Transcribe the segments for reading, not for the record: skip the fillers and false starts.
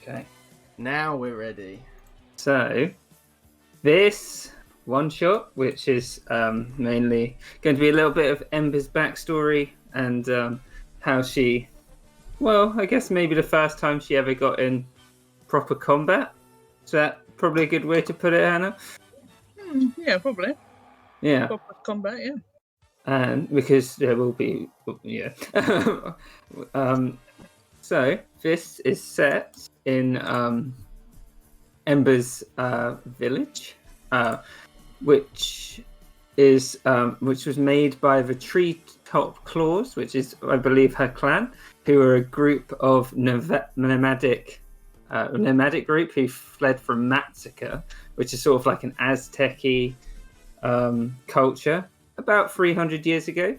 Okay. Now we're ready. So, this one shot, which is mainly going to be a little bit of Ember's backstory and how she, well, I guess maybe the first time she ever got in proper combat. Is that probably a good way to put it, Hannah? Yeah, probably. Yeah. Proper combat, yeah. And because there will be, yeah. So this is set in Ember's village, which was made by the Treetop Claws, which is, I believe, her clan, who are a group of nomadic group who fled from Matsika, which is sort of like an Aztec-y culture about 300 years ago.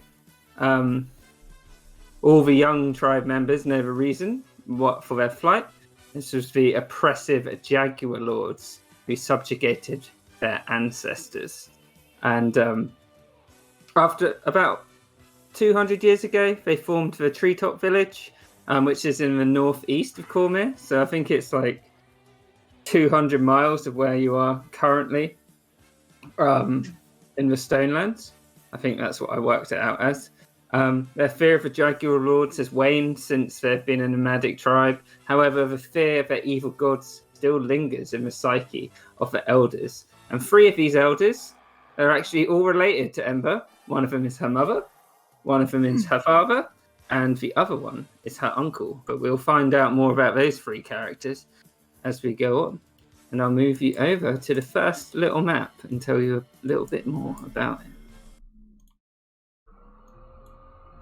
All the young tribe members know the reason for their flight. This was the oppressive Jaguar lords who subjugated their ancestors. And after about 200 years ago, they formed the Treetop Village, which is in the northeast of Cormyr. So I think it's like 200 miles of where you are currently in the Stonelands. I think that's what I worked it out as. Their fear of the Jaguar Lords has waned since they've been a nomadic tribe. However, the fear of their evil gods still lingers in the psyche of the elders. And 3 of these elders are actually all related to Ember. One of them is her mother, one of them is her father, and the other one is her uncle. But we'll find out more about those 3 characters as we go on. And I'll move you over to the first little map and tell you a little bit more about it.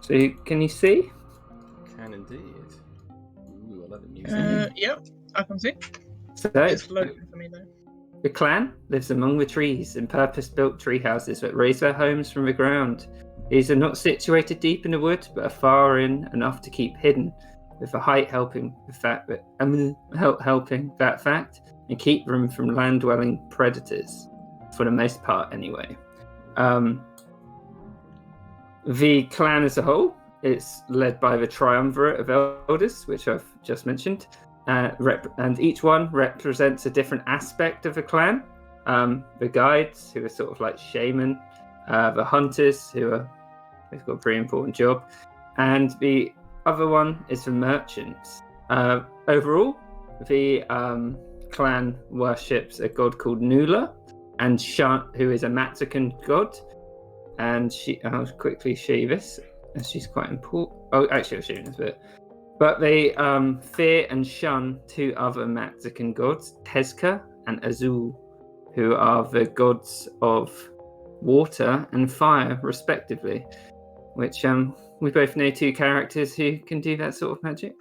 So, can you see? Can indeed. Ooh, I love the music. Yep, I can see. So, It's loading for me though. the clan lives among the trees in purpose-built tree houses that raise their homes from the ground. These are not situated deep in the wood, but are far in enough to keep hidden, with the height helping that fact, and keep them from land-dwelling predators, for the most part, anyway. The clan as a whole is led by the triumvirate of elders, which I've just mentioned, and each one represents a different aspect of the clan. The guides, who are sort of like shaman, the hunters, they've got a pretty important job, and the other one is the merchants. Overall, the clan worships a god called Nula, and Shun, who is a Matzican god. And I'll quickly show you this, as she's quite important. Oh, actually, I'll show you this bit. But they fear and shun 2 other Matzican gods, Tezca and Azul, who are the gods of water and fire, respectively. Which we both know 2 characters who can do that sort of magic.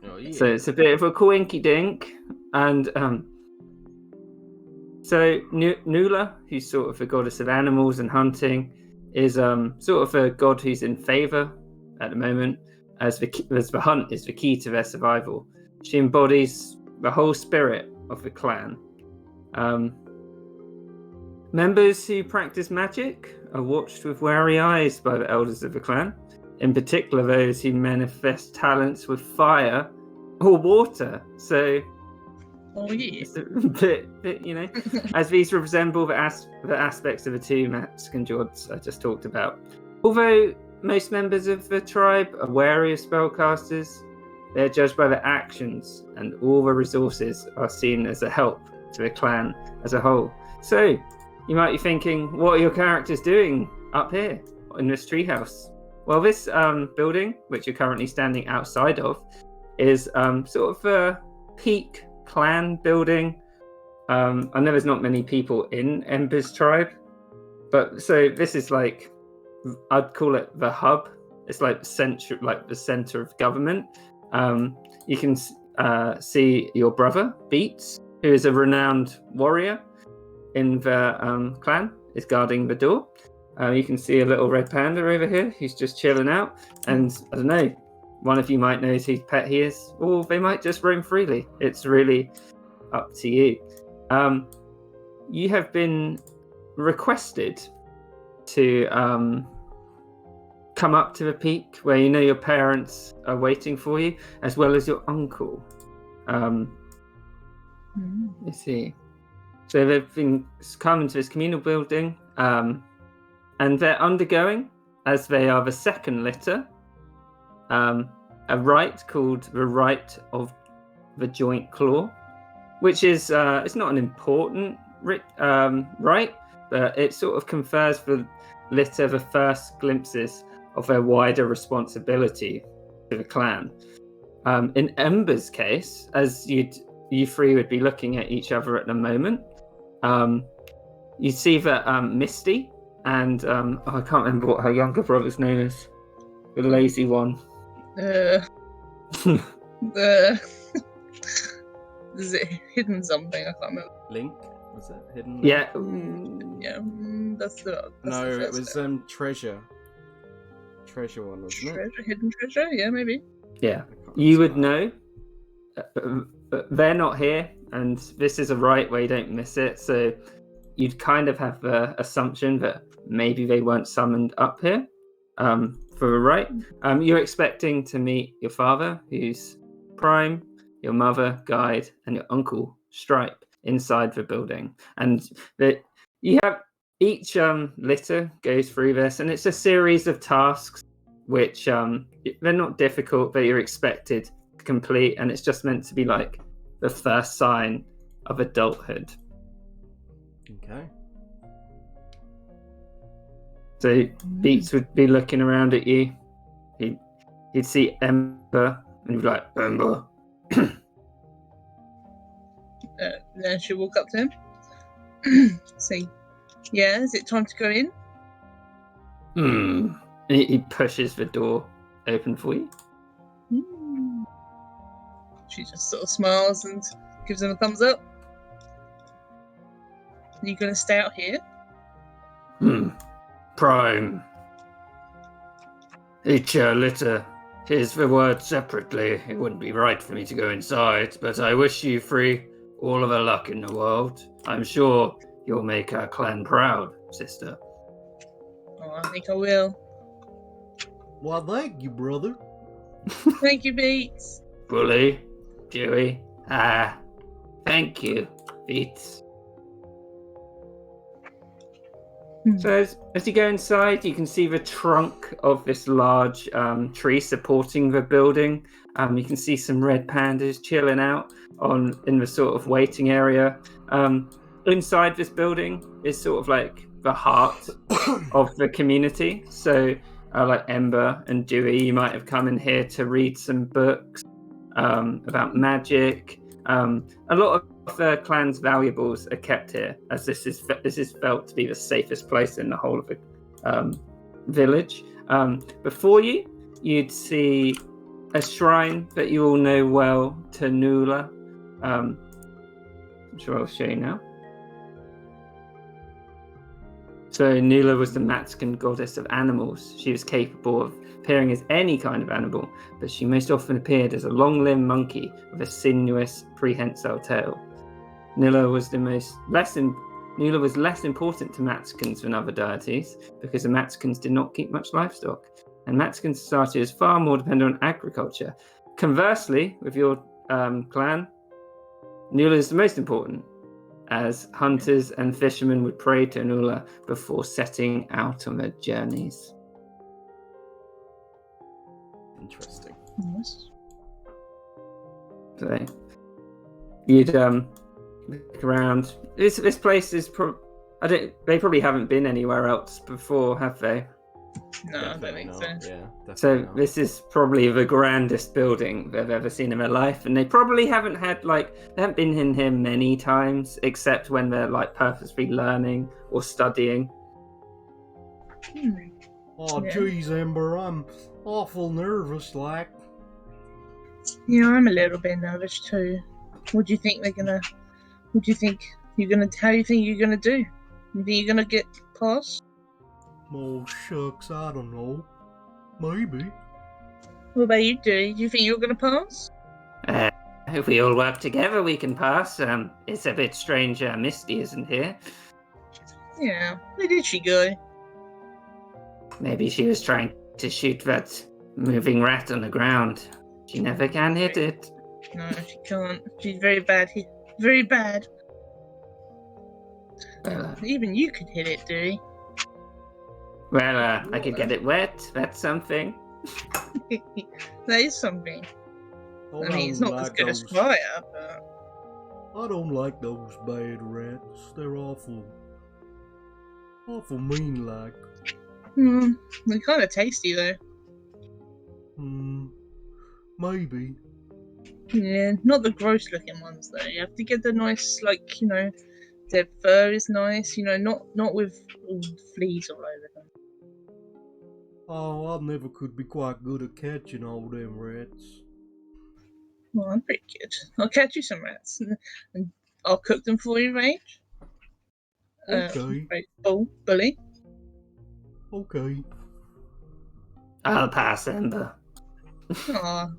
Oh, yeah. So it's a bit of a coinky-dink. And so Nula, who's sort of the goddess of animals and hunting, is sort of a god who's in favor at the moment, as the hunt is the key to their survival. She embodies the whole spirit of the clan. Members who practice magic are watched with wary eyes by the elders of the clan, in particular those who manifest talents with fire or water. So, Oh yeah. it's a bit, as these resemble the aspects of the 2 Mexican gods I just talked about. Although most members of the tribe are wary of spellcasters, they are judged by their actions, and all the resources are seen as a help to the clan as a whole. So, you might be thinking, what are your characters doing up here in this treehouse? Well, this building, which you're currently standing outside of, is sort of a peak clan building. I know there's not many people in Ember's tribe, but so this is like, I'd call it the hub. It's like the center of government. You can see your brother Beats, who is a renowned warrior in the clan, is guarding the door. You can see a little red panda over here who's just chilling out, and I don't know, one of you might know whose pet he is, or they might just roam freely. It's really up to you. You have been requested to come up to the peak where you know your parents are waiting for you, as well as your uncle. You see. So they've been come into this communal building, and they're undergoing, as they are the second litter, a rite called the Rite of the Joint Claw, which is it's not an important rite, but it sort of confers the litter the first glimpses of their wider responsibility to the clan. In Ember's case, as you three would be looking at each other at the moment, you see that Misty and I can't remember what her younger brother's name is, the lazy one. Is it hidden something? I can't remember. Link? Was it? Hidden Link? Yeah. Yeah, that's the it first was one. Treasure. Treasure one, wasn't it? Hidden treasure? Yeah, maybe. Yeah. I can't You would remember. know. They're not here, and this is a rite where you don't miss it. So you'd kind of have the assumption that maybe they weren't summoned up here for a rite. You're expecting to meet your father, who's Prime, your mother, Guide, and your uncle, Stripe, inside the building. And you have each litter goes through this, and it's a series of tasks which they're not difficult, but you're expected to complete, and it's just meant to be like the first sign of adulthood. Okay. So Beats would be looking around at you. He'd see Ember, and he'd be like, Ember. Then she'll walk up to him. Say, yeah, is it time to go in? And he pushes the door open for you. She just sort of smiles and gives him a thumbs up. Are you going to stay out here? Prime. Each litter hears the word separately. It wouldn't be right for me to go inside, but I wish you three all of the luck in the world. I'm sure you'll make our clan proud, sister. Oh, I think I will. Well, thank you, brother. Thank you, Beats. Bully, Dewey, thank you, Beats. So as you go inside, you can see the trunk of this large tree supporting the building. You can see some red pandas chilling out in the sort of waiting area. Inside this building is sort of like the heart of the community. So like Ember and Dewey, you might have come in here to read some books about magic. A lot of the clan's valuables are kept here, as this is felt to be the safest place in the whole of the village. Before you'd see a shrine that you all know well to Nula. I'm sure I'll show you now. So Nula was the Matskan goddess of animals. She was capable of appearing as any kind of animal, but she most often appeared as a long-limbed monkey with a sinuous, prehensile tail. Nula was less important to Matskans than other deities, because the Matskans did not keep much livestock, and Matskan society is far more dependent on agriculture. Conversely, with your clan, Nula is the most important, as hunters and fishermen would pray to Nula before setting out on their journeys. Interesting. Yes. So you'd look around. This place is they probably haven't been anywhere else before, have they? No, I don't think so. Yeah, definitely So not. this is probably the grandest building they've ever seen in their life, and they probably haven't been in here many times, except when they're like purposely learning or studying. Oh, Yeah. geez, Ember, I'm awful nervous, like. Yeah, I'm a little bit nervous too. What do you think they're gonna? What do you think you're gonna? How do you think you're gonna do? You think you're gonna get past? Oh, shucks, I don't know. Maybe. What about you, do? Do you think you're gonna pass? If we all work together, we can pass. It's a bit strange Misty isn't here. Yeah. Where did she go? Maybe she was trying to shoot that moving rat on the ground. She never can hit it. No, she can't. She's very bad Very bad. Well, Even you could hit it, Dewey. I could get it wet. That's something. That is something. I I mean, it's don't not as like good as those. fire, but I don't like those bad rats. They're awful mean like. they're kind of tasty though. Maybe. Yeah, not the gross looking ones though. You have to get the nice, like, their fur is nice. Not with all fleas all over them. Oh, I never could be quite good at catching all them rats. Well, I'm pretty good. I'll catch you some rats and I'll cook them for you, Rage. Okay. Right, bully. Okay. I'll pass, Ember. Aw,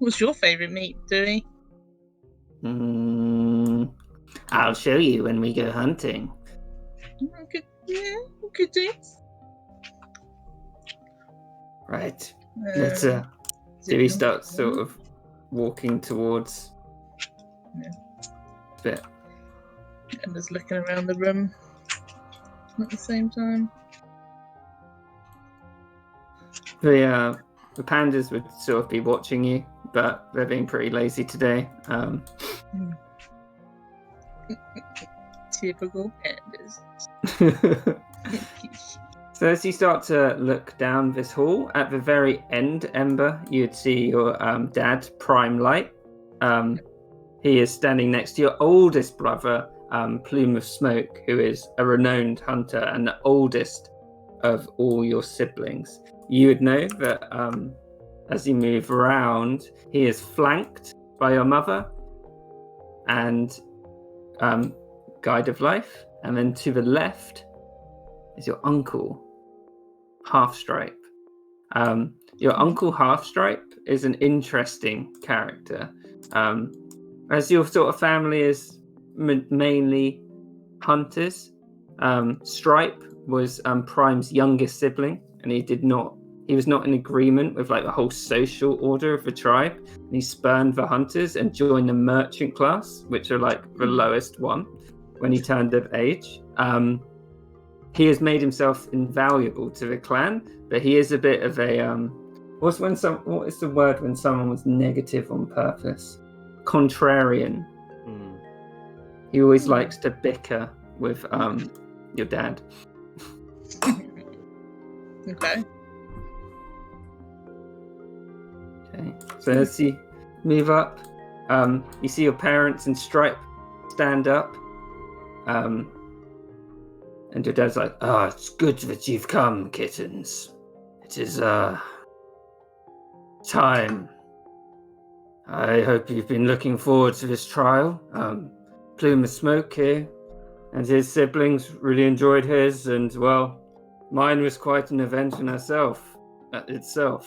what's your favourite meat, Dewey? I'll show you when we go hunting. Good, yeah, good things. Right. Let's Dewey starts sort of walking towards a bit. And just looking around the room at the same time. The pandas would sort of be watching you, but they're being pretty lazy today. Typical pandas. So as you start to look down this hall, at the very end, Ember, you'd see your dad, Prime Light. He is standing next to your oldest brother, Plume of Smoke, who is a renowned hunter and the oldest of all your siblings. You would know that as you move around, he is flanked by your mother and Guide of Life. And then to the left is your uncle, Halfstripe. Your uncle Halfstripe is an interesting character. As your sort of family is mainly hunters, Stripe was Prime's youngest sibling, and he was not in agreement with like the whole social order of the tribe, and he spurned the hunters and joined the merchant class, which are like the lowest one, when he turned of age. He has made himself invaluable to the clan, but he is a bit of a what is the word when someone was negative on purpose? Contrarian. He always likes to bicker with your dad. Okay. Okay. So as you move up, you see your parents and Stripe stand up. And your dad's like, it's good that you've come, kittens. It is time. I hope you've been looking forward to this trial. Plume of Smoke here and his siblings really enjoyed his, and well, mine was quite an event in itself. Oh,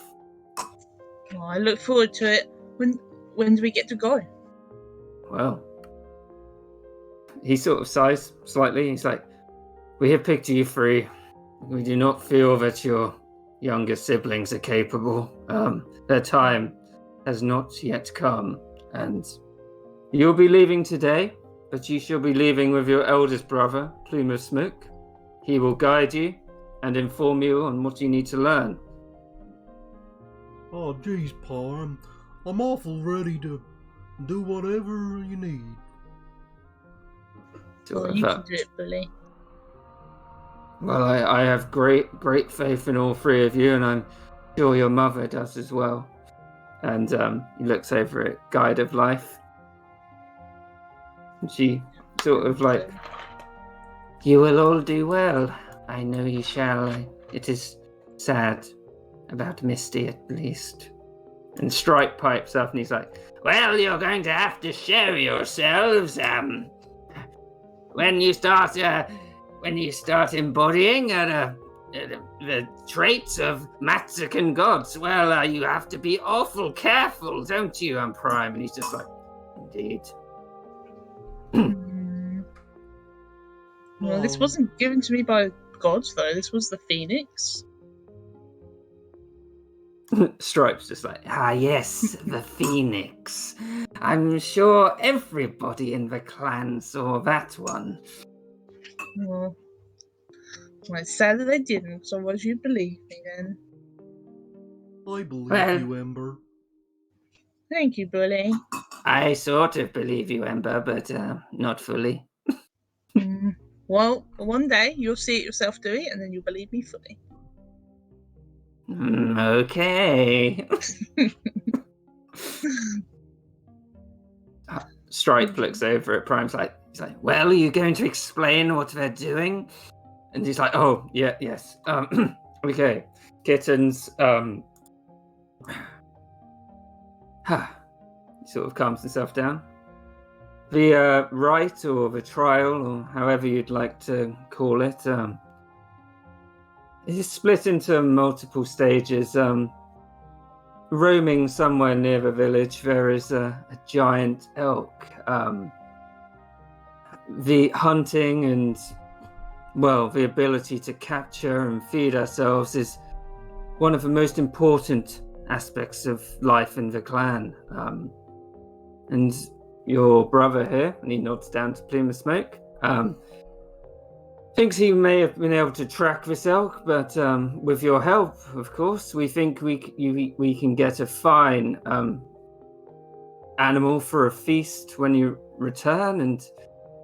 I look forward to it. When do we get to go? Well, he sort of sighs slightly. He's like, we have picked you free. We do not feel that your younger siblings are capable. Their time has not yet come, and you'll be leaving today, but you shall be leaving with your eldest brother, Plume of Smoke. He will guide you and inform you on what you need to learn. Oh, geez, Pa, I'm awful ready to do whatever you need. Well, you can do it, Billy. Well, I have great faith in all three of you, and I'm sure your mother does as well. And he looks over at Guide of Life. And she sort of like, you will all do well. I know you shall. It is sad about Misty, at least. And Stripe pipes up and he's like, well, you're going to have to show yourselves when you start embodying the traits of Mexican gods. Well, you have to be awful careful, don't you, Prime? And he's just like, indeed. Well, this wasn't given to me by gods, though. This was the Phoenix. Stripe's just like, yes, the Phoenix. I'm sure everybody in the clan saw that one. Well, it's sad that they didn't, so what do you believe me then? I believe Well- you, Ember. Thank you, Bully. I sort of believe you, Ember, but not fully. Well, one day you'll see it yourself do it, and then you'll believe me fully. Okay. Stripe looks over at Prime's like, he's like, well, are you going to explain what they're doing? And he's like, oh, yeah, yes. Okay. Kittens, he sort of calms himself down. The rite or the trial, or however you'd like to call it, is split into multiple stages. Roaming somewhere near the village, there is a giant elk. The hunting and, well, the ability to capture and feed ourselves is one of the most important aspects of life in the clan. And your brother here, and he nods down to Plume of Smoke, thinks he may have been able to track this elk, but with your help, of course, we think we can get a fine animal for a feast when you return, and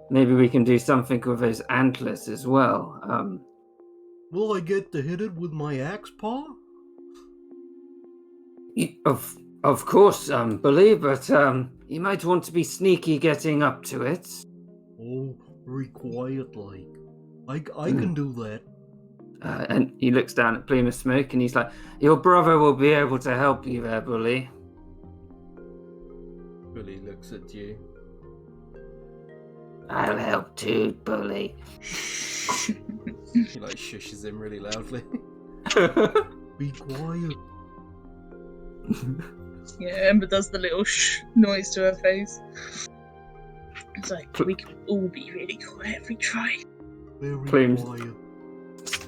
maybe we can do something with those antlers as well. Will I get to hit it with my axe paw? Of course, Bully, but you might want to be sneaky getting up to it. Oh, very quiet like. I can do that. And he looks down at Plume of Smoke and he's like, your brother will be able to help you there, Bully. Bully looks at you. I'll help too, Bully. He like shushes him really loudly. Be quiet. Yeah, Ember does the little shh noise to her face. It's like, we can all be really quiet if we try. Very Plumes quiet.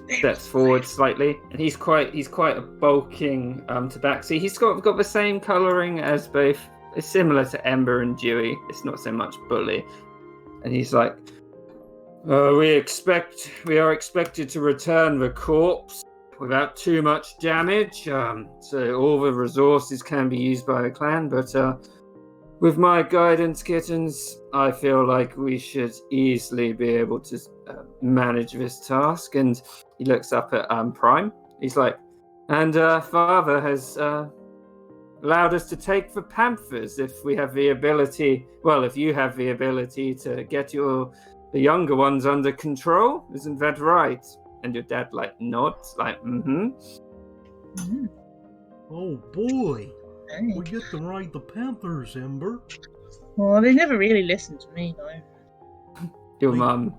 steps forward slightly, and he's quite a bulking Tabaxi. He's got the same colouring as both. It's similar to Ember and Dewey. It's not so much Bully. And he's like, we are expected to return the corpse without too much damage. So all the resources can be used by the clan, but with my guidance, Kittens, I feel like we should easily be able to manage this task. And he looks up at Prime. He's like, and Father has allowed us to take the Panthers if we have the ability. Well, if you have the ability to get the younger ones under control, isn't that right? And your dad like nods, like, Oh boy. Hey. We get to ride the Panthers, Ember. Well, they never really listen to me, though. Your mum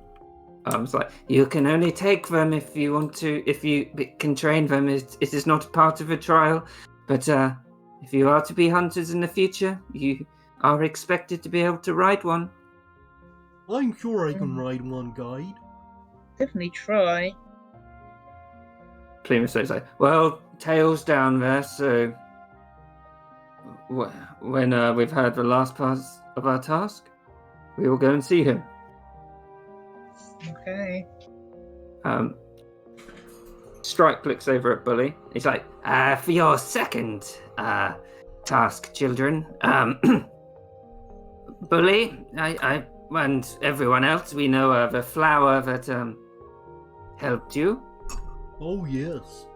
was like, you can only take them if you want to, if you can train them. It is not part of a trial. But if you are to be hunters in the future, you are expected to be able to ride one. I'm sure I can ride one, guide. Definitely try. Plume says like, well, tails down there, so when we've heard the last part of our task, we will go and see him. Okay. Strike looks over at Bully. He's like, for your second task, children, Bully, I and everyone else, we know of a flower that helped you. Oh yes.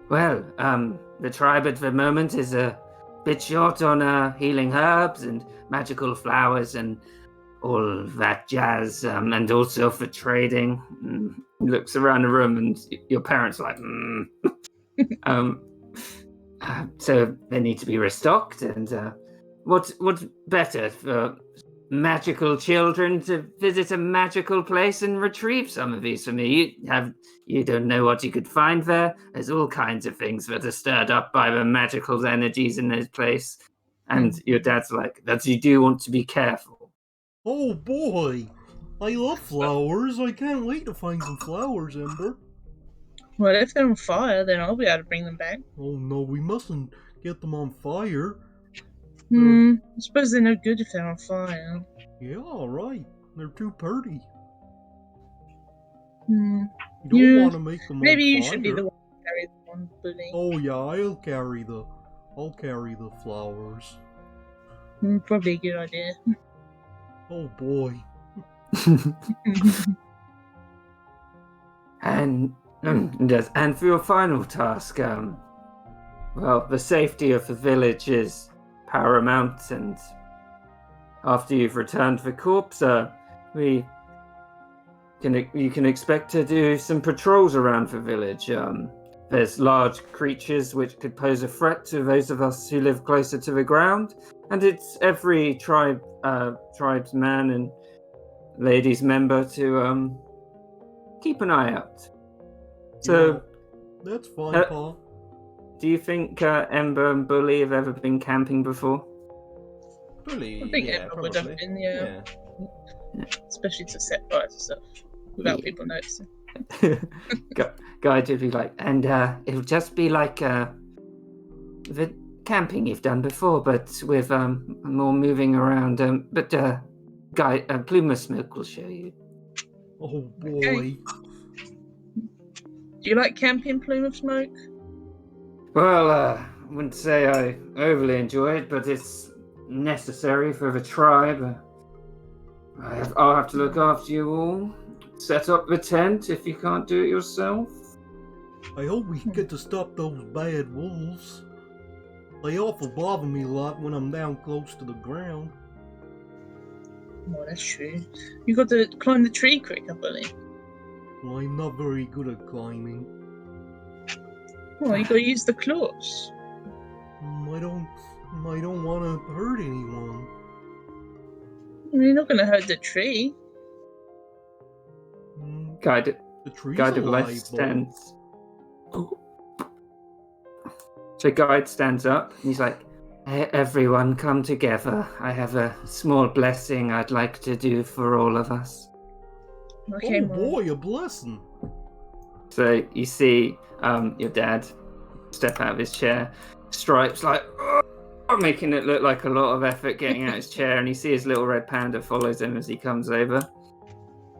Well, the tribe at the moment is a bit short on healing herbs and magical flowers and all that jazz, and also for trading. He looks around the room and your parents are like, so they need to be restocked, and what's better for magical children to visit a magical place and retrieve some of these for me? You don't know what you could find there. There's all kinds of things that are stirred up by the magical energies in this place. And your dad's like, that you do want to be careful. Oh boy. I love flowers. I can't wait to find some flowers, Ember. Well, if they're on fire, then I'll be able to bring them back. Oh no, we mustn't get them on fire. I suppose they're no good if they're on fire. Yeah, alright. They're too pretty. Hmm. You don't You- want to make them Maybe on you fire. should be the one to carry them on, Bully. Oh yeah, I'll carry the flowers. Probably a good idea. Oh boy. And for your final task, well, the safety of the village is paramount, and after you've returned the corpse, you can expect to do some patrols around the village. There's large creatures which could pose a threat to those of us who live closer to the ground, and it's every tribesman and ladies member to keep an eye out. So, yeah, that's fine, Pa. do you think Ember and Bully have ever been camping before? Bully, I think yeah, Emma would have probably. been, yeah. Especially to set fires and stuff without people noticing. Guide would be like, and it'll just be like the camping you've done before, but with more moving around. But Plumer Smoke will show you. Oh boy. Okay. Do you like camping, Plume of Smoke? Well, I wouldn't say I overly enjoy it, but it's necessary for the tribe. I'll have to look after you all. Set up the tent if you can't do it yourself. I hope we get to stop those bad wolves. They awful bother me a lot when I'm down close to the ground. Oh, that's true. You got to climb the tree quick, I believe. I'm not very good at climbing. Oh, you got to use the claws. I don't want to hurt anyone. You're not going to hurt the tree. Guide The tree's of Life alive, stands. So Guide stands up and he's like, everyone come together. I have a small blessing I'd like to do for all of us. Okay, Oh Mom. boy, a blessing. So you see your dad step out of his chair. Stripes like making it look like a lot of effort getting out of his chair, and you see his little red panda follows him as he comes over.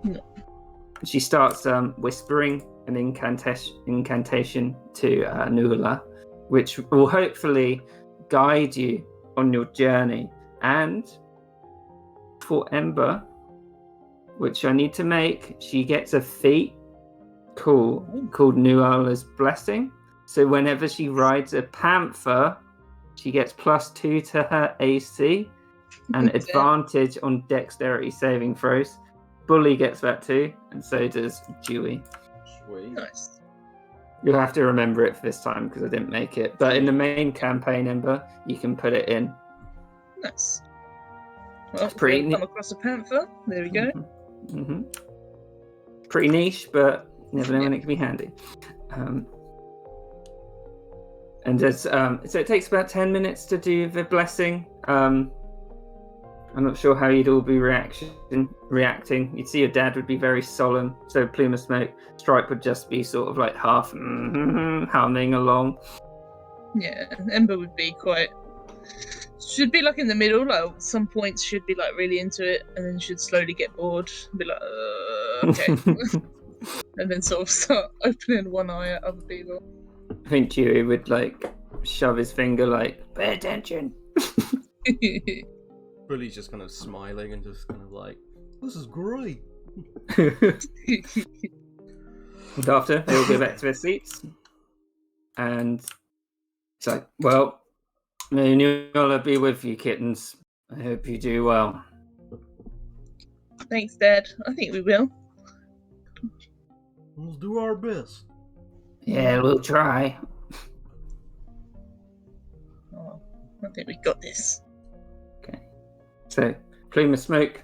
No. She starts whispering an incantation to Nula, which will hopefully guide you on your journey. And for Ember, which I need to make, she gets a feat called Nuala's Blessing. So whenever she rides a panther, she gets +2 to her AC and advantage on dexterity saving throws. Bully gets that too, and so does Dewey. Sweet. Nice. You'll have to remember it for this time because I didn't make it. But in the main campaign, Ember, you can put it in. Nice. Well, pretty come neat. across a panther. There we go. Mm-hmm. Pretty niche, but you never know when it can be handy. And there's, so it takes about 10 minutes to do the blessing. I'm not sure how you'd all be reacting. You'd see your dad would be very solemn. So Plume of Smoke, Stripe would just be sort of like half humming along. Yeah, Ember would be quite. Should be like in the middle. Like at some points, should be like really into it, and then should slowly get bored. And be like, okay, and then sort of start opening one eye at other people. I think Dewey would like shove his finger like, pay attention. Bully's just kind of smiling and just kind of like, This is great. And after, they all go back to their seats. And it's like, well, may Nuala be with you, kittens. I hope you do well. Thanks, Dad. I think we will. We'll do our best. Yeah, we'll try. Oh, I think we got this. So, Plume of Smoke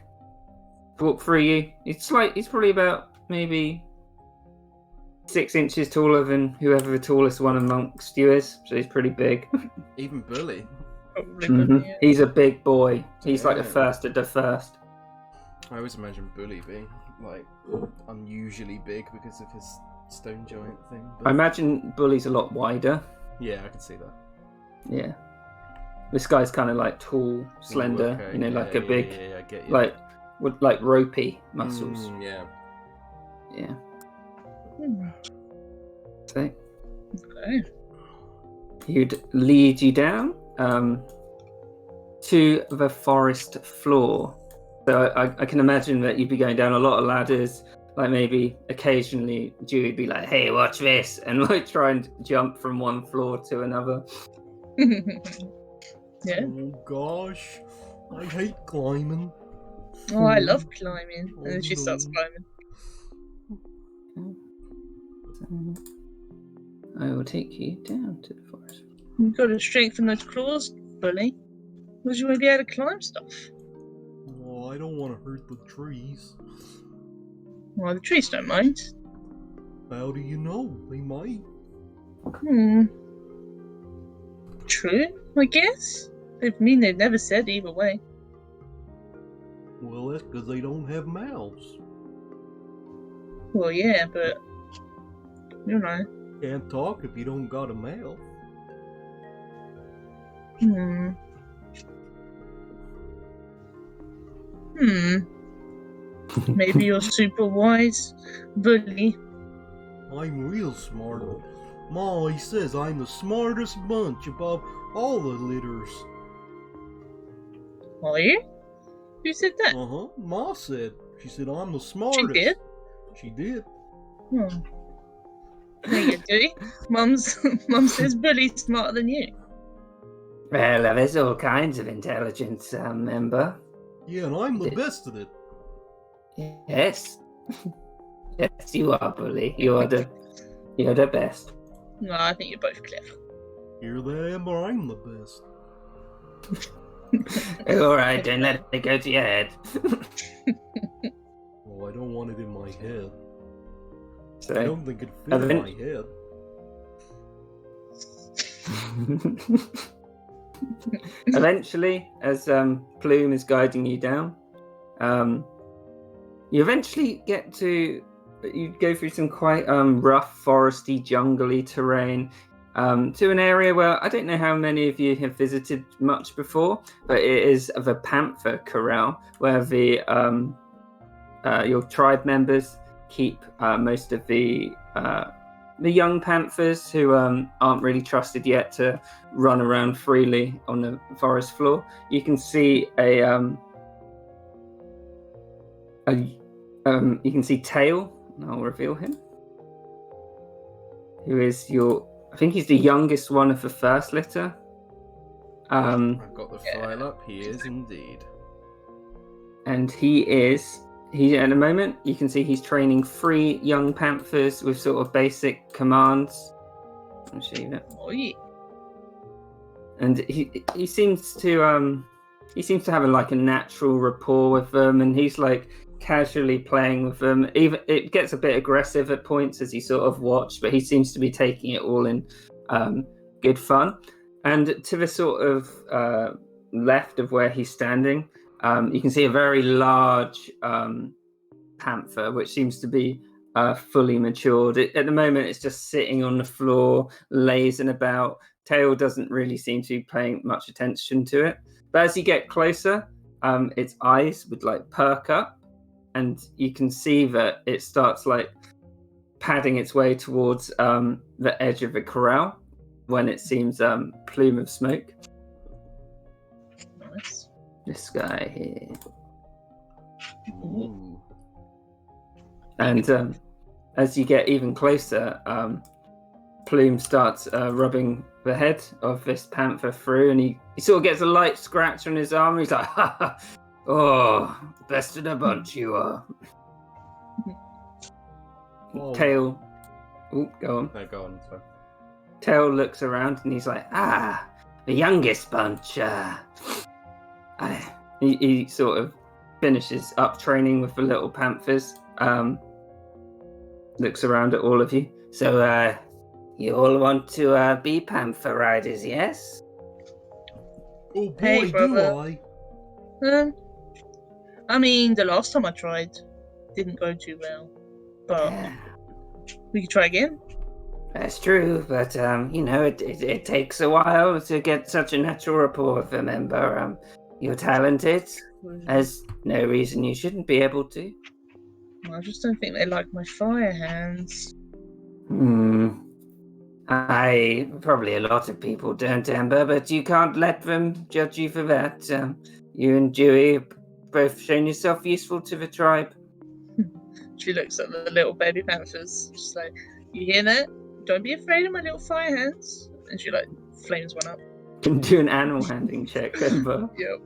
walk through you. He's probably about maybe 6 inches taller than whoever the tallest one amongst you is. So he's pretty big. even Bully. Probably. Mhm. Yeah. He's a big boy. He's like the Yeah. first of the first. I always imagine Bully being like unusually big because of his stone giant thing. I But... imagine Bully's a lot wider. Yeah, I can see that. Yeah. This guy's kind of like tall, slender, Ooh, okay. you know, Yeah, like a big, Yeah, I get you. like, with like ropey muscles. Yeah. Yeah. Hmm. So Okay. he'd lead you down to the forest floor. So I can imagine that you'd be going down a lot of ladders. Like maybe occasionally Dewey would be like, "Hey, watch this," and like try and jump from one floor to another. Yeah. Oh gosh, I hate climbing. Oh, I love climbing. And then she Oh, starts no. climbing. So I will take you down to the forest. You've got to strengthen those claws, Bully. Because you won't be able to climb stuff. Oh, I don't want to hurt the trees. Well, the trees don't mind. How do you know? They might. True, I guess. I mean, they've never said either way. Well, that's because they don't have mouths. Well, yeah, but... You know. Can't talk if you don't got a mouth. Maybe you're super wise, Bully. I'm real smart. Ma always says I'm the smartest bunch above all the litters. Are you? Who said that? Uh-huh. Ma said. She said I'm the She smartest. did. She did. Oh. There you do. Mum says Bully's smarter than you. Well, there's all kinds of intelligence, member. Yeah, and I'm the best at it. Yes. Yes, you are, Bully. You're the best. No, I think you're both clever. Here they am, or I'm the best. All right, don't let it go to your head. Oh, I don't want it in my head. So, I don't think it'd fit in my head. Eventually, as Plume is guiding you down, you eventually get to. You go through some quite rough, foresty, jungly terrain to an area where I don't know how many of you have visited much before, but it is the panther corral where the your tribe members keep most of the young panthers who aren't really trusted yet to run around freely on the forest floor. You can see you can see Tail. I'll reveal him. Who is I think he's the youngest one of the first litter. I've got the file up. He is indeed. And he at the moment, you can see he's training 3 young panthers with sort of basic commands. I'll show you that. Oh, yeah. And he seems to have a natural rapport with them, and he's like casually playing with them. Even it gets a bit aggressive at points as you sort of watch, but he seems to be taking it all in good fun. And to the sort of left of where he's standing, you can see a very large panther, which seems to be fully matured. At the moment, it's just sitting on the floor, lazing about. Tail doesn't really seem to be paying much attention to it. But as you get closer, its eyes would perk up, and you can see that it starts padding its way towards the edge of the corral when it seems plume of smoke. Nice. This guy here. Ooh. And as you get even closer, Plume starts rubbing the head of this panther through, and he sort of gets a light scratch on his arm. He's like, ha, ha, oh, best of the bunch you are. Oh. Tail. Oh, go on. No, go on. Sorry. Tail looks around and he's like, the youngest bunch. He sort of finishes up training with the little panthers. Looks around at all of you. So, you all want to be panther riders, yes? Oh boy, Hey, do brother. I. I mean, the last time I tried didn't go too well, but We could try again. That's true, but it takes a while to get such a natural rapport with a member. You're talented. There's no reason you shouldn't be able to. I just don't think they like my fire hands. Probably a lot of people don't, Amber, but you can't let them judge you for that. You and Dewey have both shown yourself useful to the tribe. She looks at the little baby panthers. She's like, "You hear that? Don't be afraid of my little fire hands." And she like flames one up. Can do an animal handling check, Amber. Yep.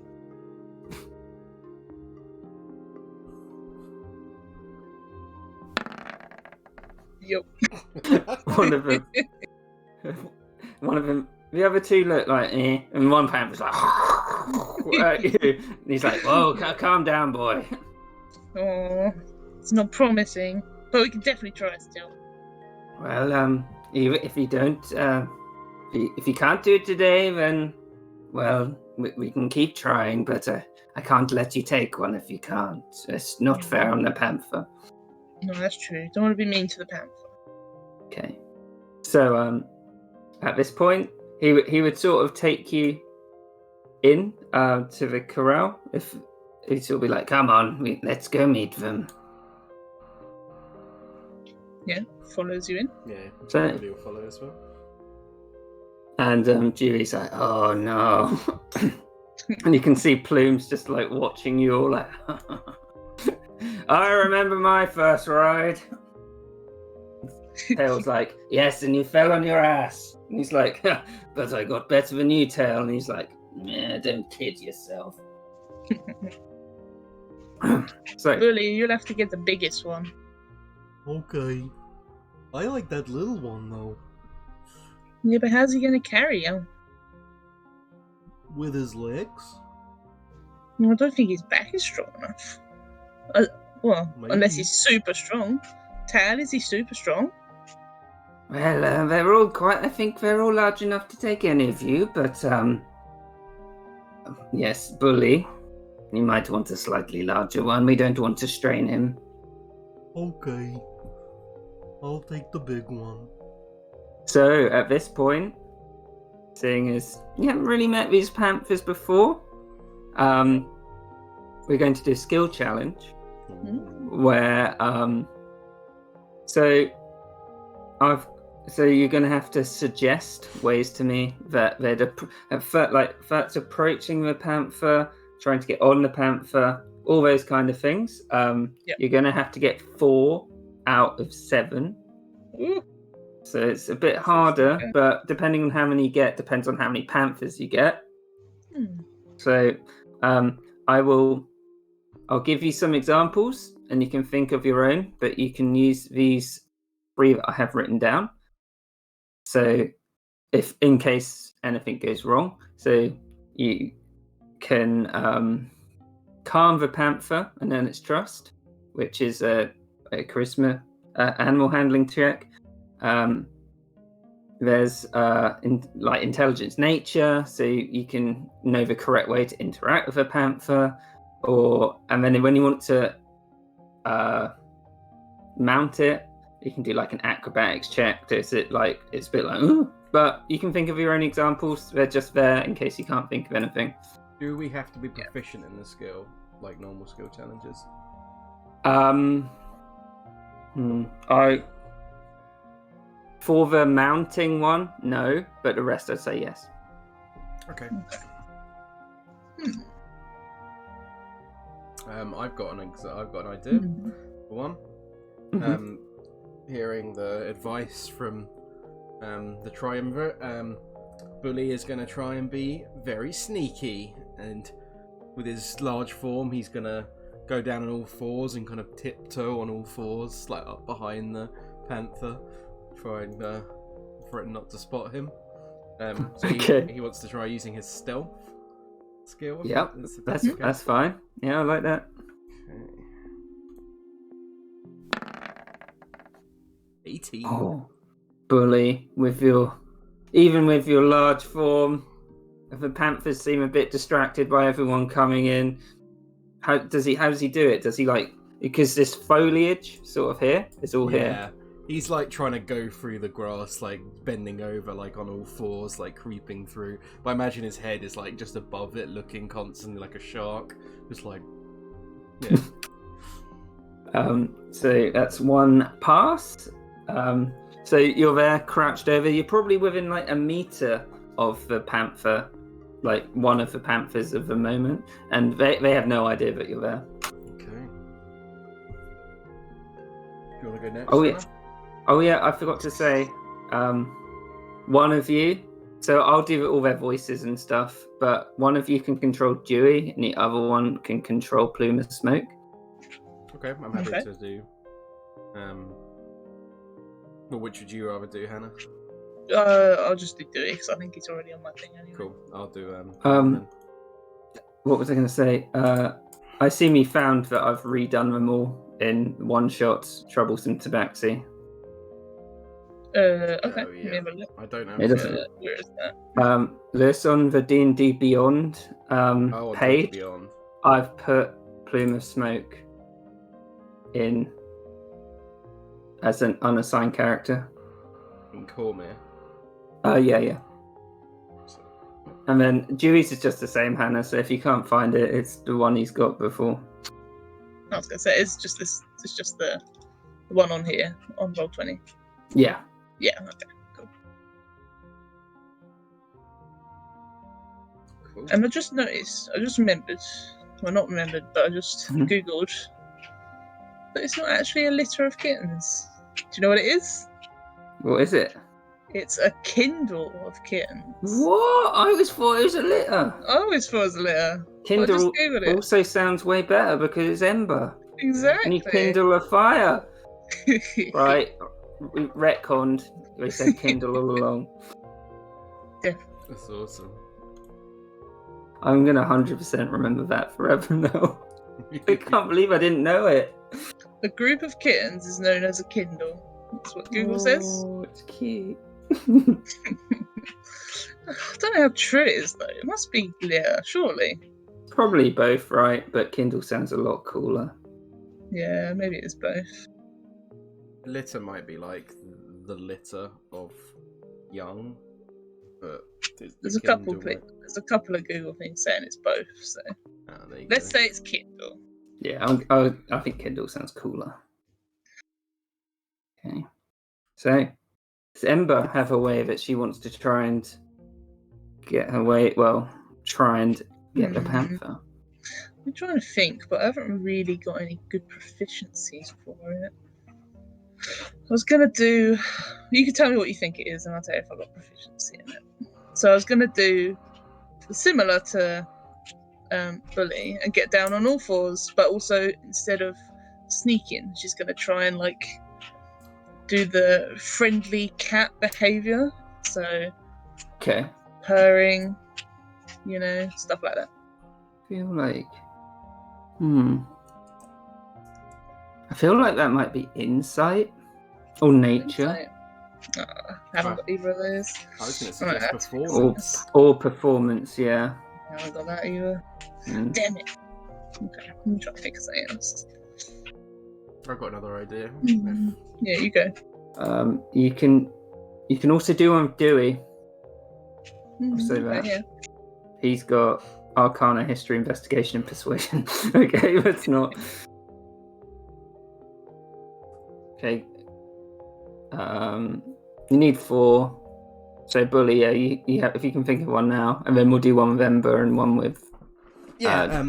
Yep. One of them. The other two look like eh, and one panther's like, and he's like, "Whoa, calm down, boy." Oh, it's not promising, but we can definitely try still. Well, if you don't, if you can't do it today, then, well, we can keep trying. But I can't let you take one if you can't. It's not fair on the panther. No, that's true. Don't want to be mean to the panther. Okay. So, at this point, he would sort of take you in to the corral. If he'd sort of be like, "Come on, let's go meet them." Yeah, follows you in. Yeah, So- Julie will follow as well. And Dewey's like, "Oh no," and you can see Plume's just like watching you all like. I remember my first ride. Tail's like, "Yes, and you fell on your ass." And he's like, "But I got better than you, Tail." And he's like, "Yeah, don't kid yourself." So, Bully, you'll have to get the biggest one. Okay. I like that little one though. Yeah, but how's he going to carry you? With his legs? Well, I don't think his back is strong enough. Well, Maybe. unless he's super strong. Tal, is he super strong? well, they're all I think they're all large enough to take any of you, but yes, Bully, you might want a slightly larger one. We don't want to strain him. Okay. I'll take the big one. So at this point, seeing as you haven't really met these panthers before, we're going to do a skill challenge where so you're going to have to suggest ways to me that they're that's approaching the panther, trying to get on the panther, all those kind of things. Yep. You're going to have to get 4 out of 7. Ooh. So it's a bit harder, Okay. but depending on how many you get, depends on how many panthers you get. Hmm. So I'll give you some examples and you can think of your own, but you can use these 3 that I have written down. So if in case anything goes wrong, so you can calm the panther and earn its trust, which is a charisma animal handling check. There's intelligence nature, so you can know the correct way to interact with a panther, and then when you want to mount it, you can do like an acrobatics check. So it's a bit like, ooh, but you can think of your own examples. They're just there in case you can't think of anything. Do we have to be proficient in the skill, like normal skill challenges? For the mounting one, no, but the rest I'd say yes. Okay. I've got an idea for one. Mhm. Hearing the advice from the triumvirate, Bully is going to try and be very sneaky, and with his large form, he's going to go down on all fours and kind of tiptoe on all fours, like up behind the panther, trying for it not to spot him. So Okay. he wants to try using his stealth skill. Yep, That's that's fine. Yeah, I like that. okay. 18. Oh, Bully, with your large form, the panthers seem a bit distracted by everyone coming in. How does he do it? Does he because this foliage sort of here is all here. He's like trying to go through the grass, like bending over, like on all fours, like creeping through. But I imagine his head is like just above it, looking constantly like a shark, just like yeah. So that's one pass. So you're there, crouched over. You're probably within like a meter of the panther, like one of the panthers of the moment, and they have no idea that you're there. Okay. Do you want to go next? Oh yeah. Hannah? Oh yeah, I forgot to say, one of you. So I'll do all their voices and stuff, but one of you can control Dewey, and the other one can control Plume of Smoke. Okay, I'm happy Okay. to do. Well, which would you rather do, Hannah? I'll just do Dewey because I think he's already on my thing anyway. Cool. I'll do. What was I going to say? I see me found that I've redone them all in one shot. Troublesome Tabaxi. Okay. Oh, Let me yeah. have a look. I don't know. It doesn't- Where is that? This on the D&D Beyond Oh, page. Beyond. I've put Plume of Smoke in as an unassigned character. In Cormier. Yeah. And then Dewey's is just the same, Hannah, so if you can't find it, it's the one he's got before. I was gonna say it's just this. It's just the one on here on Roll20. Yeah. Yeah. Okay. Cool. Cool. And I just noticed. I just remembered. Well, not remembered, but I just Mhm. googled. But it's not actually a litter of kittens. Do you know what it is? What is it? It's a Kindle of kittens. What? I always thought it was a litter. I always thought it was a litter. Kindle just Googled it. also sounds way better because it's Ember. Exactly. And you kindle a fire. Right. We retconned. We said Kindle all along. That's awesome. I'm going to 100% remember that forever now. I can't believe I didn't know it. A group of kittens is known as a Kindle. That's what Google says. Oh, it's cute. I don't know how true it is though. It must be litter, surely. Probably both, right? But Kindle sounds a lot cooler. Yeah, maybe it is both. Litter might be like the litter of young, but There's a couple of Google things saying it's both. So there you let's go. say it's Kindle. Yeah, I think Kindle sounds cooler. Okay. So, does Ember have a way that she wants to try and get her way? Well, try and get the panther. I'm trying to think, but I haven't really got any good proficiencies for it. I was gonna do. You can tell me what you think it is, and I'll tell you if I got proficiency in it. So I was gonna do similar to Bully and get down on all fours, but also instead of sneaking, she's gonna try and like do the friendly cat behavior. So Okay. purring, stuff like that. Feel like. I feel like that might be insight or nature Haven't got either of those. I was going to Alright, suggest that's performance. or performance. Yeah. Haven't got that either. Mm. Damn it. Okay, I'm trying to think of something else. I've got another idea. Yeah, you go. You can also do one with Dewey. Say that. Okay, yeah. He's got Arcana, History, Investigation, and Persuasion. Okay, that's not. Okay. You need 4. So Bully, yeah, you have, if you can think of one now, and then we'll do one with Ember and one with. Yeah,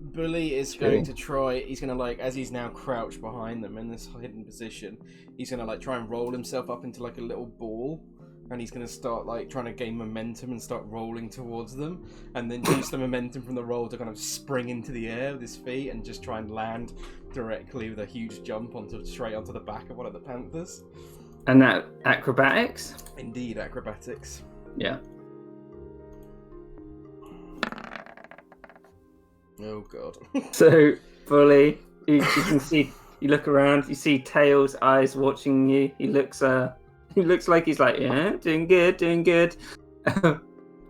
Bully is going to try. He's going to like, as he's now crouched behind them in this hidden position, he's going to like try and roll himself up into like a little ball, and he's going to start like trying to gain momentum and start rolling towards them, and then use the momentum from the roll to kind of spring into the air with his feet and just try and land directly with a huge jump straight onto the back of one of the panthers. And that acrobatics. Indeed, acrobatics. Yeah. Oh god. So Bully, you can see. You look around. You see Tails' eyes watching you. He looks like he's like, yeah, doing good.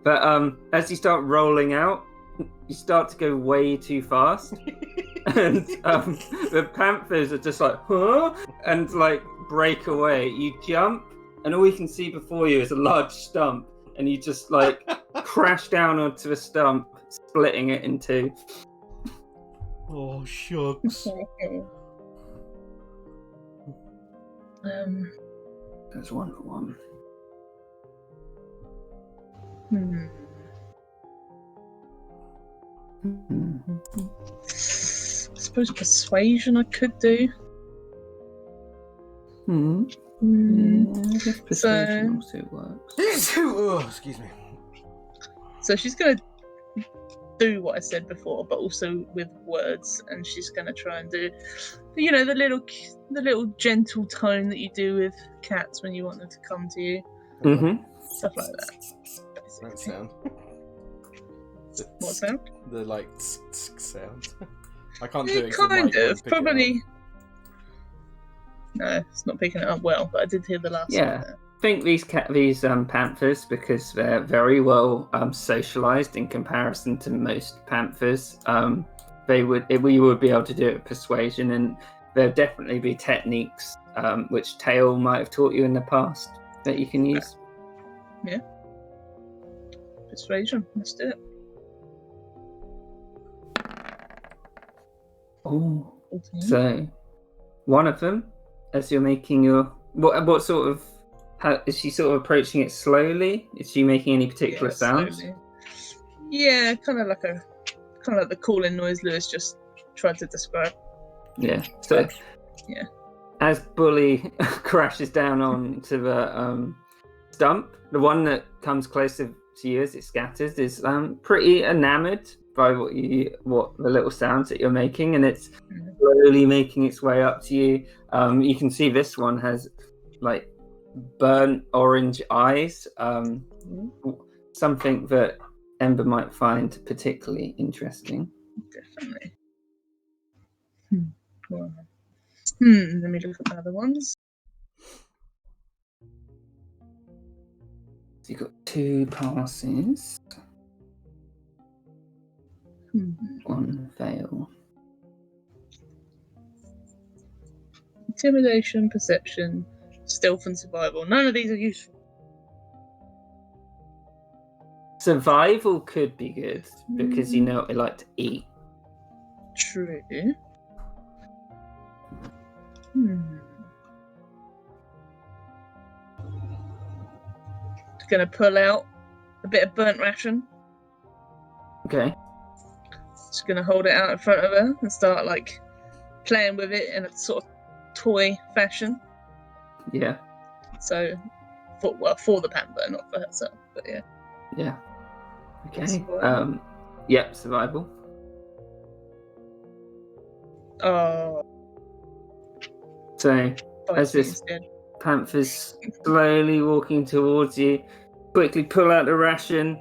But as you start rolling out, you start to go way too fast, and the panthers are just like, huh, and like break away. You jump, and all you can see before you is a large stump, and you just like crash down onto a stump, splitting it in two. Oh, shucks. There's 1 for 1. I suppose persuasion I could do. I guess persuasion also works. Oh, excuse me. So she's gonna do what I said before, but also with words, and she's gonna try and do, you know, the little gentle tone that you do with cats when you want them to come to you, stuff like that. That Basically. sound. What sound? The like sound. I can't do Yeah, it. 'cause the kind mic won't of. pick it up. Probably. No, it's not picking it up well, but I did hear the last Yeah. one there. I think these panthers, because they're very well socialized in comparison to most panthers, we would be able to do it with persuasion, and there'll definitely be techniques which Tail might have taught you in the past that you can use. Yeah. Persuasion. Let's do it. Oh, Okay. so one of them, as you're making your what sort of, how is she sort of approaching it slowly? Is she making any particular sounds? Slowly. Yeah, kind of like the calling noise Lewis just tried to describe. Yeah. So Yeah. as Bully crashes down onto the stump, the one that comes closer to you as it scatters is pretty enamored by what the little sounds that you're making, and it's slowly making its way up to you. You can see this one has like burnt orange eyes, something that Ember might find particularly interesting. Definitely. Let me look at the other ones. So you've got 2 passes, 1 fail. Intimidation, perception, stealth, and survival. None of these are useful. Survival could be good because you know what they like to eat. True. Gonna pull out a bit of burnt ration. Okay. Just gonna hold it out in front of her and start like playing with it in a sort of toy fashion. Yeah. So, for the panther, not for herself, but yeah. Yeah. Okay. Survival. Yep. Survival. Oh, So as this instead. panther's slowly walking towards you, quickly pull out the ration,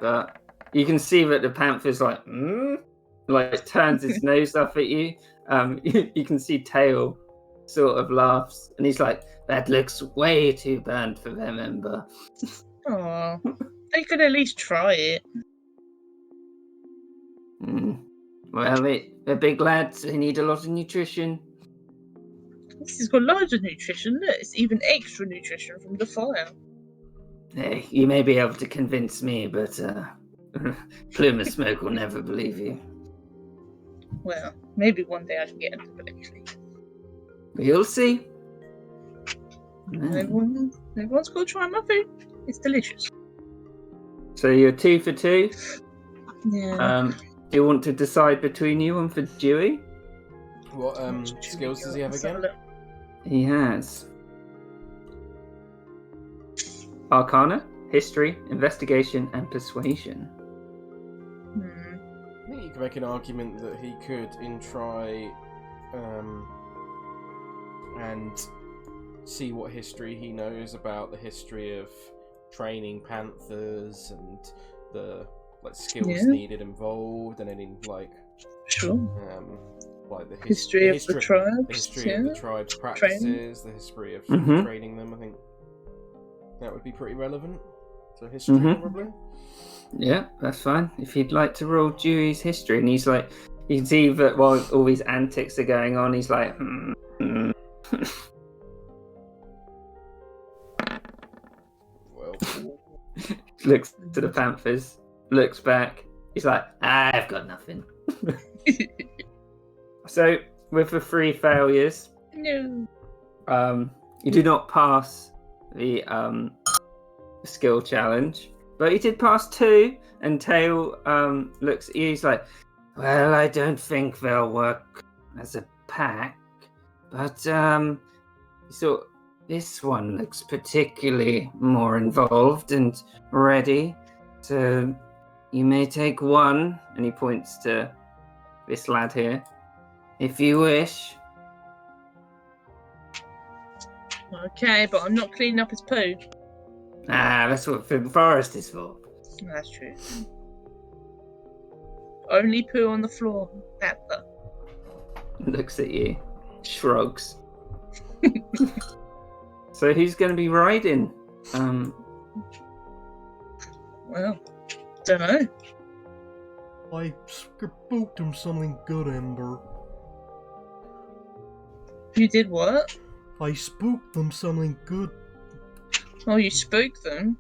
but you can see that the panther's like turns its nose up at you. You can see Tail sort of laughs, and he's like, "That looks way too burnt for them, Ember." Oh, they could at least try it. Well, they're big lads. They need a lot of nutrition. This has got loads of nutrition. Look, it's even extra nutrition from the fire. Hey, you may be able to convince me, but Plume of Smoke will never believe you. Well, maybe one day I can get him to believe me. You'll see. Everyone's got to try my food. It's delicious. So you're 2 for 2. Yeah. Do you want to decide between you and for Dewey? What skills does he have again? He has Arcana, History, Investigation, and Persuasion. I think you could make an argument that he could try and see what history he knows about the history of training panthers and the skills needed involved, and any Sure. like the history of the tribes, the history of the tribes' practices, the history of training them. I think that would be pretty relevant. So history, probably. Yeah, that's fine. If you'd like to roll Dewey's history, and he's like, you can see that while all these antics are going on, he's like, looks to the panthers, looks back. He's like, I've got nothing. So, with the 3 failures, No. you do not pass the skill challenge, but you did pass 2. And Tail looks at you. He's like, well, I don't think they'll work as a pack, but so this one looks particularly more involved and ready. So you may take 1, and he points to this lad here, if you wish. Okay, but I'm not cleaning up his poo. That's what the forest is for. That's true. Only poo on the floor, Panther. Looks at you, shrugs. So who's going to be riding? Well, don't know. I spooked him something good, Ember. You did what? I spooked them something good. Oh, you spooked them?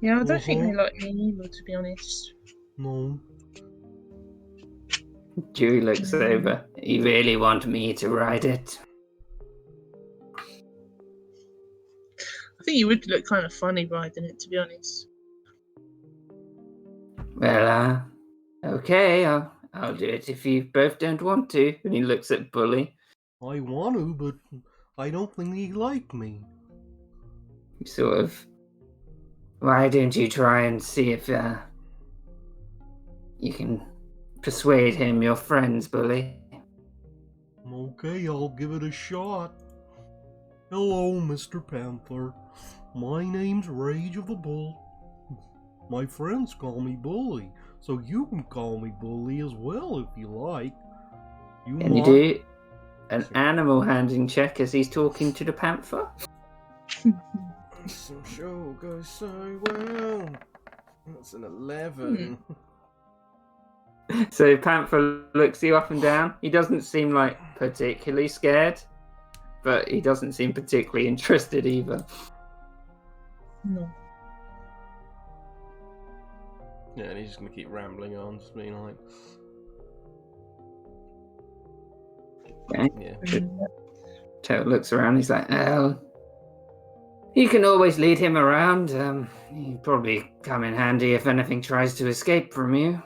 Yeah, I don't think they Uh-huh. like me either, to be honest. No. Dewey looks over. You really want me to ride it? I think you would look kind of funny riding it, to be honest. Well, okay, I'll do it if you both don't want to. And he looks at Bully. I want to, but I don't think he like me. Sort of. Why don't you try and see if you can persuade him you're friends, Bully? Okay, I'll give it a shot. Hello, Mr. Panther. My name's Rage of the Bull. My friends call me Bully, so you can call me Bully as well if you like. Can you do an animal handling check as he's talking to the panther? Some show goes so well. That's an 11. So Panther looks you up and down. He doesn't seem like particularly scared, but he doesn't seem particularly interested either. No. Yeah, and he's just gonna keep rambling on, just being like, Okay. yeah. Tail looks around. He's like, "Oh, you can always lead him around. He'd probably come in handy if anything tries to escape from you."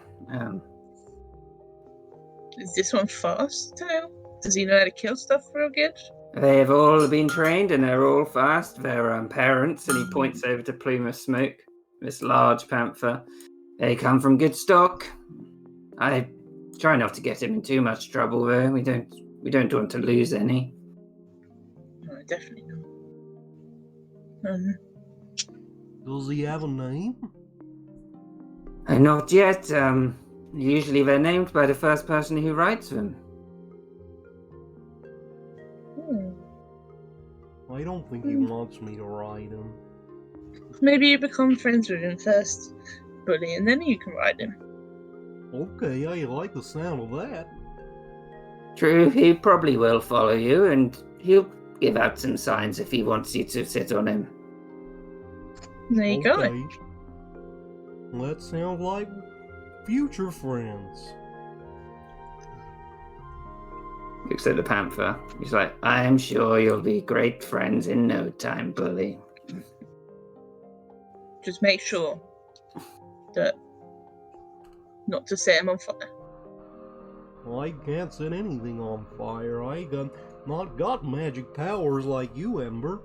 Is this one fast, Tail? Does he know how to kill stuff real good? They've all been trained and they're all fast. Their parents, and he points over to Plume of Smoke, this large panther. They come from good stock. I try not to get him in too much trouble, though. We don't want to lose any. No, definitely not. Does he have a name? Not yet. Usually they're named by the first person who rides them. I don't think he wants me to ride him. Maybe you become friends with him first, Bully, and then you can ride him. Okay, I like the sound of that. True, he probably will follow you, and he'll give out some signs if he wants you to sit on him. There you go. Okay. That sounds like future friends. Looks at the panther. He's like, I am sure you'll be great friends in no time, Bully. Just make sure that not to set him on fire. I can't set anything on fire. I not got magic powers like you, Ember.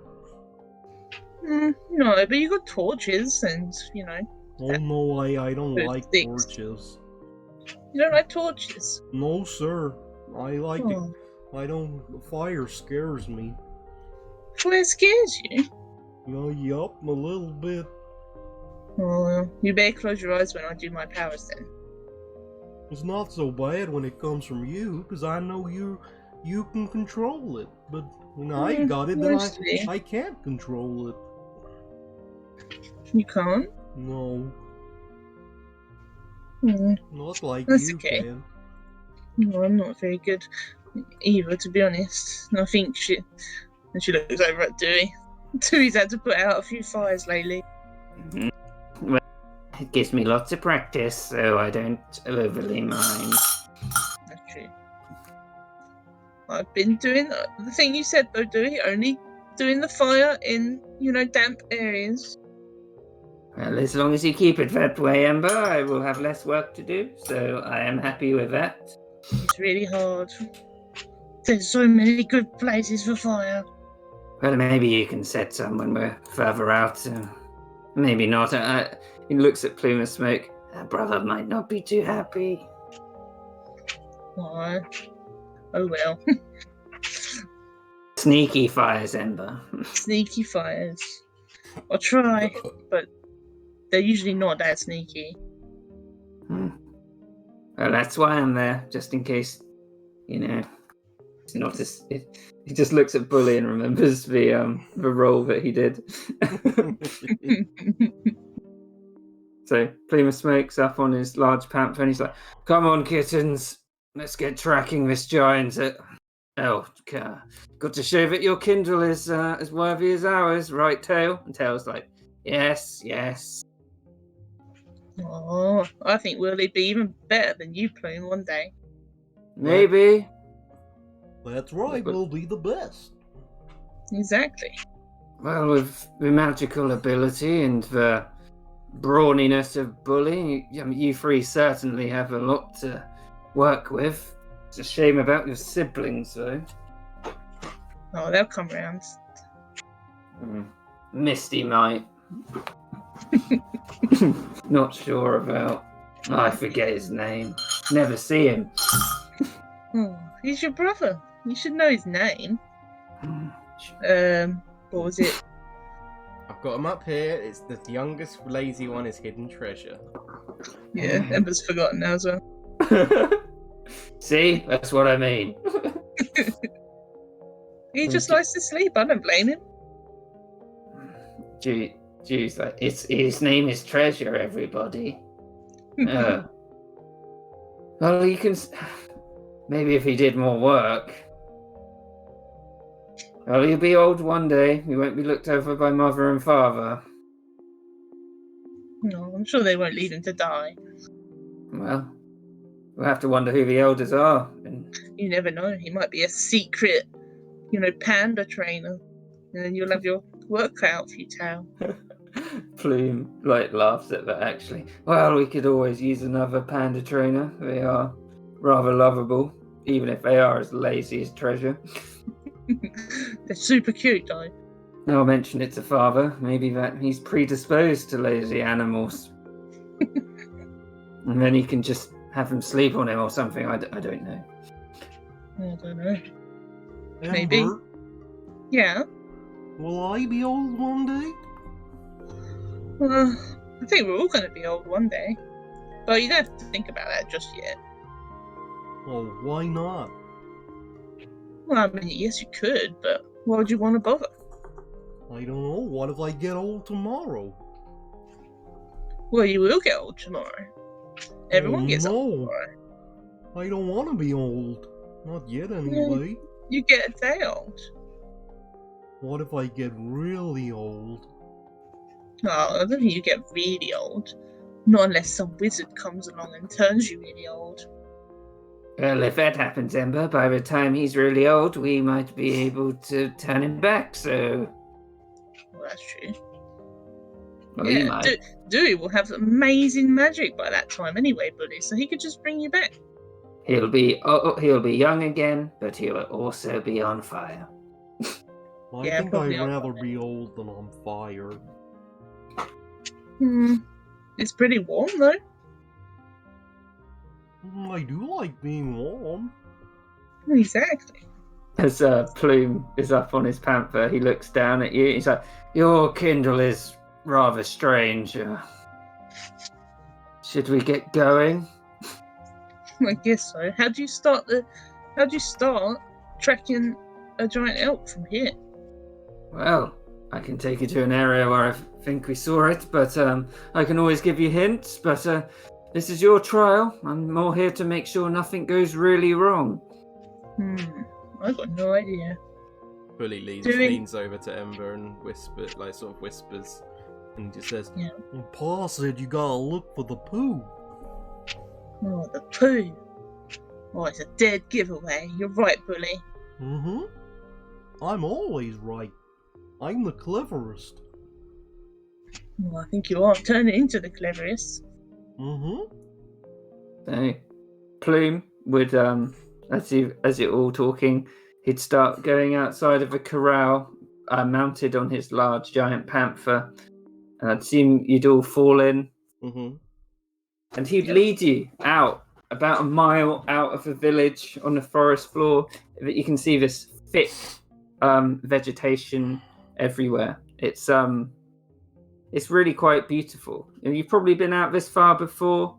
No, but you got torches, and Oh no, I don't Good like sticks. torches. you don't like torches. No, sir. I like it. Oh, I don't. Fire scares me. fire scares you. Yup, a little bit. Oh, well, you better close your eyes when I do my powers then. It's not so bad when it comes from you, because I know you can control it. But when I got it, then mostly. I can't control it. You can't? No, not like That's you okay. can. No, I'm not very good either, to be honest. And I think she looks over at Dewey. Dewey's had to put out a few fires lately. It gives me lots of practice, so I don't overly mind. That's true. I've been doing the thing you said though, Dewey, only doing the fire in, damp areas. Well, as long as you keep it that way, Ember, I will have less work to do, so I am happy with that. It's really hard. There's so many good places for fire. Well, maybe you can set some when we're further out. Maybe not. He looks at Plume of Smoke. Her brother might not be too happy. Oh well. Sneaky fires, Ember. Sneaky fires. I'll try, but they're usually not that sneaky. Well, that's why I'm there, just in case, it's not as... He just looks at Bully and remembers the role that he did. So Plume of Smoke's up on his large panther and he's like, "Come on, kittens, let's get tracking this giant." Got to show that your Kindle is as worthy as ours, right, Tail? And Tail's like, yes. Oh, I think Willie'd be even better than you, Plume, one day. Maybe. That's right, we'll be the best. Exactly. Well, with the magical ability and the brawniness of Bully, you three certainly have a lot to work with. It's a shame about your siblings, though. Oh, they'll come round. Misty might. Not sure about. I forget his name. Never see him. Oh, he's your brother. You should know his name. What was it? I've got him up here. It's the youngest lazy one is Hidden Treasure. Yeah, Ember's forgotten now as well. See? That's what I mean. He just likes to sleep. I don't blame him. Jeez, like, his name is Treasure, everybody. Well, you can... Maybe if he did more work. Well, he'll be old one day. He won't be looked over by mother and father. No, I'm sure they won't leave him to die. Well, we'll have to wonder who the elders are. You never know. He might be a secret, panda trainer. And then you'll have your work cut out for you, Tail. Plume, laughs at that, actually. Well, we could always use another panda trainer. They are rather lovable, even if they are as lazy as Treasure. They're super cute, though. I'll mention it to father. Maybe that he's predisposed to lazy animals. And then he can just have them sleep on him or something. I don't know. I don't know. Ember, Maybe. Yeah. will I be old one day? Well, I think we're all going to be old one day. But you don't have to think about that just yet. Oh, why not? Well, I mean, yes, you could, but why would you want to bother? I don't know. What if I get old tomorrow? Well, you will get old tomorrow. Everyone gets old no. tomorrow. I don't want to be old. Not yet, anyway. You get a day old. What if I get really old? Oh, I don't think you get really old. Not unless some wizard comes along and turns you really old. Well, if that happens, Ember, by the time he's really old, we might be able to turn him back, so... Well, that's true. Well, he might. Dewey will have amazing magic by that time anyway, buddy, so he could just bring you back. He'll be young again, but he will also be on fire. I Yeah, think probably I'd on rather fire. be old than on fire. It's pretty warm, though. I do like being warm. Exactly. As Plume is up on his panther, he looks down at you. He's like, "Your Kindle is rather strange. Should we get going?" I guess so. How do you start tracking a giant elk from here? Well, I can take you to an area where I think we saw it, but I can always give you hints. But this is your trial. I'm more here to make sure nothing goes really wrong. I've got no idea. Bully leans over to Ember and whispers, And he just says, Yeah. Pa said you gotta look for the poo. Oh, the poo. Oh, it's a dead giveaway. You're right, Bully. Mm-hmm. I'm always right. I'm the cleverest. Well, I think you are turning into the cleverest. Mm-hmm. So Plume would, as you're all talking, he'd start going outside of a corral, mounted on his large giant panther, and I'd assume you'd all fall in, mm-hmm. and he'd lead you out about a mile out of the village on the forest floor. You can see this thick vegetation everywhere. It's really quite beautiful. You've probably been out this far before,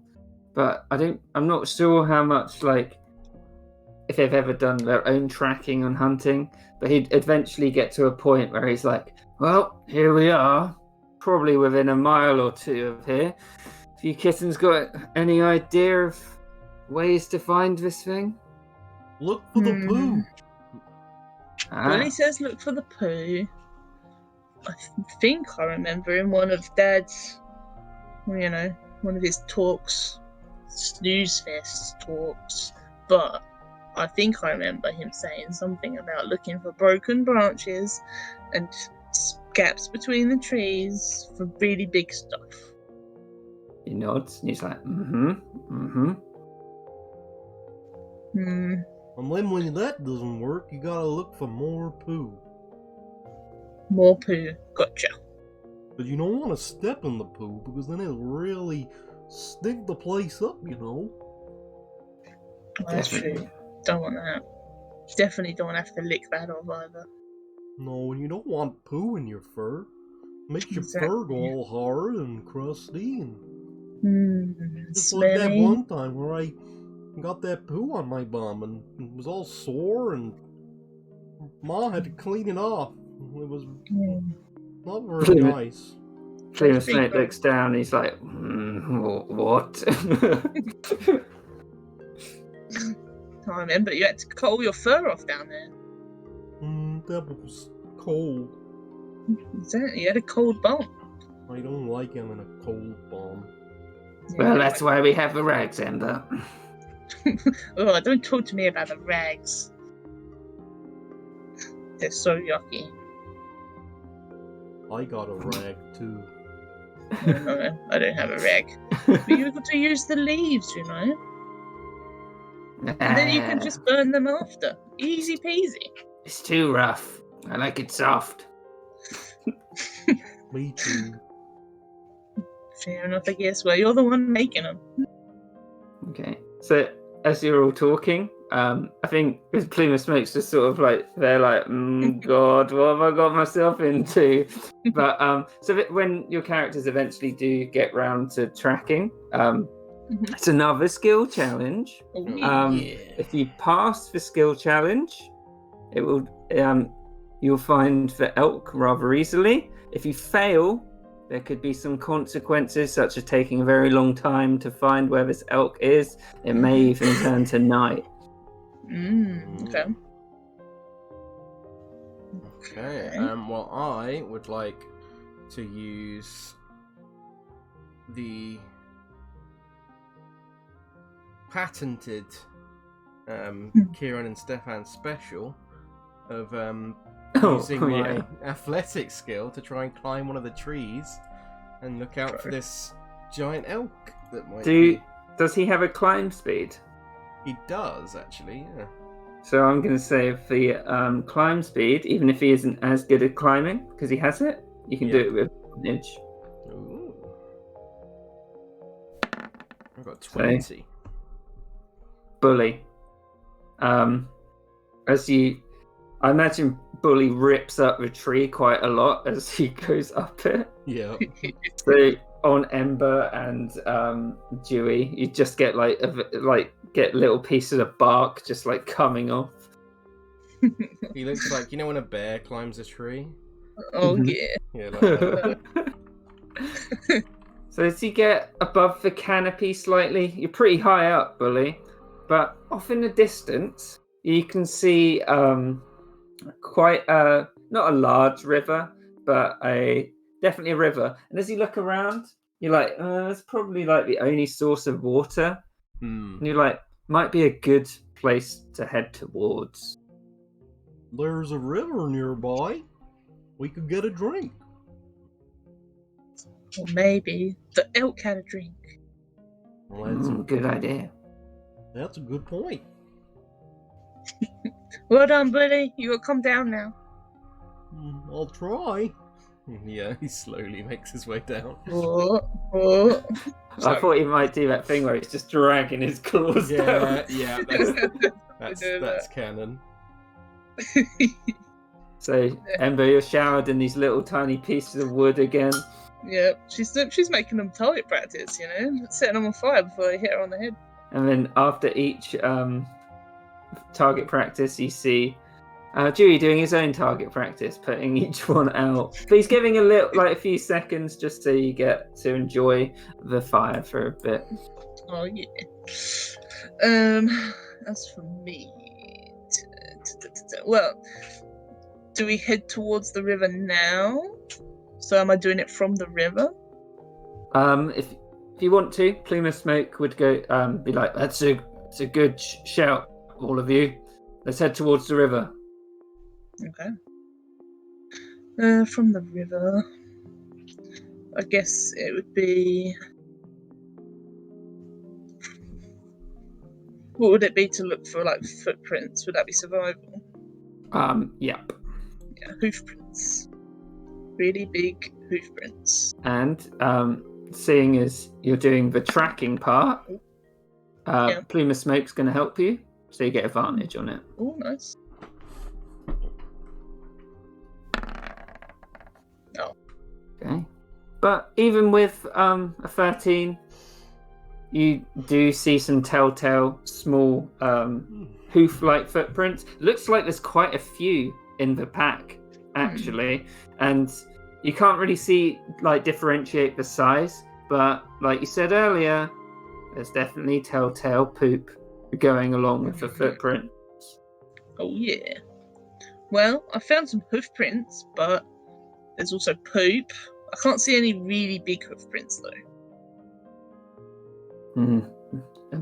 but I'm not sure how much, like, if they've ever done their own tracking on hunting. But he'd eventually get to a point where he's like, well, here we are, probably within a mile or two of here. Have you kittens got any idea of ways to find this thing? Look for the poo. Bully says look for the poo. I think I remember in one of Dad's, one of his talks, snooze fest talks, but I think I remember him saying something about looking for broken branches and gaps between the trees for really big stuff. He nods and he's like, mm-hmm. Hmm. And then when that doesn't work, you gotta look for more poo. More poo. Gotcha. But you don't want to step in the poo because then it'll really stink the place up, you know. Well, that's true. Don't want that. Definitely don't want to have to lick that off either. No, and you don't want poo in your fur. Makes your Exactly. fur go all hard and crusty and just Smelly. like that one time where I got that poo on my bum and it was all sore and Ma had to clean it off. It was not very nice. Plume Snake looks down and he's like, what? I remember you had to cull your fur off down there. That was cold. Exactly, you had a cold bump. I don't like having a cold bomb. Well, that's why we have the rags, Ember. Oh, don't talk to me about the rags. They're so yucky. I got a rag too. No, I don't have a rag. But you've got to use the leaves, you know. And then you can just burn them after. Easy peasy. It's too rough. I like it soft. Me too. Fair enough, I guess. Well, you're the one making them. Okay. So, as you're all talking, I think with Plume of Smoke's just sort of like, they're like, God, what have I got myself into? But, so when your characters eventually do get round to tracking, it's another skill challenge. If you pass the skill challenge, it will you'll find the elk rather easily. If you fail, there could be some consequences, such as taking a very long time to find where this elk is. It may even turn to night. Okay. Okay. Well, I would like to use the patented Kieran and Stefan special of using my athletic skill to try and climb one of the trees and look out for this giant elk that might be... Does he have a climb speed? He does, actually, yeah. So I'm going to say the climb speed, even if he isn't as good at climbing, because he has it, you can do it with advantage. Ooh. I've got 20. So, Bully. I imagine Bully rips up the tree quite a lot as he goes up it. Yeah. So on Ember and Dewey, you just get get little pieces of bark just like coming off. He looks like, you know when a bear climbs a tree? Oh yeah. Yeah, like that. So as you get above the canopy slightly, you're pretty high up, Bully, but off in the distance you can see quite not a large river, but a definitely a river. And as you look around, you're like, it's probably like the only source of water. Hmm. And you're like, might be a good place to head towards. There's a river nearby. We could get a drink. Or maybe the elk had a drink. Well, Good idea. that's a good point. Well done, buddy. You gotta come down now. I'll try. Yeah, he slowly makes his way down. Oh. I thought he might do that thing where he's just dragging his claws down. Yeah, that's canon. So, Ember, you're showered in these little tiny pieces of wood again. Yeah, she's making them target practice, setting them on fire before they hit her on the head. And then after each target practice, you see Dewey doing his own target practice, putting each one out. But he's giving a few seconds just so you get to enjoy the fire for a bit. Oh yeah. As for me, well, do we head towards the river now? So am I doing it from the river? If you want to, Plume of Smoke would go be like, that's a good shout, all of you. Let's head towards the river. Okay. From the river, I guess it would be. What would it be to look for, like, footprints? Would that be survival? Yep. Yeah, hoof prints. Really big hoof prints. And seeing as you're doing the tracking part, Plume of Smoke's going to help you, so you get advantage on it. Oh, nice. Okay. But even with a 13, you do see some telltale small hoof-like footprints. Looks like there's quite a few in the pack, actually. And you can't really differentiate the size, but like you said earlier, there's definitely telltale poop going along with the footprint. Oh, yeah. Well, I found some hoof prints, but there's also poop. I can't see any really big hoof prints, though. And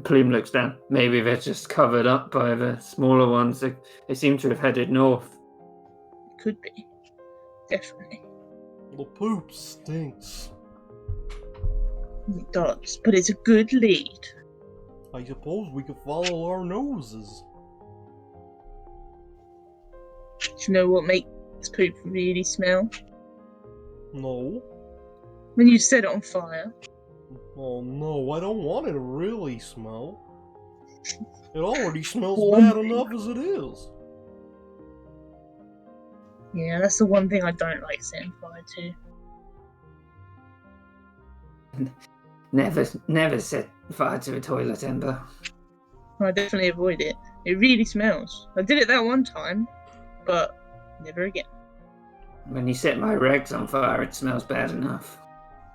Plume looks down. Maybe they're just covered up by the smaller ones. They seem to have headed north. Could be. Definitely. The poop stinks. It does, but it's a good lead. I suppose we could follow our noses. Do you know what makes poop really smell? No. When you set it on fire. Oh no, I don't want it to really smell. It already smells One bad thing. enough as it is. Yeah, that's the one thing I don't like setting fire to. Never set fire to a toilet, Ember. I definitely avoid it. It really smells. I did it that one time, but never again. When you set my regs on fire, it smells bad enough.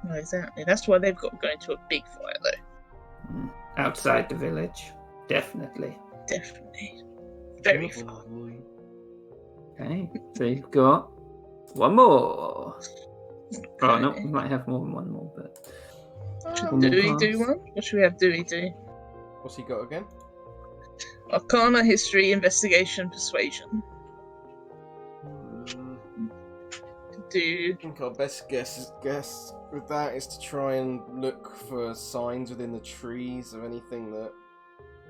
No, exactly. That's why they've got to go into a big fire, though. Outside the village, definitely. Definitely. Very far. Definitely. Okay, so you've got one more. Oh no, Okay. we might have more than one more, but Should One more Dewey pass. do one? What should we have Dewey do? What's he got again? Arcana, History, Investigation, Persuasion. Do I think our best guess with that is to try and look for signs within the trees of anything that,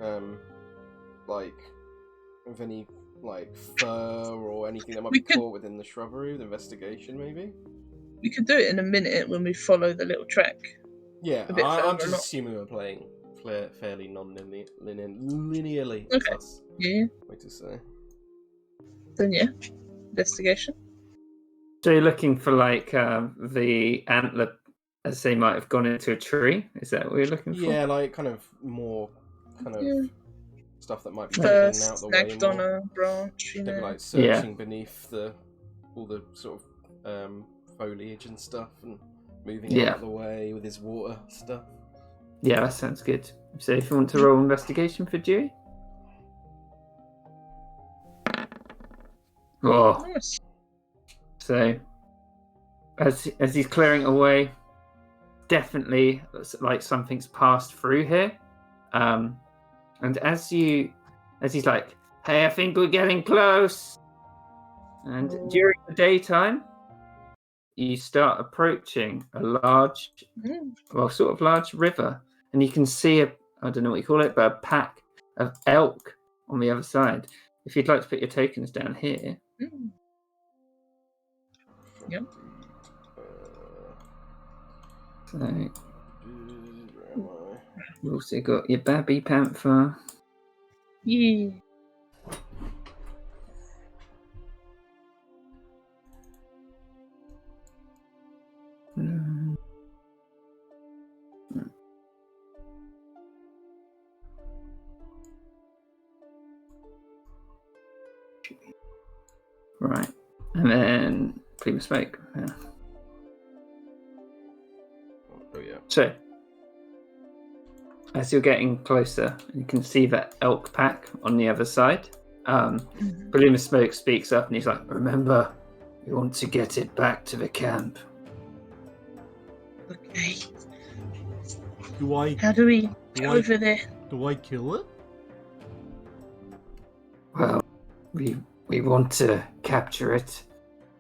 of any fur or anything that might We be could- caught within the shrubbery. With investigation, maybe. we could do it in a minute when we follow the little track. Yeah, A bit I'm further just along. assuming we're playing fairly non-linearly. Okay. That's Yeah. way to say. Then yeah, investigation. so you're looking for the antler, as they might have gone into a tree. Is that what you're looking for? Yeah, more Yeah. stuff that might be hidden out First, the way snagged on more. a branch, you Maybe know. searching beneath all the sort of foliage and stuff, and moving Yeah. out of the way with his water stuff. Yeah, that sounds good. So if you want to roll investigation for Dewey. Oh, Nice. so as he's clearing away, definitely like something's passed through here. And as he's like, hey, I think we're getting close. And during the daytime, you start approaching a large, sort of large river, and you can see I don't know what you call it, but a pack of elk on the other side. If you'd like to put your tokens down here. Yep. So you've also got your Babby Panther. Yeah. Right. And then Plume of Smoke. Yeah. Oh yeah. So as you're getting closer, you can see that elk pack on the other side. Plume of Smoke speaks up and he's like, remember, we want to get it back to the camp. Okay. Do How do we do go I- over there? Do I kill it? Well, we want to capture it.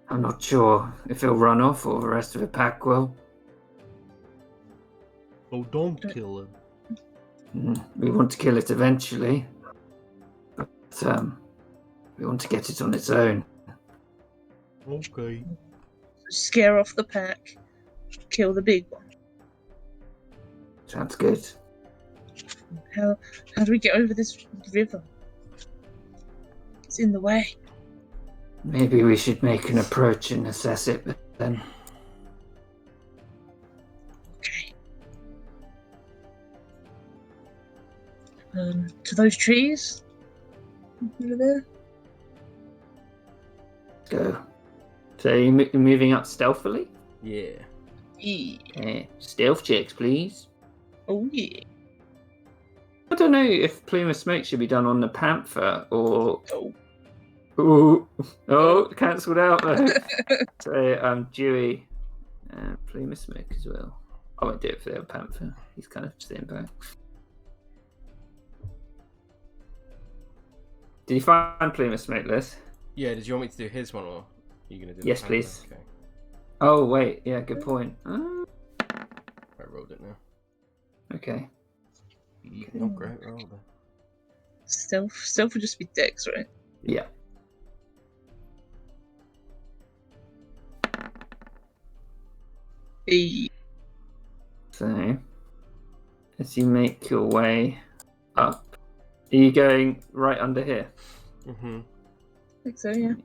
I'm not sure if it'll run off or the rest of the pack will. Oh, don't kill it. We want to kill it eventually. But we want to get it on its own. Okay. Scare off the pack. Kill the big one. Sounds good. How do we get over this river? It's in the way. Maybe we should make an approach and assess it then. Okay. To those trees over there. Go. So you're moving up stealthily? Yeah. Yeah. Stealth checks, please. Oh yeah. I don't know if Plume of Smoke should be done on the Panther or... Oh. Oh, cancelled out though. So, Dewey and Plume of Smoke as well. I won't do it for the other Panther. He's kind of sitting back. Did you find Plume of Smoke, Liz? Yeah, did you want me to do his one, or are you going to do the Yes, Panther? please. Okay. Oh, wait. Yeah, good point. I rolled it now. Okay. Not great roll there. Stealth would just be Dex, right? Yeah. Hey. So, as you make your way up, are you going right under here? Mm-hmm. I think so, yeah.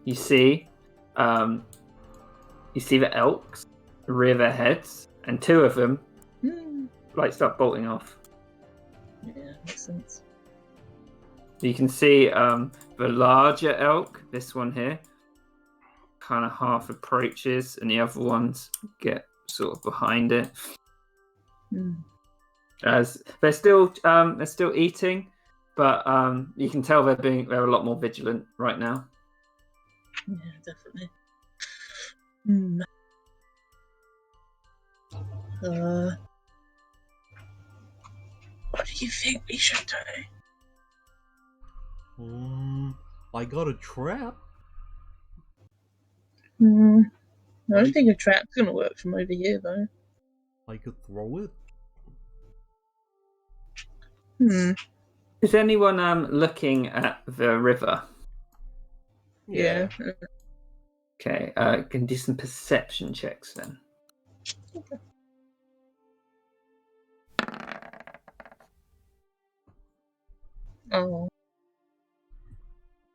You see the elks rear their heads, and two of them start bolting off. Yeah, makes sense. You can see the larger elk, this one here, kind of half approaches, and the other ones get sort of behind it. As they're still eating, but you can tell they're a lot more vigilant right now. Yeah, definitely. What do you think we should do? I got a trap. I don't think a trap's gonna work from over here, though. I could throw it. Is anyone looking at the river? Yeah. Okay, can do some perception checks then. Okay. Oh.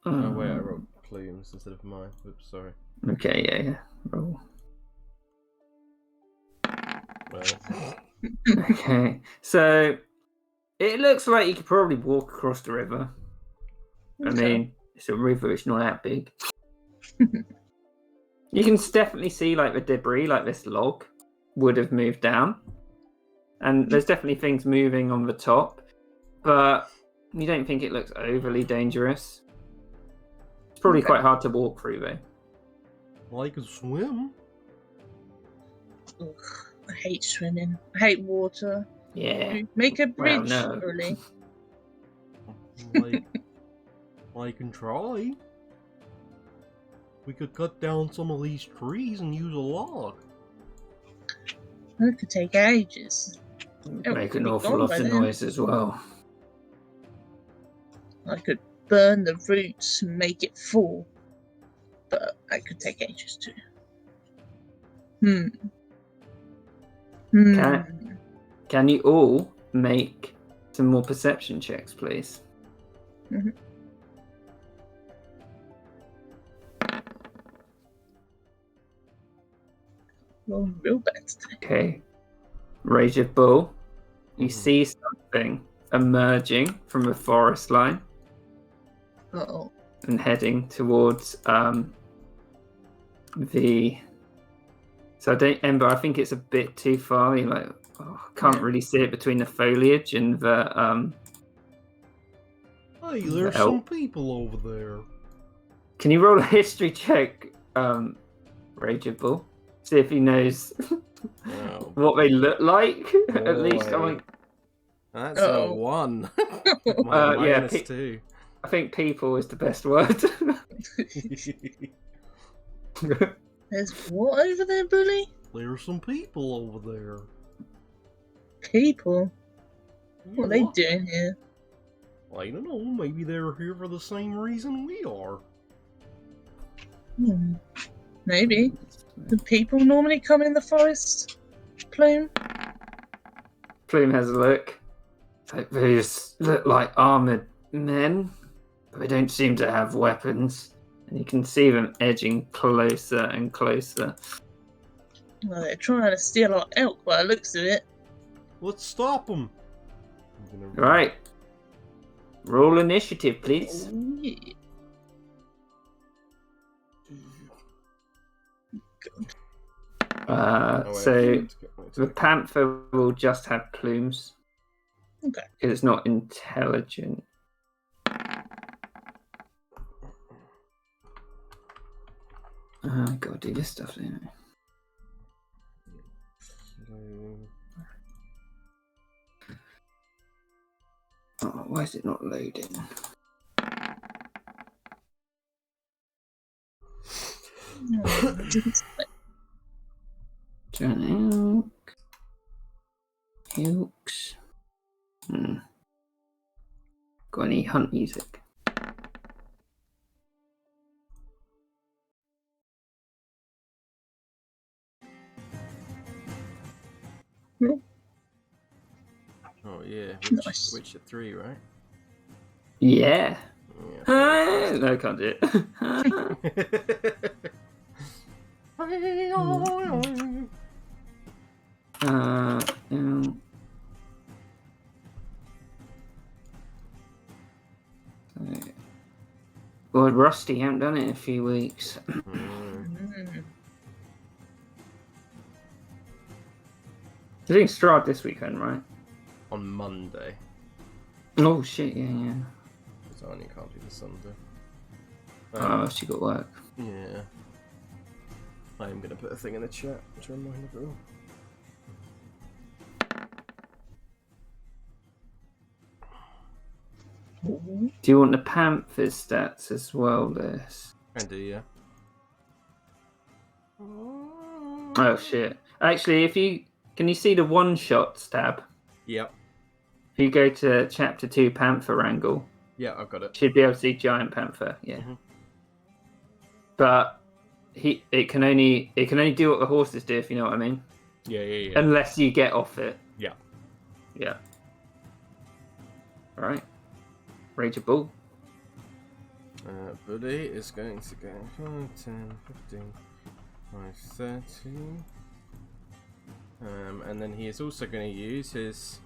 Oh wait, I rolled plumes instead of mine. Oops, sorry. Okay, yeah. Roll. Well, Okay, so it looks like you could probably walk across the river. I mean, it's a river; it's not that big. You can definitely see the debris, this log would have moved down, and there's definitely things moving on the top, but you don't think it looks overly dangerous. It's probably quite hard to walk through, though. I can swim. Ugh, I hate swimming. I hate water. Yeah. Make a Well, bridge, no. Bully. I can try. We could cut down some of these trees and use a log. That could take ages. Make an Be awful gone lot by of then. noise as well. I could burn the roots and make it fall, but that could take ages too. Can you all make some more perception checks, please? Well, real bad today. Okay. Raise your bull. You Mhm. see something emerging from a forest line Uh-oh. and heading towards the. So I don't, Ember. I think it's a bit too far. You like, can't Yeah. really see it between the foliage and the. Hey, there's Well- some people over there. Can you roll a history check, Rage Bull? See if he knows Oh, what they look like. At least, boy. That's Uh-oh. a 1. Yeah, Minus 2. I think people is the best word. There's what over there, Bully? There's some people over there. People. What are they Yeah. doing here? I don't know. Maybe they're here for the same reason we are. Maybe. Do people normally come in the forest, Plume? Plume has a look. They just look like armored men, but they don't seem to have weapons. And you can see them edging closer and closer. Well, they're trying to steal our elk by the looks of it. Let's stop them. Right. Roll initiative, please. Oh, yeah. So the panther will just have plumes. Okay. Because it's not intelligent. Gotta do this stuff, don't I? Oh, why is it not loading? John Elk. Elks. Got any hunt music? Oh yeah, Nice. Witcher 3, right? Yeah. Yeah. No, I can't do it. Well, Rusty, haven't done it in a few weeks. You're doing Strahd this weekend, right? On Monday. Oh shit, yeah. So I only can't do the Sunday. Oh, she got work. Yeah. I am going to put a thing in the chat to remind everyone. Do you want the Panthers stats as well, Liz? I do, yeah. Oh shit. Actually, can you see the one-shot tab? Yep. If you go to Chapter 2 Panther Wrangle, Yeah, I've got it. should be able to see Giant Panther, yeah. Mhm. But it can only do what the horses do, if you know what I mean. Yeah. Unless you get off it. Yeah. Yeah. Alright. Rage a bull. Bully is going to go 5, 10, 15, 5, 30. And then he is also going to use his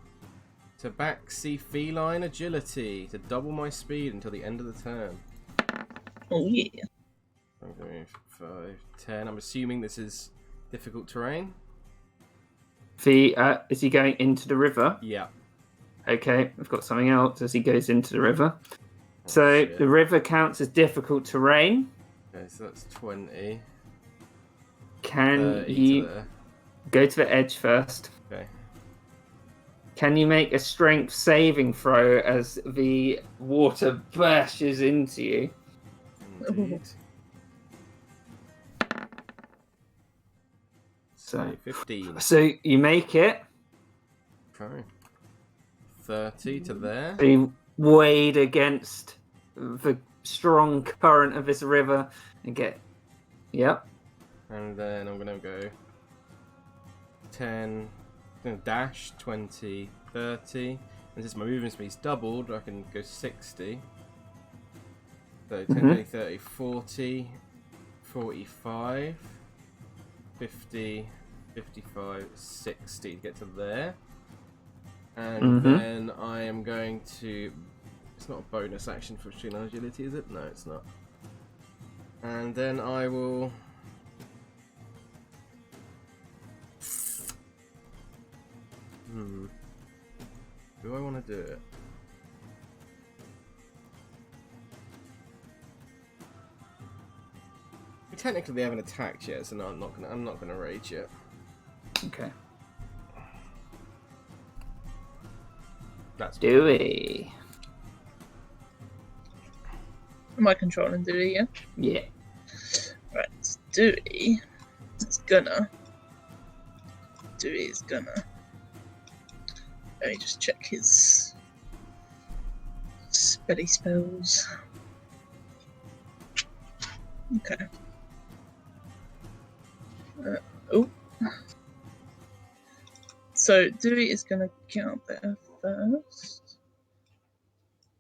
Tabaxi feline agility to double my speed until the end of the turn. Oh yeah. I'm going 5, 10. I'm assuming this is difficult terrain. Is he going into the river? Yeah. Okay, I've got something else as he goes into the river. Oh, So shit. the river counts as difficult terrain. Okay, so that's 20. Can 30 you to there. go to the edge first? Okay. Can you make a strength saving throw as the water bashes into you? Indeed. So, 15. so you make it. Okay. 30 to there. So you wade against the strong current of this river and get. Yep. And then I'm going to go 10. I'm going to dash 20, 30. And since my movement speed's doubled, I can go 60. So 10, 20, 30, 40, 45, 50, 55, 60 to get to there. And then I am going to... It's not a bonus action for extreme agility, is it? No, it's not. And then I will... Do I want to do it? Technically, they haven't attacked yet, so no, I'm not gonna rage yet. Okay. That's Dewey. Am I controlling Dewey, yeah? Yeah. Right, so Dewey is gonna. Let me just check his spelly spells. Okay. Oh. So Dewey is gonna get up there first.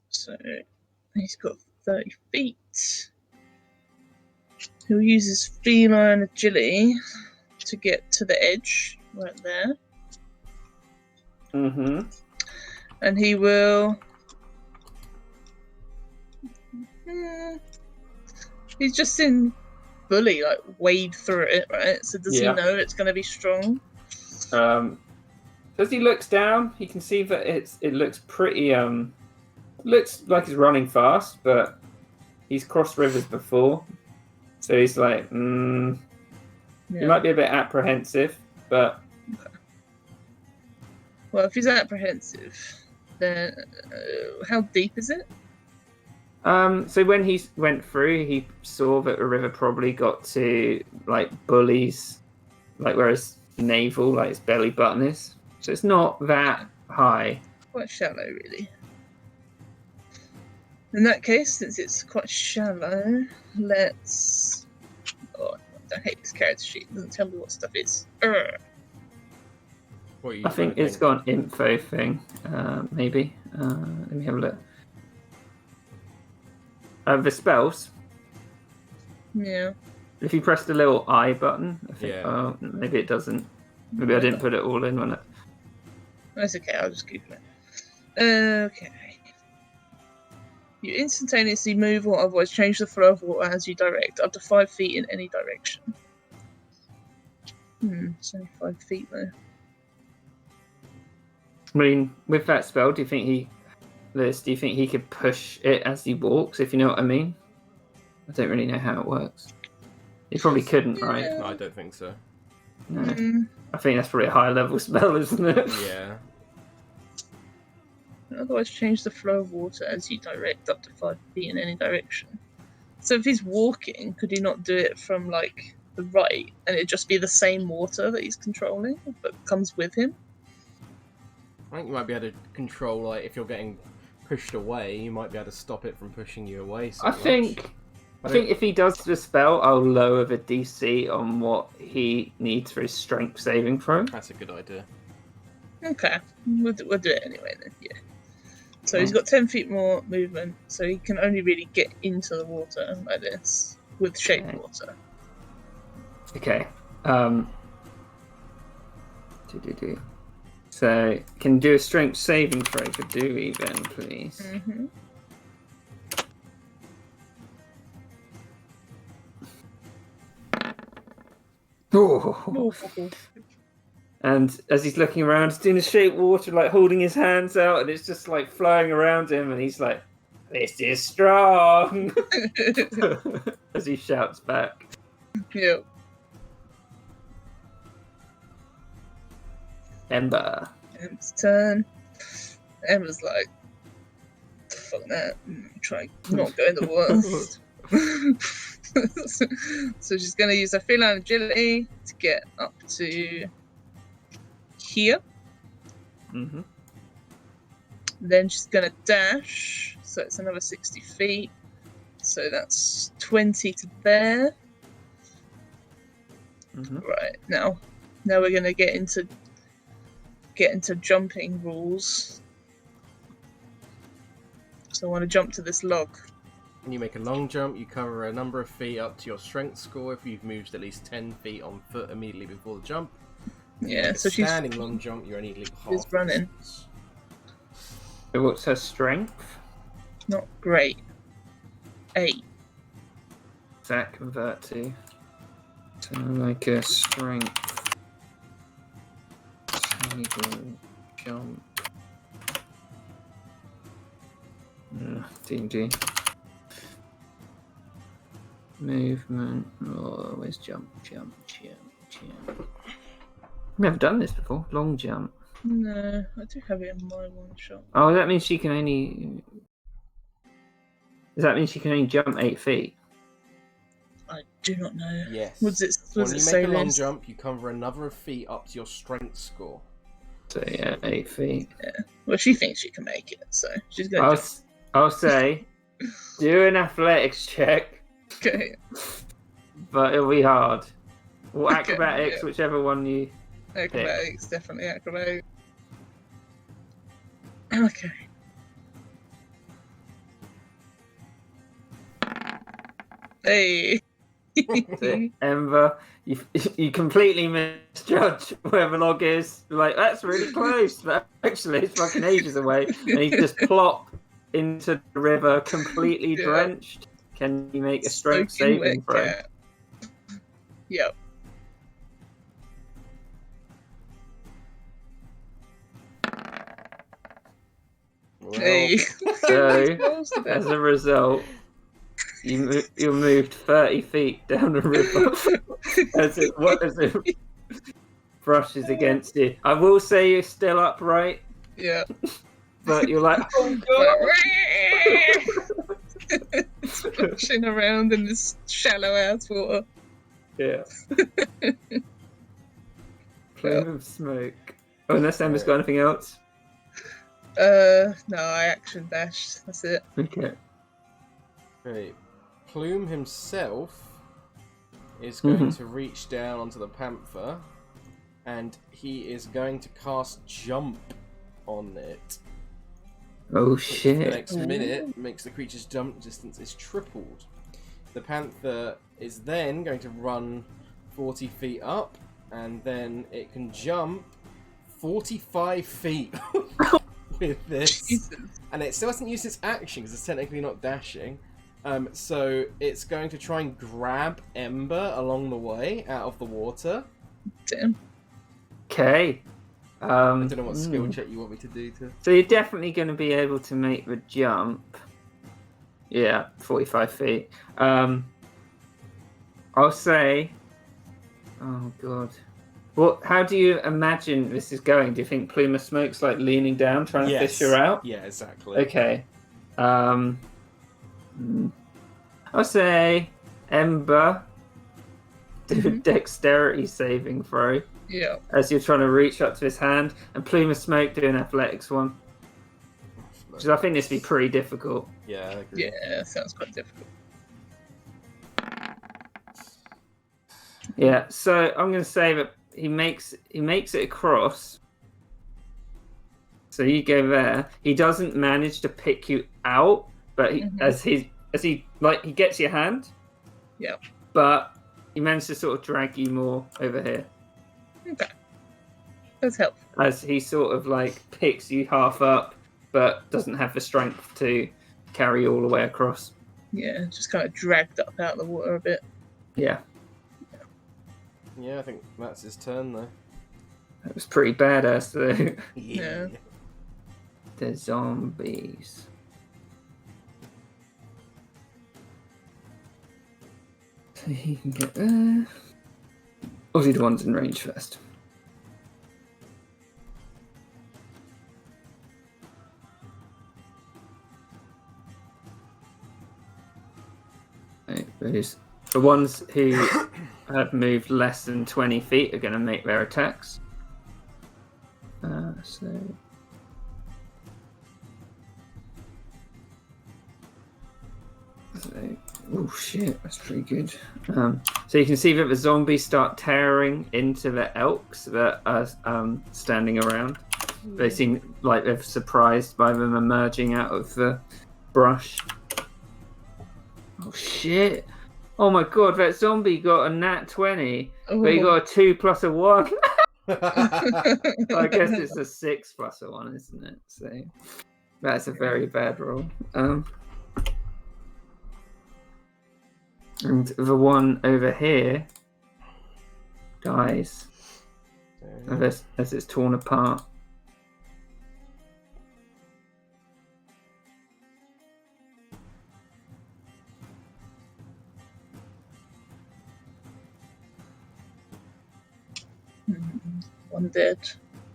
So he's got 30 feet. He'll use his feline agility to get to the edge right there. And he will. He's just in Bully, like wade through it, right? So does he know it's going to be strong? As he looks down, he can see that it looks pretty. Looks like he's running fast, but he's crossed rivers before, so he's like, He might be a bit apprehensive, but. Well, if he's apprehensive, then how deep is it? So when he went through, he saw that the river probably got to like Bully's, like where his navel, like his belly button is. So it's not that high. Quite shallow, really. In that case, since it's quite shallow, let's. Oh, I hate this character sheet. It doesn't tell me what stuff is. What are you I think it's got an info thing, maybe. Let me have a look. The spells. Yeah. If you press the little I button, I think. Yeah. Oh, maybe it doesn't. Maybe I didn't put it all in on it. That's okay. I'll just Google it. Okay. You instantaneously move or otherwise change the flow of water as you direct, up to 5 feet in any direction. It's only 5 feet though. I mean, with that spell, do you think he could push it as he walks, if you know what I mean? I don't really know how it works. He probably couldn't, right? No, I don't think so. No. I think that's probably a high level spell, isn't it? Yeah. Otherwise change the flow of water as you direct, up to 5 feet in any direction. So if he's walking, could he not do it from like the right, and it'd just be the same water that he's controlling, but comes with him? I think you might be able to control, like, if you're getting pushed away, you might be able to stop it from pushing you away so much. I think if he does the spell, I'll lower the DC on what he needs for his strength saving throw. That's a good idea. Okay, we'll do it anyway then, yeah. So he's got 10 feet more movement, so he can only really get into the water like this, with shaped water. Okay. So, can you do a strength saving throw for Dewey then, please? Mm-hmm. Oh. And as he's looking around, he's doing the shape water, like holding his hands out, and it's just like flowing around him, and he's like, "This is strong!" as he shouts back. Yeah. Ember. Emma's turn. Emma's like, fuck that. Try not go in the water. So she's going to use her feline agility to get up to here. Mm-hmm. Then she's going to dash. So it's another 60 feet. So that's 20 to there. Mm-hmm. Right, now we're going to get into jumping rules. So I want to jump to this log. When you make a long jump, you cover a number of feet up to your strength score if you've moved at least 10 feet on foot immediately before the jump. If you Yeah, make a so she's standing long jump, you're only half She's the running. distance. So what's her strength? Not great. 8. Does that convert to? So like a strength. Single jump. D&D. Movement. Oh, where's jump? Never done this before. Long jump. No, I do have it in my one shot. Oh, that means she can only. Does that mean she can only jump 8 feet? I do not know. Yes. Was it When you say make a long this? jump, you cover a number of feet up to your strength score. So yeah, 8 feet. Well, she thinks she can make it, so she's going to I'll say, do an athletics check, Okay. but it'll be hard. Or Okay, acrobatics, yeah. whichever one you. Acrobatics, definitely acrobatics. Okay. Hey. Ember, you completely misjudge where the log is. You're like, that's really close, but actually it's fucking ages away. And you just plop into the river, completely Yeah. drenched. Can you make a strength Soaking saving wet throw? cat. Yep. Well, Hey. So, as a result, you moved 30 feet down the river as it brushes against you. I will say you're still upright, Yeah. but you're like, oh god! Splashing around in this shallow ass water. Yeah. Plume of smoke. Oh, unless Emma's got anything else. No, I action dashed. That's it. Okay. Great. Plume himself is going to reach down onto the panther, and he is going to cast jump on it. Oh Which shit. for the next minute makes the creature's jump distance is tripled. The panther is then going to run 40 feet up, and then it can jump 45 feet with this. Jesus. And it still hasn't used its action because it's technically not dashing. So it's going to try and grab Ember along the way out of the water. Damn. Okay. I don't know what skill check you want me to do to. So you're definitely going to be able to make the jump. Yeah, 45 feet. I'll say. Oh god. How do you imagine this is going? Do you think Plume of Smoke's like leaning down, trying to fish her out? Yeah, exactly. Okay. I'll say Ember. Do a dexterity saving throw. Yeah. As you're trying to reach up to his hand, and Plume of Smoke do an athletics one. Because I think this would be pretty difficult. Yeah, I agree. Yeah, sounds quite difficult. Yeah, so I'm going to say that he makes it across. So you go there. He doesn't manage to pick you out, but he, as he gets your hand. Yeah. But he managed to sort of drag you more over here. Okay. That's helpful. As he sort of like picks you half up, but doesn't have the strength to carry you all the way across. Yeah, just kind of dragged up out of the water a bit. Yeah. Yeah, I think that's his turn though. That was pretty badass though. Yeah. The zombies. So he can get there. Or do the ones in range first? The ones who have moved less than 20 feet are going to make their attacks. Oh shit, that's pretty good. So you can see that the zombies start tearing into the elks that are standing around. They seem like they're surprised by them emerging out of the brush. Oh shit! Oh my god, that zombie got a nat 20, but he got a 2 plus a 1. I guess it's a 6 plus a 1, isn't it? So that's a very bad roll. And the one over here dies as it's torn apart. One dead.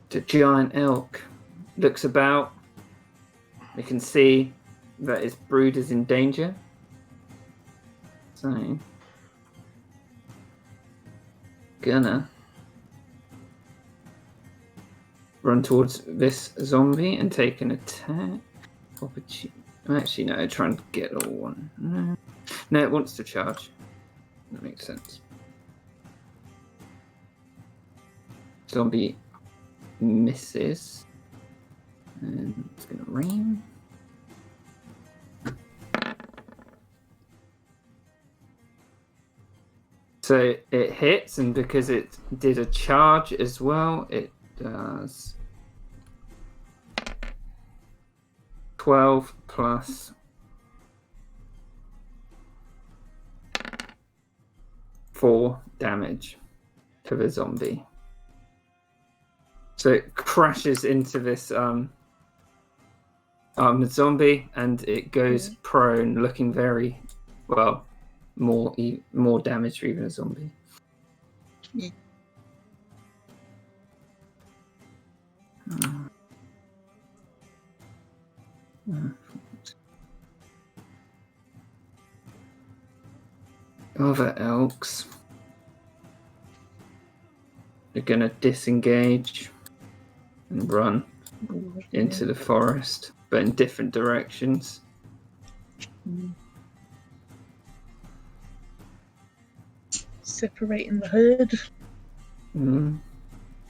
The giant elk looks about. We can see that its brood is in danger. So, gonna run towards this zombie and take an attack. Actually, no, try and get all one. No, it wants to charge. That makes sense. Zombie misses. And it's gonna rain. So it hits, and because it did a charge as well, it does 12 plus 4 damage to the zombie. So it crashes into this zombie, and it goes prone, looking very well. More damage for even a zombie. Yeah. Other elks are gonna disengage and run into the forest, but in different directions. Separating the herd.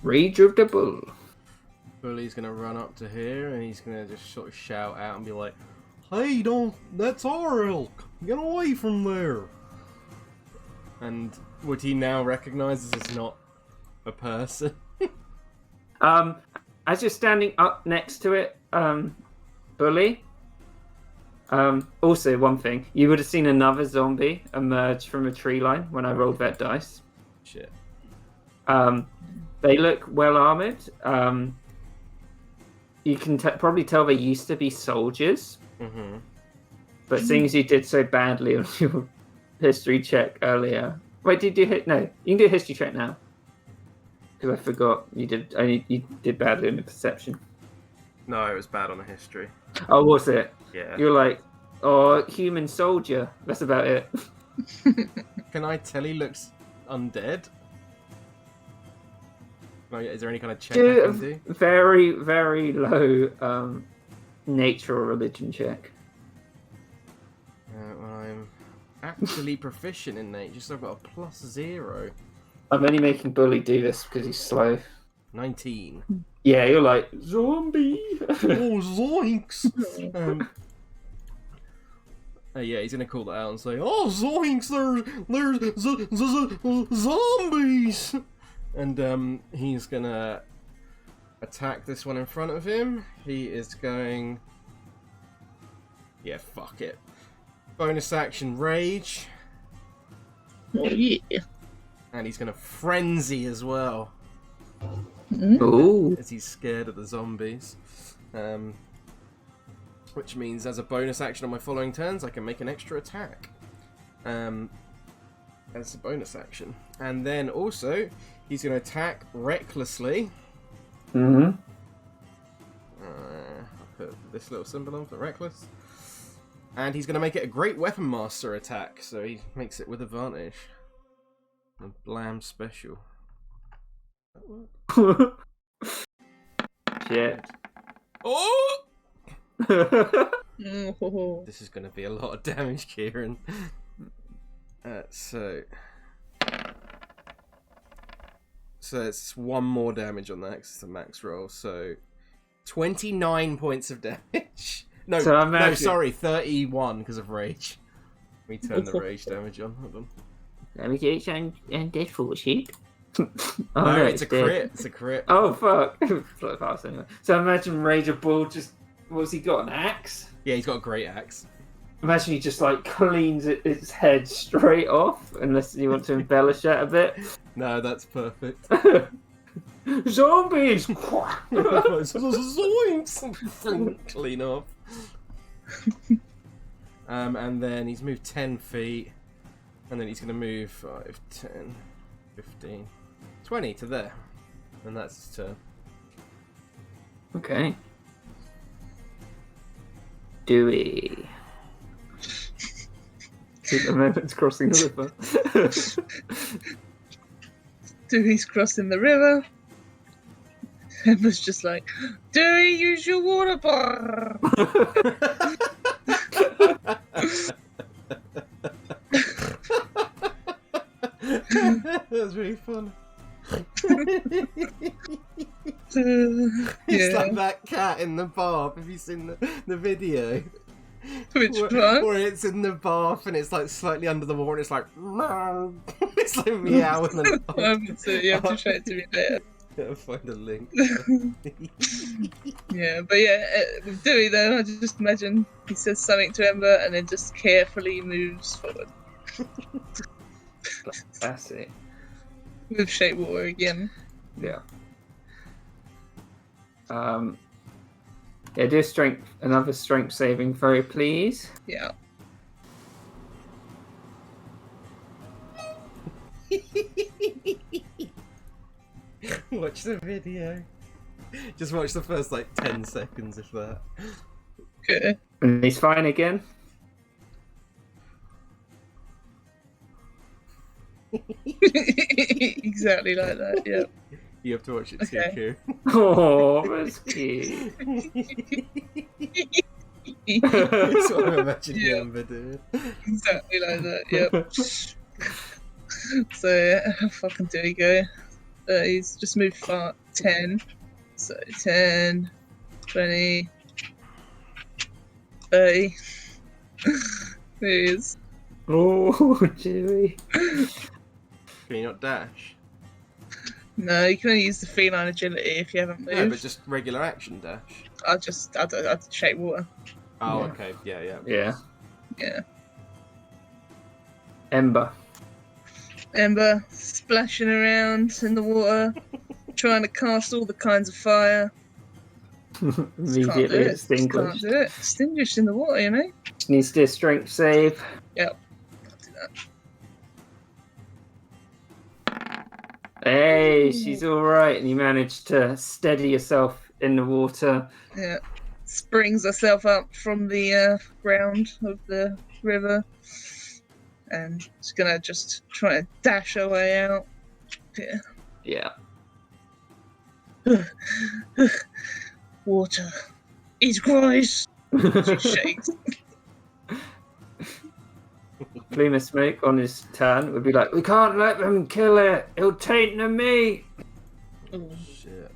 Rage of the bull. Bully's gonna run up to here and he's gonna just sort of shout out and be like, Hey, that's our elk. Get away from there. and would he now recognise this is not a person? As you're standing up next to it, Bully. Also, one thing, you would have seen another zombie emerge from a tree line when I rolled that dice. Shit. They look well armored. You can probably tell they used to be soldiers. Mm-hmm. But seeing as you did so badly on your history check earlier, wait, did you hit? No, you can do a history check now. Because I forgot you did badly on the perception. No, it was bad on the history. Oh, was it? Yeah. You're like, oh, human soldier. That's about it. Can I tell he looks undead? Is there any kind of check I Do can do? a very, very low nature or religion check. Well, I'm actually proficient in nature, so I've got a +0. I'm only making Bully do this because he's slow. 19. Yeah, you're like, zombie! Oh, zoinks! Yeah, he's gonna call that out and say, Oh, zoinks! There's zombies! and he's gonna attack this one in front of him. He is going... Yeah, fuck it. Bonus action rage. Oh, yeah. And he's gonna frenzy as well, Ooh. as he's scared of the zombies. Which means as a bonus action on my following turns, I can make an extra attack. As a bonus action. And then also, he's going to attack recklessly. Mm-hmm. I'll put this little symbol on for reckless. And he's going to make it a great weapon master attack, so he makes it with advantage. A blam special. Shit. Oh! Oh. This is going to be a lot of damage, Kieran. So it's one more damage on that because it's a max roll. So 29 points of damage. No, So no, sorry, 31 because of rage. We turn the rage damage on. Hold on. Let me get it on dead for sheep. Oh no, it's a dead. crit. It's a crit. Oh fuck! Fly fast anyway. So imagine Rage of Bull just what's he got? An axe? Yeah, he's got a great axe. Imagine he just like cleans its head straight off, unless you want to embellish that a bit. No, that's perfect. Zombies! Zoinks! Clean off. And then he's moved 10 feet. And then he's going to move 5, 10, 15, 20 to there. And that's his turn. Okay. Dewey. See the moment's crossing the river. Dewey's crossing the river. Emma's just like, Dewey, use your water bar. That's really fun. Yeah. It's like that cat in the bath. Have you seen the video? Which where, one? where it's in the bath and it's like slightly under the water and it's like it's like meowing and I haven't seen it. You have to show it to me later. I'll find a link. Yeah, but yeah, with Dewey though, I just imagine he says something to Ember and then just carefully moves forward. That's it. With Shape Water again. Yeah. Yeah, do another strength saving throw, please. Yeah. Watch the video. Just watch the first like 10 seconds if that. Okay. And he's fine again. Exactly like that, yeah. You have to watch it too, Okay. Kieran. Oh, that's cute. That's what I'm imagining Yeah. Amber doing. Exactly like that, yep. So, yeah, how fucking do he go? He's just moved far 10. So, 10, 20, 30. There he is. Oh, Dewey. Can you not dash? No, you can only use the feline agility if you haven't moved. No, but just regular action dash. I'll Shape Water. Oh, Yeah. okay. Yeah. Yeah. Yeah. Ember. Ember splashing around in the water, trying to cast all the kinds of fire. Just can't do Immediately it. Just extinguished. can't do it. Extinguished in the water, you know? Needs to do a strength save. Yep. Can't do that. Hey, she's alright, and you managed to steady yourself in the water. Yeah. Springs herself up from the ground of the river. And she's gonna just try to dash her way out. Yeah. Yeah. Water is gross. She shakes. Plume of Smoke on his turn would be like, we can't let them kill it. It'll taint the meat. Ooh. Shit.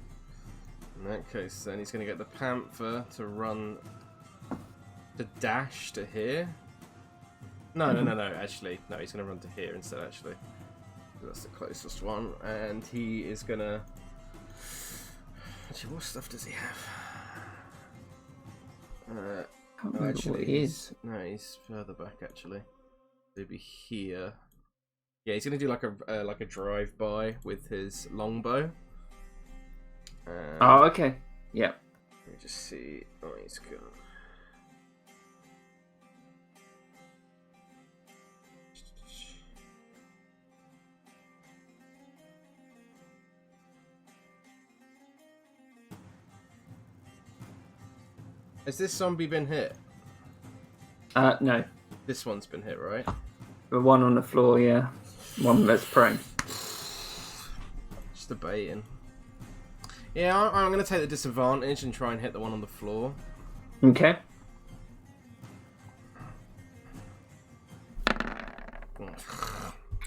In that case, then he's going to get the Panther to run to dash to here. No. Actually, no. He's going to run to here instead. Actually, that's the closest one, and he is going to. Actually, what stuff does he have? Can't Oh, remember actually, what he is. No, he's further back. Actually, he'll be here. Yeah, he's gonna do like a drive-by with his longbow. Oh, okay. Yeah. Let me just see. Oh, he's gone. Has this zombie been hit? No. This one's been hit, right? The one on the floor, yeah. One that's prone. Just debating. Yeah, I'm going to take the disadvantage and try and hit the one on the floor. Okay.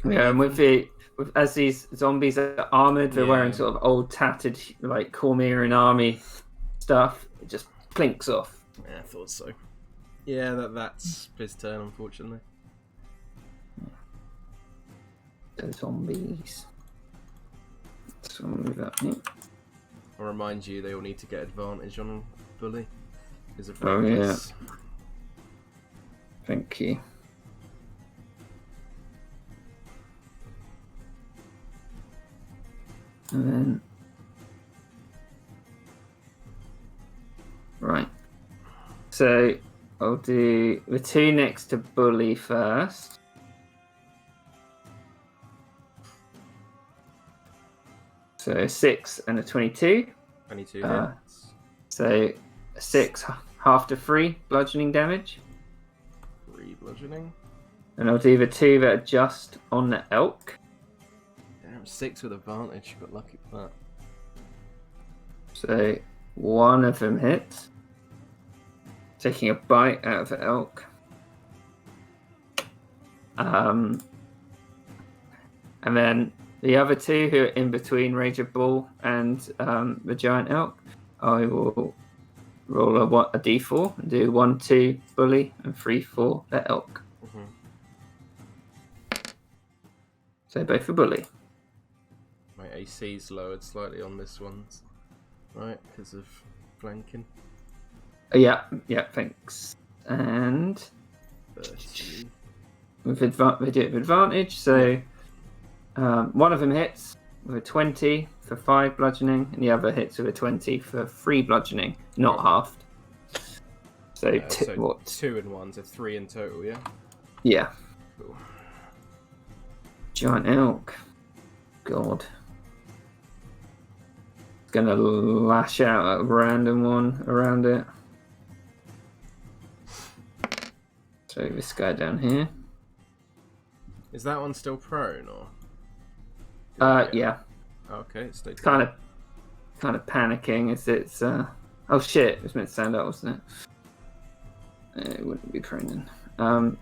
Yeah, and as these zombies are armored, they're wearing sort of old tattered like Cormyr and army stuff. It just clinks off. Yeah, I thought so. Yeah, that's his turn, unfortunately. The zombies. So I'll move that here. I'll remind you, they all need to get advantage on Bully. Because of Oh, reckless. yeah. Thank you. And then... Right. So, I'll do the two next to Bully first. So, a 6 and a 22. 22 hits. So, a 6, half to 3 bludgeoning damage. 3 bludgeoning. And I'll do the 2 that are just on the elk. Damn, 6 with advantage. Got lucky with that. So, one of them hits. Taking a bite out of the elk. And then the other 2 who are in between Rager Bull and the giant elk, I will roll a d4 and do 1, 2 Bully and 3, 4 the elk. Mm-hmm. So both for Bully. My AC's lowered slightly on this one, right? Because of flanking. Yeah, thanks. And 13. we do it with advantage, so one of them hits with a 20 for 5 bludgeoning, and the other hits with a 20 for 3 bludgeoning, not halved. So, so 2 and 1, so 3 in total, yeah? Yeah. Cool. Giant elk. God. It's gonna lash out at a random one around it. So this guy down here. Is that one still prone, or? Yeah. Okay, it's stayed Kind of panicking as it's oh shit, it was meant to stand up, wasn't it? It wouldn't be prone then.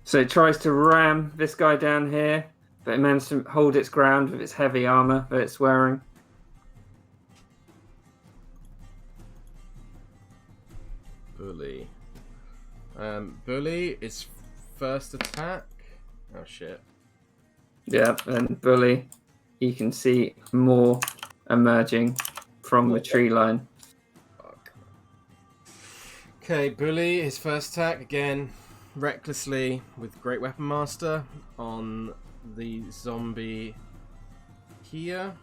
So it tries to ram this guy down here, but it manages to hold its ground with its heavy armor that it's wearing. Bully. Bully is first attack. Oh shit. Yeah, and Bully, you can see more emerging from the tree line. Fuck. Okay, Bully, his first attack again, recklessly with Great Weapon Master on the zombie here.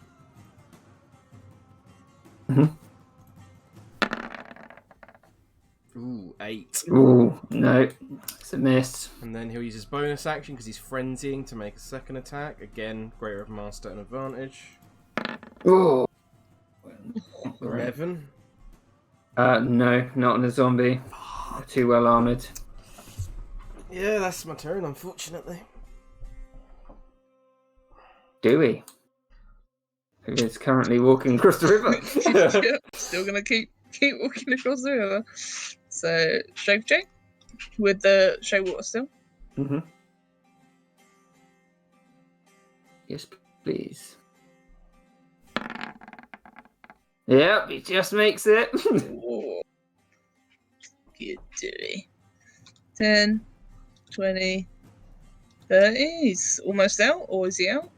Mhm. Ooh, 8. Ooh, no, it's a miss. And then he'll use his bonus action because he's frenzying to make a second attack. Again, Great Weapon Master an advantage. Ooh. 11. No, not on a zombie. Too well armored. Yeah, that's my turn, unfortunately. Dewey, who is currently walking across the river. Yeah, still gonna keep walking across the river. So Shake Jake with the Shea Water still. Mm-hmm. Yes, please. Yep, he just makes it. Whoa. Good Dewey. 10, 20, 30. He's almost out, or is he out?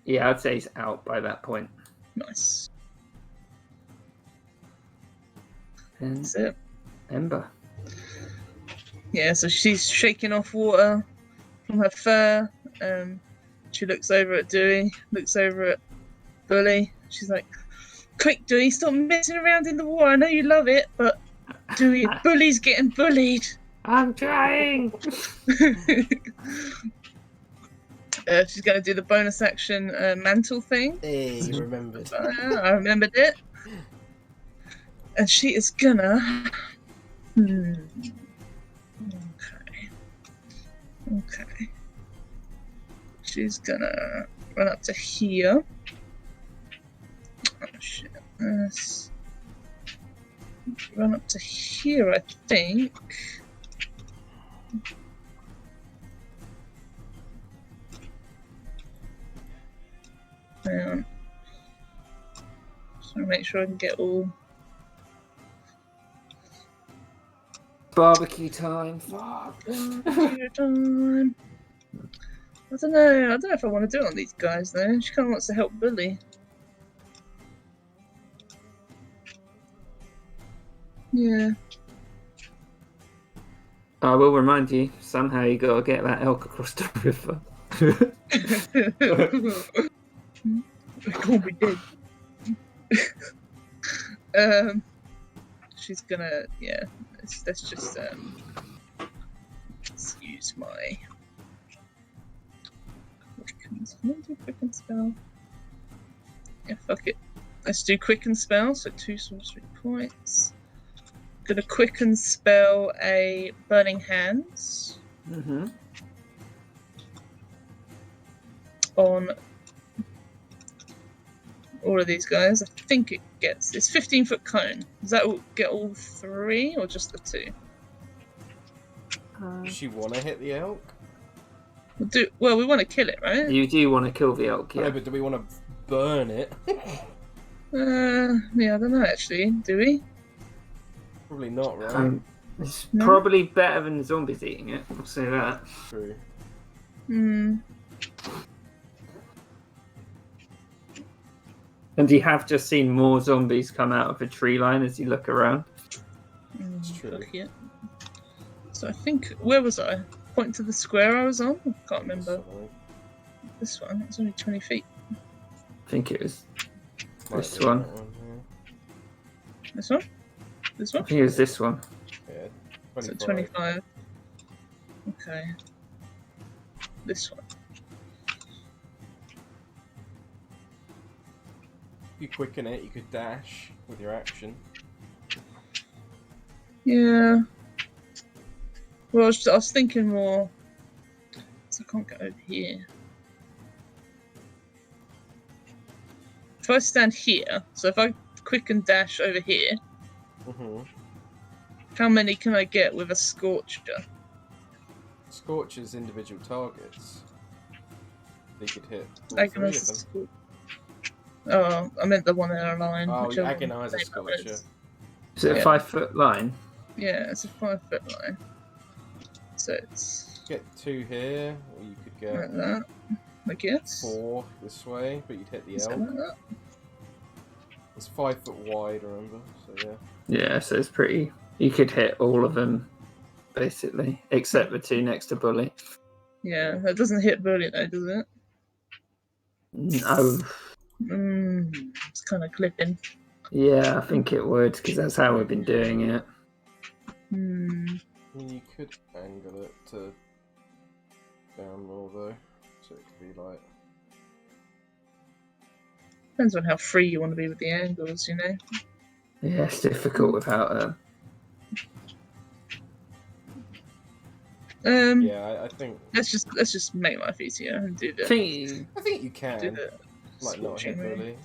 Yeah, I'd say he's out by that point. Nice. And That's it. Ember. Yeah, so she's shaking off water from her fur. She looks over at Dewey, looks over at Bully. She's like, "Quick, Dewey, stop messing around in the water. I know you love it, but Dewey, Bully's getting bullied." I'm trying. She's going to do the bonus action mantle thing. Hey, you remembered. I remembered it. And she is gonna. Okay. She's gonna run up to here. Oh shit. Run up to here, I think. Hang on. Just want to make sure I can get all. Barbecue time. Fuck. Barbecue time. I don't know. I don't know if I want to do it on these guys though. She kind of wants to help Bully. Yeah. I will remind you, somehow you gotta get that elk across the river. They call me dead. She's gonna, yeah. Let's just let's use my quicken spell. Yeah, fuck it. Let's do quicken spell. So 2 sorcery points. Gonna quicken spell a burning hands on all of these guys. I think it gets it's 15-foot cone. Does that get all 3 or just the 2? Does she want to hit the elk? Well, we want to kill it, right? You do want to kill the elk, yeah. No, but do we want to burn it? Yeah, I don't know actually. Do we? Probably not, right? It's probably better than the zombies eating it. I'll say that. True. Hmm. And you have just seen more zombies come out of a tree line as you look around. It's true. Yeah. So I think where was I? Point to the square I was on. I can't remember. This one. It's only 20 feet. I think it was this Might one. be that one, This one. This I one. think it was this one. yeah. So 25. 25. Okay. This one. If you quicken it, you could dash with your action. Yeah. Well, I was thinking more. So I can't get over here. If I stand here, so if I quick and dash over here, how many can I get with a Scorcher? Scorches individual targets. They could hit all Like 3 of them. Oh, I meant the one in our line. Oh, whichever one Agonizer the name Scorcher. is. Is it a Yeah. 5-foot line? Yeah, it's a 5-foot line. So it's Get 2 here, or you could get like that, I guess. 4 this way, but you'd hit the Something elk. like that. It's 5 foot wide, remember? So yeah. Yeah, so it's pretty. You could hit all of them, basically, except the 2 next to Bully. Yeah, that doesn't hit Bully though, does it? No. It's kind of clipping. Yeah, I think it would, because that's how we've been doing it. I mean, you could angle it to down roll though, so it could be like. Depends on how free you want to be with the angles, you know. Yeah, it's difficult without a. Yeah, I think. Let's just make life easier and do the I think. I think you do can. the Like not hit scorching ray. Bully.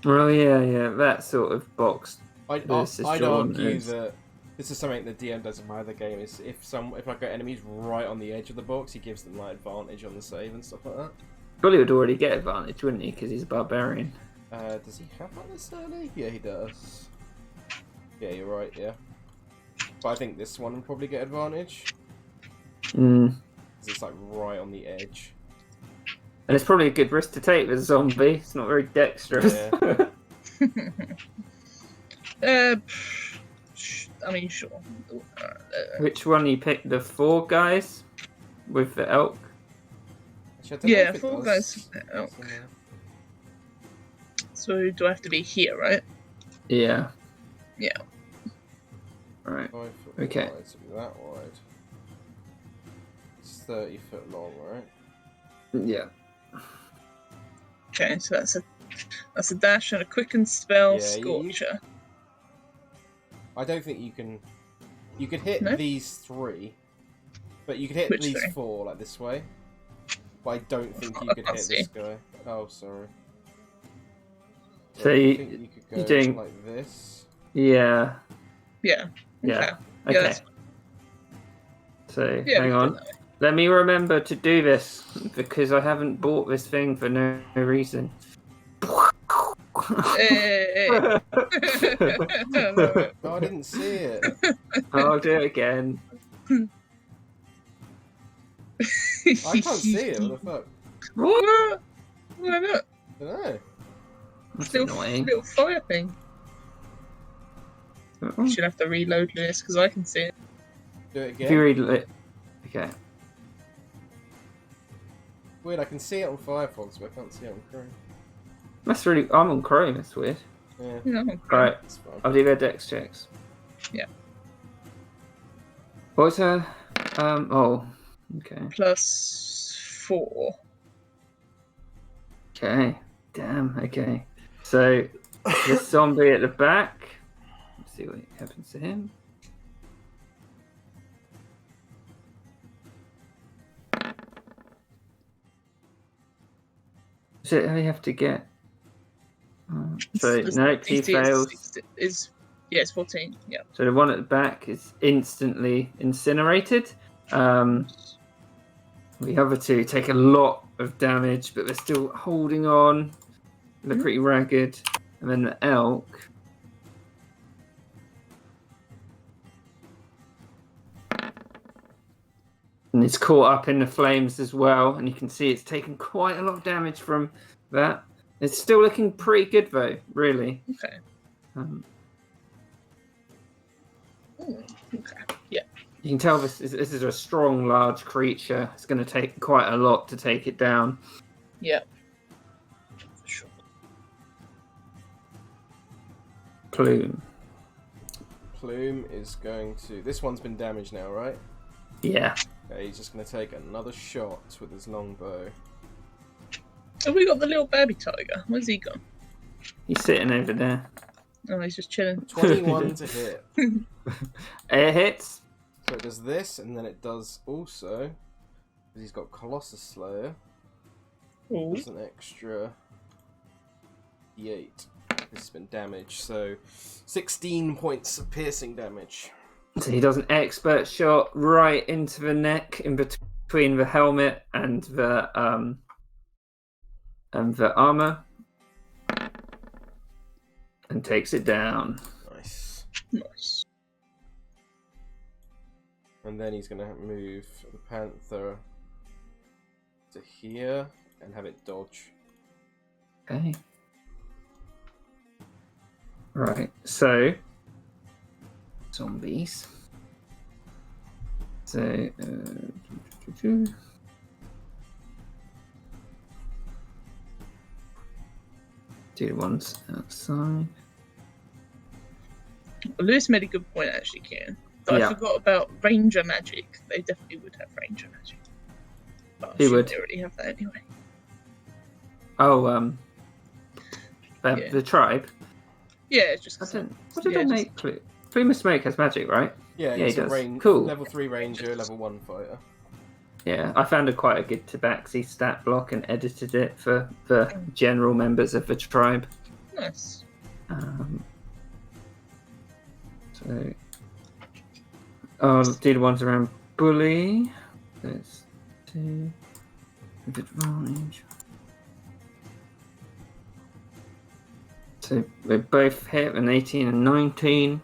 Well, yeah, that sort of box. I'd This is argue drawn, that this is something the DM does in my other game. Is if I've got enemies right on the edge of the box, he gives them like advantage on the save and stuff like that. Bully would already get advantage, wouldn't he? Because he's a barbarian. Does he have that necessarily? Yeah, he does. Yeah, you're right. Yeah, but I think this one will probably get advantage because it's like right on the edge. And it's probably a good risk to take with a zombie. It's not very dexterous. Yeah. I mean, sure. Which one you picked? The 4 guys with the elk? Actually, I don't know Yeah, if it 4 does. guys with the elk. So do I have to be here, right? Yeah. Yeah. Right. 5 foot Okay. wide, so it'd be that wide. It's 30 foot long, right? Yeah. Okay, so that's a dash and a quicken spell, Yeah, Scorcher. I don't think you can. You could hit No? these 3, but you could hit Which these 3? 4 like this way. But I don't think you I could can't hit see. this guy. Oh, sorry. So I think you could go you're doing- like this. Yeah. Yeah. Yeah. Okay. Okay. that's- So Yeah, hang we can do on. Let me remember to do this because I haven't bought this thing for no reason. Hey. I love it. Oh, I didn't see it. I'll do it again. I can't see it. What the fuck? What? Why not? I don't know. That's Little, annoying. little fire thing. Should have to reload this because I can see it. Do it If you again. read it. Okay. Weird, I can see it on Firefox, but I can't see it on Chrome. That's really. I'm on Chrome. That's weird. Yeah, No, Right. it's fine. I'll do their dex checks. Yeah. What's her? Oh. Okay. +4. Okay. Damn. Okay. So this zombie at the back. Let's see what happens to him. So how you have to get? So It's- no, it's- he it's- fails. it's 14. Yeah. So the one at the back is instantly incinerated. The other two take a lot of damage, but they're still holding on. They're pretty ragged. And then the elk. And it's caught up in the flames as well. And you can see it's taken quite a lot of damage from that. It's still looking pretty good though, really. Okay. Um, Okay. Yeah. You can tell this is a strong, large creature. It's going to take quite a lot to take it down. Yeah. For sure. Plume. Plume is going to. This one's been damaged now, right? Yeah. Okay, he's just going to take another shot with his longbow. Have we got the little baby tiger? Where's he gone? He's sitting over there. Oh, he's just chilling. 21 to hit. It hits. So it does this, and then it does also. Because he's got Colossus Slayer. Ooh. There's an extra D8. This has been damaged, so 16 points of piercing damage. So he does an expert shot right into the neck, in between the helmet and the armor, and takes it down. Nice. Nice. And then he's going to move the Panther to here and have it dodge. Okay. Right. So zombies. So. Do the ones outside. Well, Lewis made a good point, actually, Kieran. But Yeah. I forgot about Ranger magic. They definitely would have Ranger magic. But Who I'm sure would? They already have that anyway. Oh, Yeah. the tribe. Yeah, it's just. I 'cause don't. What did yeah, I just- make? Plume of Smoke has magic, right? Yeah, Yeah, he's he a does. Cool. level 3 ranger, level 1 fighter. Yeah, I found quite a good Tabaxi stat block and edited it for the general members of the tribe. Nice. So, I'll do the ones around Bully. There's 2 with advantage. So they both hit an 18 and 19.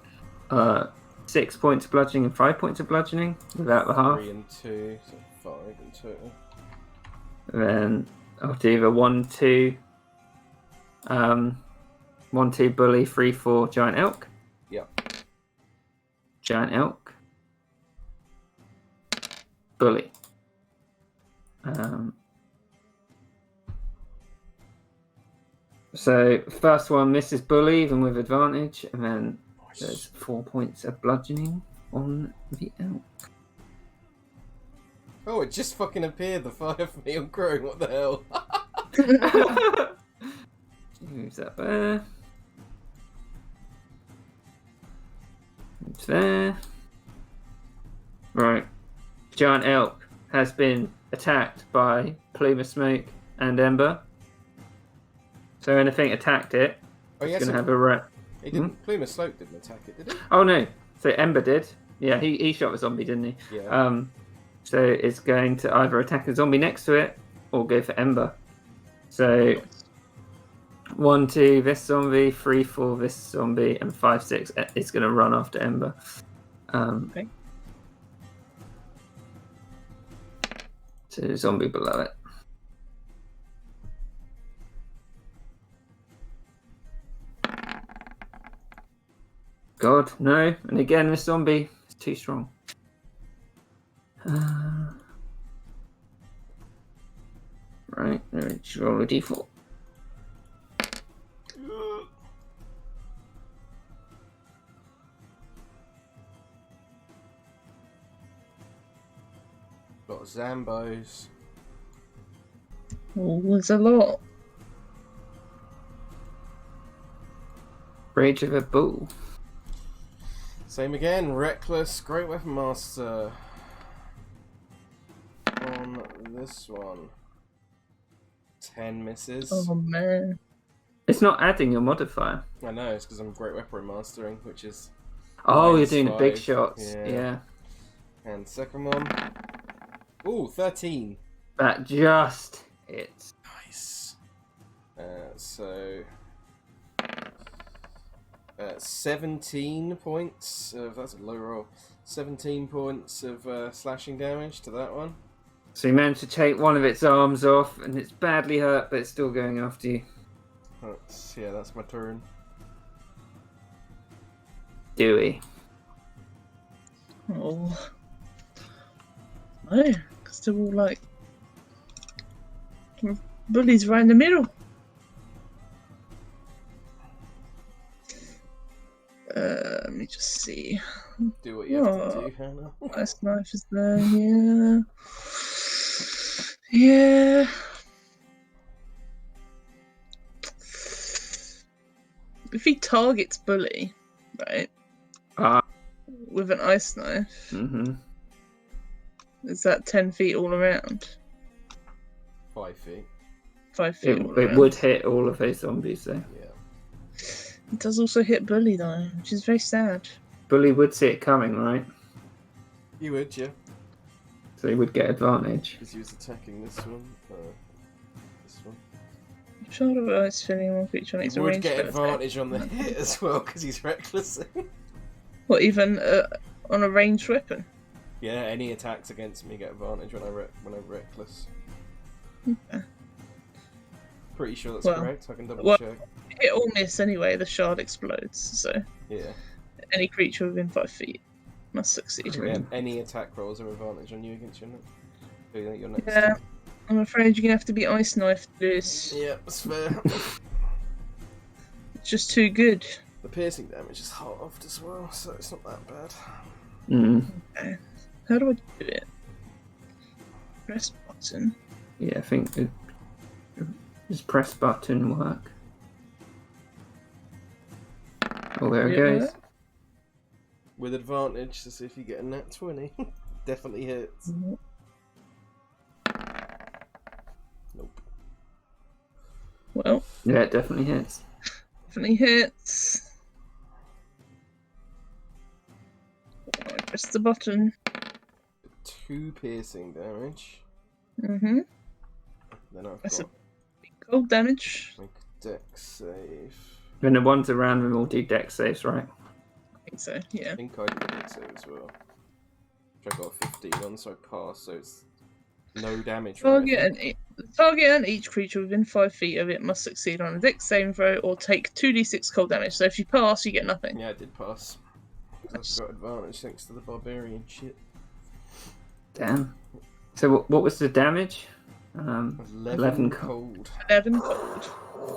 6 points of bludgeoning and 5 points of bludgeoning without the half. 3 and 2, so 5 in total. Then I'll do the 1-2. 1-2 Bully, 3-4 Giant Elk. Yep. Giant Elk. Bully. So first one misses Bully, even with advantage, and then there's 4 points of bludgeoning on the elk. Oh, it just fucking appeared, the fire for me on growing, what the hell? Moves that there. Moves there. Right. Giant elk has been attacked by Plume of Smoke and Ember. So anything attacked it, Oh, it's yeah, going to so have a rat. he didn't. Plume of Slope didn't attack it, did he? Oh no. So Ember did. Yeah, he shot a zombie, didn't he? Yeah. So it's going to either attack a zombie next to it or go for Ember. So 1, 2 this zombie, 3, 4 this zombie, and 5, 6 it's going to run after Ember. Okay. So zombie below it. God, no. And again, this zombie is too strong. Right, let's roll a d4. Got Zambos. Oh, there's a lot. Rage of a Bull. Same again, Reckless, Great Weapon Master. On this one. 10 misses. Oh man. It's not adding your modifier. I know, it's because I'm Great Weapon Mastering, which is... Oh, you're minus doing the big 5. shots. Yeah. Yeah. And second one. Ooh, 13. That just hits. Nice. So... 17 points of... That's a low roll. 17 points of slashing damage to that one. So you managed to take one of its arms off, and it's badly hurt, but it's still going after you. That's my turn. Dewey. Oh. No, because they're all like... Bullies right in the middle. Let me just see. Do what you have to do, Hannah. Ice knife is there, yeah. Yeah. If he targets Bully, right, with an ice knife, is that 10 feet all around? 5 feet. 5 feet all It around. would hit all of those zombies, though. Yeah. It does also hit Bully, though, which is very sad. Bully would see it coming, right? You would, yeah. So he would get advantage. Because he was attacking this one. This one. Shard of Ice filling one creature makes He a would range get spell attack. advantage on the hit as well, because he's reckless. What, even on a ranged weapon? Yeah, any attacks against me get advantage when I'm reckless. Okay. Pretty sure that's Well, correct. I can double well- check. Hit or miss anyway, the shard explodes, so Yeah. any creature within 5 feet must succeed. Yeah. Any attack rolls are advantage on you against your next. Yeah, I'm afraid you're gonna have to be ice knifed to do this. Yeah, that's fair. It's just too good. The piercing damage is halved as well, so it's not that bad. Okay. How do I do it? Press button. Yeah, I think does press button work? Oh, there it Yeah. goes. With advantage to see if you get a nat 20. Definitely hits. Nope. Well, Yeah, it definitely hits. definitely hits. I press the button. 2 piercing damage. Mm-hmm. Then I've That's got big cold damage. make a dex save. When the ones around them all do dex saves, right? I think so, yeah. I think I did a dex save as well. Which I got a 15 on, so I passed, so it's no damage. Target and each creature within 5 feet of it must succeed on a dex saving throw or take 2d6 cold damage. So if you pass, you get nothing. Yeah, I did pass. 'Cause I've got advantage thanks to the barbarian shit. Damn. So what was the damage? 11 cold. 11 cold.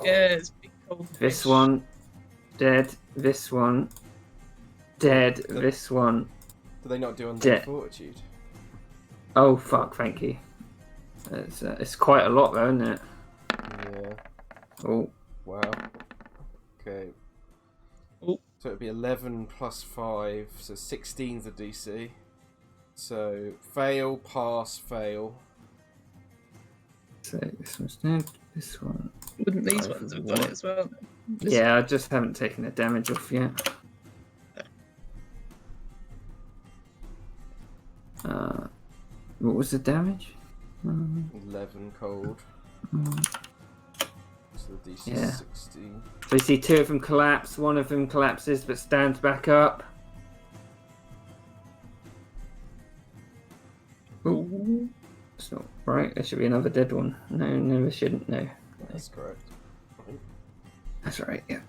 Yeah, it's big cold. This damage. one dead. This one dead. This one. Do they not do on Yeah. fortitude? Oh fuck! Thank you. It's quite a lot, though, isn't it? Yeah. Oh, Wow. Okay. Oh. So it'd be 11 plus 5, so 16's the DC. So fail, pass, fail. so this one's dead. This one. Wouldn't these Five ones of have done it one. as well? Yeah, I just haven't taken the damage off yet. What was the damage? 11 cold. So the DC Yeah. 16. So you see two of them collapse. One of them collapses but stands back up. Ooh. That's not right. There should be another dead one. No, there shouldn't. No. That's correct. That's right, yeah.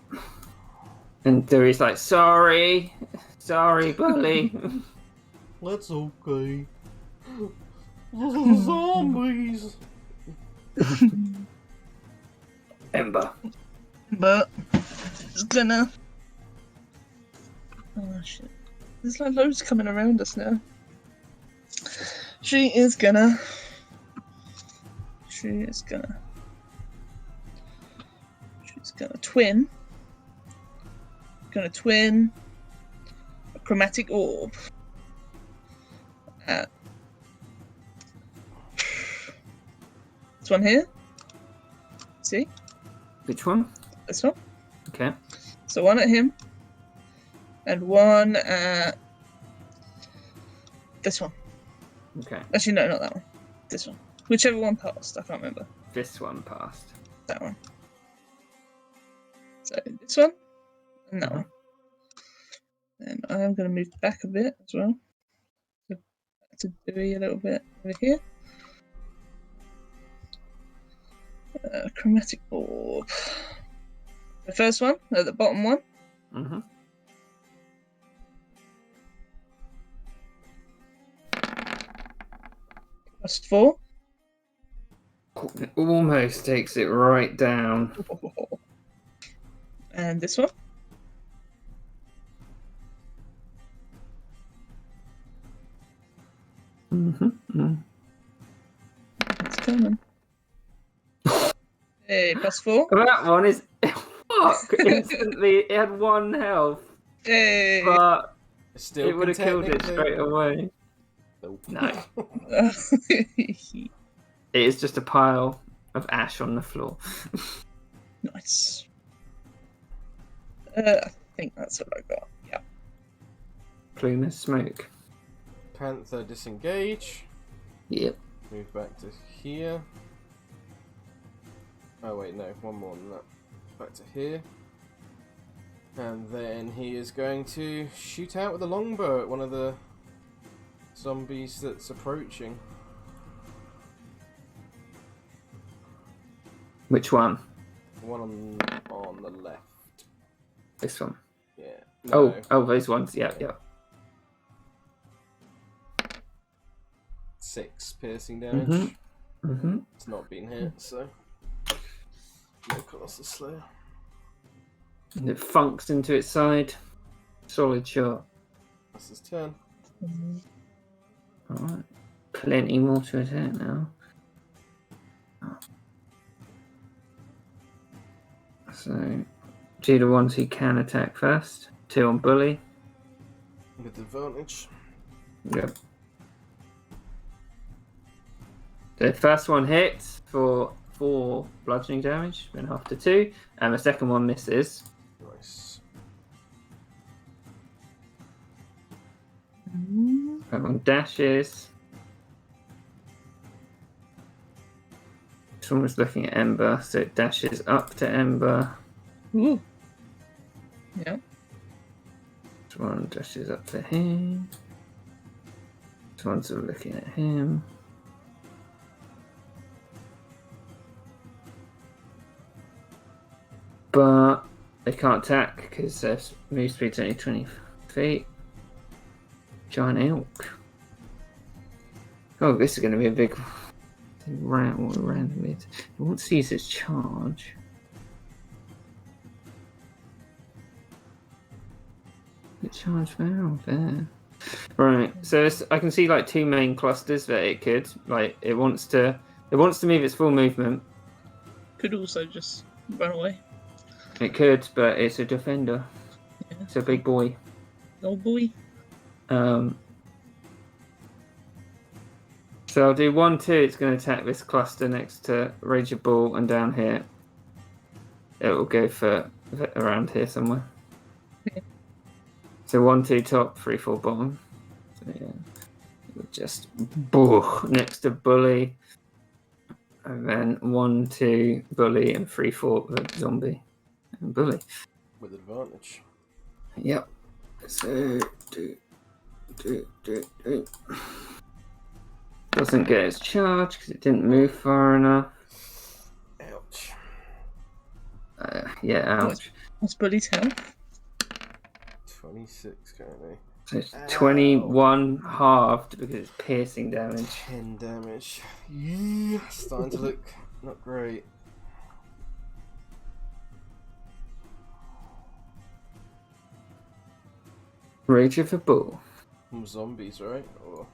And Dewey's like, sorry, bully. That's okay. Zombies. Ember. But it's gonna. Oh shit! There's like loads coming around us now. She is gonna twin. Gonna twin a chromatic orb at this one here. See? Which one? This one. Okay. So one at him, and one at this one. Okay. Actually, no, not that one. This one. Whichever one passed, I can't remember. This one passed. That one. So this one, and that one. And I am going to move back a bit as well. To Dewey a little bit over here. Chromatic orb. The first one, at the bottom one. Mm-hmm. Plus 4. It almost takes it right down. And this one. Mm-hmm. It's coming. Hey, plus 4. That one is fuck. Instantly, it had 1 health, Hey. but Still it would have killed it technically- straight away. Nope. No, it is just a pile of ash on the floor. Nice. I think that's what I got. Yeah. Plume of smoke. Panther disengage. Yep. Move back to here. Oh wait, no, one more than that. Back to here. And then he is going to shoot out with a longbow at one of the zombies that's approaching. Which one? The one on the left. This one. Yeah. Oh, those ones. Yeah, yeah. 6 piercing damage. Mm-hmm. Mm-hmm. It's not been hit, so no cost to slow. And it funks into its side. Solid shot. That's his turn. Alright. Plenty more to attack now. So, do the ones he can attack first. 2 on bully. With advantage. Yep. The first one hits for 4 bludgeoning damage, then half to 2, and the second one misses. Nice. That one dashes. This one was looking at Ember, so it dashes up to Ember. Ooh. Yeah. This one dashes up to him. This one's looking at him. But they can't attack because their move speed's only 20 feet. Giant elk. Oh, this is going to be a big random. It wants to use its charge. The charge there or there? Right. So I can see like two main clusters that it could. Like it wants to move its full movement. Could also just run away. It could, but it's a defender. Yeah. It's a big boy. Old boy. So I'll do 1, 2. It's going to attack this cluster next to Rage of Bull, and down here it will go for around here somewhere. Okay. So 1, 2 top, 3, 4 bottom. So yeah, it would just next to Bully, and then 1, 2 Bully, and 3, 4 zombie and Bully. With advantage. Yep. So do. Doesn't get its charge because it didn't move far enough. Ouch. Yeah, ouch. What's Bully's health? 26 currently. So it's 21 halved because it's piercing damage. 10 damage. Yeah, starting to look not great. Rage of the Bull. Some zombies, right? Or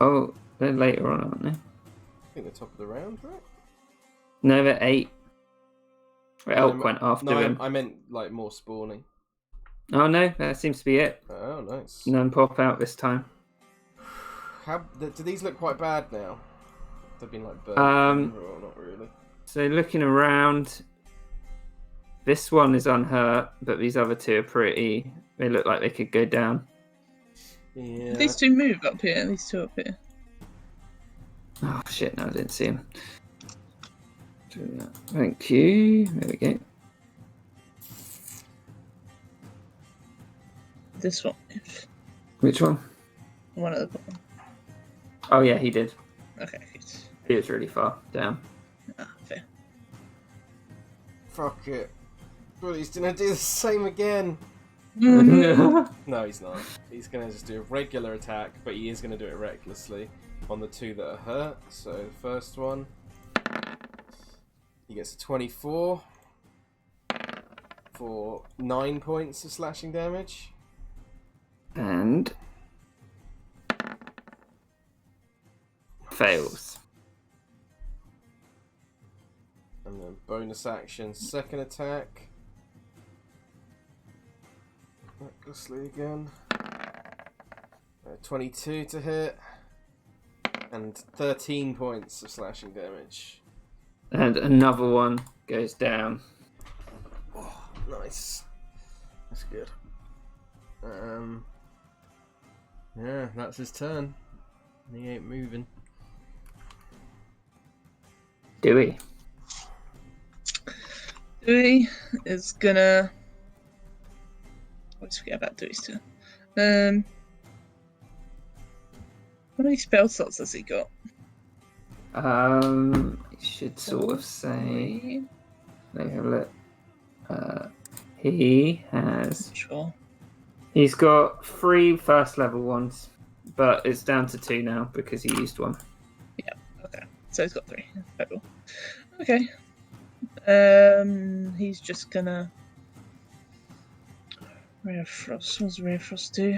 Oh, they're later on, aren't they? I think the top of the round, right? No, they're 8. The elk No, went after him. I meant like more spawning. Oh no, that seems to be it. Oh, nice. None pop out this time. Do these look quite bad now? They've been like burnt or not really. So looking around, this one is unhurt, but these other two are pretty. They look like they could go down. Yeah. These two move up here. These two up here. Oh shit! No, I didn't see him. Thank you. There we go. This one. Which one? One at the bottom. Oh yeah, he did. Okay, good. He was really far down. Ah, fair. Fuck it. But he's gonna do the same again. Oh No, he's not. He's gonna just do a regular attack, but he is gonna do it recklessly on the two that are hurt. So the first one, he gets a 24 for 9 points of slashing damage. And fails. And then bonus action, second attack. Recklessly again. 22 to hit. And 13 points of slashing damage. And another one goes down. Oh, nice. That's good. Yeah, that's his turn. He ain't moving. Dewey. Dewey is gonna. Let's forget about Dewey's turn. How many spell slots has he got? It should sort of say. Let me have a look. He has. Sure. He's got 3 first level ones, but it's down to 2 now because he used one. Yeah. Okay. So he's got 3 total. Okay. He's just gonna. Ray of Frost. What does Ray of Frost do?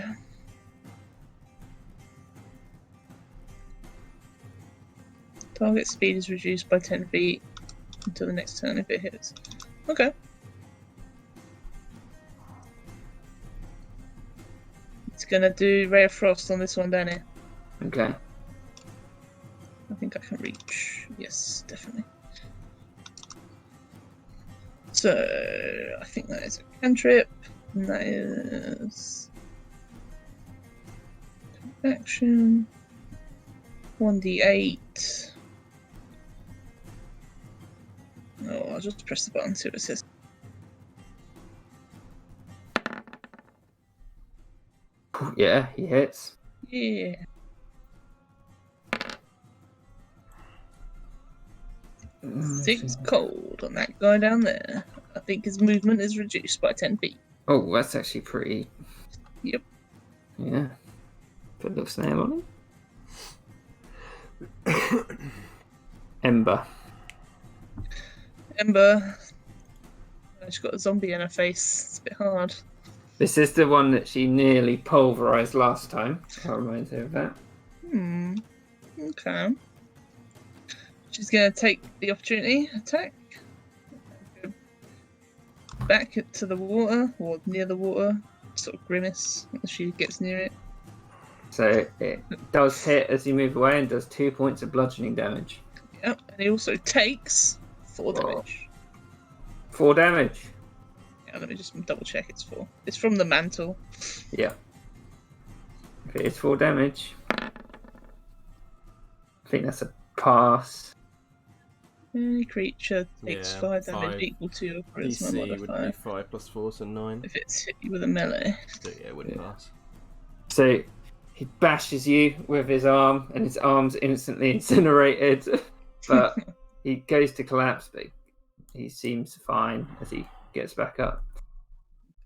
Target speed is reduced by 10 feet until the next turn if it hits. Okay. It's gonna do Ray of Frost on this one down here. Okay. I think I can reach. Yes, definitely. So I think that is a cantrip. And that is action. 1d8. Oh, I'll just press the button, see what it says. Yeah, he hits. Yeah. Six cold on that guy down there. I think his movement is reduced by 10 feet. Oh, that's actually pretty. Yep. Yeah. Put a little snail on him. Ember. Ember. She's got a zombie in her face. It's a bit hard. This is the one that she nearly pulverized last time. I'll remind her of that. Okay. She's going to take the opportunity attack. Go back to the water, or near the water. Sort of grimace as she gets near it. So it does hit as you move away and does 2 points of bludgeoning damage. Yep, and he also takes 4 damage. 4 damage. Yeah, let me just double check it's 4. It's from the mantle. Yeah. If it is 4 damage, I think that's a pass. Any creature takes Yeah, 5 damage 5. equal to your charisma DC would modifier. be 5 plus 4, so 9. If it's hit you with a melee. So yeah, it wouldn't pass. So he bashes you with his arm, and his arm's instantly incinerated. But he goes to collapse, but he seems fine as he gets back up.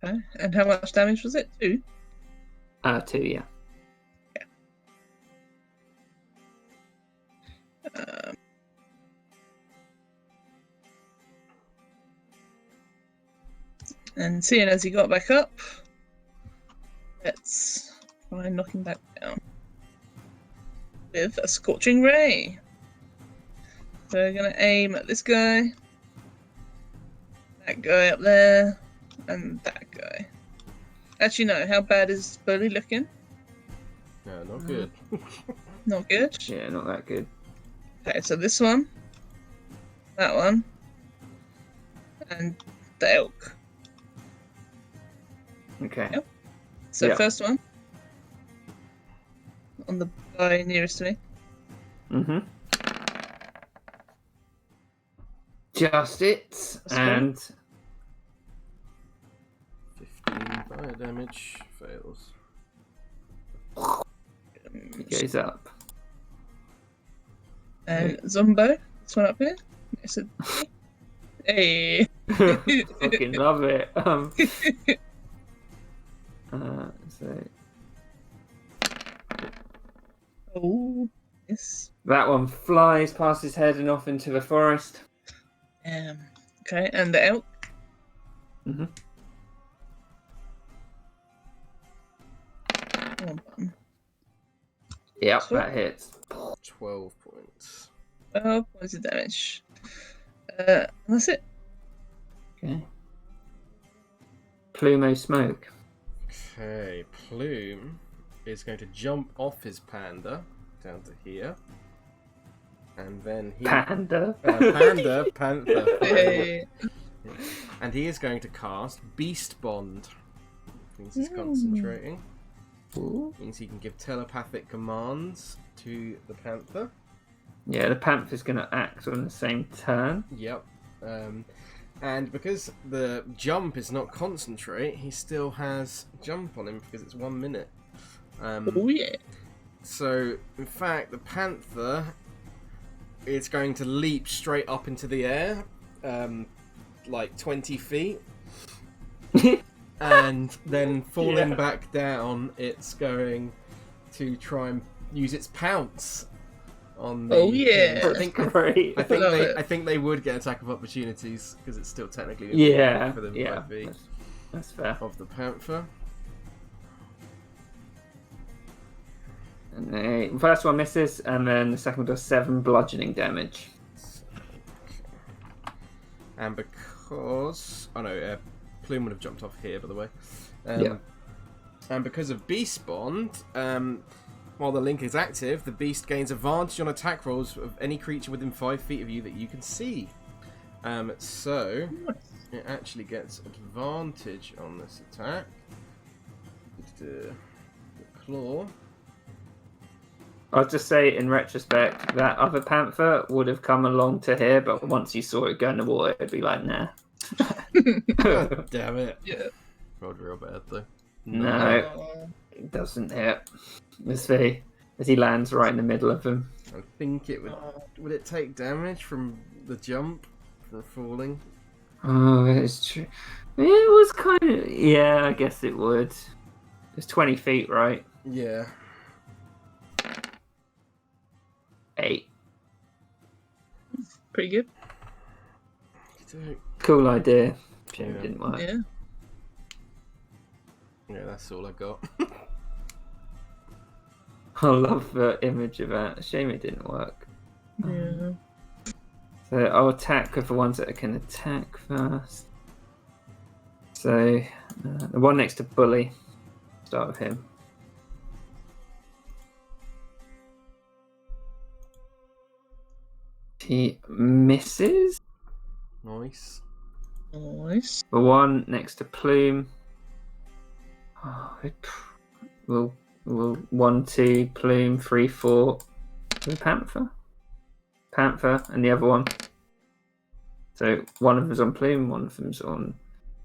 Okay, and how much damage was it? 2? 2, yeah. And seeing as he got back up, let's try and knock him back down with a scorching ray. So we're gonna aim at this guy, that guy up there, and that guy. Actually, no. How bad is Bully looking? No, not good. Not good. Yeah, not that good. Okay, so this one, that one, and the elk. Okay. Yep. So Yeah. first one on the guy nearest to me. Mm-hmm. Just it. That's And 15 fire damage. Fails. he goes up. And Zombo, this one up here. It's a hey. Fucking love it. So Oh, yes. that one flies past his head and off into the forest. Okay, and the elk. Mm-hmm. One button. Yep, Cool. that hits. 12 points. 12 points of damage. That's it. Okay. Plumo smoke. Okay, Plume is going to jump off his panda down to here. And then he... Panda. Panther. Hey. And he is going to cast Beast Bond. Means he's concentrating. Ooh. Means he can give telepathic commands to the panther. Yeah, the panther's going to act on the same turn. Yep. And because the jump is not concentrate, he still has jump on him because it's 1 minute. Oh yeah. So, in fact, the panther is going to leap straight up into the air, like 20 feet. And then falling back down, it's going to try and use its pounce on the... Oh yeah. I think Great. I think they would get attack of opportunities because it's still technically Yeah, for them yeah. 5 feet That's fair. of the panther. And the first one misses, and then the second one does 7 bludgeoning damage. And because... Oh no, Plume would have jumped off here, by the way. Yeah. And because of Beast Bond, while the link is active, the beast gains advantage on attack rolls of any creature within 5 feet of you that you can see. So, it actually gets advantage on this attack. The claw. I'll just say, in retrospect, that other panther would have come along to here, but once you saw it go in the water, it'd be like, nah. God damn it. Yeah. Rolled real bad, though. No, it doesn't hit. As he lands right in the middle of them. I think it would... Would it take damage from the jump? From falling? Oh, it's true. It was kind of... Yeah, I guess it would. It's 20 feet, right? Yeah. 8. Pretty good. Cool idea. Shame Yeah. it didn't work. Yeah. Yeah, that's all I got. I love the image of that. Shame it didn't work. Yeah. So I'll attack with the ones that can attack first. So the one next to Bully. Start with him. He misses. Nice. Nice. The one next to Plume. We'll 1, 2, Plume, 3, 4. The Panther, and the other one. So one of them's on Plume, one of them's on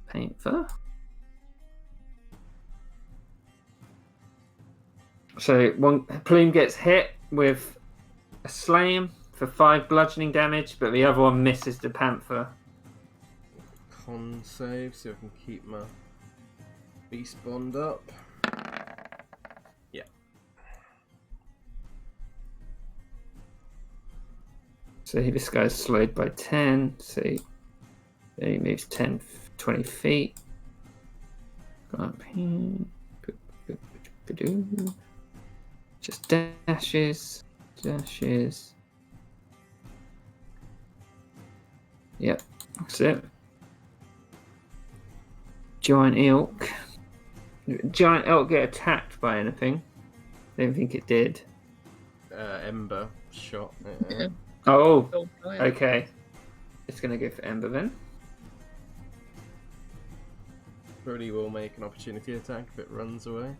Panther. So one Plume gets hit with a slam for 5 bludgeoning damage, but the other one misses the Panther. Con save, so I can keep my beast bond up. Yeah. So this guy's slowed by 10, so he moves 10, 20 feet. Go up here. Just dashes. Yep, that's it. Giant elk. Giant elk get attacked by anything? I don't think it did. Ember shot. Yeah. Oh, Oh, right. okay. It's gonna go for Ember then. Brody will make an opportunity attack if it runs away.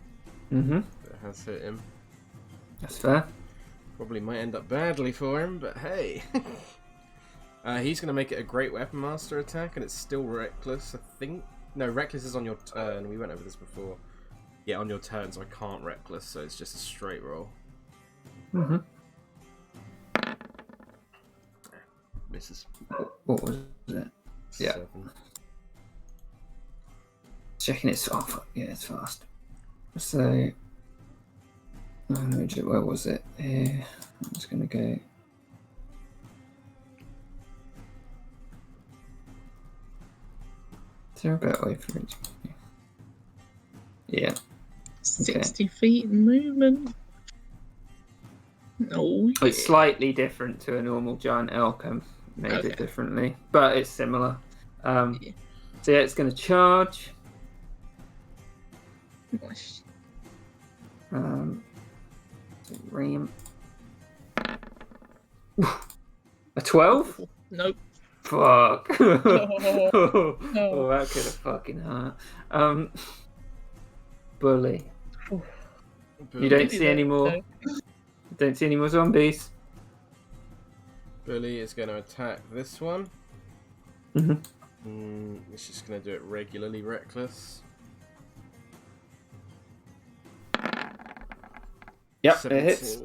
Mm-hmm. It has hit him. That's fair. Probably might end up badly for him, but hey. He's going to make it a Great Weapon Master attack, and it's still Reckless, I think. No, Reckless is on your turn. We went over this before. Yeah, on your turn, so I can't Reckless, so it's just a straight roll. Mm-hmm. Misses. What was it? Yeah. 7. Checking it's off. Yeah, it's fast. So, where was it? I'm just gonna go. Is there a better way for it? Yeah. 60 feet in movement. Oh, yeah. It's slightly different to a normal giant elk. I made it differently, but it's similar. Yeah. So yeah, it's gonna charge. Nice. Ram. A 12? Nope. Fuck. No. Oh, that could have fucking hurt. Bully. You don't see any more. No. Don't see any more zombies. Bully is going to attack this one. Mm-hmm. It's just going to do it regularly Reckless. Yep, 17. it hits.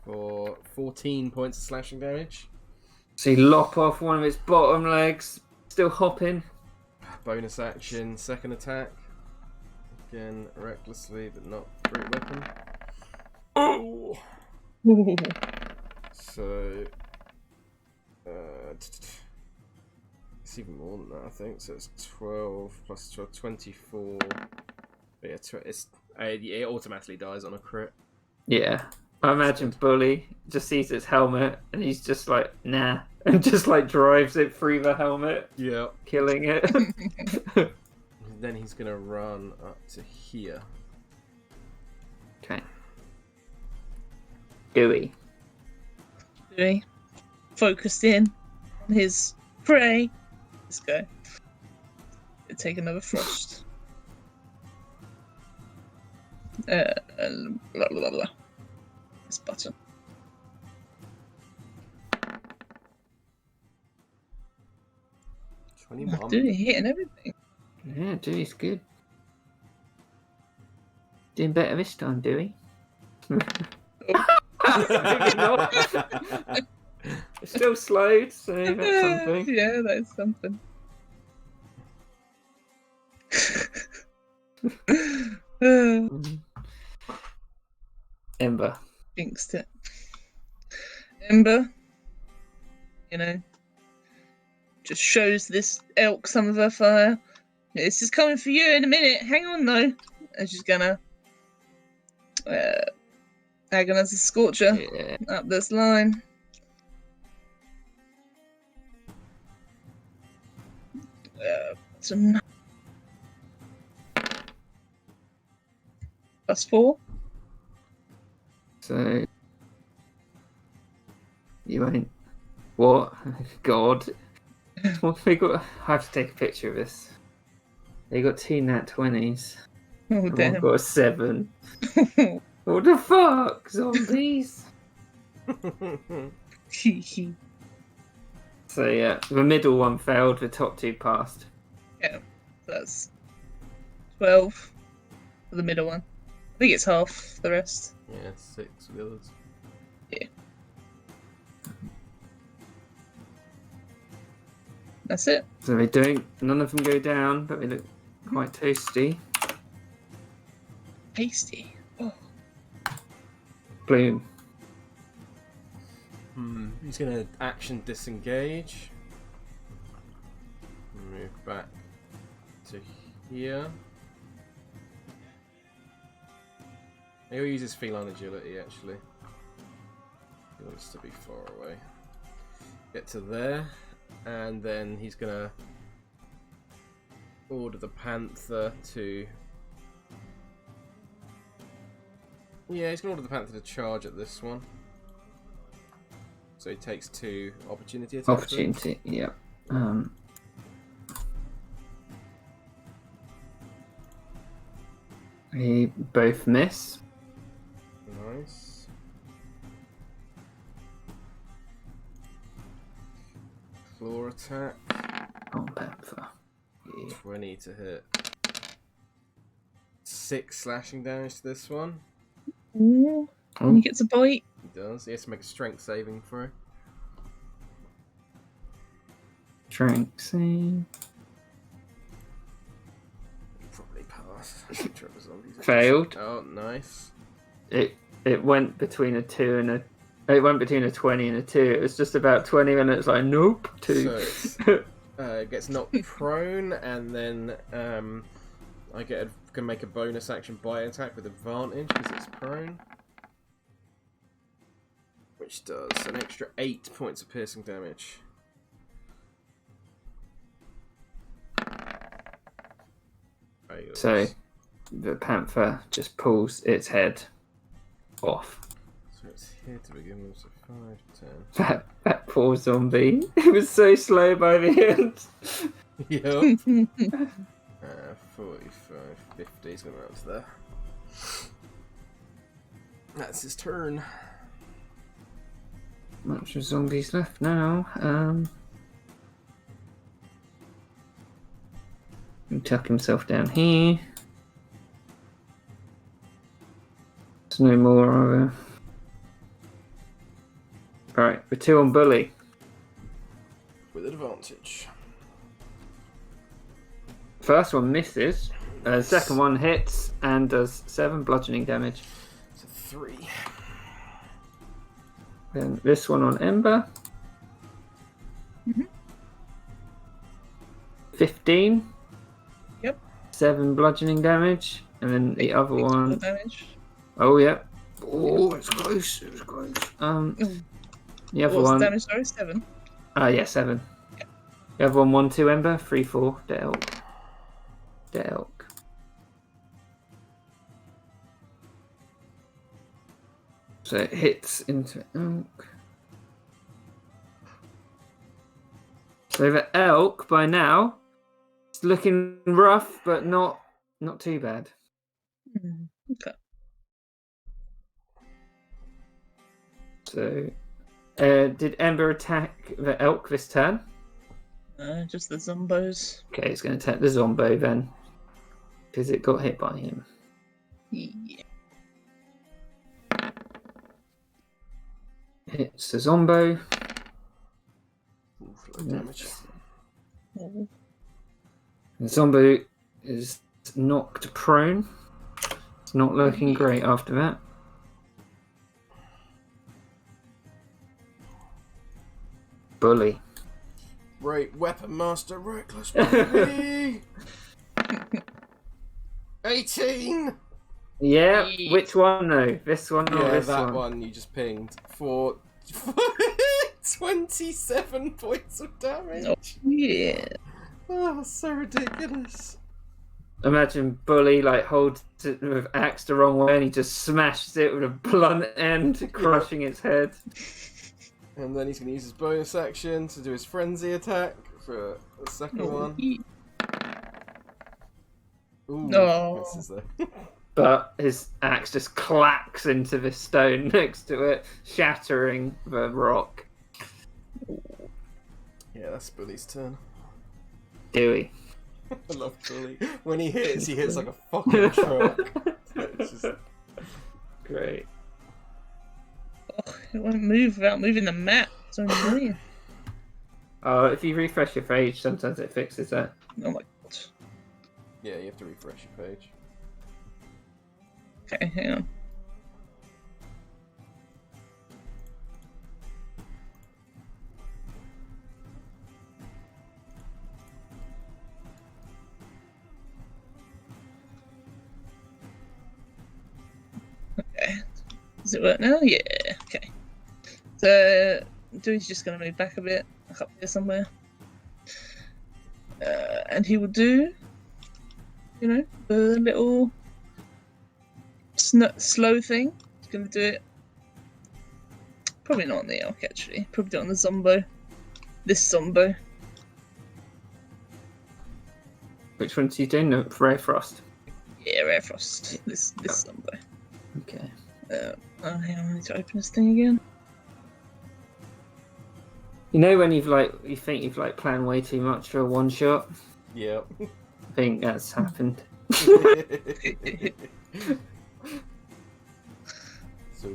For 14 points of slashing damage. So you lop off one of its bottom legs. Still hopping. Bonus action, second attack. Again, recklessly, but not great weapon. Oh! So, it's even more than that, I think. So it's 12 plus 12, 24. But yeah, it automatically dies on a crit. Yeah. I imagine Bully just sees its helmet and he's just like, nah. And just like drives it through the helmet. Yeah. Killing it. Then he's going to run up to here. Okay. Gooey. Gooey. Focused in on his prey. This guy. Take another frost. And blah blah blah. This button. Dude, hitting everything. Yeah, Dewey's good. Doing better this time, Dewey. Maybe not. It's still slowed, so that's something. Yeah, that's something. Ember. Jinxed it. Ember, just shows this elk some of her fire. This is coming for you in a minute. Hang on, though. And she's gonna agonize the scorcher Yeah. up this line. It's a +4. So you ain't what? God. What they got? I have to take a picture of this. They got 2 nat 20s. Oh, I've damn. got a 7. What the fuck? Zombies. So yeah, the middle one failed, the top 2 passed. Yeah, that's 12 for the middle one. I think it's half the rest. Yeah, 6 for the others. That's it. So they don't, none of them go down, but they look quite toasty. Tasty. Oh. Bloom. He's gonna action disengage. Move back to here. He'll use his feline agility actually. He wants to be far away. Get to there, and then he's gonna order the panther to. Yeah, he's gonna order the panther to charge at this one. So he takes 2 opportunity attacks. Opportunity, yeah. They both miss. Nice. Claw attack. Oh, Panther. Yeah. 20 to hit. 6 slashing damage to this one. Ooh. Oh. He gets a bite. He does. He has to make a strength saving throw. Strength save. Probably pass. Failed. Oh, nice. It went between a 2 and a. It went between a 20 and a 2. It was just about 20 minutes. Like nope, 2. So it gets knocked prone, and then I can make a bonus action bite attack with advantage because it's prone, which does an extra 8 points of piercing damage. So the panther just pulls its head off. So it's here to begin with, so 5, 10. That poor zombie. It was so slow by the end. Yep. 45, 50, he's going to run to there. That's his turn. Much of zombies left now. He'll tuck himself down here. There's no more, are there? Right, we're 2 on Bully. With advantage. First one misses. Second one hits and does 7 bludgeoning damage. So 3. Then this one on Ember. 15. Yep. 7 bludgeoning damage. And then the other one. Damage. Oh, yeah. Oh, it's close. It was close. The other What was one. the damage? Sorry, 7. Yeah, 7. Yeah. The other one, 1, 2 Ember. 3, 4. Dead elk. Dead elk. So it hits into elk. So the elk by now it's looking rough, but not too bad. Okay. So did Ember attack the elk this turn? Just the zombos. Okay, it's going to attack the zombo then, because it got hit by him. Yeah. Hits the zombo. Oof, low damage. Oh. The zombo is knocked prone. It's not looking great after that. Bully. Right, Weapon Master, Reckless Bully! 18! Yeah, Ye- which one though? This one or Yeah, this that one? one you just pinged for 27 points of damage. Yeah. Oh, so ridiculous. Imagine Bully like holds it with axe the wrong way and he just smashes it with a blunt end, crushing its head. And then he's going to use his bonus action to do his frenzy attack for the second one. Ooh, No. misses though. But his axe just clacks into the stone next to it, shattering the rock. Yeah, that's Bully's turn. Dewey. I love Bully. When he hits like a fucking truck. It's just... Great. Oh, it won't move without moving the map. It's only annoying. Oh, if you refresh your page, sometimes it fixes that. Oh my god. Yeah, you have to refresh your page. Okay, hang on. Okay. Does it work now? Yeah, okay. So, Dewey's just going to move back a bit, like up here somewhere. And he will do, you know, the little slow thing. He's going to do it. Probably not on the elk, actually. Probably do it on the zombo. This zombo. Which one's he doing? No, Ray Frost. Yeah, Rare Frost. This zombo. Okay. Oh, hang on, I need to open this thing again. You know when you think you've planned way too much for a one shot? Yep. I think that's happened. So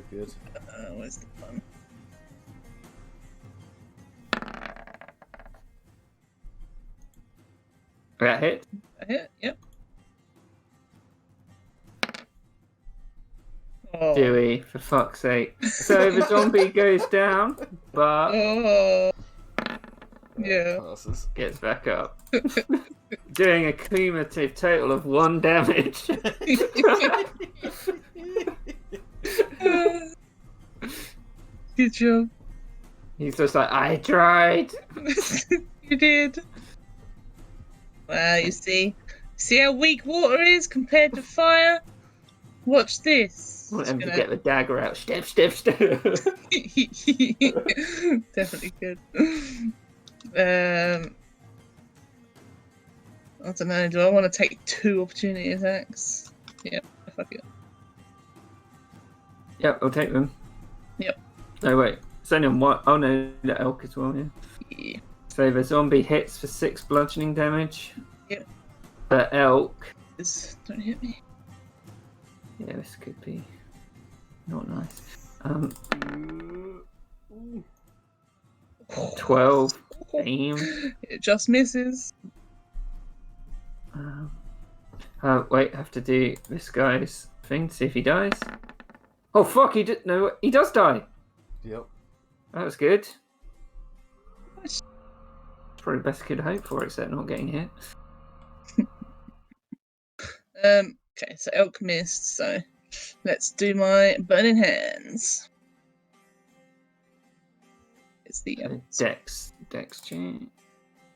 good. Where's the fun? That hit? I hit? Yep. Oh. Dewey, for fuck's sake. So the zombie goes down, but Oh. Yeah. Passes. gets back up. Doing a cumulative total of 1 damage. Good job. He's just like, I tried. You did. Wow, you see? See how weak water is compared to fire? Watch this. I want him to It's get the dagger out. Step, step, step. Definitely good. I don't know. Do I want to take 2 opportunity attacks? Yeah, fuck it. Yep, I'll take them. Yep. Oh, wait. It's only on one. Oh, no, the elk as well, yeah. Yeah. So the zombie hits for 6 bludgeoning damage. Yep. The elk. Don't hit me. Yeah, this could be not nice. 12 aim. It just misses. Wait, have to do this guy's thing to see if he dies. Oh fuck! He did. No, he does die. Yep. That was good. Probably the best I could hope for, except not getting hit. Okay, so elk missed, so let's do my burning hands. It's the Dex check.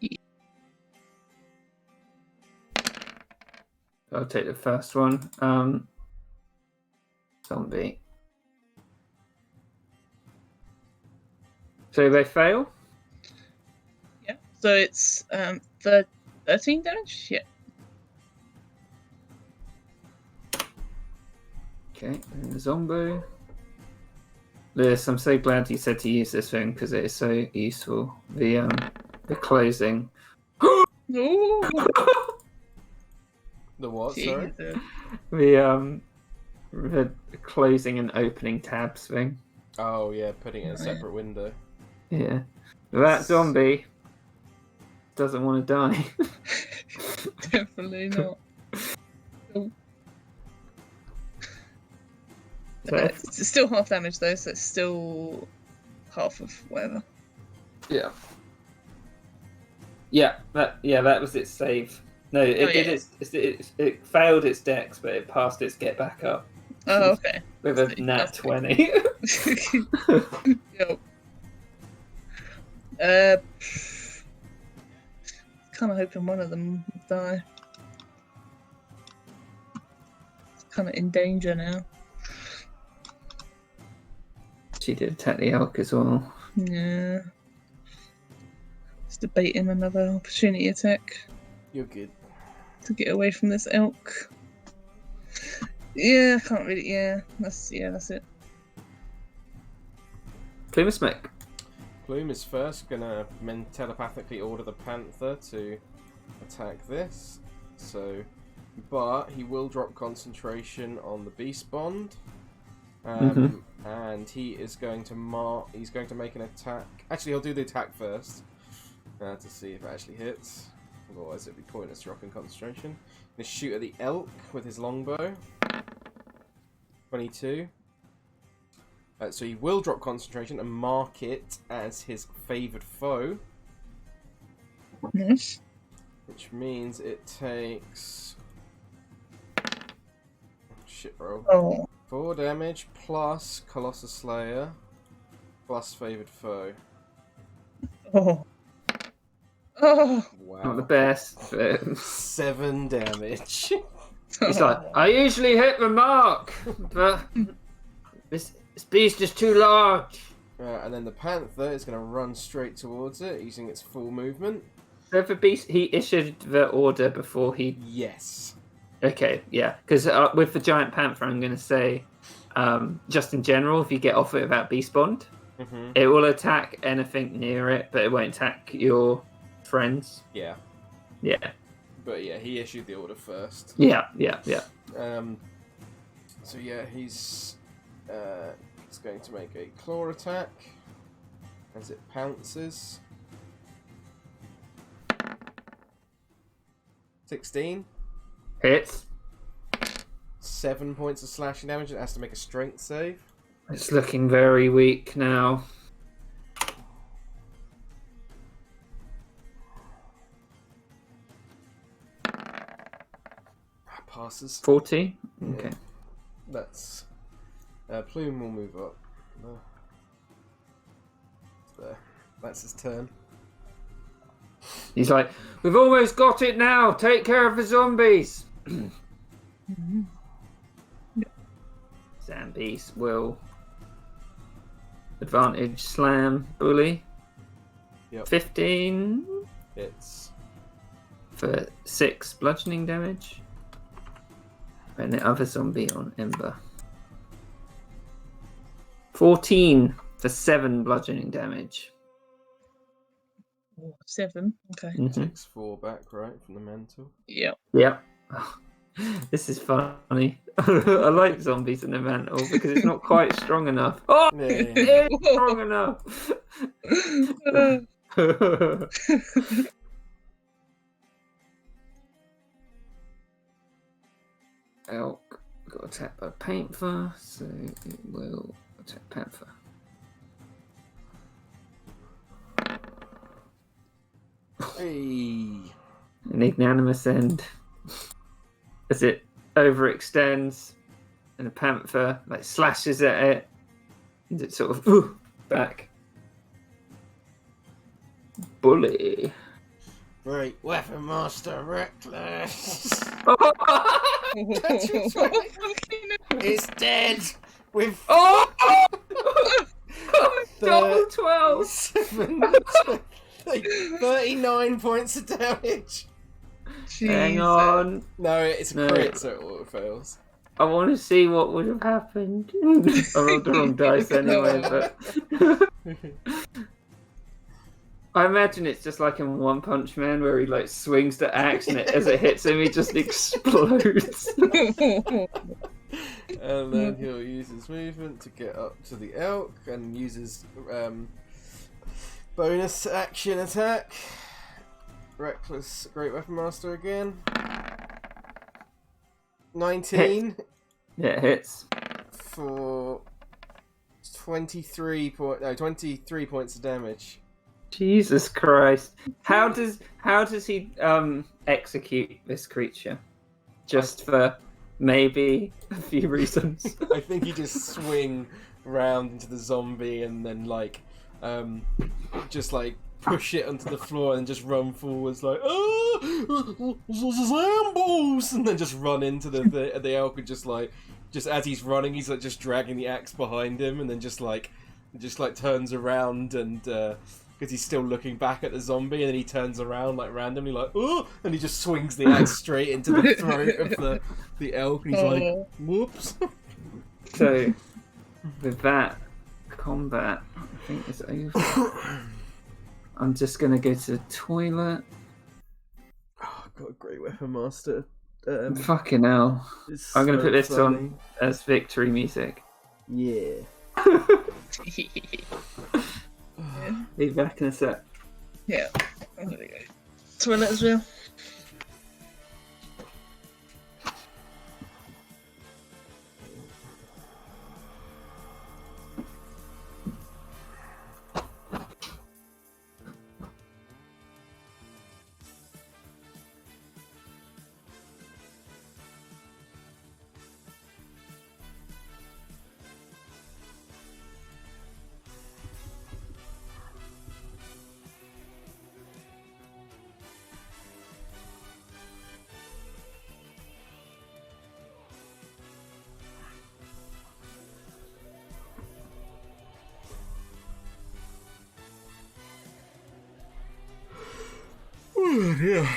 Yeah. I'll take the first one. Zombie. So they fail? Yeah. So it's 13 damage? Yeah. Okay, and the zombie. Lewis, I'm so glad you said to use this thing because it is so useful. The closing. Ooh. The what, sorry? Jesus. The closing and opening tabs thing. Oh, yeah, putting it in a Oh, separate window. Yeah. That zombie doesn't want to die. Definitely not. Oh. So- It's still half damage though, so it's still half of whatever. Yeah. Yeah, that was its save. No, it did it failed its dex, but it passed its get back up. Oh, okay. With a nat 20. Yep. Kind of hoping one of them will die. Kind of in danger now. She did attack the elk as well. Yeah. Just debating another opportunity attack You're good. to get away from this elk. Yeah, I can't really. Yeah, that's it. Plume of Smoke. Plume is first gonna telepathically order the panther to attack this. So, but he will drop concentration on the beast bond. And he is going to he's going to make an attack. Actually, he'll do the attack first to see if it actually hits. Otherwise, it'd be pointless dropping concentration. He's gonna shoot at the elk with his longbow. 22. So he will drop concentration and mark it as his favoured foe. Nice. Which means it takes... Shit roll. Oh. 4 damage plus Colossus Slayer plus favoured foe. Oh. Oh. Wow. Not the best. But... 7 damage. It's like, I usually hit the mark, but this beast is too large. And then the panther is going to run straight towards it using its full movement. So the beast, he issued the order before he... Yes. Okay, yeah. Because with the giant panther, I'm going to say, just in general, if you get off it without beast bond, it will attack anything near it, but it won't attack your friends. Yeah. Yeah. But yeah, he issued the order first. Yeah. So yeah, he's going to make a claw attack as it pounces. 16. Hits. 7 points of slashing damage. It has to make a strength save. It's looking very weak now. Passes. 40? Okay. That's... Plume will move up. There. That's his turn. He's like, we've almost got it now. Take care of the zombies. Zombies will advantage slam bully. Yep. 15 It's for 6 bludgeoning damage. And the other zombie on Ember. 14 for 7 bludgeoning damage. 7. Okay. takes 4 back, right, from the mantle. Yep. Yep. This is funny. I like zombies in the mantle because it's not quite strong enough. Oh, it's strong enough. Elk got attacked by Panther, so it will attack Panther. Hey. An ignominious end as it overextends, and the Panther like slashes at it, and it sort of back. Bully. Right, Weapon Master Reckless. That's It's dead. With Double 12. 39 points of damage. Hang on. No, it's a crit, so it auto fails. I want to see what would have happened. I rolled the wrong dice anyway, but I imagine it's just like in One Punch Man where he like swings the axe and as it hits him, he just explodes. And then he'll use his movement to get up to the elk and uses bonus action attack. Reckless Great Weapon Master again. 19 Yeah, it hits. for 23 points of damage. Jesus Christ! How does he execute this creature? Just for maybe a few reasons. I think you just swing round into the zombie and then just push it onto the floor and just run forwards Zambos, and then just run into the elk and just as he's running, he's just dragging the axe behind him, and then just turns around and because he's still looking back at the zombie, and then he turns around randomly and he just swings the axe straight into the throat of the elk, and he's like, whoops. So with that, combat I think is over. I'm just gonna go to the toilet. Oh, I've got a great weapon master. Fucking hell. I'm gonna put this on as victory music. Yeah. Be back in a sec. Yeah, I'm gonna go toilet as well. Yeah.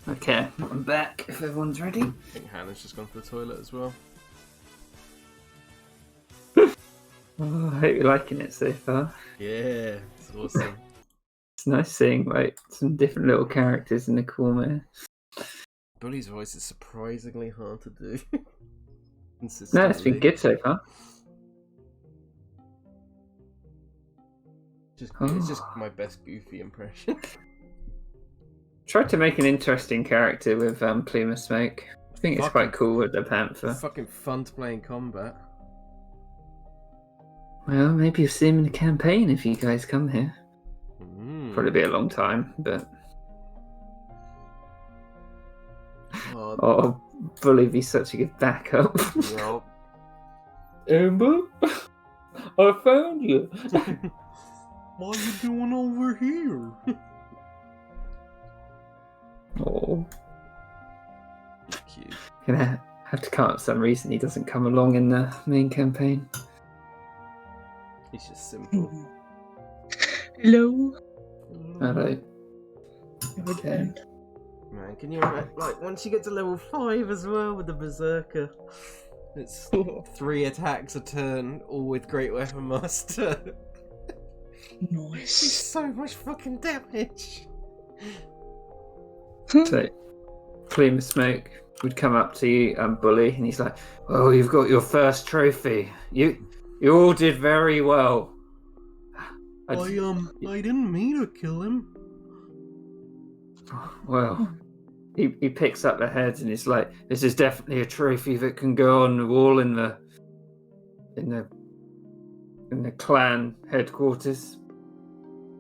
Okay, I'm back if everyone's ready. I think Hannah's just gone to the toilet as well. Oh, I hope you're liking it so far. Yeah, it's awesome. It's nice seeing some different little characters in the corner. Bully's voice is surprisingly hard to do. No, it's been good so far. It's just my best Goofy impression. Tried to make an interesting character with Plume of Smoke. I think it's quite cool with the Panther. It's fucking fun to play in combat. Well, maybe you'll see him in the campaign if you guys come here. Probably be a long time, but... Oh, Bully be such a good backup. Yup. Amber? I found you! What are you doing over here? Oh. Cute. Gonna have to cut up some reason he doesn't come along in the main campaign. He's just simple. Hello. Hello. Okay. Man, can you imagine, like, once you get to level 5 as well with the Berserker, it's 3 attacks a turn, all with Great Weapon Master. It's Nice. so much fucking damage. So, Plume of Smoke would come up to you, Bully, and he's like, "Oh, you've got your first trophy. You all did very well." I didn't mean to kill him. Well, he picks up the head and he's like, "This is definitely a trophy that can go on the wall in the clan headquarters."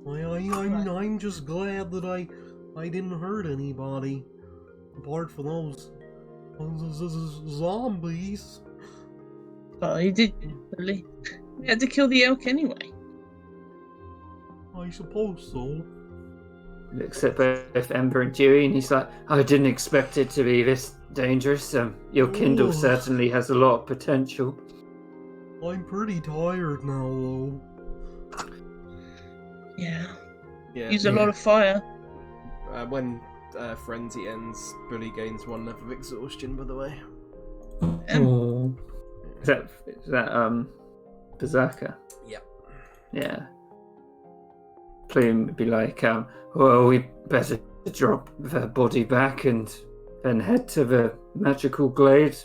I'm just glad that I didn't hurt anybody, apart from those zombies. Oh, you did, really. We had to kill the elk anyway. I suppose so. He looks at both Ember and Dewey and he's like, "I didn't expect it to be this dangerous. Your Kindle Ugh. certainly has a lot of potential." I'm pretty tired now, though. Yeah. Yeah. Use a lot of fire. When Frenzy ends, Bully gains 1 level of exhaustion, by the way. Oh. Is that Berserker? Yep. Yeah. Plume would be like, "Well, we better drop the body back and then head to the magical glade."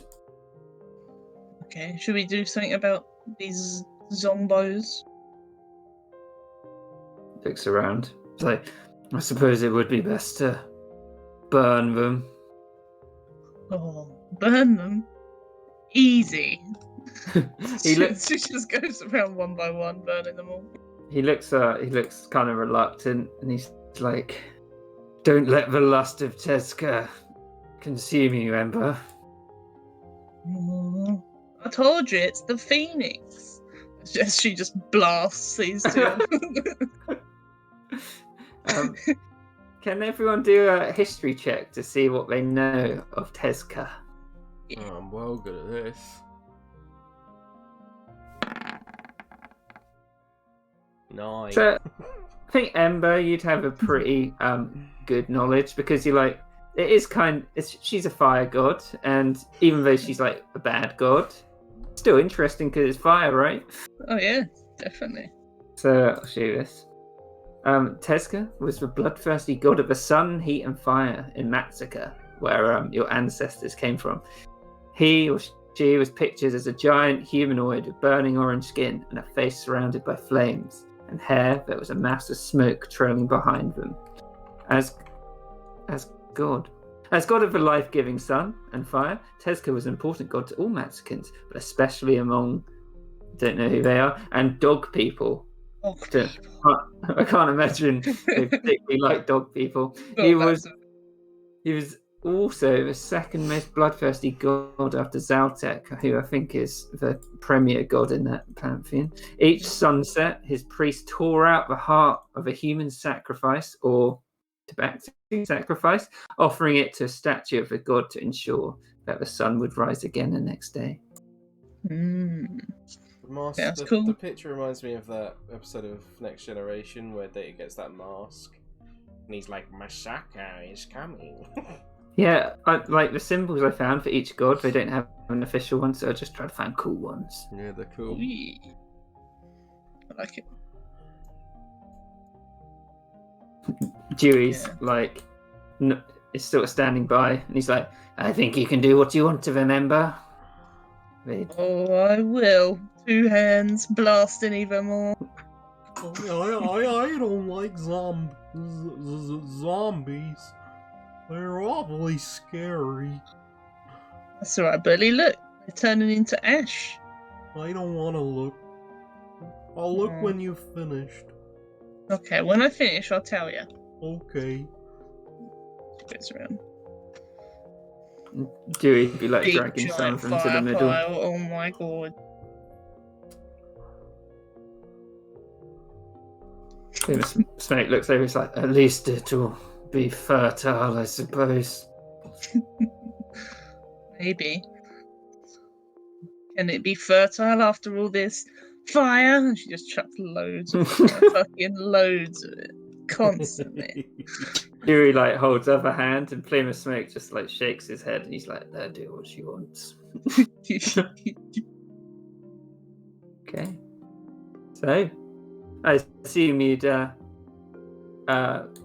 Okay, should we do something about these zombos? Looks around. It's like, "I suppose it would be best to burn them." Oh, burn them. Easy. He looks. She just goes around one by one, burning them all. He looks kind of reluctant, and he's like, "Don't let the lust of Tezca consume you, Ember." Oh, I told you, it's the Phoenix. She just blasts these two. Can everyone do a history check to see what they know of Tezca? Oh, I'm well good at this. Nice. So, I think Ember, you'd have a pretty good knowledge because you like it is she's a fire god, and even though she's like a bad god, still interesting because it's fire, right? Oh yeah, definitely. So I'll show you this. Tezca was the bloodthirsty god of the sun, heat, and fire in Matsaka, where your ancestors came from. He or she was pictured as a giant humanoid with burning orange skin and a face surrounded by flames, and hair that was a mass of smoke trailing behind them. As god of the life-giving sun and fire, Tezca was an important god to all Matsakans, but especially among, don't know who they are, and dog people. Oh, I can't imagine they particularly like dog people. well, He was also the second most bloodthirsty god after Zaltek, who I think is the premier god in that pantheon. Each sunset, his priest tore out the heart of a human sacrifice, or Tabaxi sacrifice, offering it to a statue of the god to ensure that the sun would rise again the next day. Mask, That's the, cool. the picture reminds me of that episode of Next Generation where Data gets that mask and he's like, "Masaka is coming." Yeah, like the symbols I found for each god, they don't have an official one, so I just tried to find cool ones. Yeah, they're cool. Wee. I like it. Dewey's Yeah. is sort of standing by, and he's like, "I think you can do what you want to remember." Oh, I will. 2 hands blasting even more. I don't like zombies. They're awfully scary. That's alright, Bully. Look, they're turning into ash. I don't want to look. I'll look Mm. when you've finished. Okay, when I finish, I'll tell you. Okay. Goes around. Dewey'd be like Big dragging some giant of them to the fire middle. pile. Oh my god. Snake looks over, he's like, "At least it'll be fertile, I suppose." Maybe. Can it be fertile after all this fire, and she just chucks loads of fire, fucking loads of it, constantly. Yuri like holds up a hand, and Plume of Smoke just like shakes his head, and he's like, "Let her do what she wants." Okay. So, I assume you'd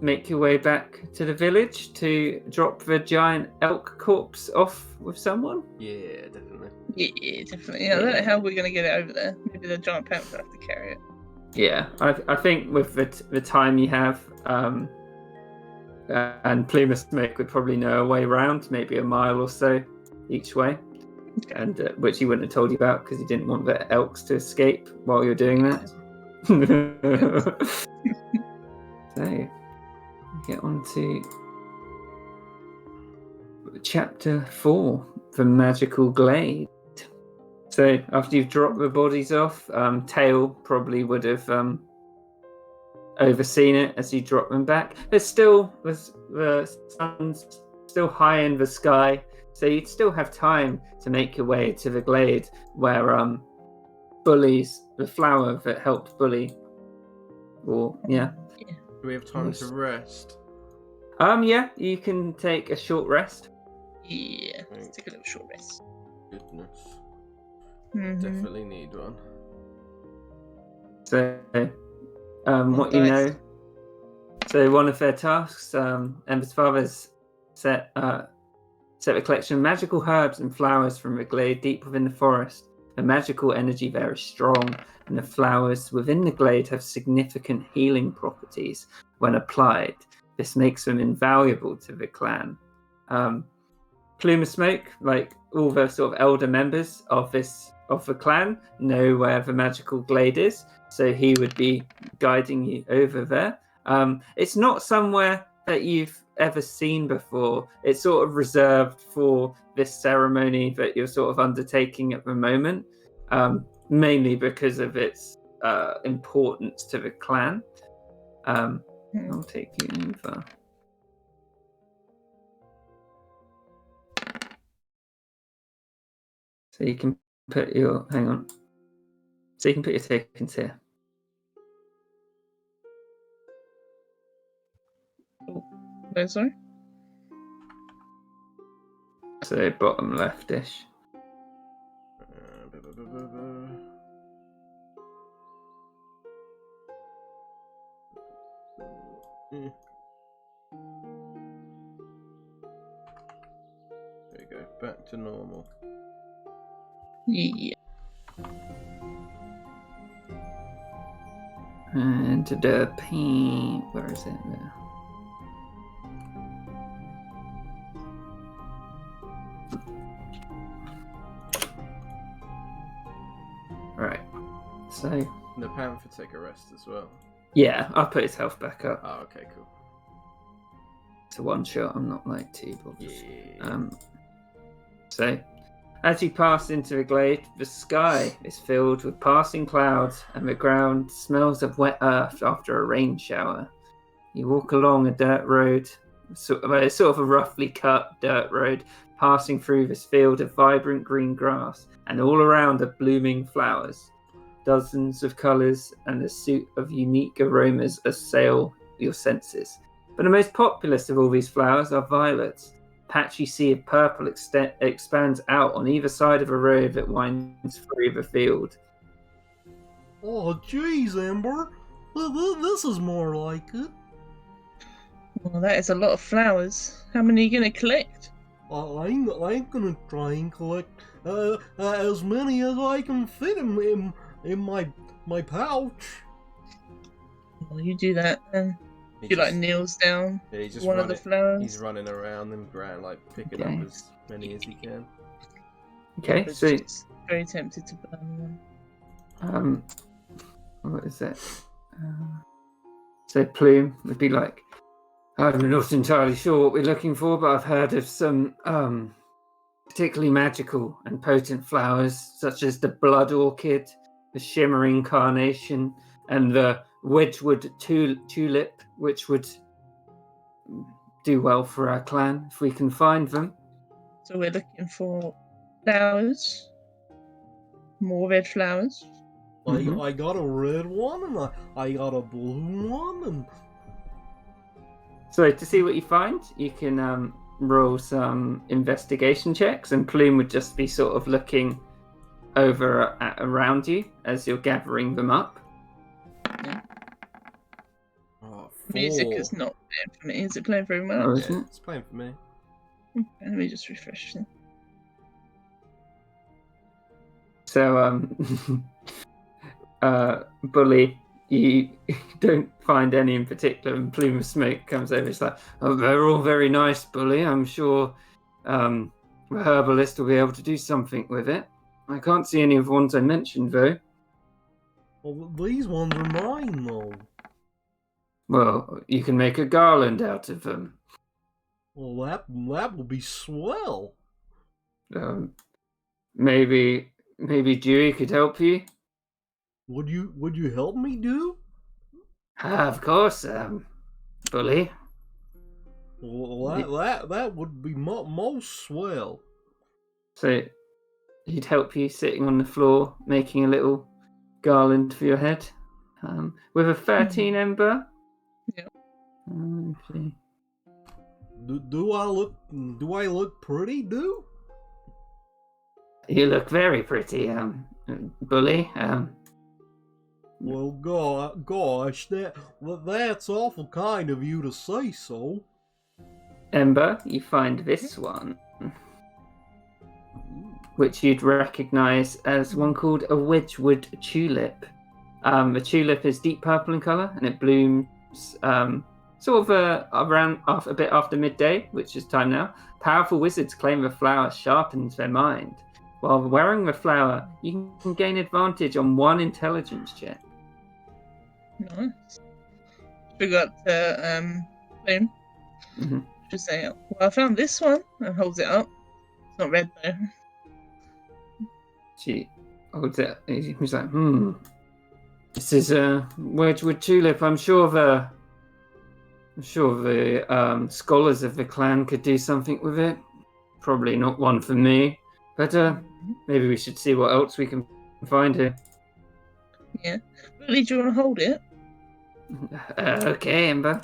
make your way back to the village to drop the giant elk corpse off with someone? Yeah, definitely. Yeah, definitely. Yeah, I don't know how we're gonna get it over there. Maybe the giant panther have to carry it. Yeah, I think with the time you have, and Plume of Smoke would probably know a way around, maybe a mile or so each way, and which he wouldn't have told you about because he didn't want the elks to escape while you're doing that. So, get on to chapter 4, the magical glade. So after you've dropped the bodies off, Tail probably would have overseen it as you drop them back. The sun's still high in the sky, so you'd still have time to make your way to the glade where Bully's the flower that helped Bully. Or yeah. Do we have time to rest? Yeah, you can take a short rest. Yeah, let's take a little short rest. Goodness. Mhm. Definitely need one. So, what you know. So, one of their tasks, Ember's father's set a collection of magical herbs and flowers from a glade deep within the forest. The magical energy there is strong, and the flowers within the glade have significant healing properties when applied. This makes them invaluable to the clan. Plume of Smoke, like all the sort of elder members of the clan, know where the magical glade is, so he would be guiding you over there. It's not somewhere that you've ever seen before. It's sort of reserved for this ceremony that you're sort of undertaking at the moment, mainly because of its importance to the clan. I'll take you over. So you can put your tokens here. No, sorry? So bottom leftish. There you go, back to normal. Yeah. And the paint, where is it there? Right. So The panther take a rest as well. yeah, I'll put his health back up. Oh, okay, cool. It's a one shot. I'm not like too bothered. Yeah. So, as you pass into the glade, the sky is filled with passing clouds, and the ground smells of wet earth after a rain shower. You walk along a dirt road, sort of a roughly cut dirt road, passing through this field of vibrant green grass, and all around are blooming flowers. Dozens of colours and a suite of unique aromas assail your senses. But the most populous of all these flowers are violets. A patchy sea of purple expands out on either side of a road that winds through the field. Oh, jeez, Amber. This is more like it. Well, that is a lot of flowers. How many are you going to collect? I'm gonna try and collect as many as I can fit in my pouch. Well, you do that, and he like kneels down. Yeah, he's just one of the flowers. He's running around and ground, like picking Okay. up as many as he can. Okay, But so she's very tempted to burn one. what is it? So Plume would be like, I'm not entirely sure what we're looking for, but I've heard of some particularly magical and potent flowers, such as the blood orchid, the shimmering carnation, and the Wedgwood tulip, which would do well for our clan if we can find them. So we're looking for flowers, more red flowers. I got a red one, and I got a blue one, and... So to see what you find, you can roll some investigation checks, and Plume would just be sort of looking over around you as you're gathering them up. Oh, Music 4. is not playing for me. Is it playing for everyone Oh, else? isn't Yeah, it? it's playing for me. Okay, let me just refresh them. So, Bully, you don't find any in particular, and Plume of Smoke comes over. It's like, oh, they're all very nice, Bully. I'm sure the herbalist will be able to do something with it. I can't see any of the ones I mentioned, though. Well, these ones are mine, though. Well, you can make a garland out of them. Well, that will be swell. Maybe Dewey could help you. Would you help me, do? Of course, Bully. Well, that would be most swell. So he'd help you sitting on the floor, making a little garland for your head. With a 13 ember. Yeah. Let's see. Do I look pretty, do? You look very pretty, Bully. Well, gosh, that's awful kind of you to say so. Ember, you find this one, which you'd recognise as one called a Wedgwood tulip. The tulip is deep purple in colour, and it blooms sort of around a bit after midday, which is time now. Powerful wizards claim the flower sharpens their mind. While wearing the flower, you can gain advantage on one intelligence check. Nice. We got Plume. Mm-hmm. Just say, well, I found this one, and holds it up. It's not red though. She holds it. He's like, this is a Wedgwood tulip. I'm sure the scholars of the clan could do something with it. Probably not one for me, but maybe we should see what else we can find here. Yeah. Really, do you want to hold it? Okay, Ember.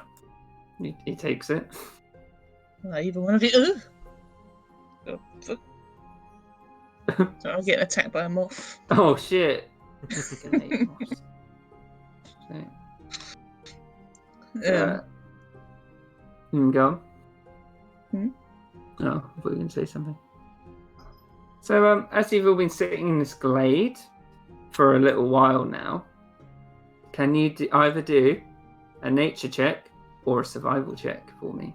He takes it. Either one of you. Oh, fuck. So I'll get attacked by a moth. Oh shit! Go on. Hmm? Oh, I thought you were going to say something. So, as you've all been sitting in this glade for a little while now, can you either do a nature check or a survival check for me?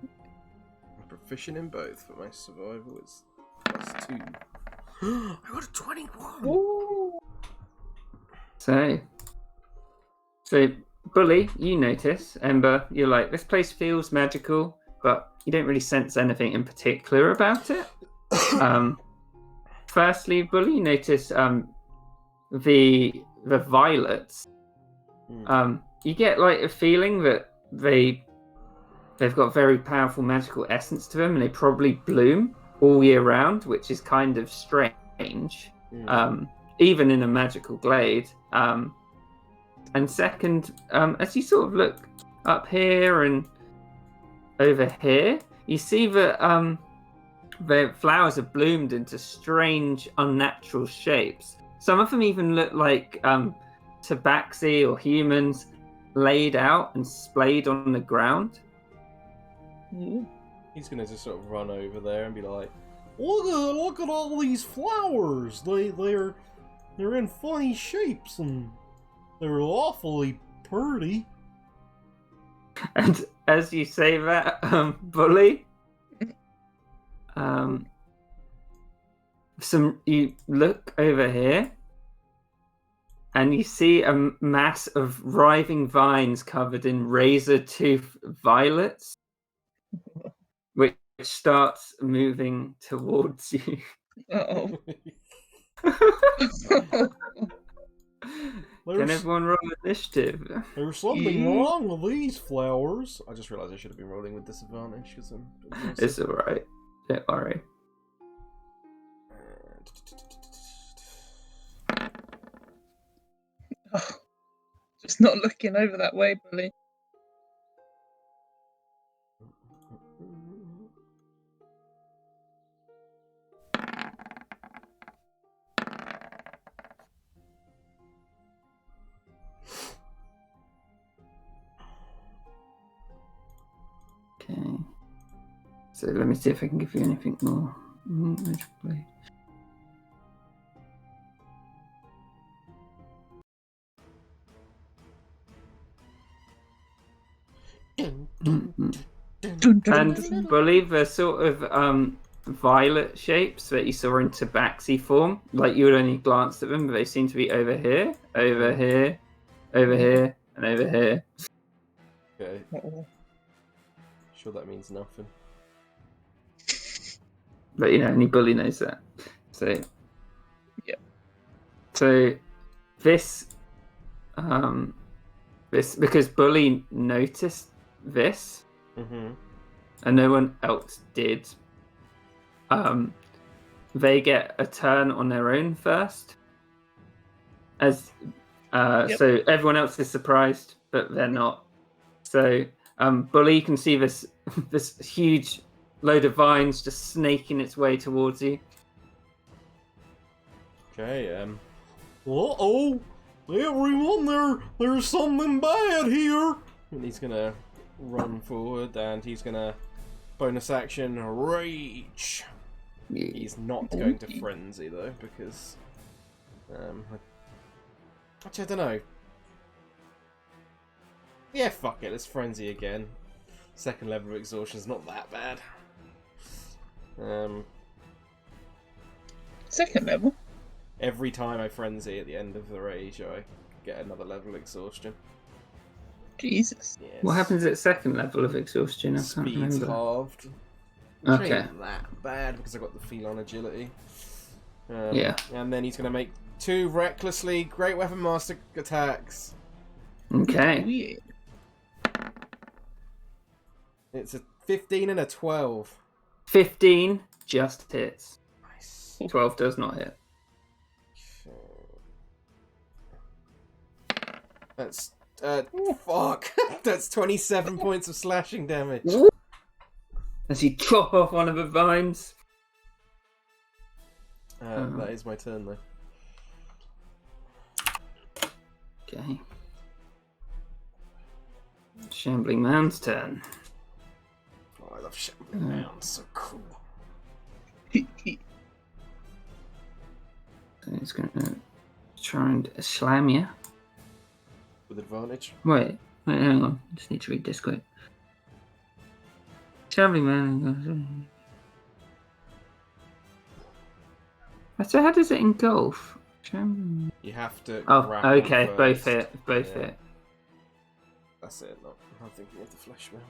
I'm proficient in both, but my survival is +2. I got a 21! Ooh. So, Bully, you notice, Ember, you're like, this place feels magical, but you don't really sense anything in particular about it. Firstly, Bully, you notice the violets. You get like a feeling that they've got very powerful magical essence to them, and they probably bloom all year round, which is kind of strange, even in a magical glade. And second, as you sort of look up here and over here, you see that the flowers have bloomed into strange, unnatural shapes. Some of them even look like tabaxi or humans laid out and splayed on the ground. Ooh. He's gonna just sort of run over there and be like, Look at all these flowers. They're in funny shapes and they're awfully pretty. And as you say that, Bully, you look over here and you see a mass of writhing vines covered in razor tooth violets, which starts moving towards you. Uh-oh. Can everyone roll initiative? There's something wrong with these flowers. I just realised I should have been rolling with disadvantage because I'm... It's alright. Don't worry. Just not looking over that way, Bully. Okay. So let me see if I can give you anything more. Magically. Dun, dun, dun. And believe the sort of violet shapes that you saw in Tabaxi form, like you would only glance at them, but they seem to be over here, over here, over here, and over here. Okay, Uh-oh. sure that means nothing. But only Bully knows that. So Yeah. So this because Bully noticed this Mm-hmm. and no one else did. They get a turn on their own first. As Yep. So everyone else is surprised, but they're not. So Bully can see this this huge load of vines just snaking its way towards you. Okay, Uh-oh! Everyone, there's something bad here! and he's gonna run forward and he's gonna bonus action rage. He's not going to frenzy though, because actually I don't know. Yeah, fuck it, let's frenzy again. Second level of exhaustion's not that bad. Second level. Every time I frenzy at the end of the rage, I get another level of exhaustion. Jesus. Yes. What happens at second level of exhaustion? I can't Speed's remember. halved. Okay. Ain't that bad because I got the feline agility. Yeah. And then he's going to make 2 recklessly Great Weapon Master attacks. Okay. Weird. It's a 15 and a 12. 15 just hits. Nice. 12 does not hit. That's fuck. That's 27 points of slashing damage. As you chop off one of the vines. That is my turn though. Okay. Shambling Man's turn. Oh, I love Shambling Man. So cool. So he's going to try and slam you. With advantage. Wait, hang on. Just need to read this quick. Shambling Man. So how does it engulf? Shambling. You have to. Oh, grab okay. one Both first. hit. Both Yeah. hit. That's it. Not. I'm thinking of the flesh round.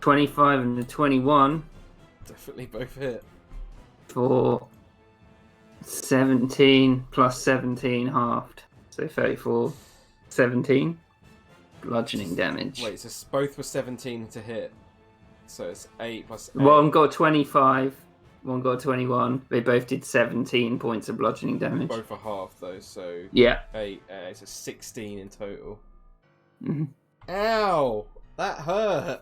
25 and the 21 Definitely both hit. for 17 plus 17 halved. So 34, 17 bludgeoning damage. Wait, so both were 17 to hit. So it's 8 plus 8. One got 25, one got 21. They both did 17 points of bludgeoning damage. Both are half though, so Yeah. 8. It's a 16 in total. Mm-hmm. Ow! That hurt.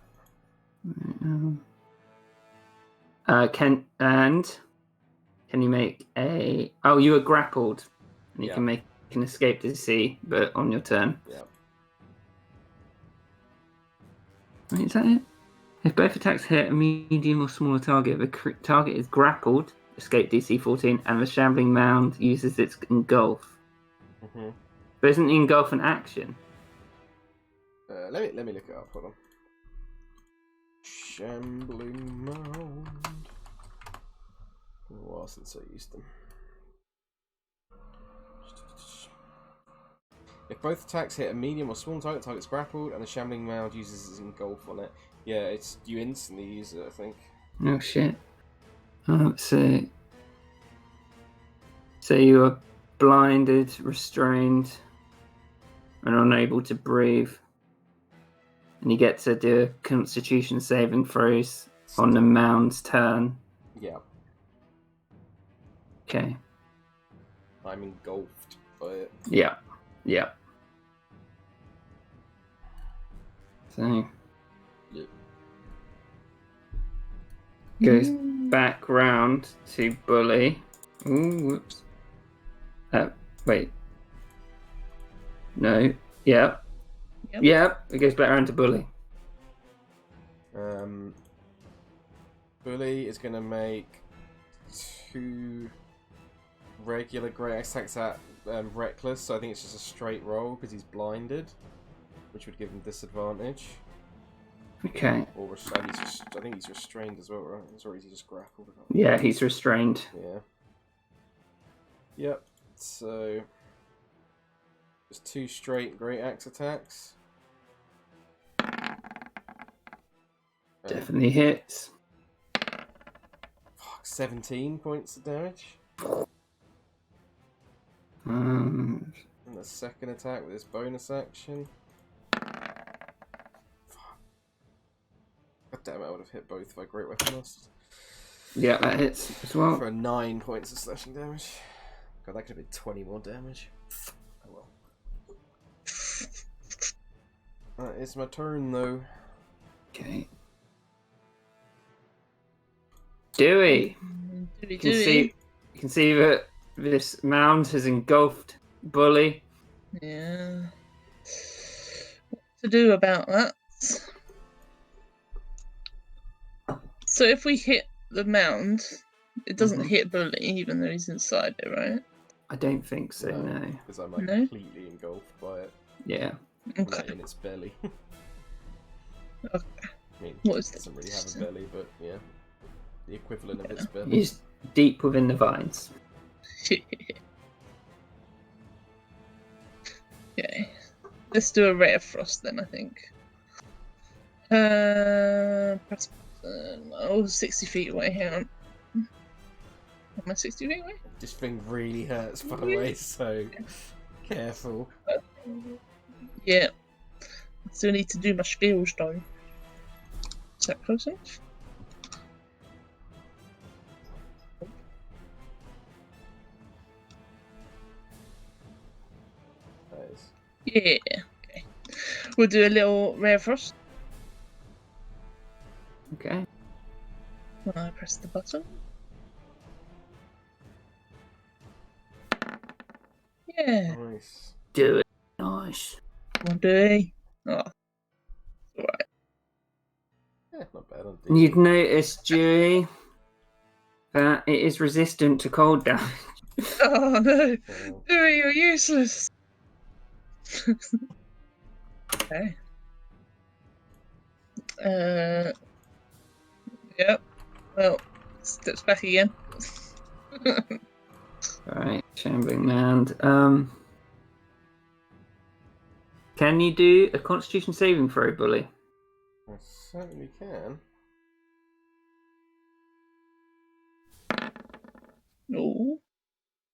Can you make a? Oh, you were grappled, and you Yeah. can make an escape to sea, but on your turn. Yeah. Wait, is that it? If both attacks hit a medium or smaller target, the target is grappled. Escape DC 14, and the shambling mound uses its engulf. Mm-hmm. But isn't the engulf an action? Let me look it up. Hold on. Shambling mound. A while since I used them. If both attacks hit a medium or small target, target's grappled, and the shambling mound uses its engulf on it. Yeah, it's you instantly use it, I think. Oh shit. So you are blinded, restrained, and unable to breathe. And you get to do a Constitution saving throws on the mound's turn. Yeah, Okay. I'm engulfed by it. Yeah. Yeah. So goes back round to Bully. Ooh, whoops. Wait. No. Yeah. Yep. Yeah. It goes back round to Bully. Bully is going to make 2 regular great attacks at Reckless, so I think it's just a straight roll because he's blinded, which would give him disadvantage. Okay. Or I think he's restrained as well, right? Or is he just grappled? Yeah, he's restrained. Yeah. Yep. So just 2 straight great axe attacks. Definitely hits. 17 points of damage. Um, And the second attack with his bonus action. God damn it, I would have hit both if I great weapon lost. yeah, that hits as well. For 9 points of slashing damage. God, that could have been 20 more damage. Oh well. It's my turn though. Okay. Dewey. You can see that this mound has engulfed Bully. Yeah. What to do about that? So if we hit the mound, it doesn't hit Bully, even though he's inside it, right? I don't think so, no. Because I'm like No? completely engulfed by it. Yeah. Okay. Like in its belly. Okay. I mean, What is it that? doesn't really have a belly, but yeah. The equivalent of its belly. He's deep within the vines. Okay. Let's do a ray of frost then, I think. Press button. Oh, 60 feet away. Hang on. Am I 60 feet away? This thing really hurts, by the way, so careful. Yeah. I still need to do my skills though. Is that close enough? Nice. Yeah. Okay. We'll do a little ray of frost. Okay. When I press the button. Yeah. Nice. Do it. Nice. One day. Oh. Alright. Yeah, not bad on You'd notice, Dewey, that it is resistant to cold damage. Oh no. Well, Dewey, you're useless. Okay. Yep. Well, steps back again. Alright, Shambling Mound. Can you do a Constitution saving throw, Bully? I certainly can. No.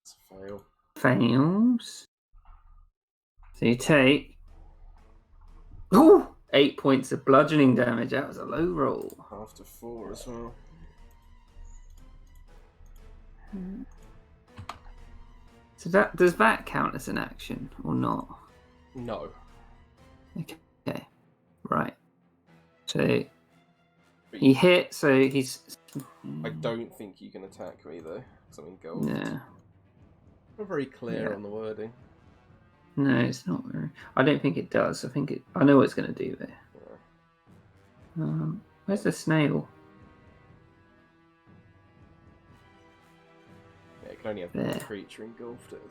It's a fail. Fails. So you take 8 points of bludgeoning damage. That was a low roll. After 4 as well. So does that count as an action or not? No. Okay. Right. So he hit, so he's... I don't think you can attack me though, because I'm engulfed. Yeah. I'm very clear Yeah. on the wording. No, it's not very... I don't think it does. I know what it's going to do there. Yeah. Where's the snail? Yeah, you can only have There. one creature engulfed at a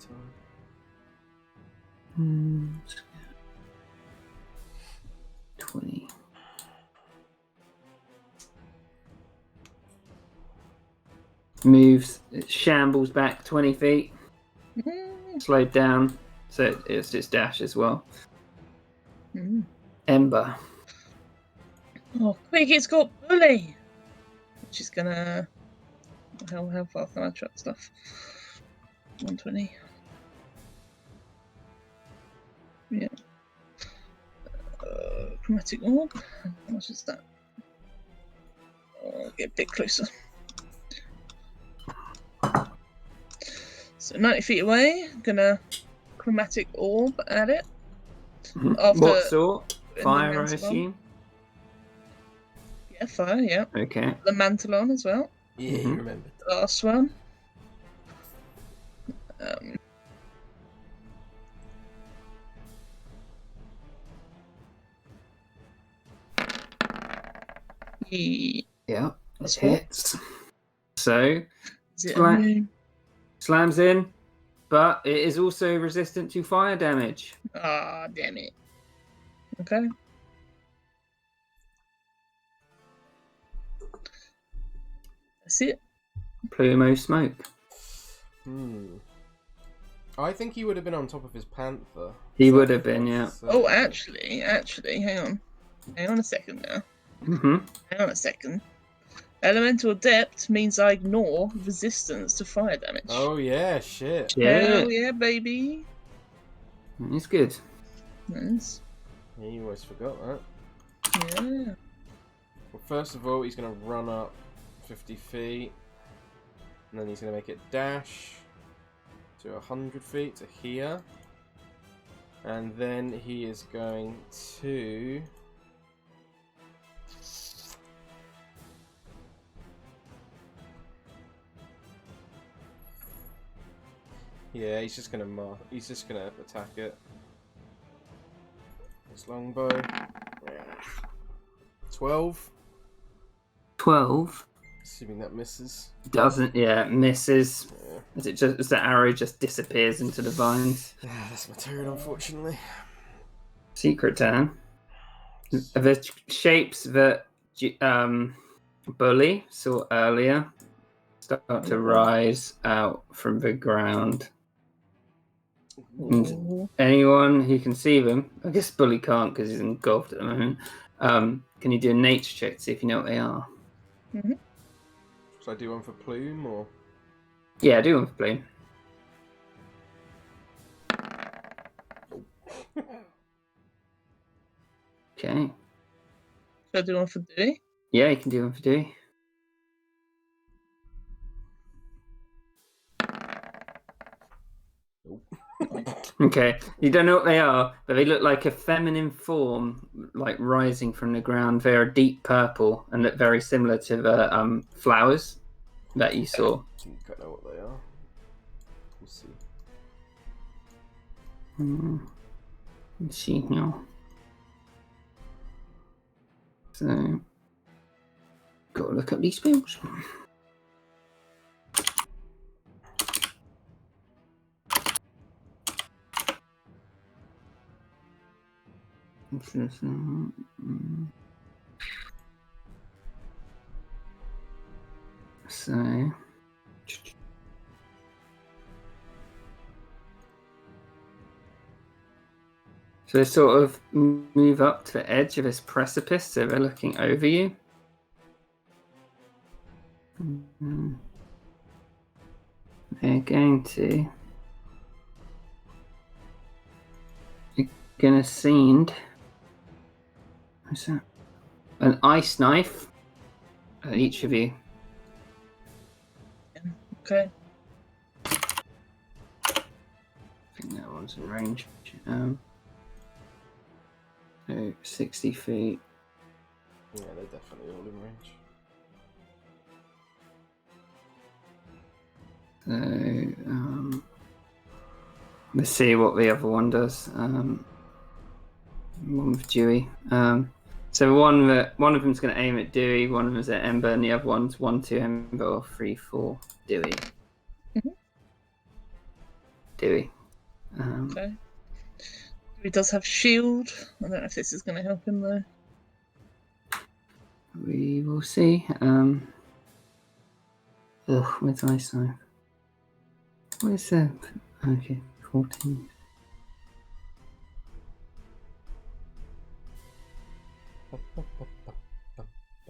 time. 20. Moves, it shambles back 20 feet, slowed down, so it's just dash as well. Ember. Oh, quick, it's got Bully! Which is gonna... How far can I track stuff? 120. Yeah. Chromatic orb. How much is that? Get a bit closer. So 90 feet away, gonna chromatic orb at it. Mhm. After What sort? putting the Fire, I mantle on. assume. Yeah, fire, yeah. Okay. The mantle on as well. Yeah, you remembered. The last one. Yeah, That's it hits. So Is it Slam- immune? slams in, but it is also resistant to fire damage. Ah, damn it. Okay. That's it. Plumo smoke. I think he would have been on top of his panther. He would have been, yeah. So- Oh, actually, hang on. Hang on a second now. Mm-hmm. Hang on a second. Elemental Adept means I ignore resistance to fire damage. Oh yeah, shit. Hell yeah, baby. It's good. Nice. Yeah, you always forgot that. Yeah. Well, first of all, he's going to run up 50 feet. And then he's going to make it dash to 100 feet to here. And then he is going to... Yeah, he's just gonna attack it. His longbow. 12. 12 Assuming that misses. doesn't. Yeah, misses. Yeah. As the arrow just disappears into the vines. That's my turn, unfortunately. Secret turn. The shapes that Bully saw earlier start to rise out from the ground. And anyone who can see them, I guess Bully can't because he's engulfed at the moment. Can you do a nature check to see if you know what they are? Mm-hmm. Should I do one for Plume or? Yeah, do one for Plume. Okay. Should I do one for Dewey? Yeah, you can do one for Dewey. Okay, you don't know what they are, but they look like a feminine form, like rising from the ground. They are deep purple and look very similar to the flowers that you saw. I think I know what they are. We'll see. Let's see now. So, gotta look up these spells. So, they sort of move up to the edge of this precipice, so they're looking over you. They're gonna send. What's that? An ice knife at each of you. Okay. I think that one's in range. So 60 feet. Yeah, they're definitely all in range. So let's see what the other one does. One with Dewey. So one of them's going to aim at Dewey, one of them's at Ember, and the other one's 1, 2 Ember, or 3, 4 Dewey. Mm-hmm. Dewey. Okay. He does have shield. I don't know if this is going to help him though. We will see. Where's Ice Knife? Where's that? Okay, 14.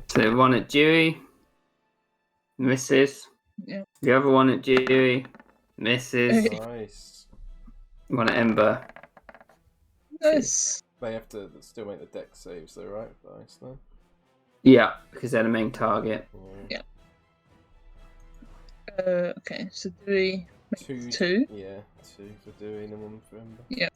So one at Dewey, misses. Yeah. The other one at Dewey, misses. Nice. One at Ember. Nice. They have to still make the deck saves though, right? For ice though. Yeah, because they're the main target. Yeah. Okay, so Dewey Two. Yeah, 2 for doing and 1 for Ember. Yeah.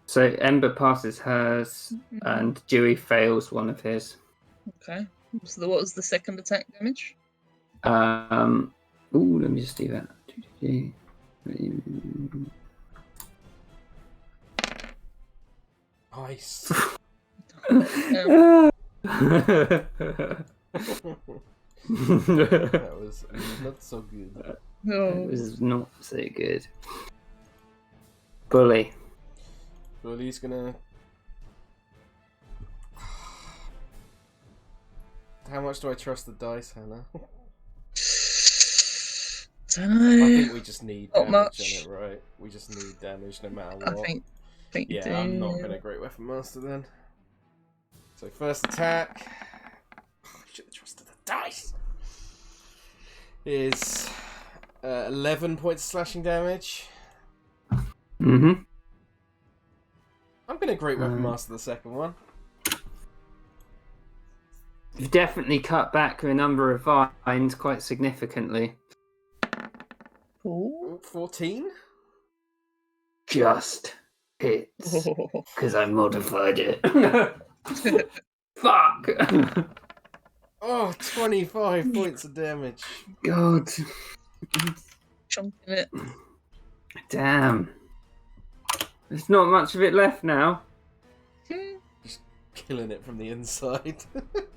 So Ember passes hers, and Dewey fails one of his. Okay. So what was the second attack damage? Let me just do that. Nice. That was not so good. It was not so good. Bully. Bully's gonna. How much do I trust the dice, Hannah? Don't know. I think we just need Not damage much. on it, right? We just need damage no matter what. I think you Yeah, do. I'm not gonna Great Weapon Master then. So first attack. I should have trusted the dice. Is 11 points of slashing damage. Mm-hmm. I'm gonna Great Weapon Master the second one. You've definitely cut back the number of vines quite significantly. Cool. 14. Just hits. Because I modified it. Fuck! Oh, 25 points of damage. God. Chunking it. Damn. There's not much of it left now. Killing it from the inside.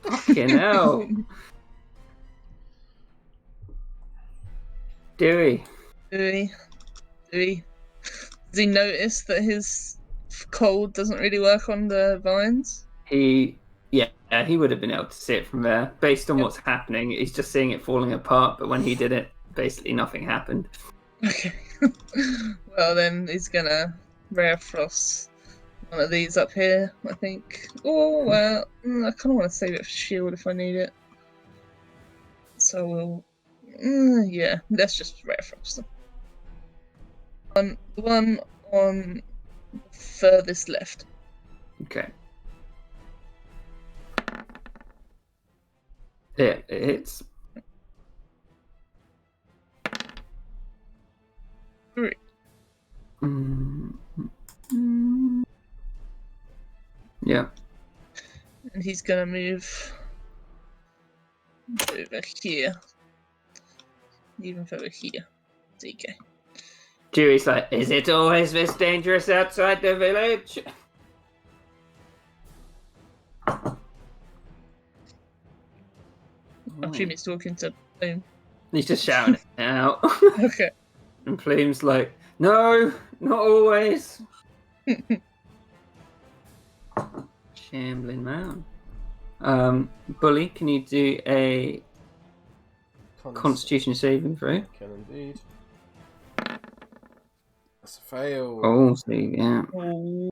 Fucking hell. Dewey. Does he notice that his cold doesn't really work on the vines? He would have been able to see it from there. Based on what's happening, he's just seeing it falling apart, but when he did it, basically nothing happened. Okay. Well, then he's gonna Rare Frost one of these up here, I think. Oh, well, I kind of want to save it for shield if I need it. So we'll. Yeah, let's just Rare Frost them. The one on the furthest left. Okay. Yeah, it hits. 3. Yeah. And he's gonna move over here. Even further here. There you go. Dewey's like, is it always this dangerous outside the village? I assume he's talking to Plume. He's just shouting it out. Okay. And Plume's like, no, not always. Shambling man. Bully, can you do a Constitution saving throw? Can indeed. That's a fail. Oh, so yeah. Oh.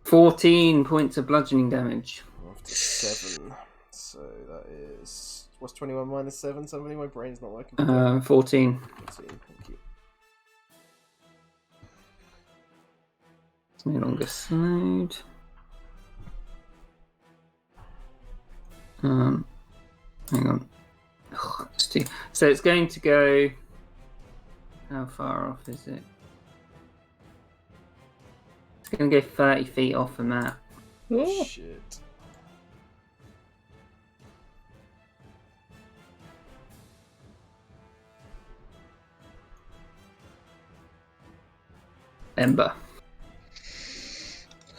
$14 points of bludgeoning damage. After 7. So that is. What's 21 minus 7? Somebody? My brain's not working. 14. 14, thank you. It's no longer slowed. Hang on. So it's going to go. How far off is it? It's going to go 30 feet off the map. Oh. Shit. Ember.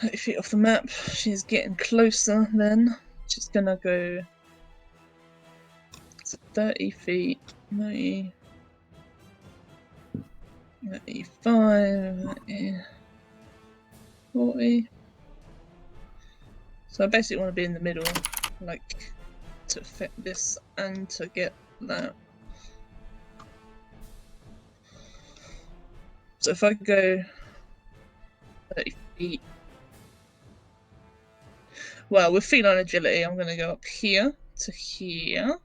30 feet off the map. She's getting closer then. She's gonna go 30 feet, 90, 35, 30, 40. So I basically want to be in the middle, like, to affect this and to get that. So if I go 30 feet. Well, with feline agility, I'm going to go up here to here.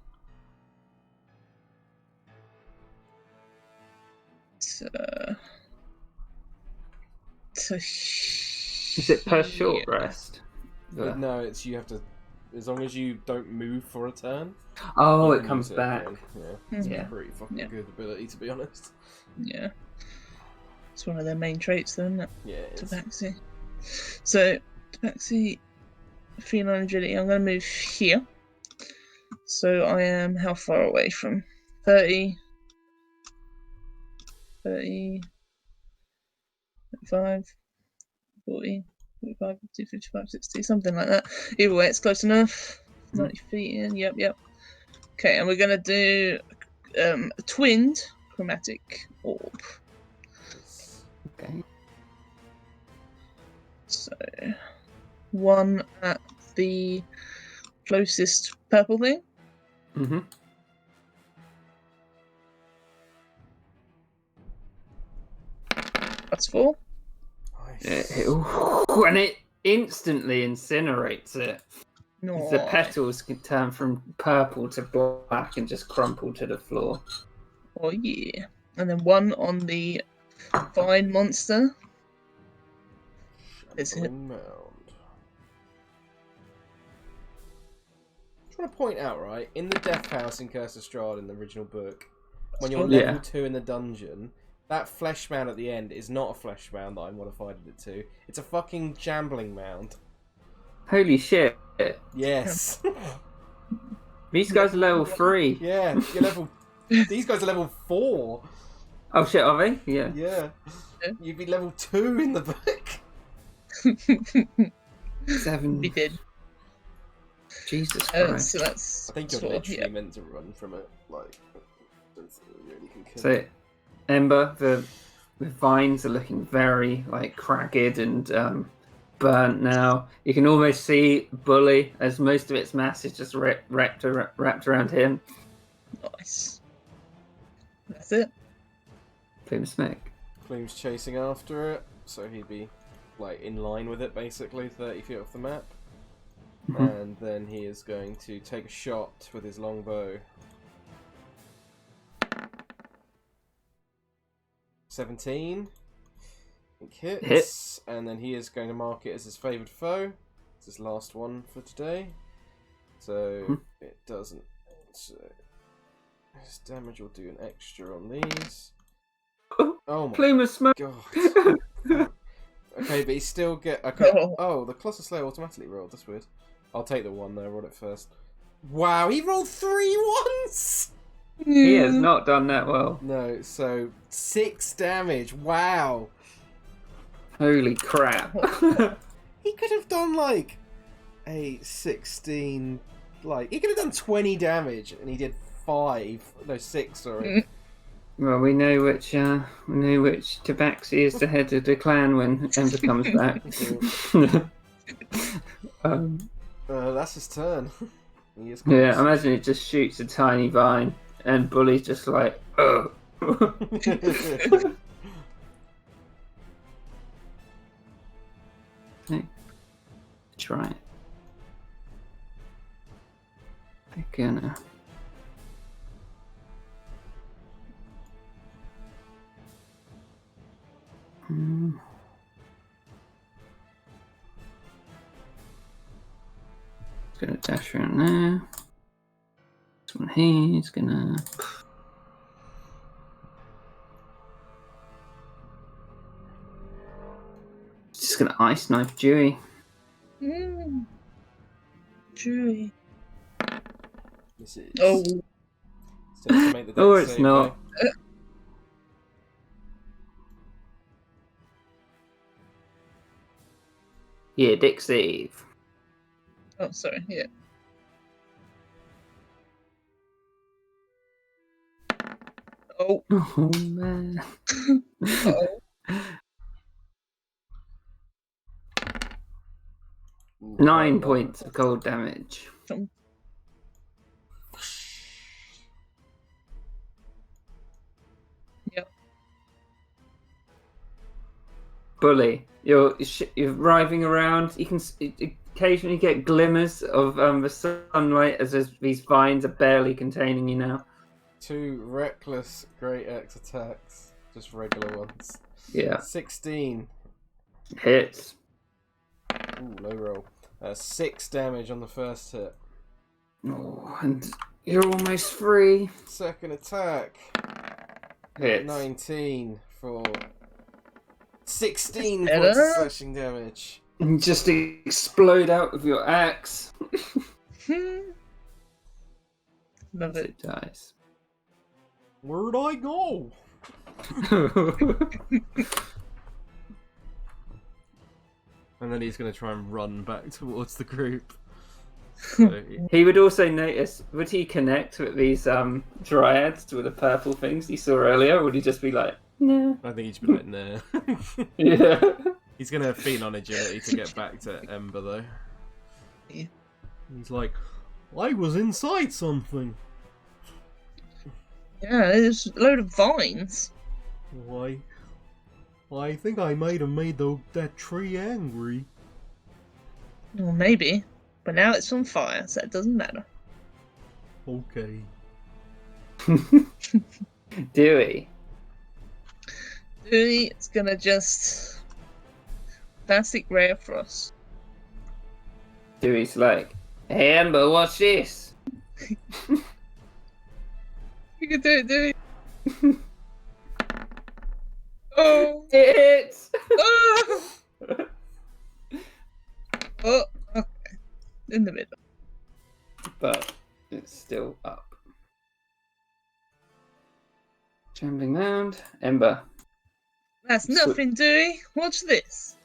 So Is it per short rest? But no, it's you have to. As long as you don't move for a turn. Oh, you it can comes use back. again. Yeah, it's Yeah. a pretty fucking good ability, to be honest. Yeah. It's one of their main traits, though, isn't it? Yeah, it is. Tabaxi. So, Tabaxi, feline agility. I'm going to move here. So I am how far away from 30, 35, 40, 45, 50, 55, 60, something like that. Either way, it's close enough. 90 feet in. Yep. Okay, and we're going to do a twinned chromatic orb. Okay. So, one at the closest purple thing. Mm-hmm. That's 4. Nice. And it instantly incinerates it. No. The petals can turn from purple to black and just crumple to the floor. Oh yeah. And then one on the vine monster. Is it? Shambling mound. I just want to point out, right, in the Death House in Curse of Strahd in the original book, when you're Yeah. level 2 in the dungeon, that flesh mound at the end is not a flesh mound that I modified it to. It's a fucking shambling mound. Holy shit. Yes. These guys are level 3. Yeah, you're level. These guys are level 4. Oh shit, are they? Yeah. Yeah. You'd be level 2 in the book. 7. We did. Jesus Christ. So that's. I think you're 4, literally yeah. meant to run from it. Like, I don't think you really can kill So, it. Ember, the vines are looking very like cracked and burnt now. You can almost see Bully as most of its mass is just wrapped around him. Nice. That's it. Plume of smoke. Plume's chasing after it, so he'd be like in line with it basically, 30 feet off the map. Mhm. And then he is going to take a shot with his longbow. 17. I think hits. Hit. And then he is going to mark it as his favoured foe. It's his last one for today. So it doesn't. So his damage will do an extra on these. Oh my Plume of smoke. god. Okay, but he still get. Okay. Oh, the Colossus Slayer automatically rolled. That's weird. I'll take the 1 though. I rolled it first. Wow, he rolled 3 ones. He has not done that well. No, so 6 damage. Wow. Holy crap. He could have done like a 16. Like he could have done 20 damage, and he did 5. No, 6. Sorry. Well, we know which Tabaxi is the head of the clan when Ember comes back. That's his turn. He is Yeah, close. imagine it just shoots a tiny vine and Bully's just like, oh. Hey, try it. They're gonna. He's gonna dash around there. This one he's gonna. Just gonna ice knife Dewey. Chewy. This is. Oh. So to make the dex Oh, it's save, not. though. Yeah, Dick save. Oh, sorry. Yeah. Oh. Oh man. Uh-oh. 9 points of cold damage. Yep. Bully, you're driving around. You can occasionally get glimmers of the sunlight as these vines are barely containing you now. 2 reckless great X attacks. Just regular ones. Yeah. 16. Hits. Ooh, low roll. 6 damage on the first hit. Oh, and you're almost free. Second attack. Hits. 19 for 16 That's points of better. slashing damage. And just explode out with your axe. Love As it. it dies. Where'd I go? And then he's going to try and run back towards the group. So, He would also notice, would he connect with these dryads with the purple things he saw earlier, or would he just be like, no? I think he'd be like, nah. Yeah. He's going to feed on agility to get back to Ember, though. He's like, I was inside something. Yeah, there's a load of vines. Why? I think I might have made that tree angry. Well, maybe. But now it's on fire, so it doesn't matter. Okay. Dewey. It's gonna just... Classic Ray of Frost. Dewey's like, hey Amber, what's this? You can do it, Dewey. Oh! Hits! Oh! Oh, okay. In the middle. But it's still up. Trembling round. Ember. That's nothing, Dewey. Watch this.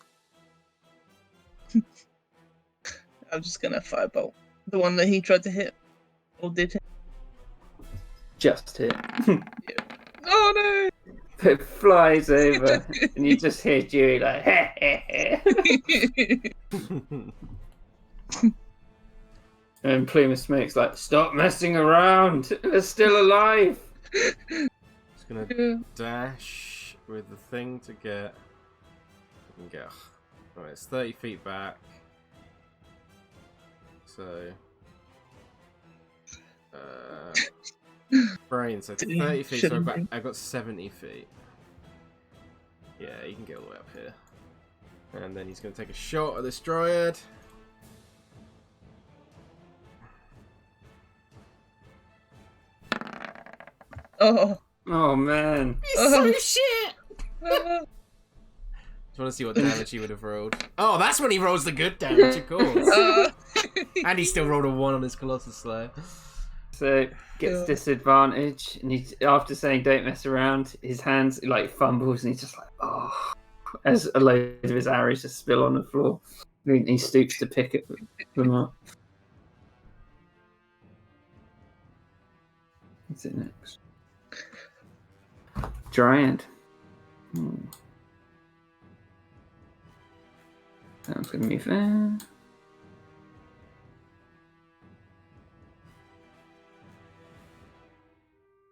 I'm just gonna firebolt. The one that he tried to hit. Or did hit. Just hit. Oh no! It flies over, and you just hear Dewey like, heh heh heh. And Plume of Smoke's like, stop messing around! They're still alive! He's going to dash with the thing to get... Alright, it's 30 feet back. So... Brain, so 30 feet, so back, I've got 70 feet. Yeah, you can get all the way up here. And then he's going to take a shot at this dryad. Oh. Oh man. Oh. shit! Just want to see what damage he would have rolled. Oh, that's when he rolls the good damage, of course. And he still rolled a 1 on his Colossus Slayer. So gets disadvantage, and he's after saying don't mess around, his hands like fumbles, and he's just like, oh, as a load of his arrows just spill on the floor. He stoops to pick them up. What's it next? Dryad. Sounds gonna be fair.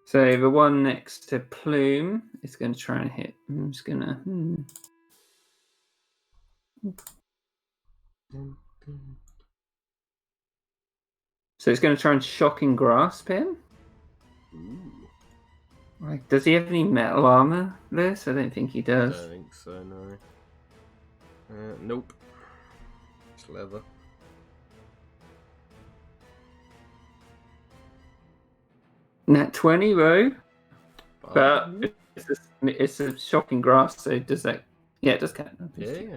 So the one next to Plume is going to try and hit. I'm just going to... So it's going to try and shocking grasp him. Ooh. Like, does he have any metal armor? This? I don't think he I does. don't think so, no. Nope. It's leather. Nat 20, though. Oh. But it's a shocking grasp, so does that... Yeah, it does count. Yeah.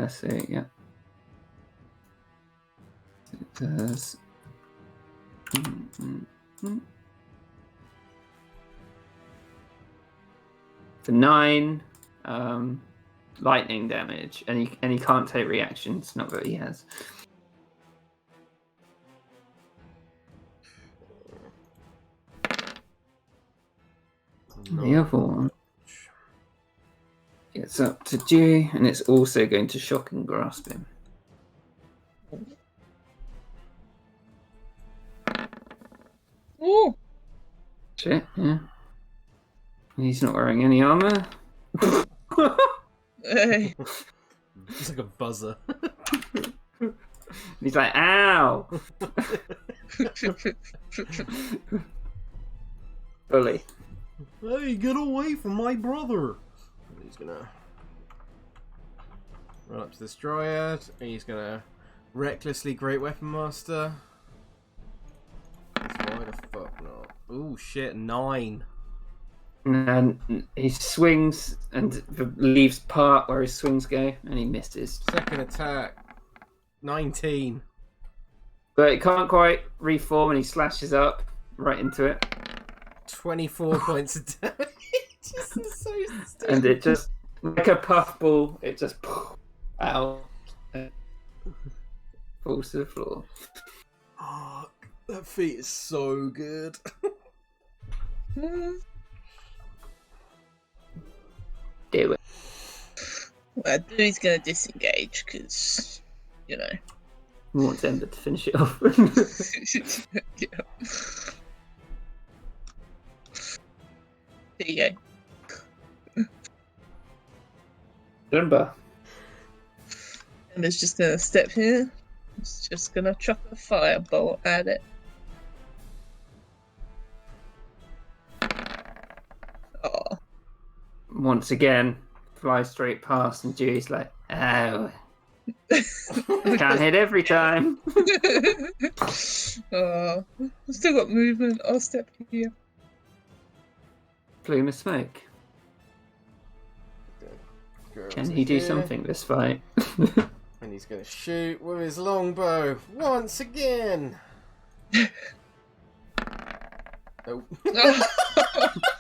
So, yeah. It does... For 9 lightning damage, and he can't take reactions, not that he has. The other one gets up to Dewey, and it's also going to shock and grasp him. Oh. Shit, yeah. He's not wearing any armor. Hey. It's like a buzzer. He's like, ow! Bully. Hey, get away from my brother! He's gonna run up to this dryad, and he's gonna recklessly Great Weapon Master. Why the fuck not? Ooh, shit, 9. And he swings, and the leaves part where his swings go, and he misses. Second attack, 19. But it can't quite reform, and he slashes up right into it. 24 points of damage. Just so stupid. And it just, like a puffball, it just out and falls to the floor. Oh, that feat is so good. Do it. Well, Dewey's gonna disengage because, you know. He wants Ember to finish it off. Yeah. There you go. Ember. Ember's just gonna step here. He's just gonna chuck a firebolt at it. Oh. Once again, flies straight past, and Dewey's like, oh. Can't hit every time. Oh, I've still got movement. I'll step here. Plume of smoke. Can he do something this fight? And he's gonna shoot with his longbow once again. Oh.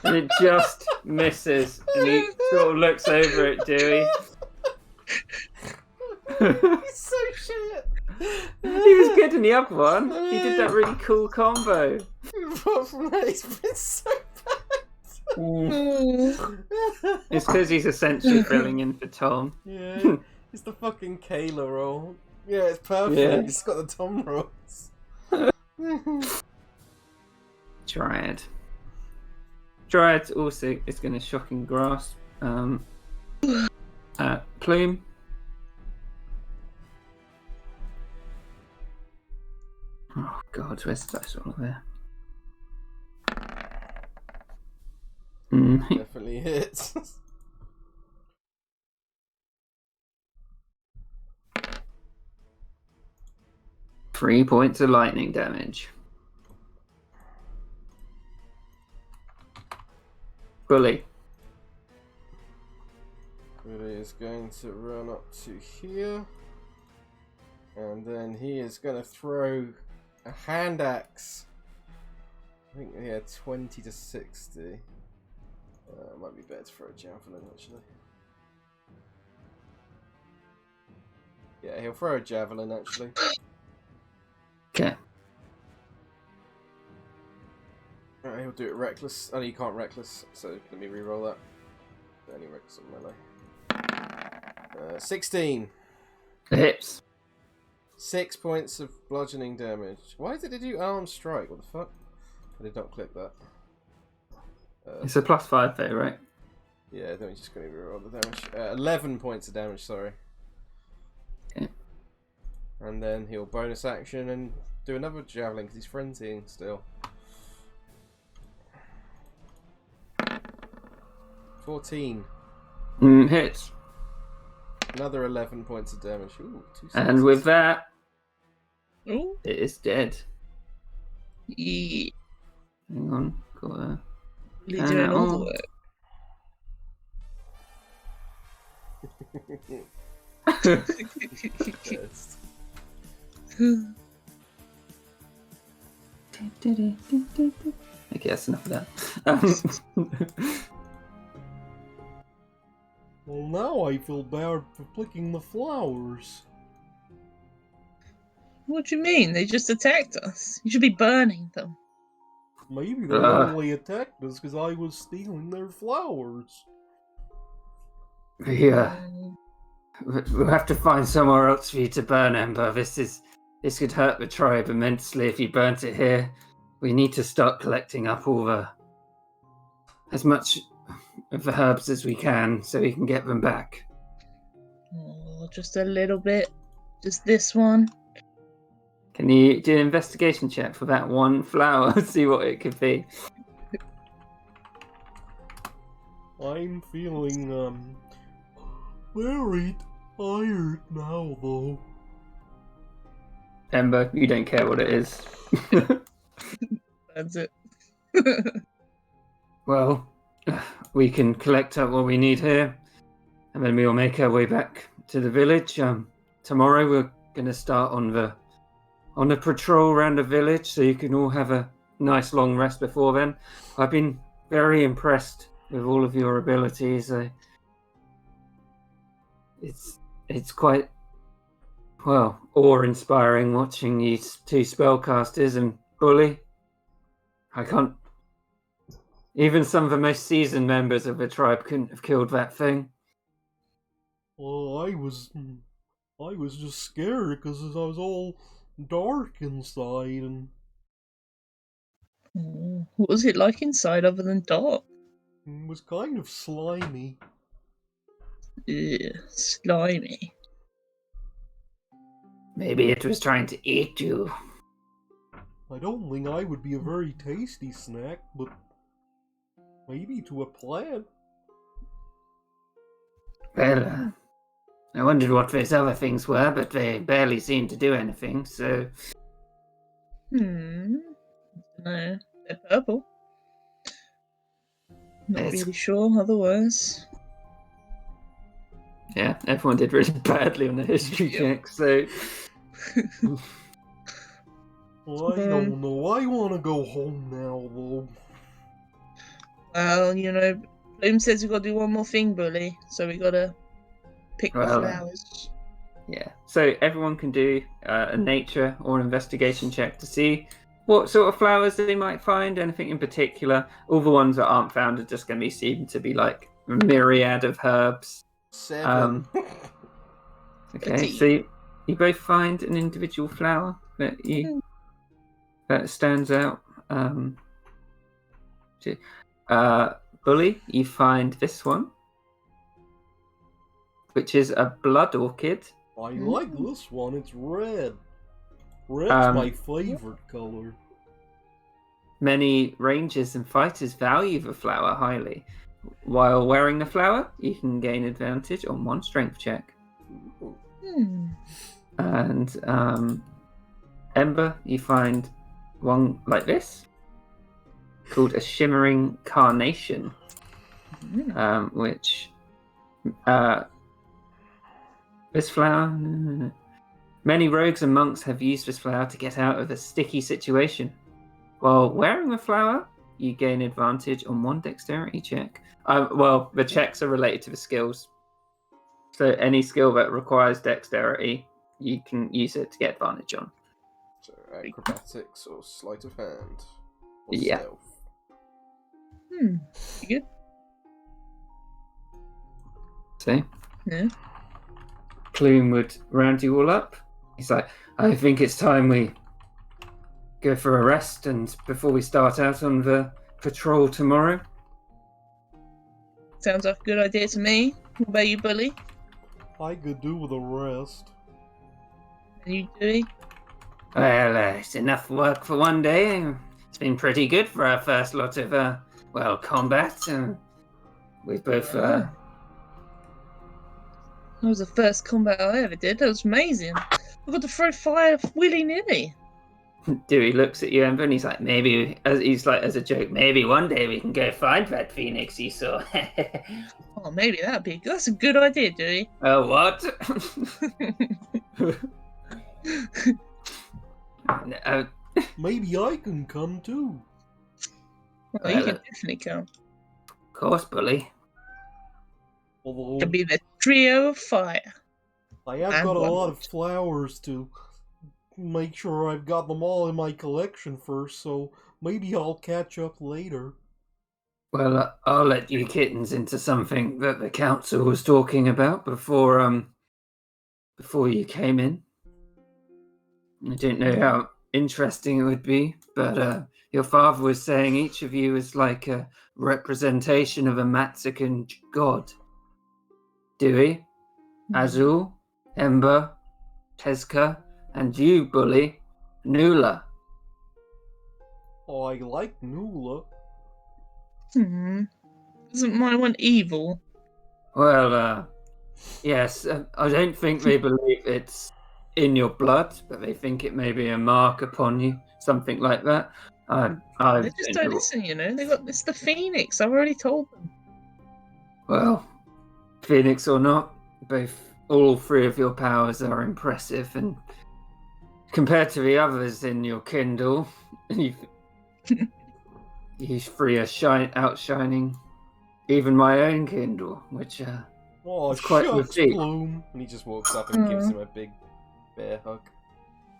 And it just misses. And he sort of looks over at Dewey. He's so shit. He was good in the other one. He did that really cool combo. Apart from that, he's been so bad. It's because he's essentially filling in for Tom. Yeah, it's the fucking Kayla roll. Yeah, it's perfect. Yeah. It's got the Tom rolls. Dryad. Dryad also is going to shocking grasp at Plume. Oh god, where's the dice roll there? Definitely hits. Three points of lightning damage. Bully. Bully is going to run up to here. And then he is going to throw a hand axe. I think, yeah, 20 to 60. Might be better to throw a javelin, actually. Yeah, he'll throw a javelin, actually. Okay. Alright, he'll do it reckless. Oh, you can't reckless, so let me re-roll that. Only reckless on melee. 16. It hits. 6 points of bludgeoning damage. Why did it do arm strike? What the fuck? I did not click that. It's a +5 though, right? Yeah, then we're just going to re-roll the damage. 11 points of damage, sorry. Okay. And then he'll bonus action and do another javelin because he's frenzying still. 14. Hits. Another 11 points of damage. Ooh, 2 And with that, Oh, it is dead. yeah. Hang on, got a... Really doing all the work. Okay, that's enough of that. Well, now I feel bad for picking the flowers. What do you mean? They just attacked us. You should be burning them. Maybe they only attacked us because I was stealing their flowers. Yeah, we'll have to find somewhere else for you to burn, Ember. This could hurt the tribe immensely if you burnt it here. We need to start collecting up all as much of the herbs as we can so we can get them back. Oh, just a little bit. Just this one. Can you do an investigation check for that one flower? See what it could be. I'm feeling, very tired now, though. Ember, you don't care what it is. That's it. Well, we can collect up what we need here, and then we'll make our way back to the village. Tomorrow we're going to start on a patrol around the village, so you can all have a nice long rest before then. I've been very impressed with all of your abilities. It's quite, well, awe-inspiring watching you two spellcasters and Bully. I can't. Even some of the most seasoned members of the tribe couldn't have killed that thing. Well, I was just scared because I was all dark inside, and What was it like inside other than dark? it was kind of slimy. Ugh, slimy. Maybe it was trying to eat you. I don't think I would be a very tasty snack, but maybe to a plant. Well, I wondered what those other things were, but they barely seemed to do anything, so... No, they're purple. Not It's- really sure otherwise. Yeah, everyone did really badly on the history check, so... Well, I don't know. I want to go home now, though. Well, Bloom says we've got to do one more thing, Bully. So we got to pick the Well, flowers. Yeah, so everyone can do a nature or investigation check to see what sort of flowers they might find, anything in particular. All the ones that aren't found are just going to be seen to be like a myriad of herbs. 7. Okay, so you both find an individual flower that stands out. Bully, you find this one, which is a blood orchid. I like this one. It's red. Red's my favorite color. Many rangers and fighters value the flower highly. While wearing the flower, you can gain advantage on one strength check. And Ember, you find one like this, called a shimmering carnation, which this flower. Many rogues and monks have used this flower to get out of a sticky situation. While wearing the flower, you gain advantage on one dexterity check. Well, the checks are related to the skills. So any skill that requires dexterity, you can use it to get advantage on. So acrobatics or sleight of hand. Or Yeah. stealth. Good. See? Yeah. Plume would round you all up. He's like, I think it's time we go for a rest and before we start out on the patrol tomorrow. Sounds like a good idea to me. What about you, Bully? I could do with a rest. And you, Dewey? Well, it's enough work for one day. It's been pretty good for our first lot of, combat. We've both... That was the first combat I ever did. That was amazing. I got to throw fire willy-nilly. Dewey looks at you, Ember, and he's like, maybe, as a joke, maybe one day we can go find that phoenix you saw. Oh, maybe that's a good idea, Dewey. Oh, what? Maybe I can come too. Well, you can definitely come. Of course, Bully. Although To be the trio of fire. I have and got a one lot of flowers to make sure I've got them all in my collection first, so maybe I'll catch up later. Well, I'll let you kittens into something that the council was talking about before you came in. I don't know how interesting it would be, but your father was saying each of you is like a representation of a Mexican god. Dewey, Azul, Ember, Tezca, and you, Bully, Nula. Oh, I like Nula. Isn't my one evil? Well, yes, I don't think they believe it's in your blood, but they think it may be a mark upon you, something like that. They just don't listen, you know. It's the Phoenix. I've already told them. Well, Phoenix or not, all three of your powers are impressive, and compared to the others in your Kindle, you three are outshining even my own Kindle, which Oh, it's quite shucks, the feat. Plume. And he just walks up and gives him a big bear hug.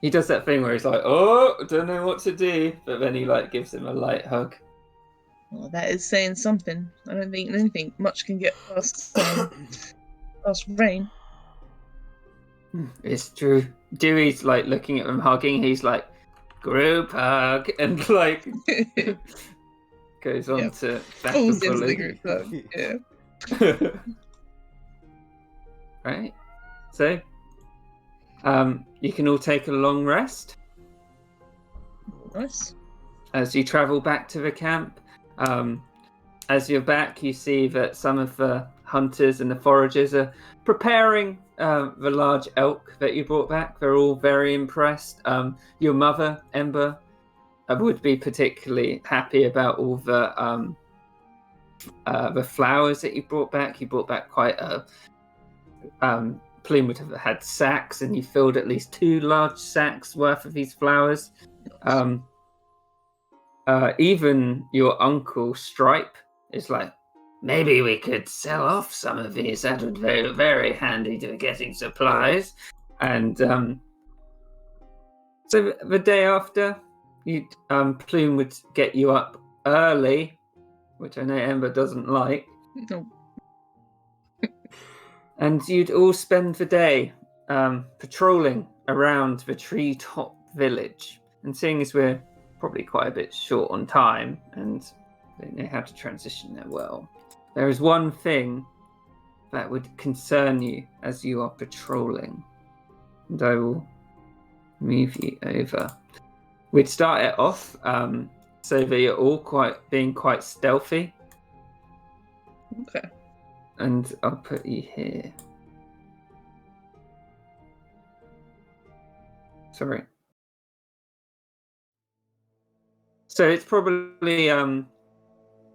He does that thing where he's like, "Oh, I don't know what to do," but then he gives him a light hug. Well, that is saying something. I don't think anything much can get past Rain. It's true. Dewey's looking at them hugging. He's like, "Group hug," and goes on to battle Falls into the Bully. group hug. Yeah. Right. So, you can all take a long rest Nice. as you travel back to the camp. As you're back, you see that some of the hunters and the foragers are preparing the large elk that you brought back. They're all very impressed. Your mother, Ember, would be particularly happy about all the flowers that you brought back. You brought back quite a... Plume would have had sacks, and you filled at least 2 large sacks worth of these flowers. Even your uncle Stripe is like, maybe we could sell off some of these. That would be very handy to getting supplies. And so the day after, Plume would get you up early, which I know Ember doesn't like. No. And you'd all spend the day patrolling around the treetop village. And seeing as we're probably quite a bit short on time and they know how to transition there well, there is one thing that would concern you as you are patrolling. And I will move you over. We'd start it off so that you're all being quite stealthy. Okay. And I'll put you here. Sorry. So it's probably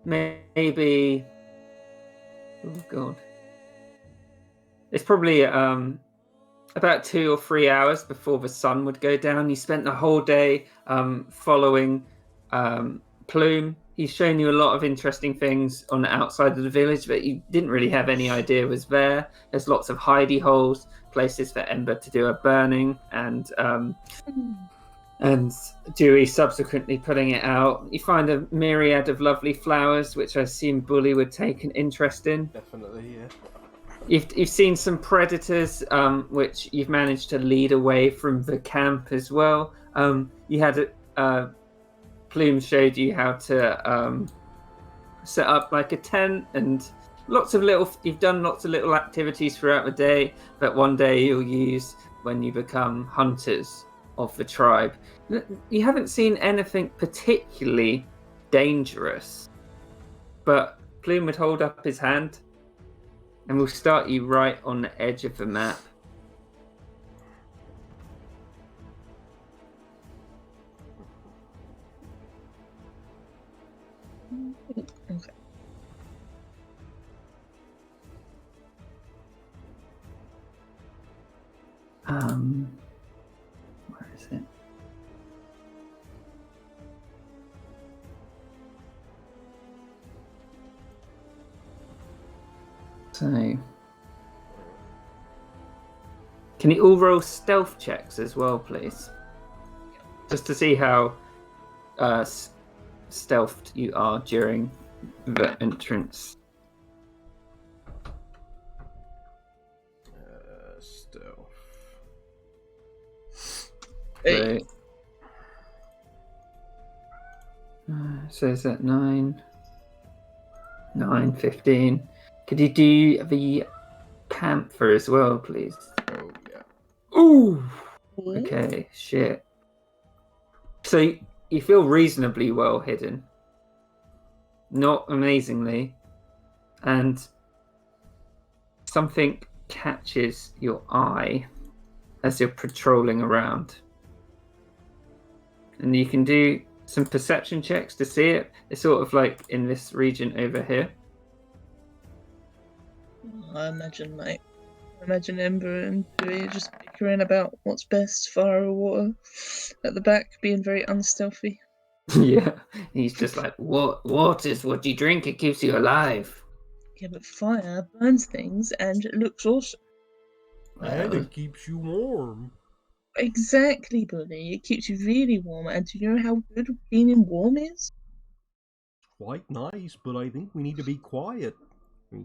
maybe... Oh god. It's probably about 2 or 3 hours before the sun would go down. You spent the whole day following Plume. He's shown you a lot of interesting things on the outside of the village that you didn't really have any idea was there. There's lots of hidey holes, places for Ember to do a burning, and Dewey subsequently putting it out. You find a myriad of lovely flowers, which I assume Bully would take an interest in. Definitely, yeah. You've seen some predators, which you've managed to lead away from the camp as well. You had Plume showed you how to set up a tent, and you've done lots of little activities throughout the day that one day you'll use when you become hunters of the tribe. You haven't seen anything particularly dangerous, but Plume would hold up his hand and we'll start you right on the edge of the map. Okay. Where is it? So, can you all roll stealth checks as well, please? Just to see how stealthed you are during the entrance. Stealth. 8. So is that 9, 15? Could you do the panther as well, please? Oh, yeah. Ooh! Okay, shit. So you feel reasonably well hidden, not amazingly, and something catches your eye as you're patrolling around. And you can do some perception checks to see it. It's sort of like in this region over here. I imagine, mate. I imagine Ember and Dewey just bickering about what's best, fire or water, at the back, being very unstealthy. Yeah. He's just like, water's what you drink, it keeps you alive. Yeah, but fire burns things and it looks awesome. And Well, it keeps you warm. Exactly, Bully. It keeps you really warm. And do you know how good being warm is? Quite nice, but I think we need to be quiet.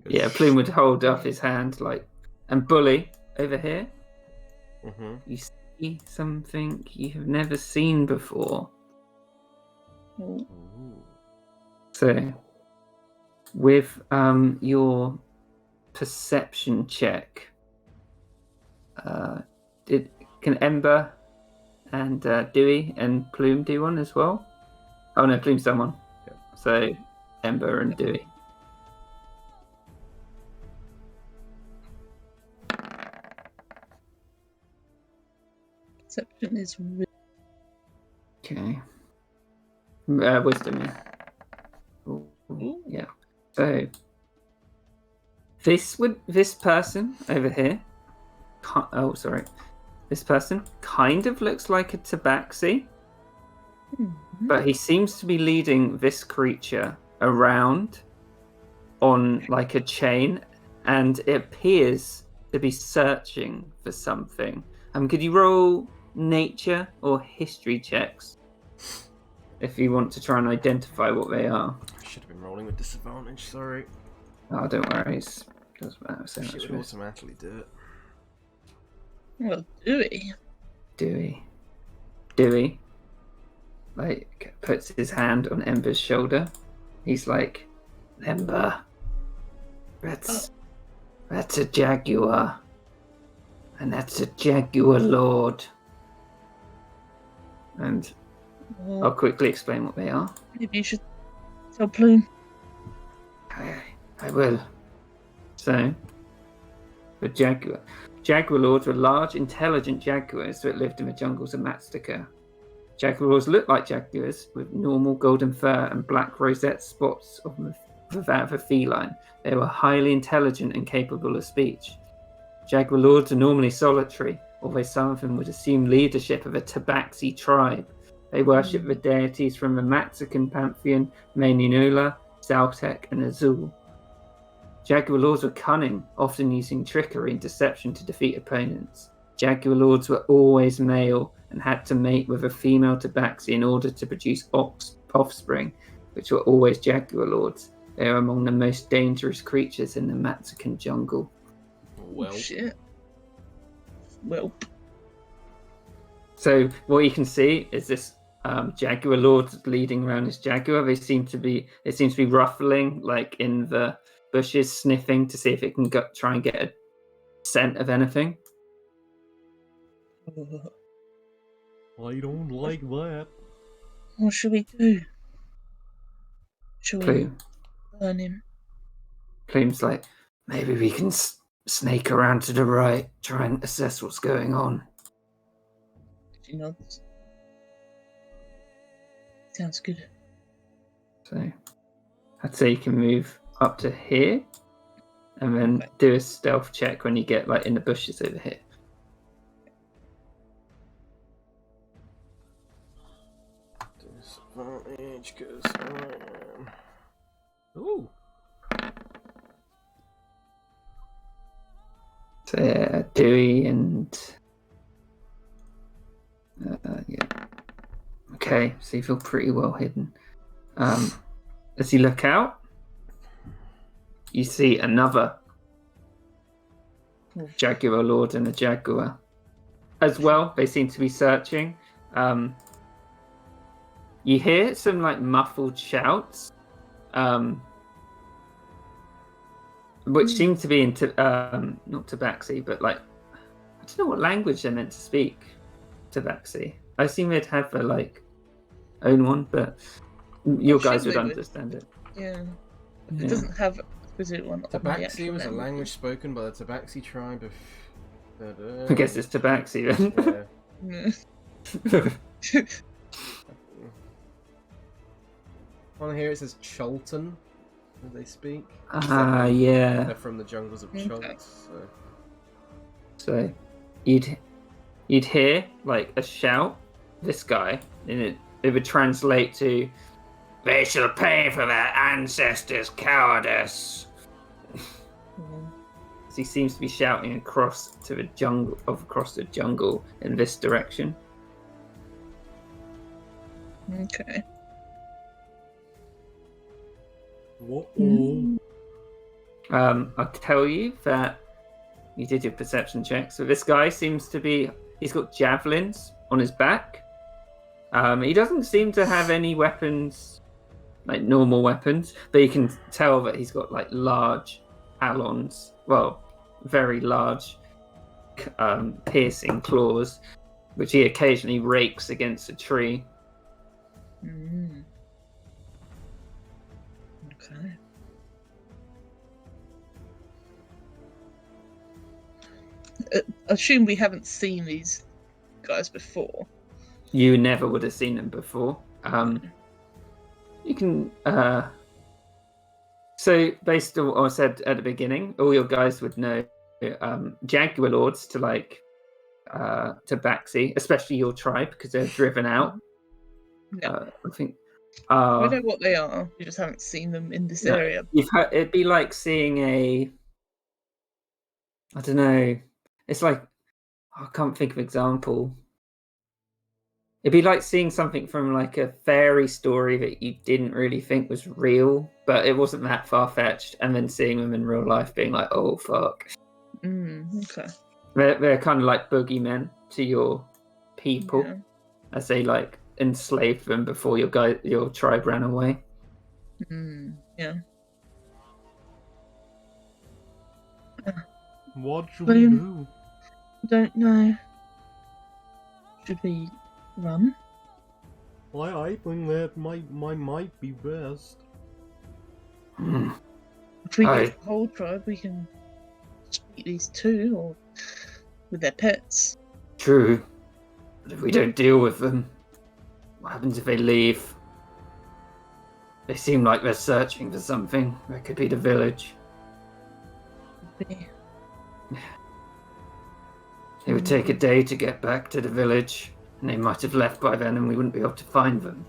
yeah, Plume would hold up his hand like, and Bully over here. Mm-hmm. You see something you have never seen before. Oh, So, with your perception check, can Ember and Dewey and Plume do one as well? Oh no, Plume's done one. Yeah. So Ember and Dewey. perception is really... Okay. Wisdom, yeah. Ooh, yeah. So this person over here. Oh, sorry. This person kind of looks like a Tabaxi, but he seems to be leading this creature around on like a chain, and it appears to be searching for something. Could you roll nature or history checks if you want to try and identify what they are? I should have been rolling with disadvantage, sorry. Oh, don't worry. It doesn't matter so She much. would automatically do it. Well, Dewey. Dewey, like, puts his hand on Ember's shoulder. He's like, Ember, that's a jaguar. And that's a jaguar lord. And Well, I'll quickly explain what they are. maybe you should tell Plume. I will. So, the Jaguar lords were large, intelligent jaguars that lived in the jungles of Matstica. Jaguar lords looked like jaguars with normal golden fur and black rosette spots of that of a feline. They were highly intelligent and capable of speech. Jaguar lords are normally solitary, although some of them would assume leadership of a Tabaxi tribe. They worship the deities from the Matsican pantheon, Maininula, Zaltek, and Azul. Jaguar lords were cunning, often using trickery and deception to defeat opponents. Jaguar lords were always male and had to mate with a female Tabaxi in order to produce offspring, which were always Jaguar lords. They are among the most dangerous creatures in the Matsican jungle. Well, Shit. Well, So what you can see is this Jaguar lord leading around his jaguar. It seems to be ruffling like in the bushes, sniffing to see if it can try and get a scent of anything. I don't like that. what should we do? Should we Plume. burn him? Plume's like, maybe we can snake around to the right, try and assess what's going on. She nods. Sounds good. So I'd say you can move up to here and then do a stealth check when you get like in the bushes over here. disadvantage because I am. Ooh. So yeah, Dewey and yeah. Okay, so you feel pretty well hidden. As you look out, you see another Jaguar Lord and a Jaguar. As well, they seem to be searching. You hear some like muffled shouts, which seem to be into not Tabaxi, but like I don't know what language they're meant to speak. Tabaxi. I assume they'd have a like own one, but your guys surely would they would. understand it. Yeah. If Yeah. it doesn't have a specific one on the Tabaxi actual was a language. language spoken by the Tabaxi tribe of. I guess it's Tabaxi then. Yeah. On here it says Cholton, as they speak. Yeah. They're from the jungles of Okay. Cholt. So you'd hear like a shout, this guy, and it would translate to, "They shall pay for their ancestors' cowardice." As he seems to be shouting across the jungle in this direction. Okay. Whoa. I'll tell you that you did your perception check. So this guy seems to be, he's got javelins on his back. He doesn't seem to have any weapons, like normal weapons, but you can tell that he's got like large talons, well, very large piercing claws, which he occasionally rakes against a tree. Mm. Okay. Assume we haven't seen these guys before. You never would have seen them before. You can. So, based on what I said at the beginning, all your guys would know Jaguar Lords to like Tabaxi, especially your tribe, because they're driven out. Yeah. I think. We know what they are. We just haven't seen them in this area. You've heard, it'd be like seeing a. I don't know. It's like I can't think of an example. It'd be like seeing something from like a fairy story that you didn't really think was real, but it wasn't that far-fetched, and then seeing them in real life being like, oh, fuck. Okay. They're kind of like boogeymen to your people, Yeah. as they like enslaved them before your tribe ran away. Yeah. What should we do? Don't know. Should we run? I think that might be best. If we get the whole tribe, we can beat these two, or with their pets. True. But if we don't deal with them, what happens if they leave? They seem like they're searching for something. That could be the village. It would take a day to get back to the village, and they might have left by then, and we wouldn't be able to find them.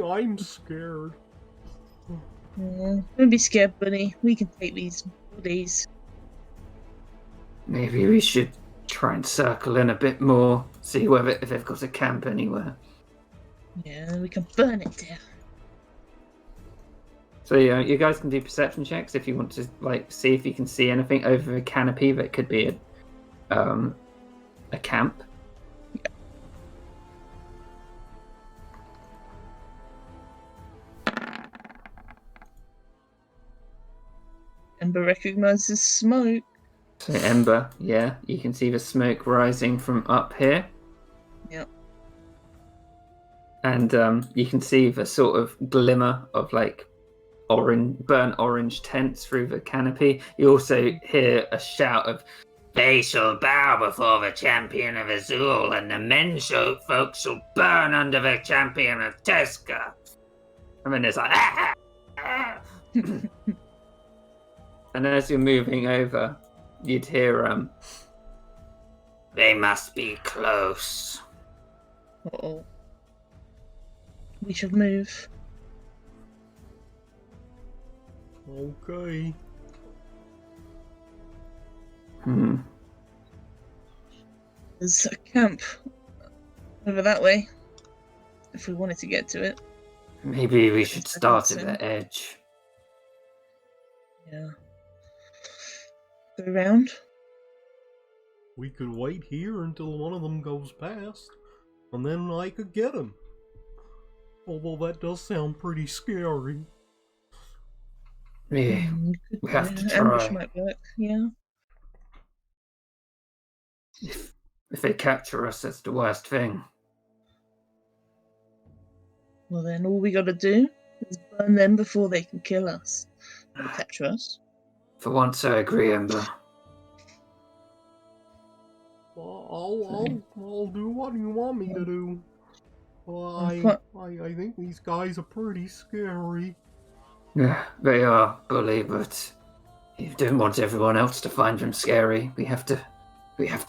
I'm scared. Don't be scared, Bunny. We can take these bodies. Maybe we should try and circle in a bit more, see if they've got a camp anywhere. Yeah, we can burn it down. So yeah, you guys can do perception checks if you want to like see if you can see anything over a canopy that could be a camp. Ember recognizes smoke. So Ember, yeah, you can see the smoke rising from up here. Yep. And you can see the sort of glimmer of like burnt orange tents through the canopy. You also hear a shout of, "They shall bow before the champion of Azul, and the men folk shall burn under the champion of Teska." And then there's like, ah, ah. And as you're moving over, you'd hear, "They must be close." Uh-oh. We should move. Okay. There's a camp over that way. If we wanted to get to it. Maybe we should start at the edge. Yeah. Go around. We could wait here until one of them goes past, and then I could get him. Although that does sound pretty scary. Yeah, we have to Ambush try. might work, yeah. If they capture us, that's the worst thing. Well, then all we gotta do is burn them before they can kill us. Or capture us. For once, I agree, Ember. I'll do what you want me to do. Well, I think these guys are pretty scary. Yeah, they are, Bully, but you don't want everyone else to find them scary. We have to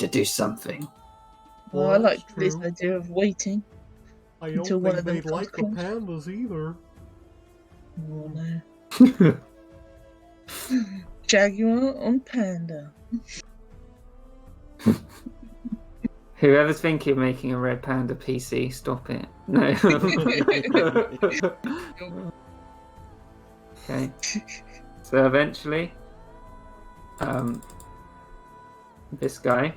do something. Well, I like this idea of waiting. I until don't one think of them they'd like the comes close. pandas either. Oh no. Jaguar on panda. Whoever's thinking of making a red panda PC, stop it. No. Okay. So eventually, this guy,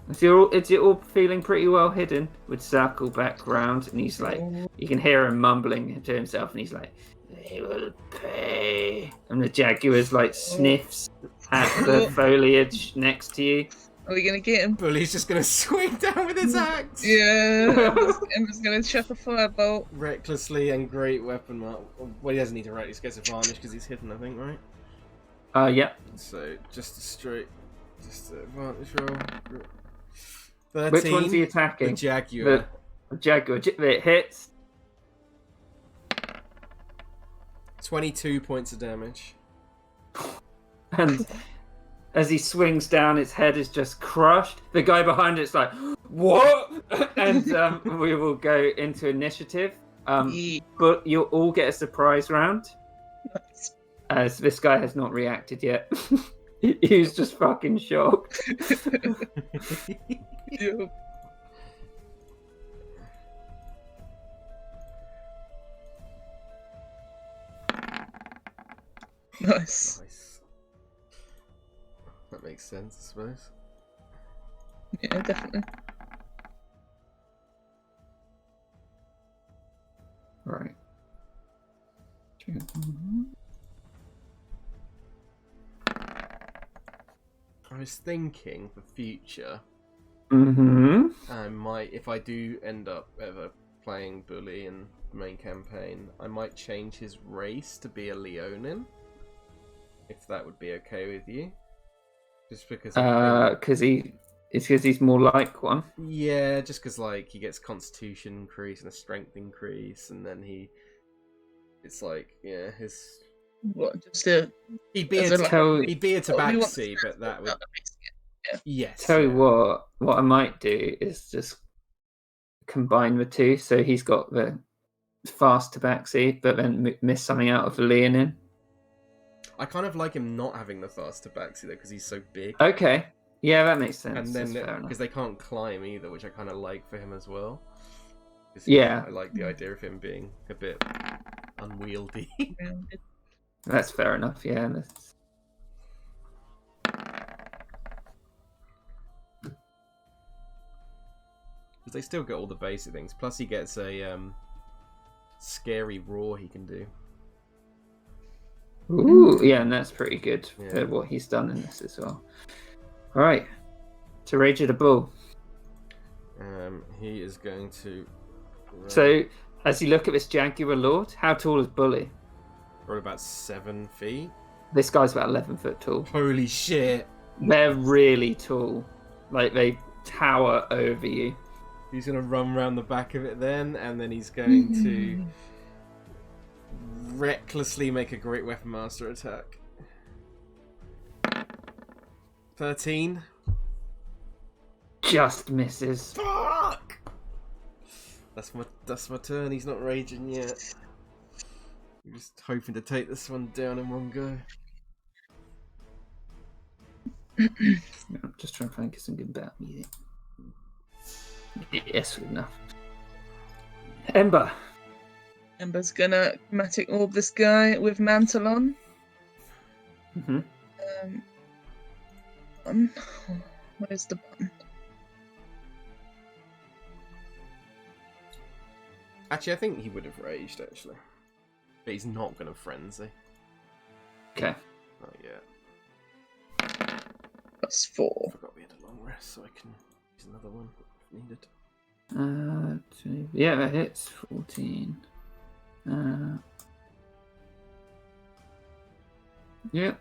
if you're all feeling pretty well hidden, would circle back round, and he's like, you can hear him mumbling to himself, and he's like, "They will pay." And the jaguar's like sniffs at the foliage next to you. Are we gonna get him? Bully's just gonna swing down with his axe. Yeah, I'm just gonna chuck a firebolt. Recklessly and great weapon mark. Well, he doesn't need to write. He gets advantage because he's hidden, I think, right? Yep. So just an advantage roll. 13. Which one's he attacking? The Jaguar. The jaguar. It hits. 22 points of damage. And as he swings down, its head is just crushed. The guy behind it's like, what? And we will go into initiative. But you'll all get a surprise round. Nice. As this guy has not reacted yet. He's just fucking shocked. Yeah. Nice. Nice. That makes sense, I suppose. Yeah, definitely. Right. I was thinking for future, Mm-hmm. I might, if I do end up ever playing Bully in the main campaign, I might change his race to be a Leonin. If that would be okay with you. Just because because he's more like one. Yeah, just because like he gets constitution increase and a strength increase, and then it's like, yeah, his What? Just a. he'd be as a a, like, he'd be a Tabaxi, but that would yes. Tell you yeah. what I might do is just combine the two. So he's got the fast Tabaxi, but then miss something out of the Leonin. I kind of like him not having the fast Tabaxi though, because he's so big. Okay, yeah, that makes sense. And then That's fair enough. because they can't climb either, which I kind of like for him as well. Yeah. I like the idea of him being a bit unwieldy. That's fair enough. Yeah. Because they still get all the basic things. Plus, he gets a scary roar he can do. Ooh, yeah, and that's pretty good Yeah. for what he's done in this as well. All right, to Rage of the Bull. He is going to. So, as you look at this Jaguar Lord, how tall is Bully? Probably about 7 feet. This guy's about 11 foot tall. Holy shit! They're really tall. Like, they tower over you. He's going to run around the back of it then, and then he's going to recklessly make a Great Weapon Master attack. 13. Just misses. Fuck! That's my turn. He's not raging yet. I'm just hoping to take this one down in one go. I'm just trying to think of something about music. Yes, good enough. Ember. Ember's gonna chromatic orb this guy with mantle on. Mm-hmm. Button. Where's the button? Actually, I think he would have raged, actually. But he's not going to frenzy. Okay. Not yet. +4. Forgot we had a long so I can use another one if needed. Yeah, that hits 14. Yeah.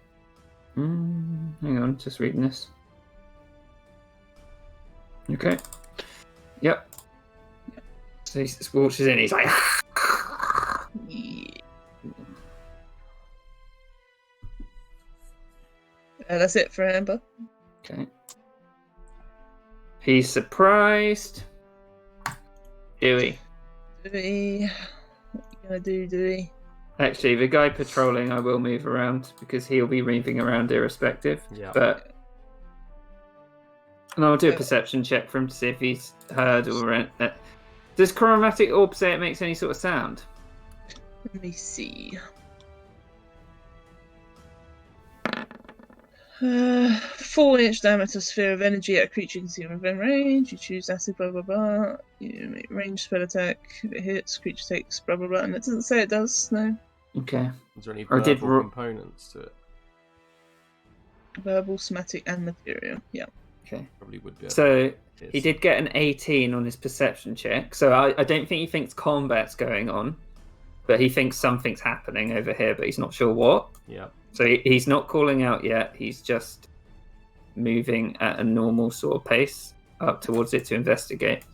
Hang on, just reading this. Okay. Yep. So he scorches in. He's like. Yeah. That's it for Amber. Okay. He's surprised. Dewey. Dewey. What you gonna do, Dewey? Actually, the guy patrolling, I will move around because he'll be moving around irrespective. Yeah. But and I'll do a perception check for him to see if he's heard or. Does chromatic orb say it makes any sort of sound? Let me see. 4-inch diameter sphere of energy at a creature you can see within range. You choose acid, blah blah blah. You make range spell attack. If it hits, creature takes blah blah blah. And it doesn't say it does. No. Okay. Is there any Or did verbal components to it? Verbal, somatic, and material. Yeah. Okay. Probably would be. So he did get an 18 on his perception check. So I don't think he thinks combat's going on, but he thinks something's happening over here, but he's not sure what. Yeah. So he's not calling out yet. He's just moving at a normal sort of pace up towards it to investigate.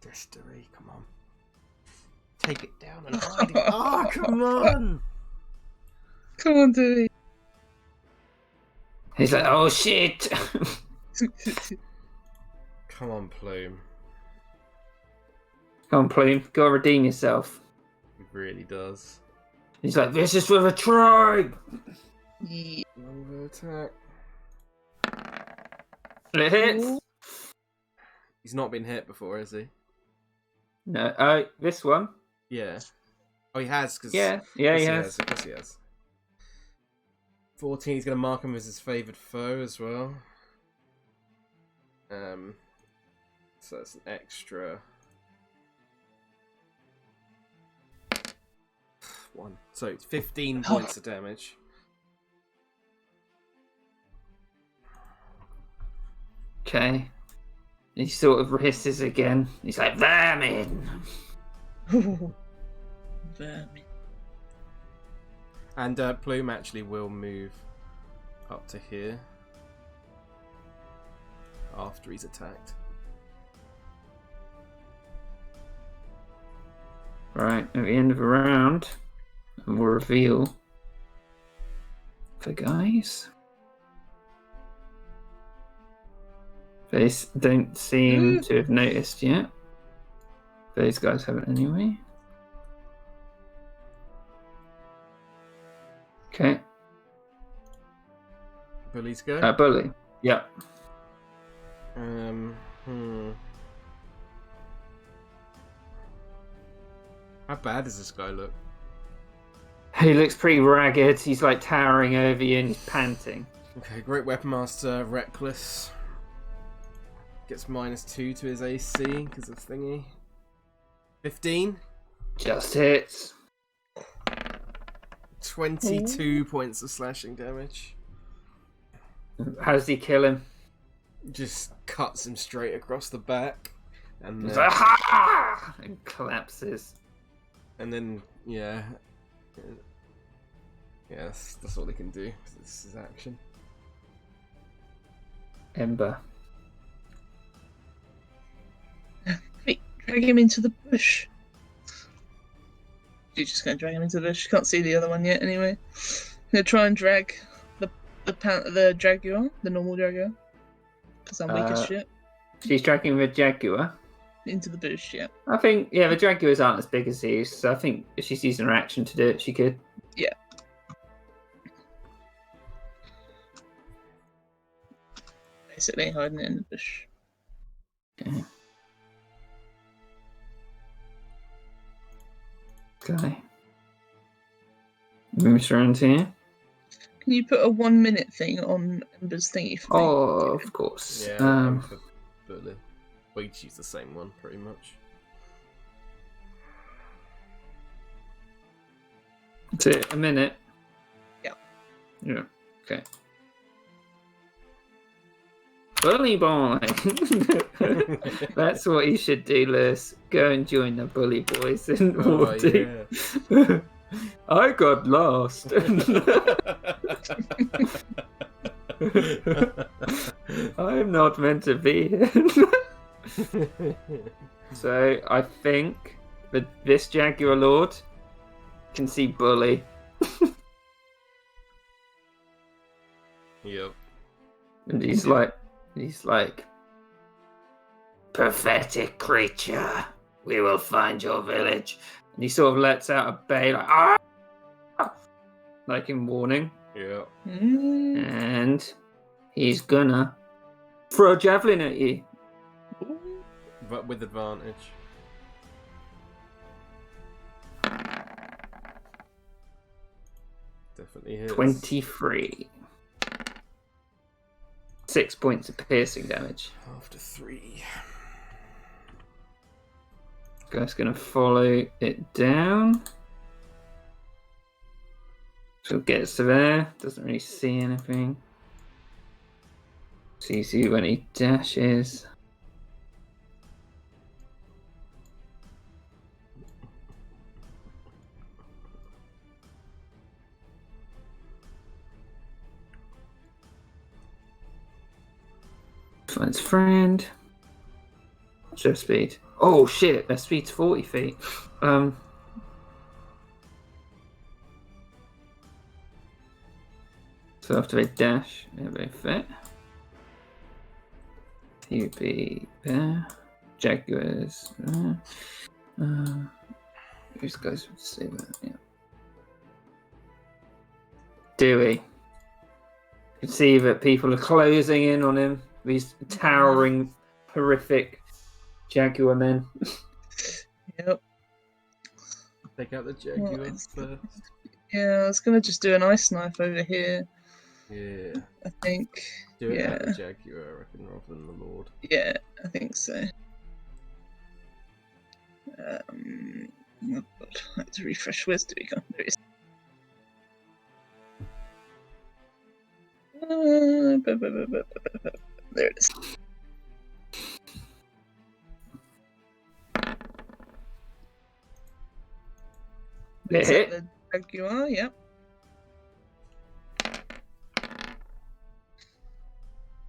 Distillery, come on. Take it down and hide it. Oh, come on! Come on, Dewey. He's like, oh shit! Come on, Plume. Come on, Plume. Go redeem yourself. It really does. He's like, this is for the tribe! Yeah. Number attack. And it hits. He's not been hit before, has he? No, this one. Yeah. Oh, he has. Cause Yeah, he has. Of course he has. 14, he's going to mark him as his favoured foe as well. So it's an extra 1. So it's 15 points of damage. Okay. He sort of hisses again. He's like, vermin! Vermin. And Plume actually will move up to here after he's attacked. Right, at the end of the round, we'll reveal the guys. They don't seem to have noticed yet. Those guys haven't anyway. Okay. Bullies go. Bully. Yeah. How bad does this guy look? He looks pretty ragged. He's like towering over you and he's panting. Okay, Great Weapon Master, Reckless. Gets -2 to his AC because of thingy. 15. Just hits. 22 points of slashing damage. How does he kill him? Just cuts him straight across the back. And He's then, like, ha! And collapses. and then yeah. Yeah, that's all they can do. This is action. Ember. Quick, drag him into the bush. You're just going to drag him into the bush. Can't see the other one yet, anyway. I'm going to try and drag the Jaguar, the normal Jaguar, because I'm weak as shit. She's dragging the Jaguar. Into the bush, yeah. I think, yeah, the Jaguars aren't as big as these, so I think if she's using her action to do it, she could. Yeah. Basically hiding it in the bush. Okay. Okay. Moves around here. Can you put a 1 minute thing on Ember's thingy for me? Oh, of course. Yeah, for Bully. We each use the same one, pretty much. That's it, a minute. Yeah. Yeah, okay. Bully boy. That's what you should do, Lewis. Go and join the bully boys in Oh, Waterdeep. I got lost. I'm not meant to be here. So I think that this Jaguar Lord can see Bully. Yep. And he's like, pathetic creature, we will find your village. And he sort of lets out a bay, like, ah! Like in warning. Yeah. And he's gonna throw a javelin at you. But with advantage. Definitely hits. 23. 6 points of piercing damage. After 3. Guy's gonna follow it down. So it gets to there. Doesn't really see anything. Sees you when he dashes. Finds friend. What's their speed? Oh shit, their speed's 40 feet. So after they dash, they fit. He'd be there. Jaguars. These guys would see that, yeah. Dewey. You can see that people are closing in on him. These towering, horrific Jaguar men. Yep. Take out the Jaguar first. Yeah, I was gonna just do an ice knife over here. Yeah. I think. Do it Yeah. at the Jaguar, I reckon, rather than the Lord. Yeah, I think so. Oh God, I have to refresh. Where's do we go? There it is. There it is. They Is that hit. the Jaguar? Yep.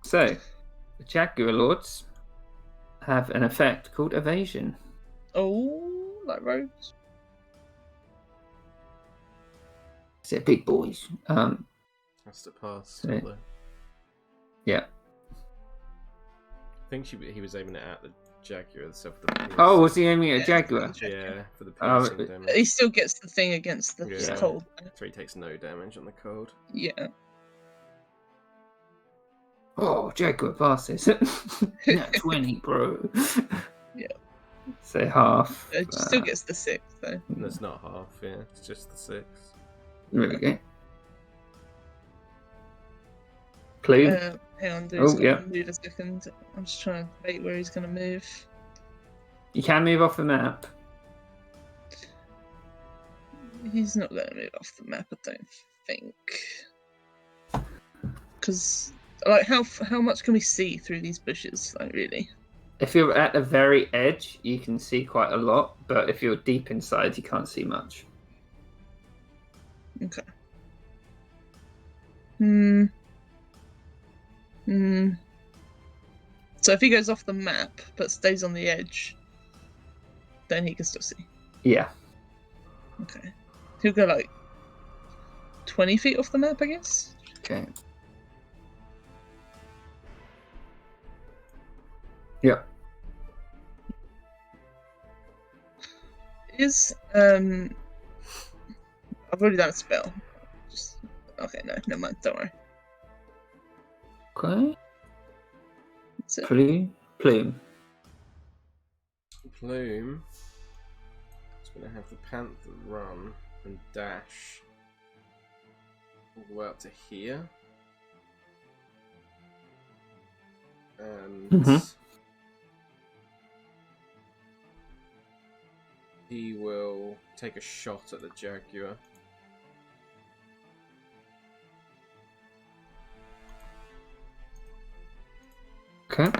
So, the Jaguar Lords have an effect called evasion. Oh, like rogues. They're big boys. Has to pass. Yeah. Although. Yeah. I think he was aiming it at the Jaguar itself. Oh, was he aiming at a Yeah, Jaguar? Yeah, for the Oh, piercing damage. He still gets the thing against the Yeah. cold. So he takes no damage on the cold. Yeah. Oh, Jaguar passes. Yeah, 20, bro. Yeah. So half. It still gets the 6 though. And that's not half, yeah. It's just the 6. Really good. Plume. Hang on, Oh, he's yeah. gonna move a second. I'm just trying to debate where he's gonna move. You can move off the map. He's not gonna move off the map, I don't think. Because, like, how much can we see through these bushes? Like, really? If you're at the very edge, you can see quite a lot, but if you're deep inside, you can't see much. Okay. So if he goes off the map but stays on the edge, then he can still see. Yeah. Okay. He'll go like 20 feet off the map, I guess. Okay. Yeah. Is I've already done a spell. Just okay, no, never mind, don't worry. Okay. That's it. Plume. Plume is going to have the Panther run and dash all the way up to here. And he will take a shot at the Jaguar. Okay.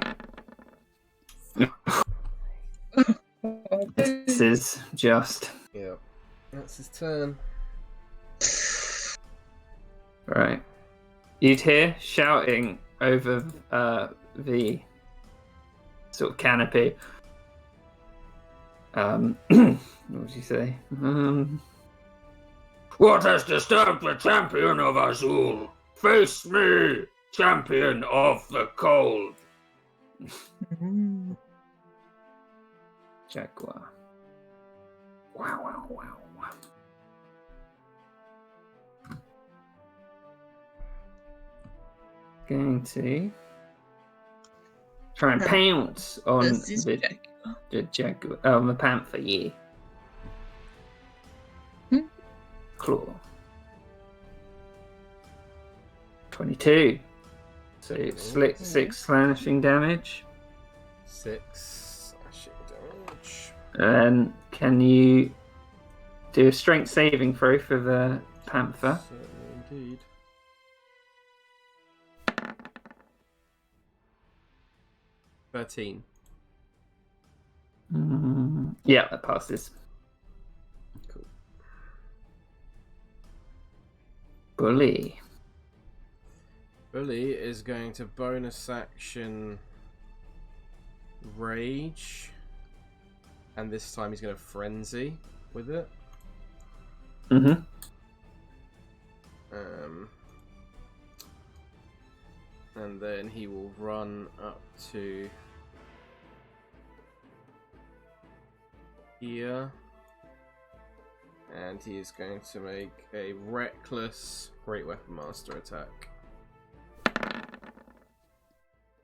This is just Yep. That's his turn. right. You'd hear shouting over the sort of canopy. What would you say? What has disturbed the champion of Azul? Face me, champion of the cold. Jaguar. Wow, wow, wow, wow. Going to try and pounce on This is the jaguar. Oh, the panther, yeah. Claw. 22. So six slashing damage. 6 slashing damage. And can you do a strength saving throw for the panther? Certainly indeed. $13. Yeah, that passes. Cool. Bully. Bully is going to bonus action rage, and this time he's going to frenzy with it. Mm-hmm. And then he will run up to here, and he is going to make a reckless Great Weapon Master attack.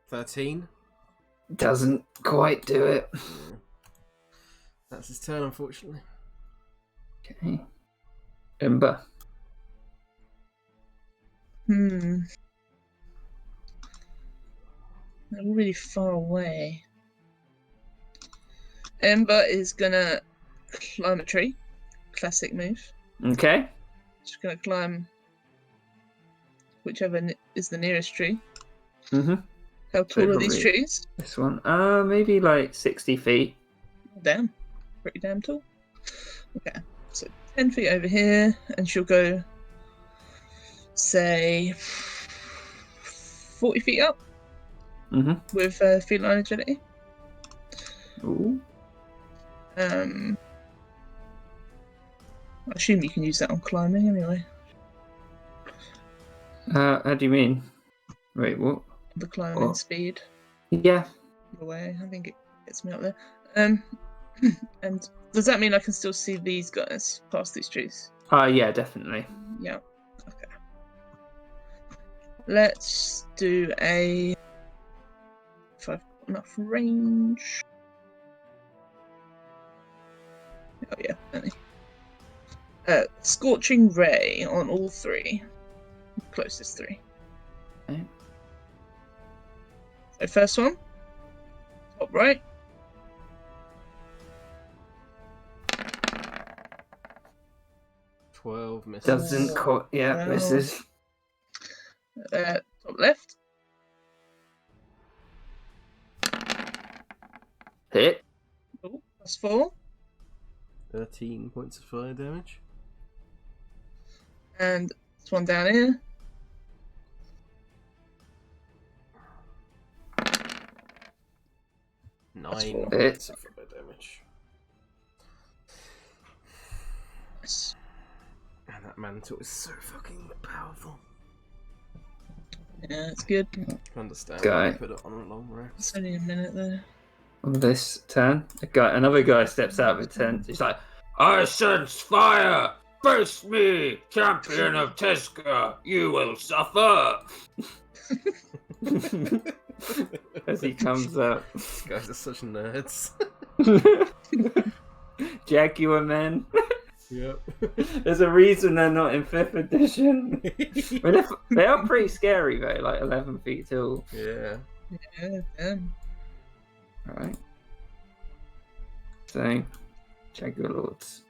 13. Doesn't quite do it. Yeah. That's his turn, unfortunately. Okay. Ember. They're all really far away. Ember is gonna climb a tree. Classic move. Okay. She's gonna climb whichever is the nearest tree. Mm-hmm. How tall are these Probably trees? This one. Maybe like 60 feet. Damn. Pretty damn tall. Okay. So 10 feet over here, and she'll go, say, 40 feet up Mm-hmm. with feline agility. Ooh. I assume you can use that on climbing anyway. How do you mean? Wait, what? The climbing Oh. speed. Yeah. The way I think it gets me up there. And does that mean I can still see these guys past these trees? Yeah, definitely. Yeah. Okay. Let's do a. If I've got enough range. Oh yeah, plenty. Scorching ray on all three. Closest three. Okay. So first one. Top right. 12 misses. Doesn't quite. Yeah, Wow. misses. Top left. Hit. Oh, that's 4. 13 points of fire damage. And this one down here. Nine four. points of fire damage. Nice. And that mantle is so fucking powerful. Yeah, it's good. I understand Guy. why I put it on a long rest. It's only a minute there. On this turn, another guy steps out of the tent. He's like, I sense fire! Face me, champion of Teska! You will suffer! As he comes up. These guys are such nerds. Jaguar men. Yep. There's a reason they're not in 5th edition. I mean, they are pretty scary though, like 11 feet tall. Yeah. Yeah, damn. Alright. So, Jaguar Lords.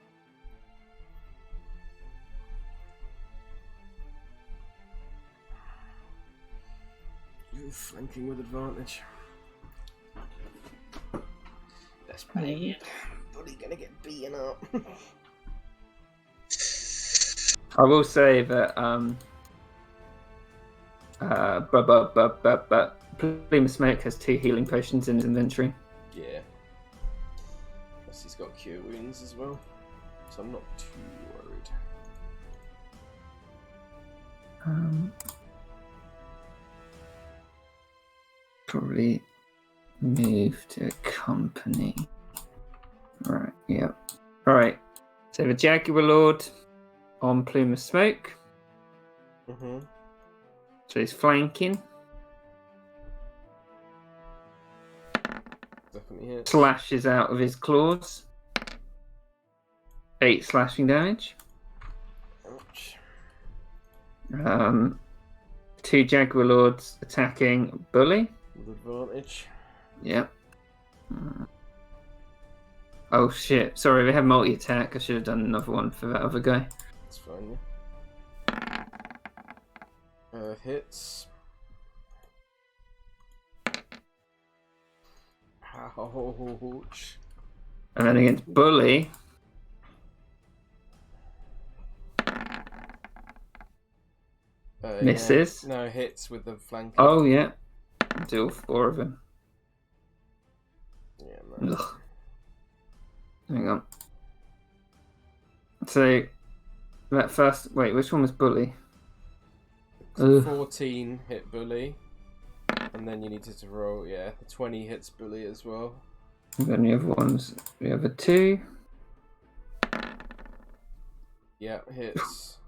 You're flanking with advantage. Me. Bully gonna get beaten up. I will say that Plume of Smoke has 2 healing potions in his inventory. Yeah. Plus he's got cure wounds as well, so I'm not too worried. Probably move to company. Right, yep. Alright. So the Jaguar Lord on Plume of Smoke. Mhm. So he's flanking. Definitely hits. Slashes out of his claws. 8 slashing damage. Ouch. 2 Jaguar Lords attacking Bully. With advantage. Yep. Oh shit. Sorry, we have multi-attack. I should have done another one for that other guy. That's fine, yeah. Hits. Ouch. And then against Bully. Misses. No, hits with the flank. Oh yeah. Do all 4 of them. Yeah, no. Ugh. Hang on. So that first which one was Bully? 14 hit Bully. And then you needed to roll, the 20 hits Bully as well. And then the other ones, we have a 2. Yeah, hits.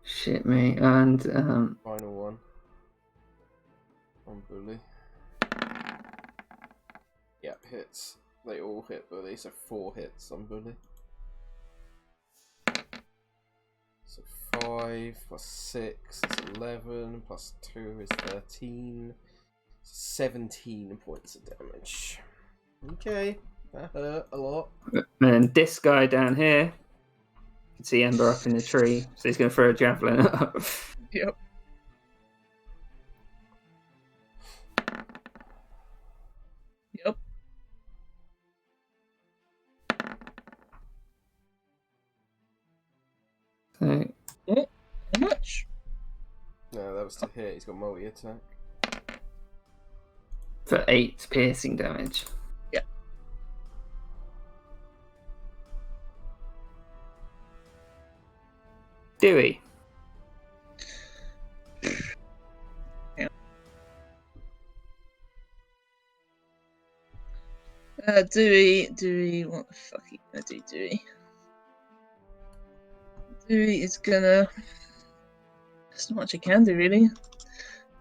Shit me. And Final one. On Bully. Yeah, hits. They all hit Bully, so 4 hits on Bully. So 5 plus 6 is 11, plus 2 is 13. 17 points of damage. Okay, that hurt a lot. and then this guy down here. You can see Ember up in the tree, so he's going to throw a javelin up. Yep. Yep. So, Oh, how much? No, that was to hit. He's got multi-attack. for 8 piercing damage. Yeah. Dewey. Dewey, what the fuck are you gonna do, Dewey? Dewey is gonna... There's not much he can do, really.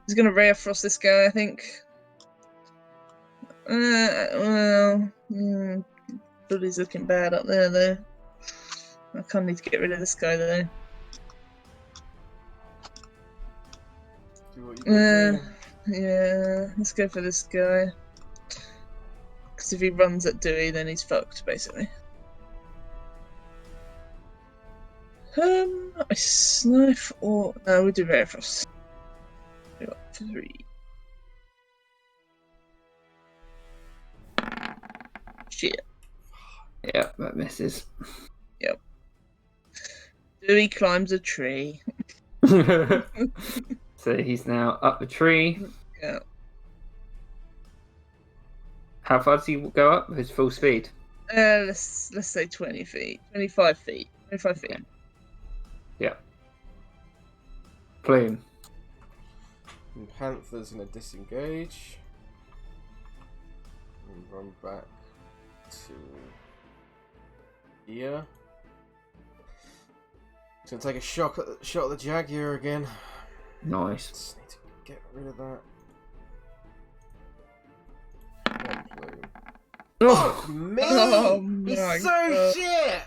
He's gonna Ray of Frost this guy, I think. Bully's looking bad up there, though. I kind of need to get rid of this guy, though. Do what you gotta do. Yeah, let's go for this guy. Because if he runs at Dewey, then he's fucked, basically. I snipe or... No, we'll do Ray of Frost. We got 3. Shit. Yep, that misses. Yep. Dewey climbs a tree. So he's now up the tree. Yeah. How far does he go up with his full speed? Let's say 20 feet. 25 feet. 25 feet. Okay. Yeah. Plume. And Panther's gonna disengage. And run back to here. He's gonna take a shot at the Jaguar again. Nice. Just need to get rid of that. Come on, Plume. Oh, Me! Oh He's my so God. shit!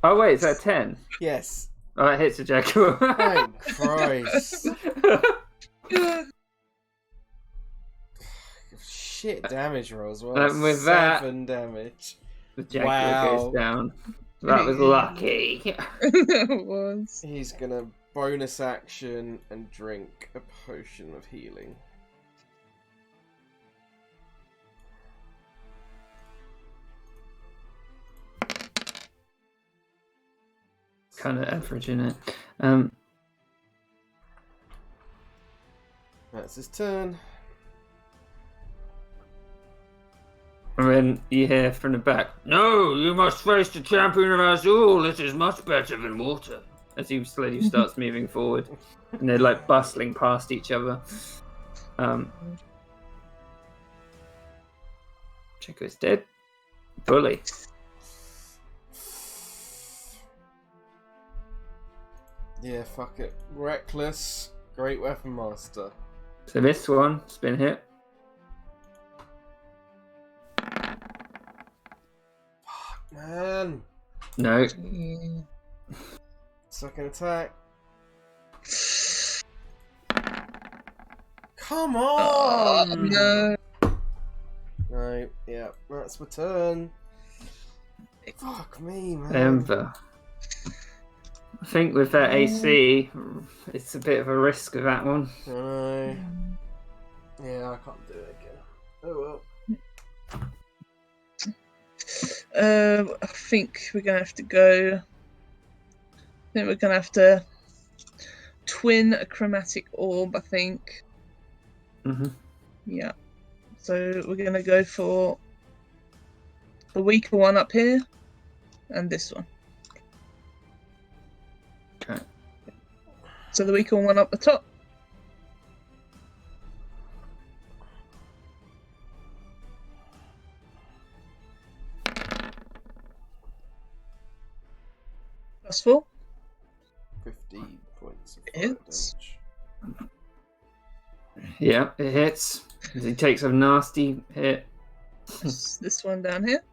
oh wait, is that 10? Yes. Oh, that hits a Jaguar. Thank Christ. Shit damage roll as well. And with that- 7 damage. The Jaguar Wow. goes down. That was lucky. It was. He's gonna bonus action and drink a potion of healing. kind of averaging it. That's his turn. And then you hear from the back, "No, you must face the champion of Azul. It is much better than water." As he slowly starts moving forward, and they're like bustling past each other. Chico's dead. Bully. Yeah, fuck it. Reckless. Great weapon master. So this one's been hit. Fuck, man. No. Yeah. Second attack. Come on! No. No, yeah, that's my turn. Fuck me, man. Ember. I think with that AC, it's a bit of a risk of that one. I know. Yeah, I can't do it again. Oh well. I think we're gonna have to go. I think we're gonna have to twin a chromatic orb. I think. Yeah. So we're gonna go for the weaker one up here, and this one. Okay. So the weaker one up the top. +4. 15 points of fire Hits. damage. Yeah, it hits. He takes a nasty hit. This one down here.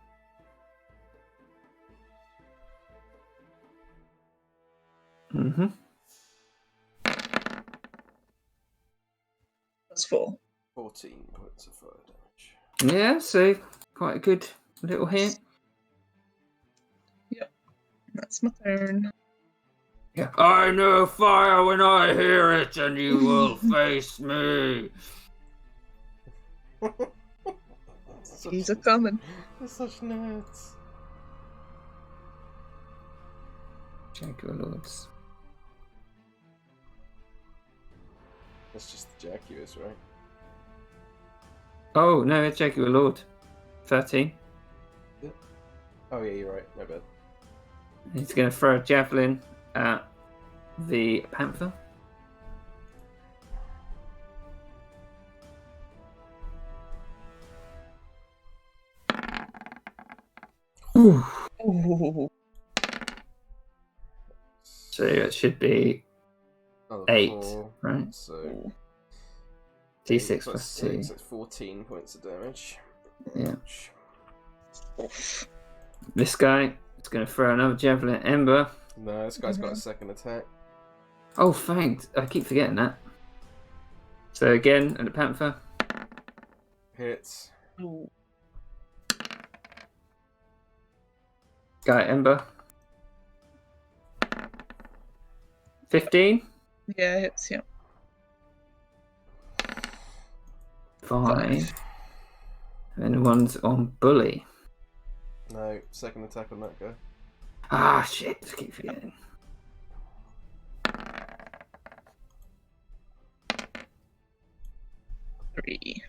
+4. 14 points of fire damage. Yeah, so quite a good little hit. That's my turn. Yeah. I know fire when I hear it, and you will face me. He's a coming. They're such nerds. Jaguar Lords. That's just the Jaguars, right? Oh no, it's Jaguar Lord. 13. Oh yeah, you're right. My bad. He's going to throw a javelin at the panther. Ooh. Ooh. So it should be Oh, 8, 4, right? So D6 8 plus 6, 2. that's 14 points of damage. Yeah. This guy is going to throw another javelin at Ember. No, this guy's got a second attack. Oh, thanks. I keep forgetting that. So again, at the panther. Hits. Ooh. Guy at Ember. 15. Yeah, hits, yeah. 5. And the one's on Bully. No, second attack on that guy. Ah, shit. I keep forgetting. Three.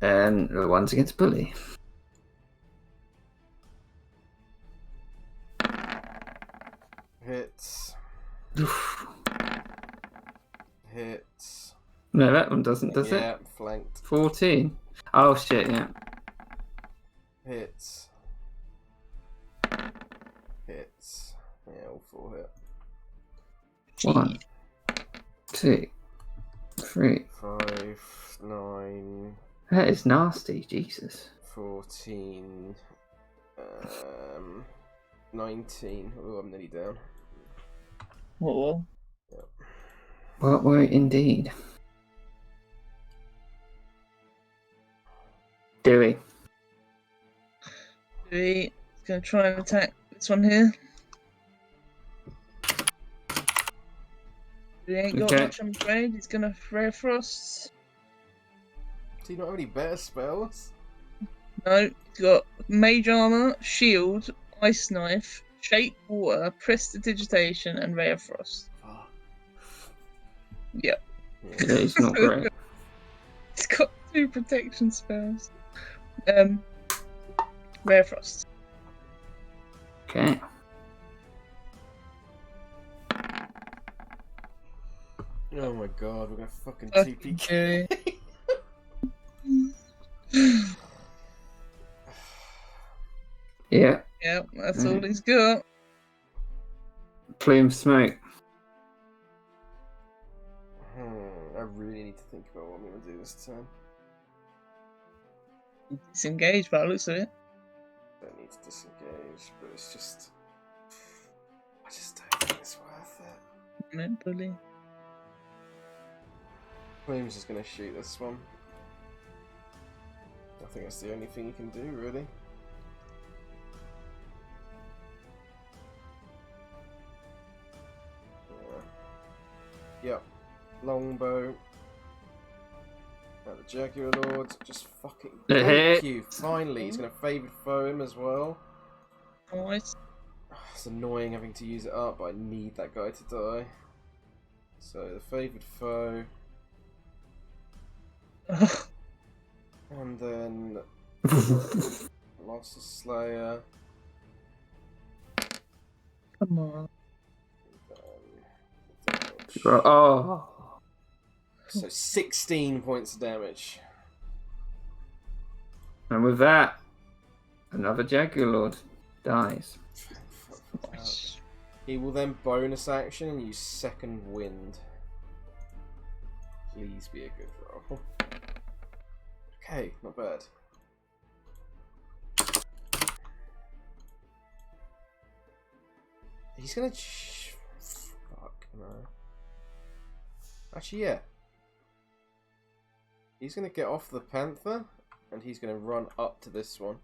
And the one's against Bully. Hits. Hits. No, that one doesn't, does Yeah, it? flanked. 14. Oh, shit, yeah. Hits. Hits. Yeah, all 4 hit. 1, 2, 3. 5, 9, That is nasty, Jesus. 14, 19. Oh, I'm nearly down. Oh, What were indeed? Dewey. He's gonna try and attack this one here. He ain't got Okay. much, I'm afraid. He's gonna Rare Frost. Do you not have any better spells? No, he's got Mage Armor, Shield, Ice Knife, shape water, prestidigitation, and ray of frost. Yep. Yeah, it's not great. It's got 2 protection spells. Ray of frost. Okay. Oh my god, we're gonna fucking Fucking TPK. Yeah. Yep, that's all he's got. Plume of smoke. I really need to think about what I'm gonna do this time. Disengage by the looks of it. Don't need to disengage, but it's just... I just don't think it's worth it. Meant bully. Plume's just gonna shoot this one. I think that's the only thing you can do, really. Yep. Longbow. The Jaguar Lord. Just fucking... Thank you! Finally! He's gonna Favoured Foe him as well. Nice. It's annoying having to use it up, but I need that guy to die. So, the Favoured Foe. And then... Monster Slayer. Come on. Oh. So 16 points of damage. And with that, another Jaguar Lord dies. He will then bonus action and use Second Wind. Please be a good roll. Okay, not bad. He's gonna... Fuck, no. Actually, yeah. He's gonna get off the Panther, and he's gonna run up to this one.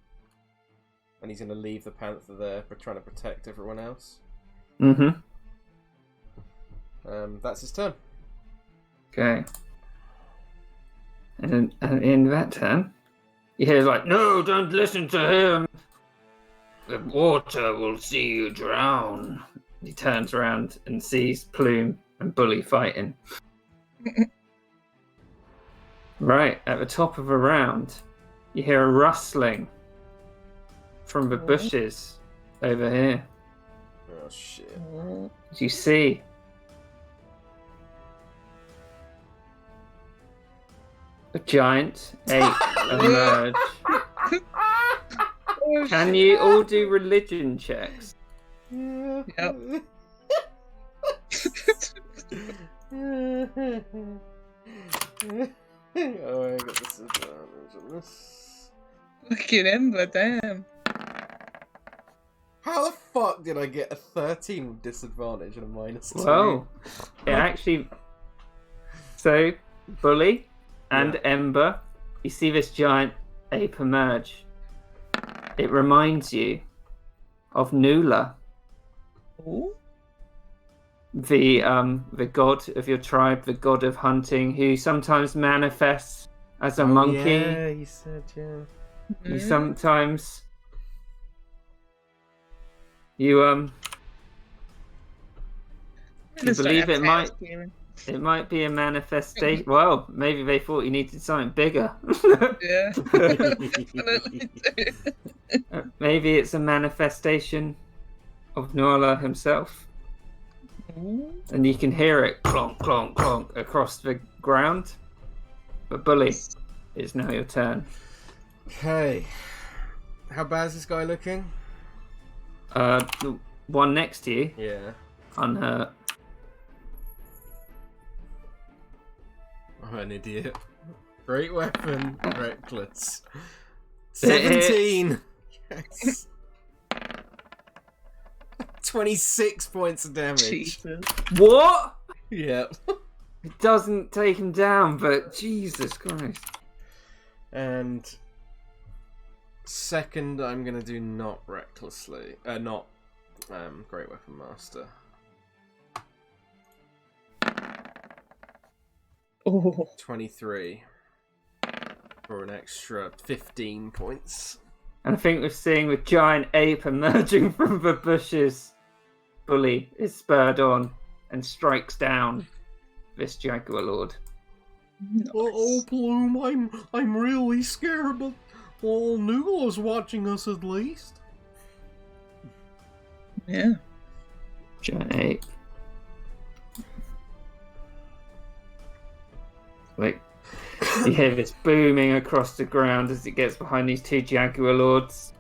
And he's gonna leave the Panther there for trying to protect everyone else. Mm-hmm. That's his turn. Okay. And in that turn, you hear like, "No, don't listen to him. The water will see you drown." He turns around and sees Plume and Bully fighting. Right, at the top of a round, you hear a rustling from the bushes over here. Oh shit. You see a giant ape emerge. Can you all do religion checks? Yep. Oh, I got disadvantage on this. Fucking Ember, damn. How the fuck did I get a 13 with disadvantage and a -2? Whoa. It actually... So, Bully and Ember, you see this giant ape emerge. It reminds you of Nula, Ooh. the god of your tribe, the god of hunting, who sometimes manifests as a monkey. Yeah, you said, yeah. You sometimes... You believe it might be a manifestation. Well, maybe they thought you needed something bigger. Yeah. Definitely do. Maybe it's a manifestation of Nuala himself. And you can hear it clonk, clonk, clonk across the ground. But Bully, it's now your turn. Okay. How bad is this guy looking? The one next to you, Yeah. unhurt. I'm an idiot. Great weapon. Reckless. 17! Yes. 26 points of damage. Jesus. What? Yep. It doesn't take him down, but Jesus Christ. And second, I'm gonna do not recklessly. Not Great Weapon Master. Oh. 23 for an extra 15 points. And I think we're seeing the giant ape emerging from the bushes. Bully is spurred on and strikes down this Jaguar Lord. Nice. Oh, Plume, I'm really scared, but well, Noogle's watching us at least. Yeah. Giant ape. Like, you hear this booming across the ground as it gets behind these two Jaguar Lords.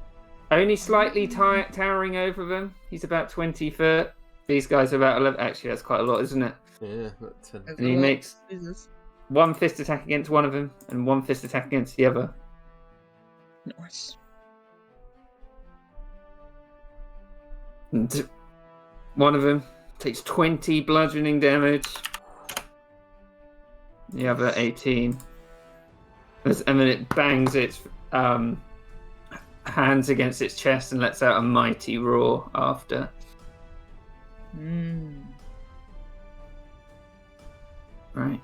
Only slightly towering over them. He's about 20 foot. These guys are about 11. Actually, that's quite a lot, isn't it? Yeah, that's That's And a he lot. makes Jesus. one fist attack against one of them and one fist attack against the other. Nice. And one of them takes 20 bludgeoning damage. The other 18. And then it bangs its hands against its chest and lets out a mighty roar after. Right.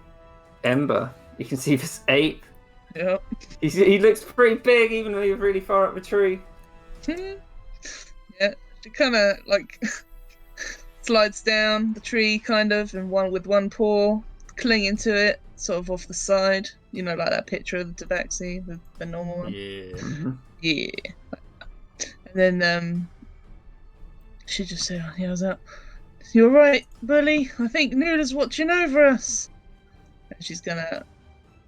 Ember. You can see this ape. Yep. He looks pretty big even though he's really far up the tree. Yeah. She kind of like slides down the tree, kind of, and with one paw clinging to it, sort of off the side. You know, like that picture of the Tabaxi, the normal one. Yeah. Mm-hmm. Yeah. And then she just yells out, "You're right, Bully. I think Noola's watching over us." And she's gonna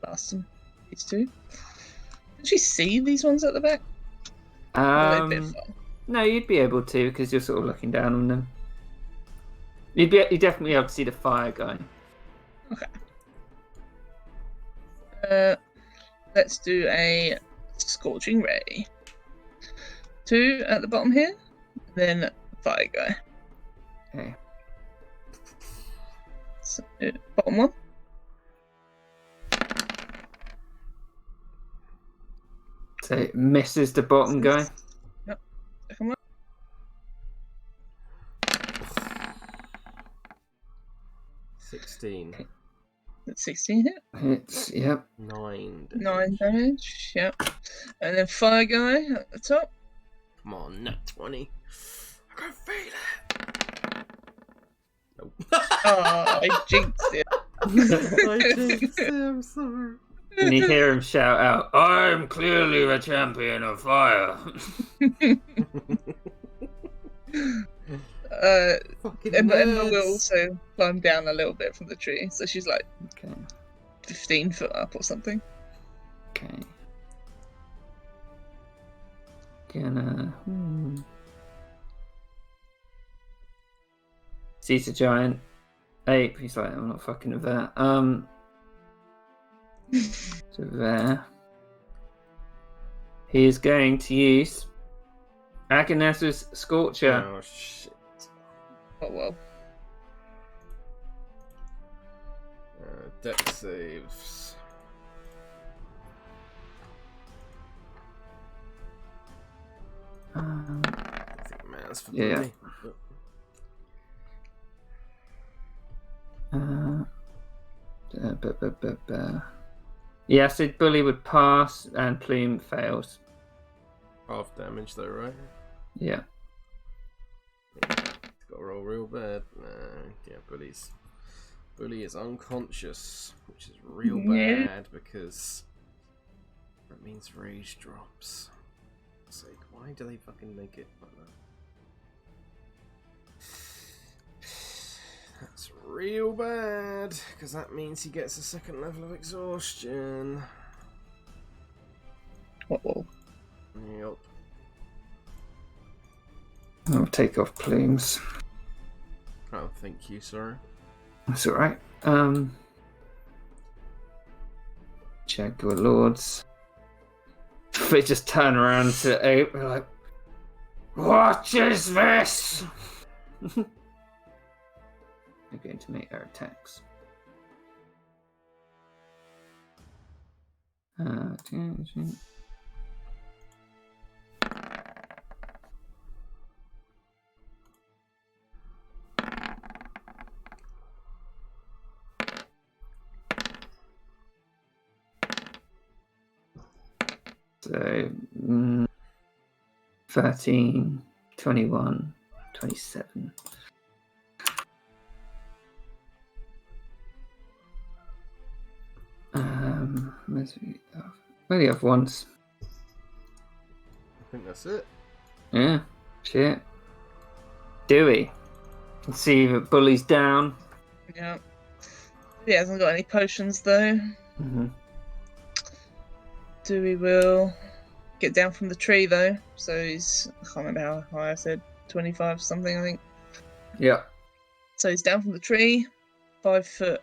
blast them. These two. Can she see these ones at the back? Or are they a bit far? No, you'd be able to because you're sort of looking down on them. You'd definitely be able to see the fire guy. Okay. Let's do a scorching ray. 2 at the bottom here, then fire guy. Okay. So, bottom one. So it misses the bottom guy. Yep. Second one. $16. That's 16 hit. Hits, yep. 9 damage. 9 damage. Yep. And then fire guy at the top. Come on, nat 20. I can feel it. Nope. Oh, I jinxed it. I jinxed him, sir. And you hear him shout out, "I'm clearly the champion of fire." Fucking Emma nerds. will also climb down a little bit from the tree, so she's like Okay. 15 foot up or something. Okay. Gonna. Sees a giant ape. He's like, "I'm not fucking with that." So there. He is going to use Agnes's Scorcher. Oh, shit. Oh well. Dex saves. I think it matters for Yeah. Bully. Yeah, so Bully would pass and Plume fails. Half damage though, right? Yeah. It's got to roll real bad. Yeah, Bully is unconscious, which is real Yeah. bad because that means rage drops. For sake, why do they fucking make it like that? That's real bad because that means he gets a second level of exhaustion. Uh-oh. Yep. I'll take off Plumes. Oh, thank you, sorry. That's alright. Jaguar Lords. They just turn around to Ape. They're like, "What is this?" They're going to make their attacks. So, 13, 21, 27. Where are the other ones? I think that's it. Yeah, shit. Dewey. Let's see if Bully's down. Yeah. He hasn't got any potions though. Mm-hmm. Dewey will get down from the tree though. So he's, I can't remember how high I said, 25 something I think. Yeah. So he's down from the tree, 5 foot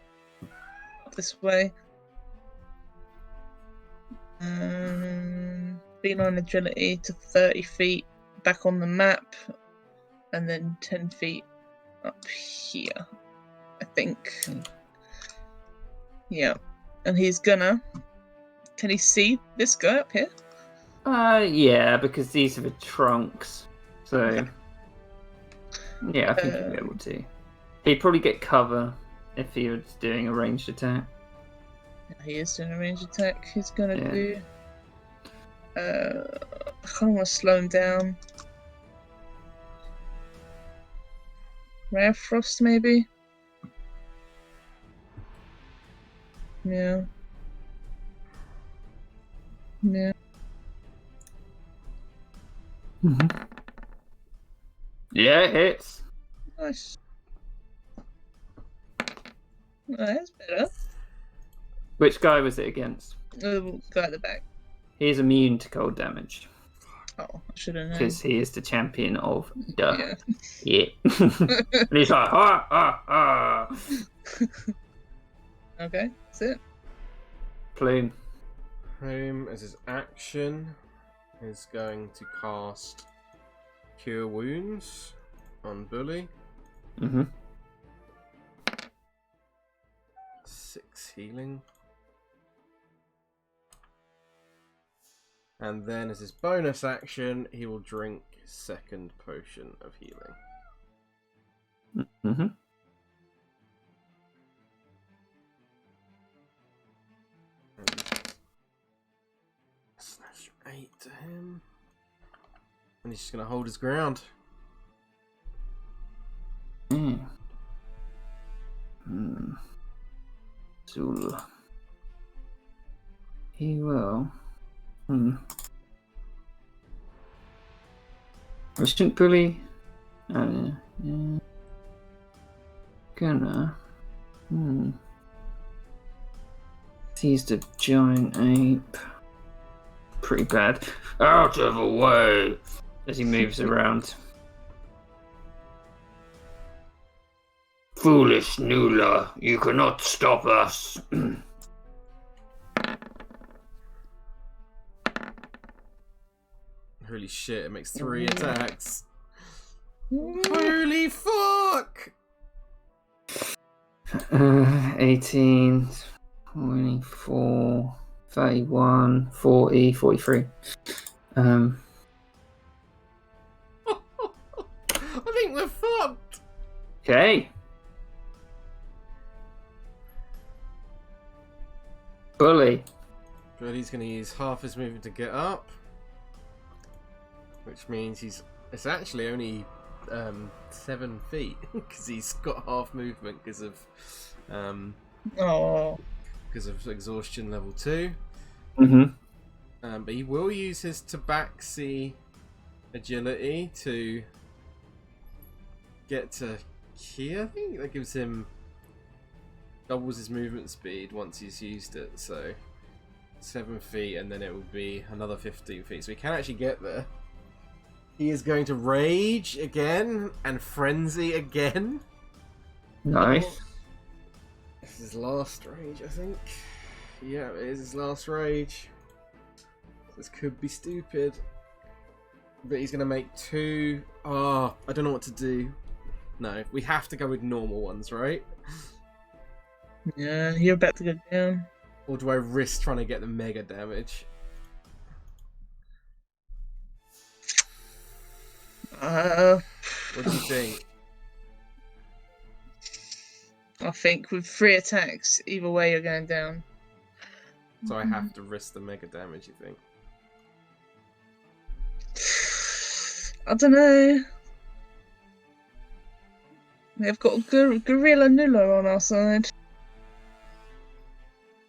up this way. Feline agility to 30 feet back on the map, and then 10 feet up here, I think. Yeah. And he's gonna. Can he see this guy up here? Yeah, because these are the trunks. So, Okay. yeah, I think he'd be able to. He'd probably get cover if he was doing a ranged attack. He is doing a ranged attack. He's gonna Yeah. do. I kind of want to slow him down. Ray of Frost, maybe? Yeah. Yeah. Mm-hmm. Yeah, it hits. Nice. Oh, that's better. Which guy was it against? Oh, guy at the back. He's immune to cold damage Oh, I should have known. because he is the champion of duh. Yeah. Yeah. And he's like, ha, ha, ha. Okay, that's it. Plume. Plume, as his action, is going to cast Cure Wounds on Bully. Mm-hmm. 6 healing. And then as his bonus action, he will drink his second potion of healing. Mm-hmm. Slash 8 to him. And he's just going to hold his ground. Mm. Zul. He will. Restraint Bully. Yeah. Gonna. Seize the giant ape. Pretty bad. Out of the way! As he moves around. Foolish Nula, you cannot stop us. Holy shit, it makes 3 attacks. Holy fuck! 18, 24, 31, 40, 43. I think we're fucked! Okay. Bully. But he's going to use half his movement to get up. Which means it's actually only 7 feet. Because he's got half movement because of exhaustion level 2. Mm-hmm. But he will use his Tabaxi agility to get to here. I think that gives him doubles his movement speed once he's used it. So 7 feet, and then it will be another 15 feet. So he can actually get there. He is going to rage again and frenzy again. Nice. This is his last rage, I think. Yeah, it is his last rage. This could be stupid. But he's going to make 2... Oh, I don't know what to do. No, we have to go with normal ones, right? Yeah, you're about to go down. Or do I risk trying to get the mega damage? What do you think? I think with 3 attacks, either way you're going down. So I have to risk the mega damage, you think? I don't know. We've got Gorilla Nulla on our side.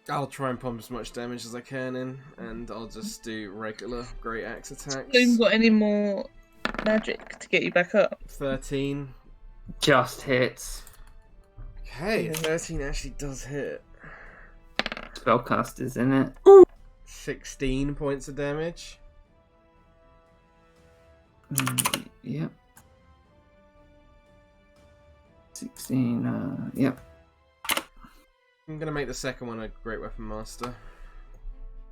I'll try and pump as much damage as I can in, and I'll just do regular Great Axe attacks. Bloom got any more magic to get you back up? 13. Just hits. Okay, 13 actually does hit. Spellcasters in it. 16 points of damage. Yep. 16, yep. I'm gonna make the second one a Great Weapon Master.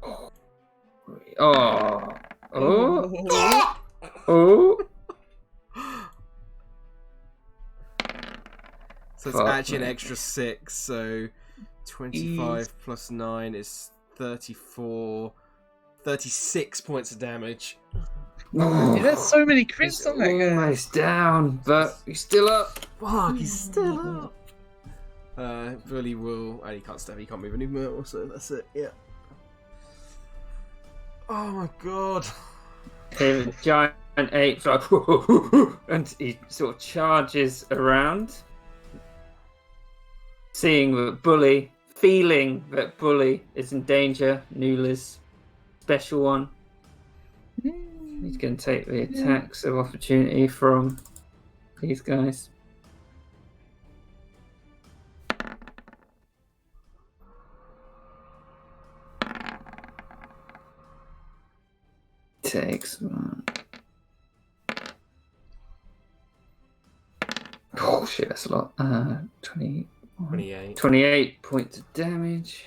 Oh. Oh. So it's Fuck actually an me. extra 6, so 25 plus 9 is 34, 36 points of damage. Yeah, there's so many He's crits on that guy. almost down, but he's still up. Fuck, he's still up. Bully will. And he can't step, he can't move anymore, so that's it, yeah. Oh my god. The giant ape's like, and he sort of charges around, seeing that Bully, feeling that Bully is in danger. Nula's special one. He's going to take the attacks of opportunity from these guys. Takes one. Oh shit, that's a lot. 28. 28 points of damage.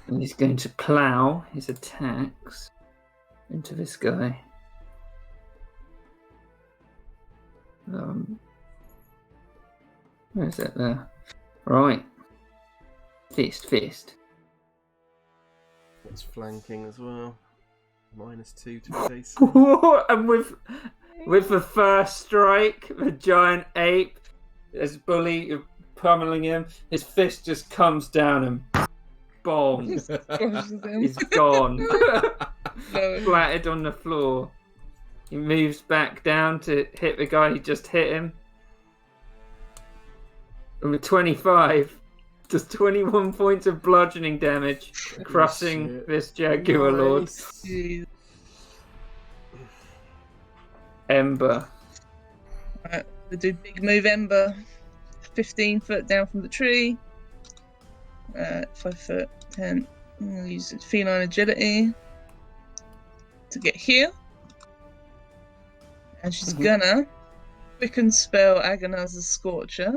And he's going to plow his attacks into this guy. Where is it there? Right. Fist. It's flanking as well. -2 to face. And with the first strike, the giant ape, as Bully, you're pummeling him, his fist just comes down and bongs. Squashes him. He's gone. No. Flatted on the floor. He moves back down to hit the guy who just hit him. And with 25, does 21 points of bludgeoning damage, crushing shit. this Jaguar Lord. Nice. Jeez. Ember. Right, we do big move Ember. 15 foot down from the tree. 5 foot 10. We'll use feline agility to get here. And she's gonna quicken spell Agonizer's Scorcher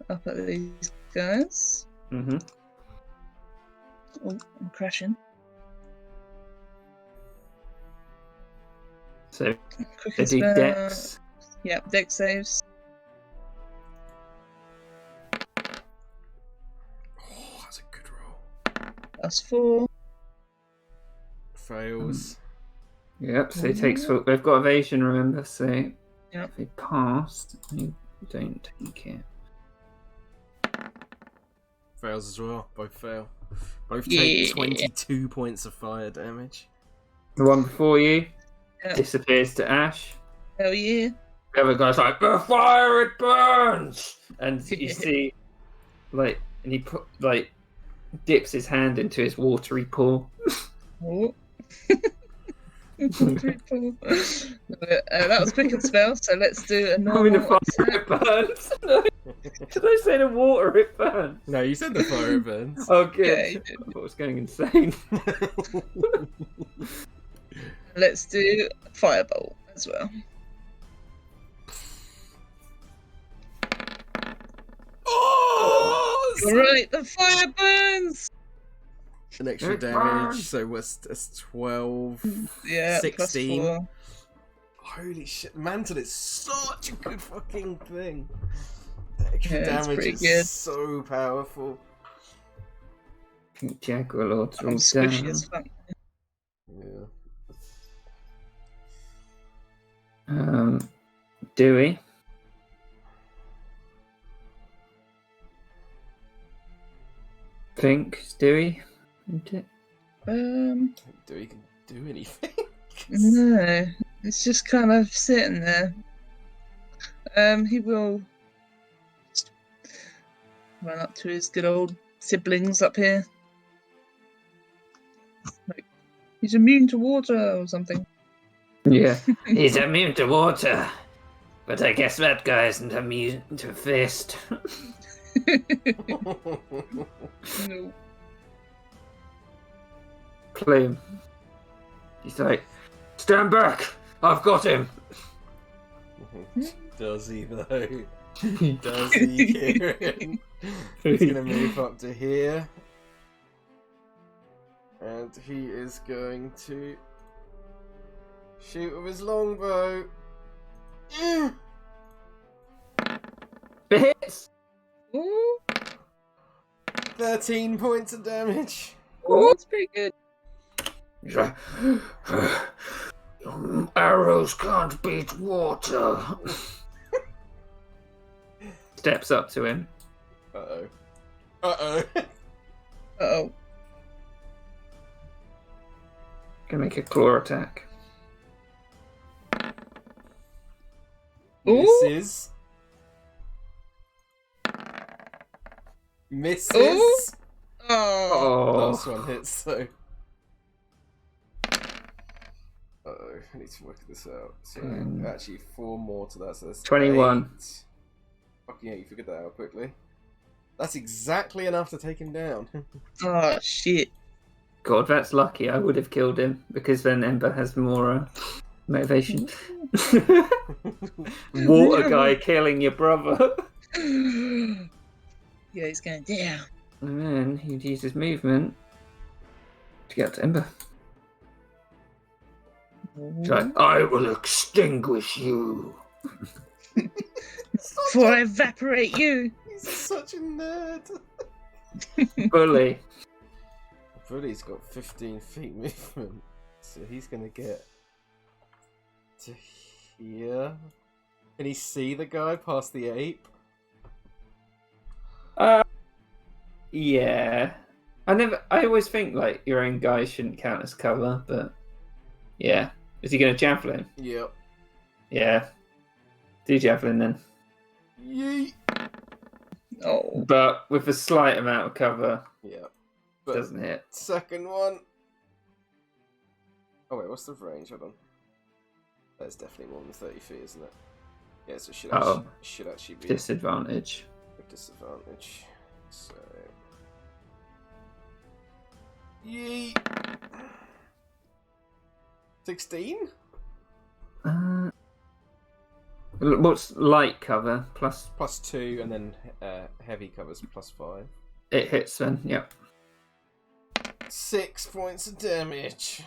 up at these guys. Mm-hmm. Oh, I'm crashing. So they Quicken do spell. dex. Yep, dex saves. Oh, that's a good roll. +4. Fails. Yep, so he takes. They've got evasion, remember? So Yep. if they pass, you don't take it. Fails as well. Both fail. Both Yeah. take 22 points of fire damage. The one before you Yep. disappears to ash. Hell yeah. The other guy's like, "The fire, it burns!" And you see, like, and he dips his hand into his watery paw. Oh. Pretty cool. That was quicken spell, so let's do a I mean, the normal fire, attack. it burns. Did I say the water, it burns? No, you said the fire burns. Oh, good. Yeah, you I did. thought I was going insane. Let's do firebolt as well. Oh! You're right, the fire burns! An extra It damage, burns. so that's 12. Yeah, 16. +4. Holy shit, Mantle is such a good fucking thing. The extra Yeah, it's damage pretty is good. so powerful. I think Jaguar Lord's all I'm squishy down. as fuck. Yeah. Dewey. Think it's Dewey, isn't it? Do you can do anything. No, it's just kind of sitting there. He will run up to his good old siblings up here. Like, he's immune to water or something. Yeah, he's immune to water, but I guess that guy isn't immune to fist. No. Plume. He's like, stand back! I've got him! Does he though? Does he, Kieran? He's gonna move up to here. And he is going to shoot with his longbow. Hits! Ooh, 13 points of damage. that's pretty good. He's like, arrows can't beat water. Steps up to him. Uh-oh. Uh-oh. Uh-oh. Gonna make a claw attack. Ooh. Misses. Misses. Ooh. Oh. Last one hits though. Uh-oh, I need to work this out. So actually 4 more to that, so that's 21. 8. Fucking yeah, you figured that out quickly. That's exactly enough to take him down. Oh, shit. God, that's lucky. I would have killed him because then Ember has more motivation. Water guy killing your brother. Yeah, he's going down. And then he'd use his movement to get to Ember. He's like, I will extinguish you. Before I evaporate you. He's such a nerd. Bully. Bully's got 15 feet movement, so he's gonna get to here. Can he see the guy past the ape? Yeah. I always think like your own guy shouldn't count as cover, but yeah. Is he gonna javelin? Yep. Yeah. Do javelin then. Yeet. Oh. But with a slight amount of cover, Yep. But doesn't hit. second one. Oh wait, what's the range? Hold on. That's definitely more than 30 feet, isn't it? Yeah, so it should actually be Disadvantage. a disadvantage. So. Yeet. 16? What's light cover? Plus +2, and then heavy covers +5. it hits then, yep. 6 points of damage.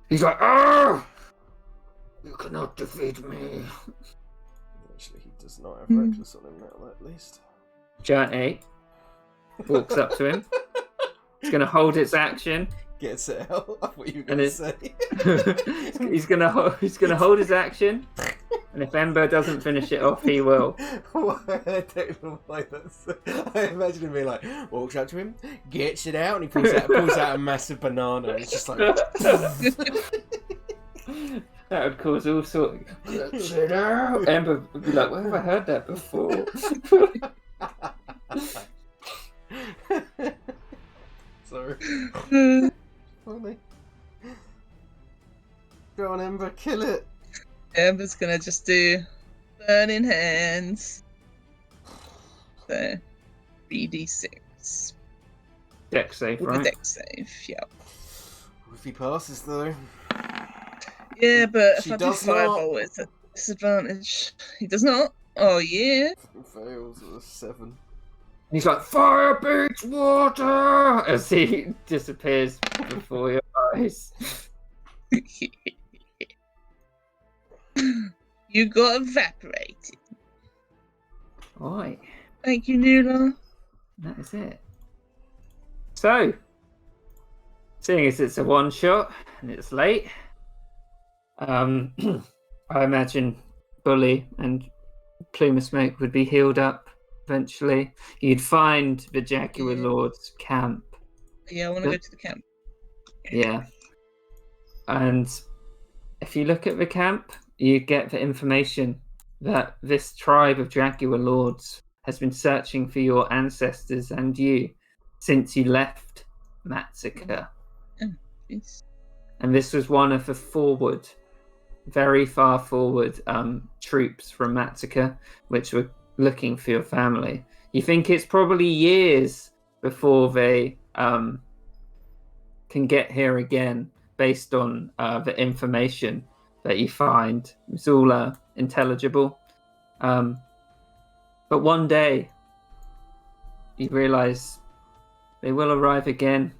He's like, ah! You cannot defeat me. Actually, he does not have reckless on him now, at least. Giant 8 walks up to him. It's going to hold its action. Gets it out. I thought you were going to say. he's gonna hold his action, and if Ember doesn't finish it off, he will. I don't know why that's. I imagine him being like, walks up to him, gets it out, and he pulls out a massive banana, and it's just like. That would cause all sorts. Gets it out. Ember would be like, "Where have I heard that before?" Sorry. Funny. Go on, Ember, kill it. Ember's gonna just do burning hands. So, BD6. Deck save, With right? a deck save, yeah. If he passes, though. Yeah, but She if I do does not. fireball, it's a disadvantage. He does not. Oh, yeah. Fails with a 7. He's like, fire beats water! As he disappears before your eyes. You got evaporated. Oi, Thank you, Nula. that is it. So, seeing as it's a one shot and it's late, I imagine Bully and Plume of Smoke would be healed up eventually. You'd find the Jaguar Lord's camp. Yeah, I want to go to the camp. Yeah. And if you look at the camp, you get the information that this tribe of Jaguar Lords has been searching for your ancestors and you since you left Matsika. Yes. And this was one of the very far forward troops from Matsika, which were looking for your family. You think it's probably years before they can get here again, based on the information that you find. It's all intelligible. But one day, you realise they will arrive again,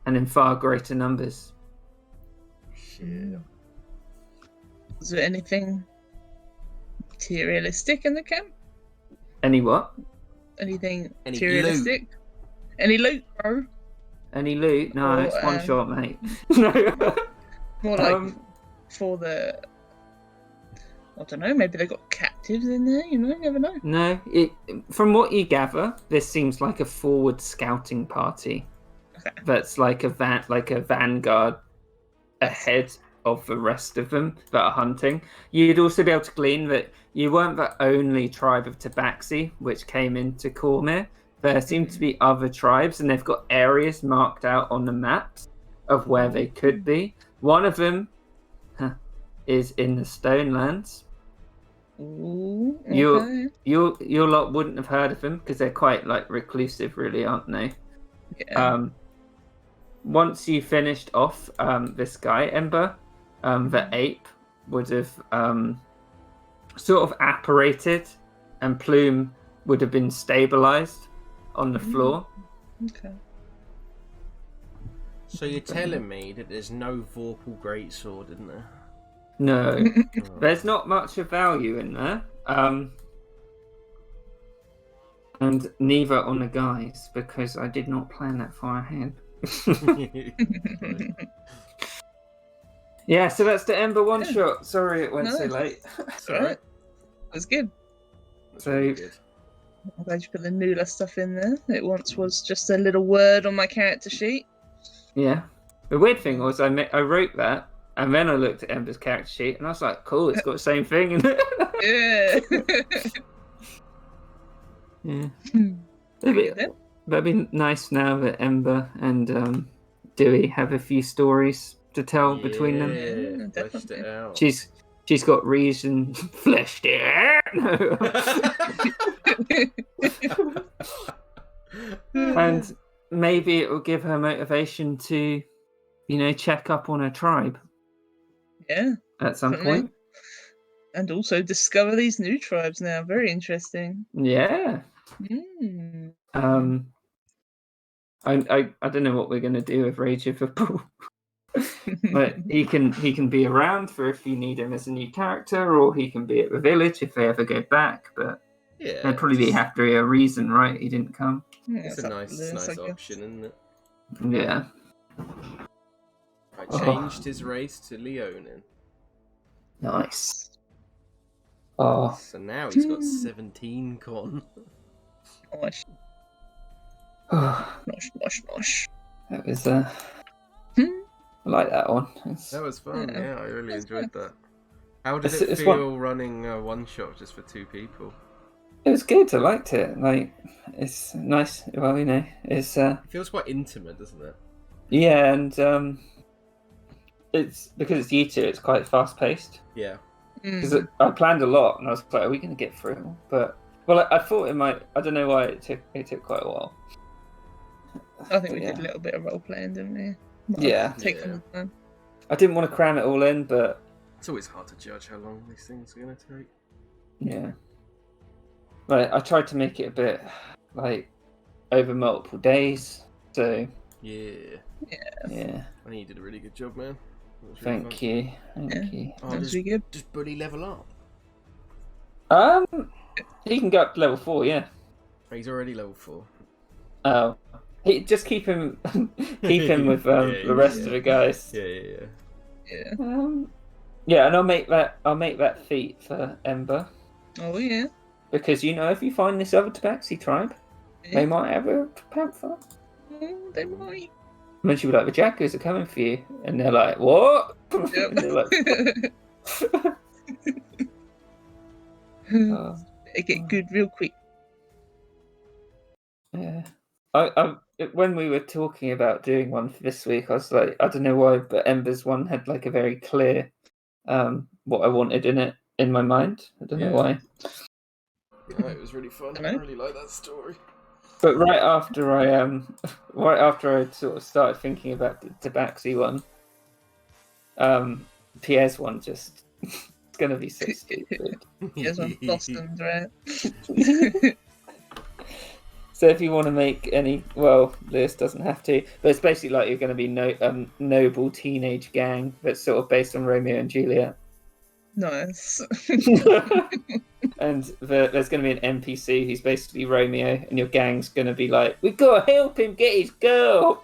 and in far greater numbers. Shit. Is there anything materialistic in the camp? Any what? Anything Any materialistic? Any loot, bro? Any loot? No, Or, it's one shot, mate. No. More like for the... I don't know, maybe they got captives in there, you never know. No, from what you gather, this seems like a forward scouting party. Okay. That's like a vanguard ahead of the rest of them that are hunting. You'd also be able to glean that you weren't the only tribe of Tabaxi which came into Cormyr. There seem to be other tribes, and they've got areas marked out on the maps of where they could be. One of them is in the Stonelands. Ooh, okay. Your lot wouldn't have heard of them because they're quite like reclusive, really, aren't they? Yeah. Once you finished off this guy, Ember, the ape would have sort of apparated, and Plume would have been stabilized on the floor. Okay. So you're telling me that there's no Vorpal Greatsword in there? No, Oh. there's not much of value in there. And neither on the guys, because I did not plan that far ahead. Yeah, so that's the Ember one shot. Sorry it went so Nice. late. That's alright. That's good. That's So- really good. I'm glad you put the Nula stuff in there. It once was just a little word on my character sheet. Yeah. The weird thing was I wrote that, and then I looked at Ember's character sheet, and I was like, cool, it's got the same thing in it. Yeah. Yeah. That'd be nice now that Ember and Dewey have a few stories to tell between them. Yeah, Fleshed it definitely. out. She's got reason fleshed it out. And maybe it will give her motivation to, check up on her tribe Yeah. at some Definitely. point. And also discover these new tribes now. Very interesting. Yeah. Mm. I don't know what we're gonna do with Rage of the Bull. But he can be around for if you need him as a new character, or he can be at the village if they ever go back. But Yeah, there'd probably have to be a reason, right? He didn't come. Yeah, it's it's a up nice, to Lewis, I guess. option, isn't it? Yeah. I Oh. changed his race to Leonin, Nice. Oh, so now he's got 17 con. Nosh, oh, nosh. that was I like that one. That was fun. Yeah. Yeah, I really That's enjoyed nice. that. How did It's- it it's feel running a one shot just for 2 people? It was good. I liked it. Like, it's nice. Well, it's It feels quite intimate, doesn't it? yeah, and it's because it's you two. It's quite fast paced. Yeah. Because I planned a lot, and I was like, "Are we going to get through it all?" But I thought it might. I don't know why it took quite a while. I think we Yeah. did a little bit of role playing, didn't we? Yeah. Take Yeah. some time. I didn't want to cram it all in, but It's always hard to judge how long these things are going to take. yeah. Right, I tried to make it a bit like over multiple days. So Yeah. yeah, I think you did a really good job, man. That was really thank fun. you, thank Yeah. you. Oh, That was does, really good. does Bully level up? He can go up to level 4, yeah. He's already level 4. Oh, just keep him with Yeah, the rest yeah. of the guys. Yeah. Yeah. Yeah, and I'll make that feat for Ember, Oh yeah. because if you find this other Tabaxi tribe, they Yeah. might have a panther. They might. And then she'll be like, the jackals are coming for you. And they're like, what? And they're like, oh, It get good real quick. yeah. When we were talking about doing one for this week, I was like, I don't know why, but Ember's one had like a very clear what I wanted in it in my mind. I don't know why. Yeah, it was really fun. I really like that story. But right after I sort of started thinking about the Tabaxi one, Pierre's one just it's gonna be so stupid. Yes, I'm Boston's right. So if you want to make any, well, Lewis doesn't have to, but it's basically like you're going to be noble teenage gang that's sort of based on Romeo and Juliet. Nice. And there's going to be an NPC who's basically Romeo, and your gang's going to be like, we've got to help him get his girl.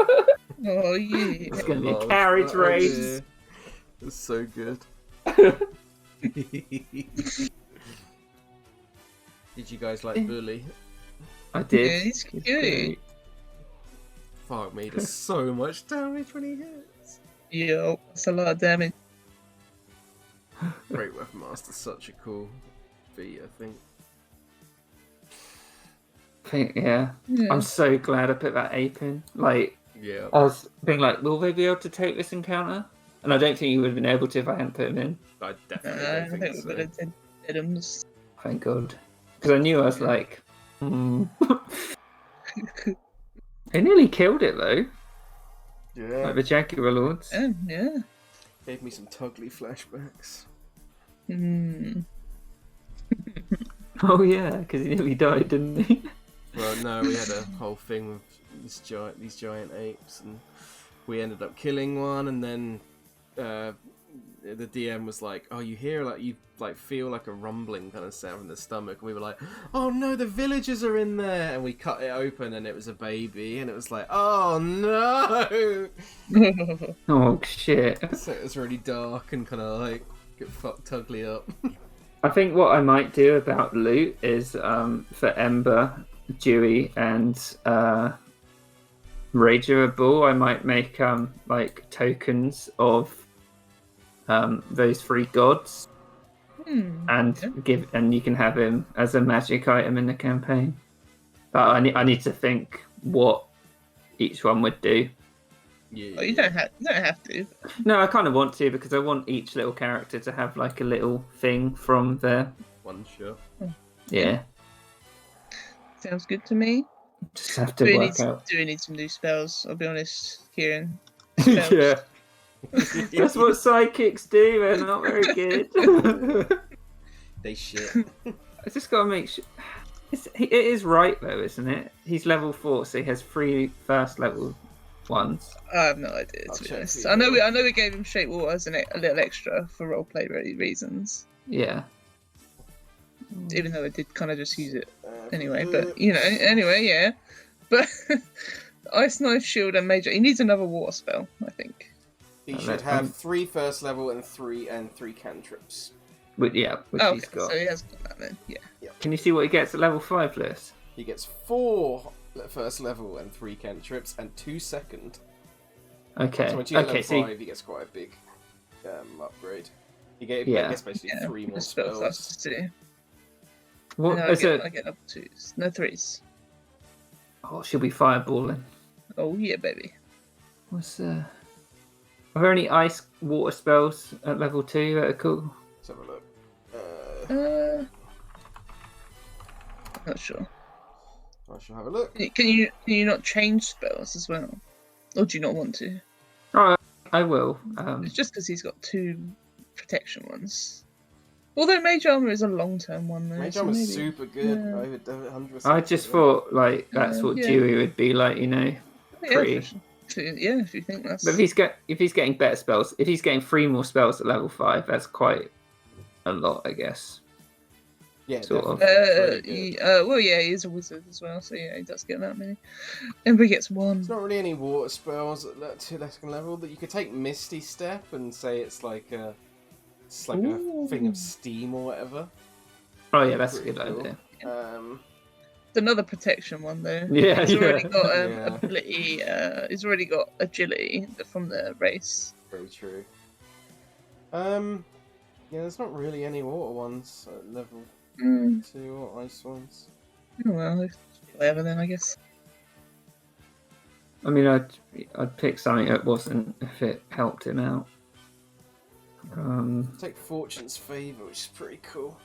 Oh yeah. It's going to be a carriage race. It's so good. Did you guys like Bully? I did. Yeah, he's good. Fuck me, does so much damage when he hits. Yeah, that's a lot of damage. Great Weapon Master, such a cool feat, I think. Yeah. I'm so glad I put that ape in. Like, yeah. I was being like, will they be able to take this encounter? And I don't think you would have been able to if I hadn't put him in. I definitely I don't think think so. we would have did him. Thank God. Because I knew I was like, They nearly killed it though. Yeah. Like the Jaguar Lords. Yeah. Gave me some Tugly flashbacks. Oh yeah, because he nearly died, didn't he? Well, no, we had a whole thing with these giant apes, and we ended up killing one, and then the DM was like, "Oh, you hear you feel like a rumbling kind of sound in the stomach." And we were like, "Oh no, the villagers are in there!" And we cut it open, and it was a baby, and it was like, "Oh no!" Oh shit. So it was really dark and kind of like get fucked ugly up. I think what I might do about loot is for Ember, Dewey, and Rager Bull, I might make like tokens of those three gods, and you can have him as a magic item in the campaign. But I need to think what each one would do. Yeah. Oh, you don't have to. No, I kind of want to because I want each little character to have like a little thing from their one shot. Yeah. Sounds good to me. Just have to work out. Do we need some new spells? I'll be honest, Kieran. Yeah. That's what psychics do. They're not very good. They shit. I just gotta make sure. It is right though, isn't it? He's level 4, so he has 3 first level ones. I have no idea, to be honest. I know we gave him Shape Water as a little extra for roleplay reasons. Yeah. Even though I did kind of just use it anyway, but anyway, yeah. But Ice Knife, Shield, and Major. He needs another water spell, I think. He should have 3 first level and 3 cantrips. Which he's got. So he has got that then. Yeah. Can you see what he gets at level 5, Lewis? He gets 4 first level and 3 cantrips and 2 second. Okay. So once you get level 5, he gets quite a big upgrade. He gets basically 3 more spells. What is it? I get up 2s, no 3s. Oh, she'll be fireballing. Oh yeah, baby. What's Are there any ice water spells at level 2 that are cool? Let's have a look. I'm not sure. I shall have a look. Can you not change spells as well, or do you not want to? Oh, I will. It's just because he's got 2 protection ones. Although Mage Armor is a long-term one, though. Mage Armor is super good. Yeah. I would 100%. I just thought that's what Dewey would be like, pretty. Yeah, if you think that's. But if he's getting better spells, if he's getting 3 more spells at level 5, that's quite a lot, I guess. Yeah, sort of. Well, yeah, he is a wizard as well, so yeah, he does get that many. Everybody gets 1. There's not really any water spells at that 2nd level. That you could take Misty Step and say it's like a thing of steam or whatever. Oh yeah, that's a good idea. It's another protection one though. Yeah, He's already got Yeah. ability. He's already got agility from the race. Very true. Yeah, there's not really any water ones at level 2 or ice ones. Oh well, whatever then, I guess. I mean, I'd pick something that wasn't if it helped him out. Take Fortune's Favour, which is pretty cool.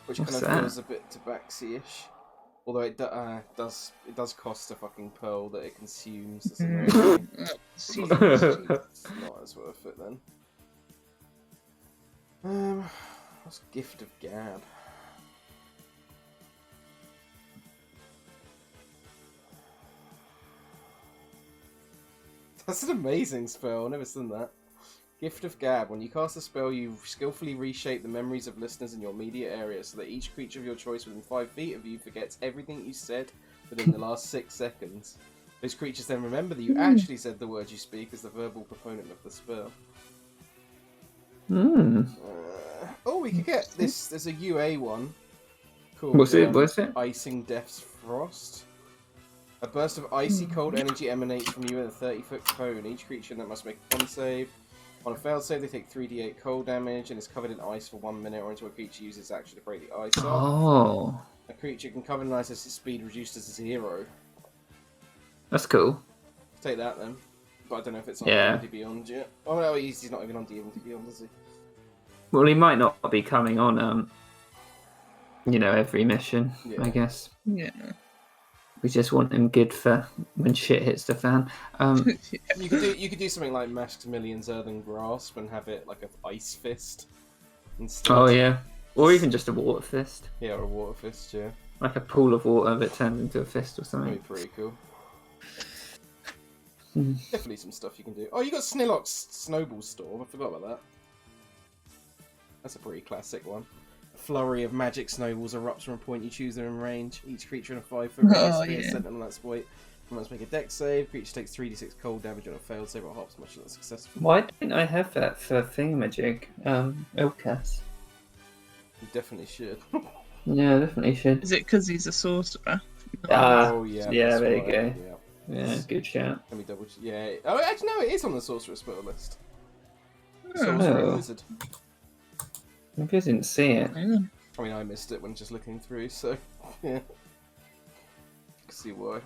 Which What's kind of that? feels a bit Tabaxi-ish. Although it does cost a fucking pearl that it consumes. That's annoying. It's not as worth it then. What's Gift of Gab? That's an amazing spell. I've never seen that. Gift of Gab. When you cast a spell, you skillfully reshape the memories of listeners in your immediate area so that each creature of your choice within 5 feet of you forgets everything you said within the last 6 seconds. Those creatures then remember that you actually said the words you speak as the verbal proponent of the spell. Oh, we could get this. There's a UA one called What's it? Icing Death's Frost. A burst of icy cold energy emanates from you in a 30-foot cone. Each creature that must make a con save. On a failed save, they take 3d8 cold damage and is covered in ice for 1 minute or until a creature uses action to break the ice off. Oh, A creature can cover in ice as its speed reduced to 0. that's cool. Take that then. But I don't know if it's on Yeah. D&D Beyond yet. Oh no, he's not even on D&D Beyond, is he? Well, he might not be coming on, every mission, Yeah. I guess. Yeah. We just want him good for when shit hits the fan. You could do something like Maximilian's Earthen Grasp and have it like an ice fist instead. Oh, yeah. Or even just a water fist. Yeah, or a water fist, yeah. Like a pool of water that turns into a fist or That'd something. be pretty cool. Hmm. Definitely some stuff you can do. Oh, you got Snillock's Snowball Storm. I forgot about that. That's a pretty classic one. A flurry of magic snowballs erupts from a point you choose them in range. Each creature in a 5-foot radius is sent on that point. You must make a dex save. Creature takes 3d6 cold damage on a failed save or hops much less successful. Why didn't I have that for Thingamajig? Elcas. You definitely should. Yeah, definitely should. Is it because he's a sorcerer? Oh, yeah. Yeah, that's there you right, go. Yeah. Yeah, good shout. Let me double check. Yeah. Oh, actually, no, it is on the Sorcerer spell list. Oh. Sorcerer and Oh. Wizard. Maybe I didn't see it. Yeah. I mean, I missed it when just looking through, so yeah. Can see why.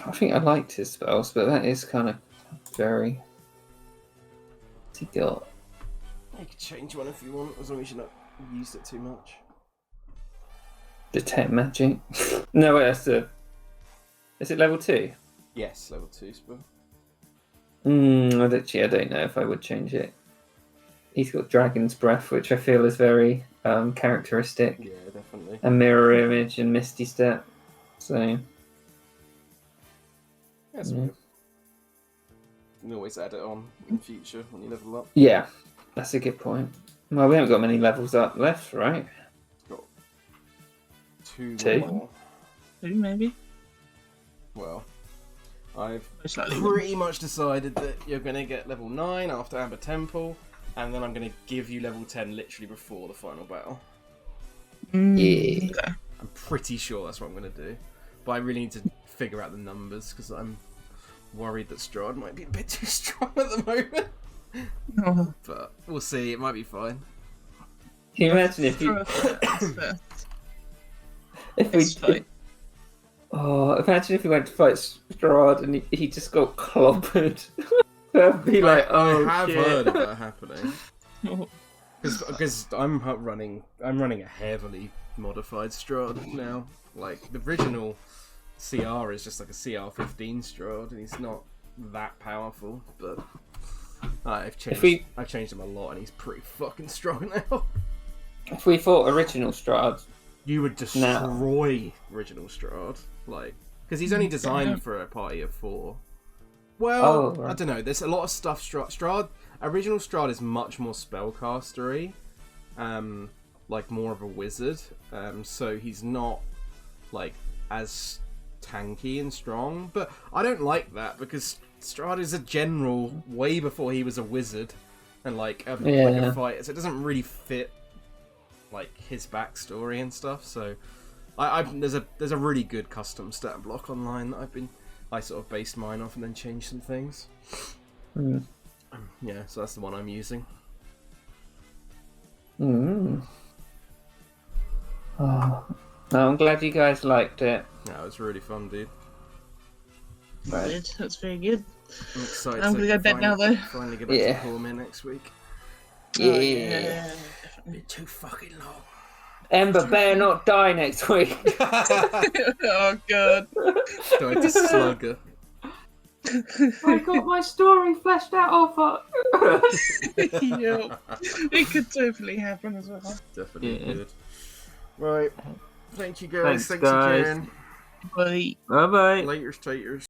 I think I liked his spells, but that is kind of very... What's he got? You can change one if you want, as long as you're not used it too much. Detect magic? No, wait, that's the... Is it level 2? Yes, level 2 spell. I don't know if I would change it. He's got Dragon's Breath, which I feel is very characteristic. Yeah, definitely. A Mirror Image and Misty Step. So, That's Yeah. weird. You can always add it on in future when you level up. yeah, that's a good point. Well, we haven't got many levels up left, right? Got two Two? more. Maybe, maybe. Well, I've Most likely. pretty much decided that you're going to get level 9 after Amber Temple, and then I'm going to give you level 10 literally before the final battle. Yeah. Okay. I'm pretty sure that's what I'm going to do. But I really need to figure out the numbers, because I'm worried that Strahd might be a bit too strong at the moment. Oh. But we'll see, it might be fine. Can you imagine if you... That's fair. If we... It's fine. Oh, imagine if we went to fight Strahd and he just got clobbered. That'd be like, oh, I have shit. heard of that happening. Oh. Because I'm running a heavily modified Strahd now. Like, the original CR is just like a CR 15 Strahd, and he's not that powerful, but I've changed him a lot, and he's pretty fucking strong now. If we fought original Strahd, You would destroy original Strahd, like, because he's only designed for a party of 4. Well, Oh, right. I don't know. There's a lot of stuff. Strahd, original Strahd is much more spellcastery, like more of a wizard. So he's not like as tanky and strong. But I don't like that because Strahd is a general way before he was a wizard and like a fighter. So it doesn't really fit like his backstory and stuff. So There's a really good custom stat block online that I sort of based mine off and then changed some things. Yeah, so that's the one I'm using. Oh, I'm glad you guys liked it. Yeah, it was really fun, dude. Good. That's very good. I'm excited. I'm gonna go bed now, though. Finally get back to Cormier next week. Yeah. Oh, yeah. Been too fucking long. Ember better not die next week. Oh god. Died to Slugger. I got my story fleshed out. Oh fuck. Yep. It could totally happen as well. Definitely good. Right. Thank you guys. Thanks, Thanks guys. again. Bye. Bye bye. Laters, taters.